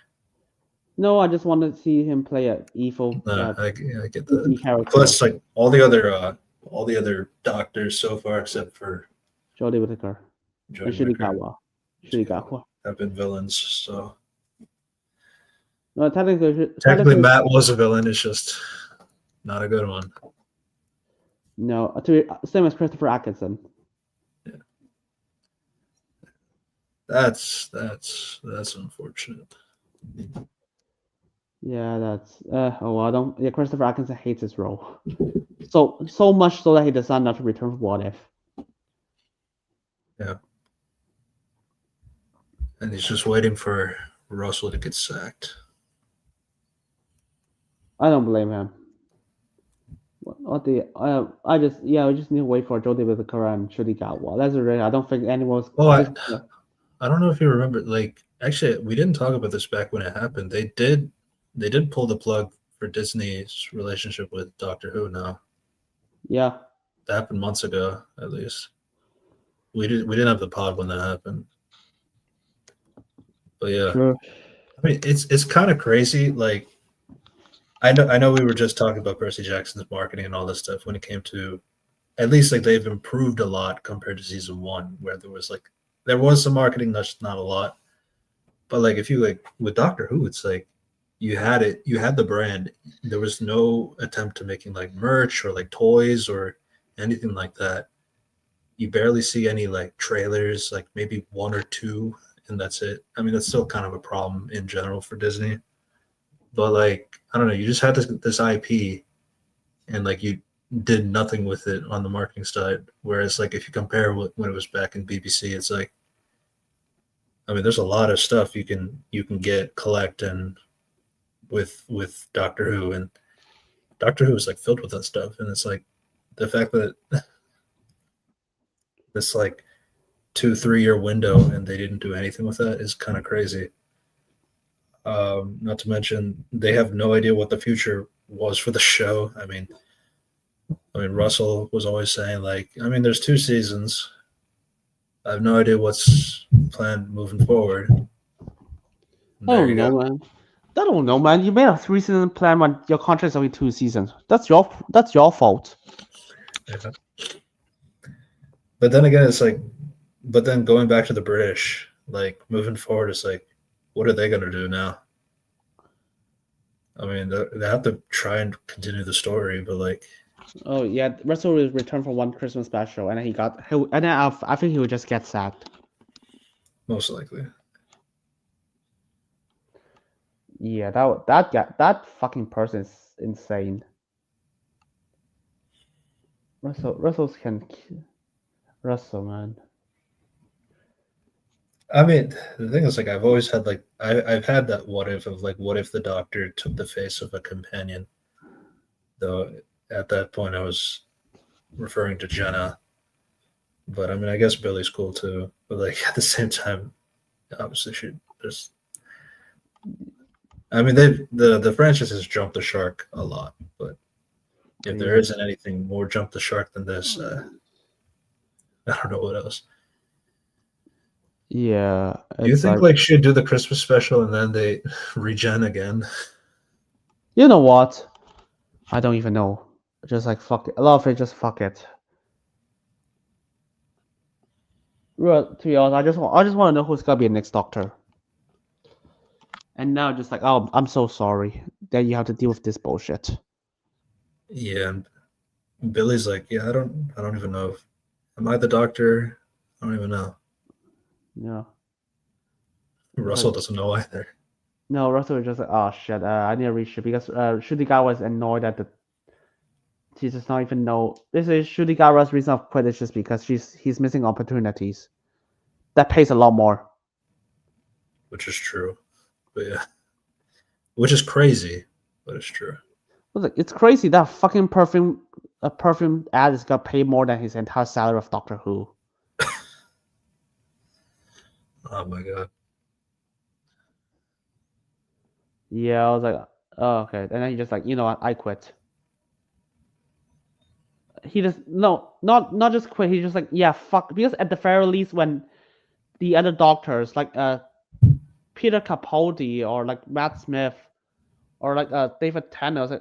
No, I just want to see him play an evil. I get that. Character. Plus, like all the other Doctors so far, except for Jodie Whittaker and Shirikawa have been villains. So no, technically, Matt was a villain. It's just not a good one. No, same as Christopher Atkinson. Yeah. That's unfortunate. Yeah, that's Christopher Atkinson hates his role. So much so that he decided not to return for What If. Yeah. And he's just waiting for Russell to get sacked. I don't blame him. We just need to wait for Jodie Whittaker and Shirikawa. That's really, I don't think anyone's. Oh, I don't know if you remember. Like, actually, we didn't talk about this back when it happened. They did pull the plug for Disney's relationship with Doctor Who now. Yeah. That happened months ago, at least. We didn't have the pod when that happened. But yeah. Sure. I mean, it's kind of crazy. Like, I know we were just talking about Percy Jackson's marketing and all this stuff when it came to, at least like they've improved a lot compared to season 1, where there was some marketing, that's not a lot. But like if you like with Doctor Who, it's like you had the brand. There was no attempt to making like merch or like toys or anything like that. You barely see any like trailers, like maybe 1 or 2, and that's it. I mean, that's still kind of a problem in general for Disney. But like, I don't know, you just had this IP and like you did nothing with it on the marketing side. Whereas like if you compare when it was back in BBC, it's like, I mean, there's a lot of stuff you can collect and with Doctor Who, and Doctor Who is like filled with that stuff, and it's like the fact that this like 2-3 year window and they didn't do anything with that is kind of crazy. Not to mention they have no idea what the future was for the show. I mean, Russell was always saying like, I mean, there's 2 seasons. I have no idea what's planned moving forward. And I there don't you know, go. man. I don't know, man. You made a 3-season plan when your contract's only 2 seasons. That's your fault. Yeah. But then again, it's like, but then going back to the British, like moving forward, it's like, what are they going to do now? I mean, they have to try and continue the story, but like, Oh yeah, Russell will return for one Christmas special, and then I think he would just get sacked. most likely. Yeah, that guy, that fucking person is insane. Russell, man. I mean, the thing is, like, I've always had like, I've had that what if of like, what if the Doctor took the face of a companion? Though at that point, I was referring to Jenna, but I mean, I guess Billy's cool too. But like at the same time, obviously, there's. I mean, the franchise has jumped the shark a lot, but if there isn't anything more jump the shark than this, I don't know what else. Yeah. Do you think like she'd do the Christmas special and then they regen again? You know what? I don't even know. Just like fuck it. A lot of it, just fuck it. Well, to be honest, I just want to know who's gonna be the next Doctor. And now, just like, oh, I'm so sorry that you have to deal with this bullshit. Yeah, and Billy's like, yeah, I don't even know. Am I the Doctor? I don't even know. Yeah. Russell doesn't know either. No, Russell was just like, oh shit, I need to reach it because Shudigawa was annoyed that he does not even know. This is Shudigawa's reason of quit is just because he's missing opportunities that pays a lot more. Which is true, but yeah, which is crazy, but it's true. It's crazy that fucking perfume ad is gonna pay more than his entire salary of Doctor Who. Oh my god. Yeah, I was like, oh, okay. And then he just like, you know what, I quit. He just not just quit. He just like, yeah, fuck. Because at the very least, when the other doctors like Peter Capaldi or like Matt Smith or like David Tennant, I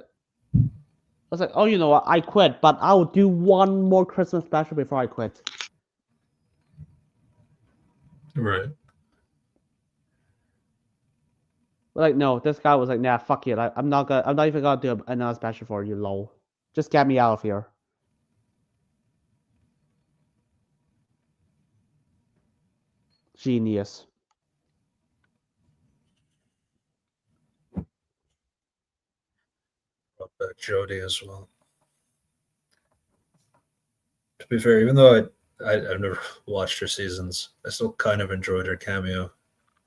was like, oh, you know what, I quit, but I will do one more Christmas special before I quit. Right. But like, no, this guy was like, nah, fuck it. I'm not even gonna do another special for you, lol. Just get me out of here. Genius. Brought back Jodie as well. To be fair, even though I've never watched her seasons, I still kind of enjoyed her cameo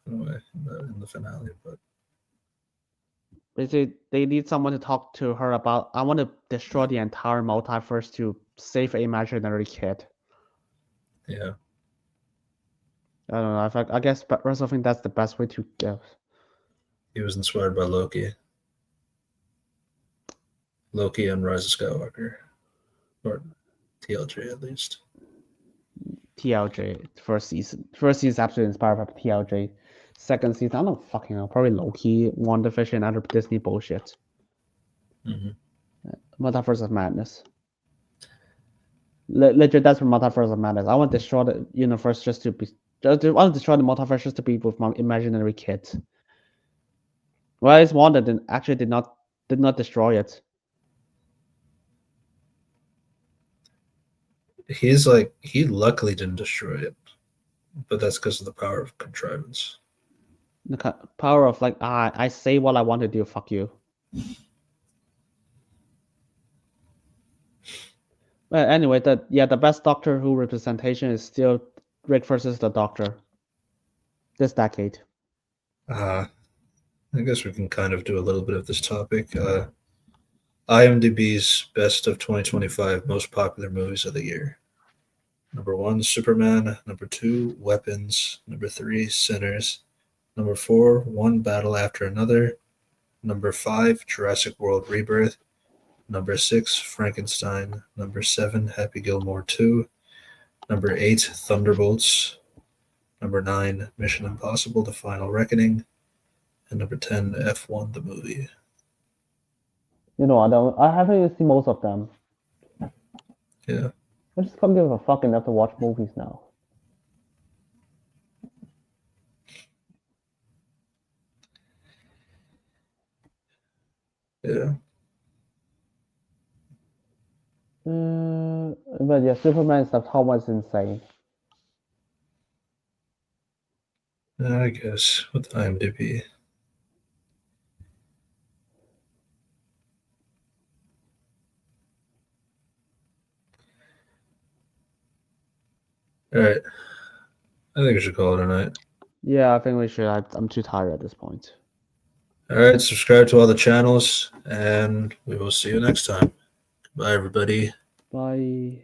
in a way in the finale. But They need someone to talk to her about. I want to destroy the entire multiverse to save an imaginary kid. yeah, I don't know. I guess, but Russell think that's the best way to go. he was inspired by Loki and Rise of Skywalker, or TLJ at least. TLJ first season is absolutely inspired by TLJ. Second season, I don't fucking know. Probably Loki, WandaVision, and other Disney bullshit. Multiverse of Madness. Legit, that's from Multiverse of Madness. I want to destroy the universe just to be. I want to destroy the multiverse just to be with my imaginary kids. Whereas Wanda did not destroy it. He luckily didn't destroy it, but that's because of the power of contrivance. The power of like, I say what I want to do. Fuck you. Well, anyway, the best Doctor Who representation is still Rick versus the Doctor. This decade. I guess we can kind of do a little bit of this topic. IMDb's best of 2025 most popular movies of the year. Number 1, Superman. Number 2, Weapons. Number 3, Sinners. Number 4, One Battle After Another. Number 5, Jurassic World Rebirth. Number 6, Frankenstein. Number 7, Happy Gilmore 2. Number 8, Thunderbolts. Number 9, Mission Impossible: The Final Reckoning. And number 10, F1 the movie. I haven't even seen most of them. Yeah. I just can't give a fuck enough to watch movies now. Yeah. But yeah, Superman stuff, how much insane. I guess with IMDb. All right. I think we should call it a night. Yeah, I think we should. I'm too tired at this point. All right. Subscribe to all the channels, and we will see you next time. Bye, everybody. Bye.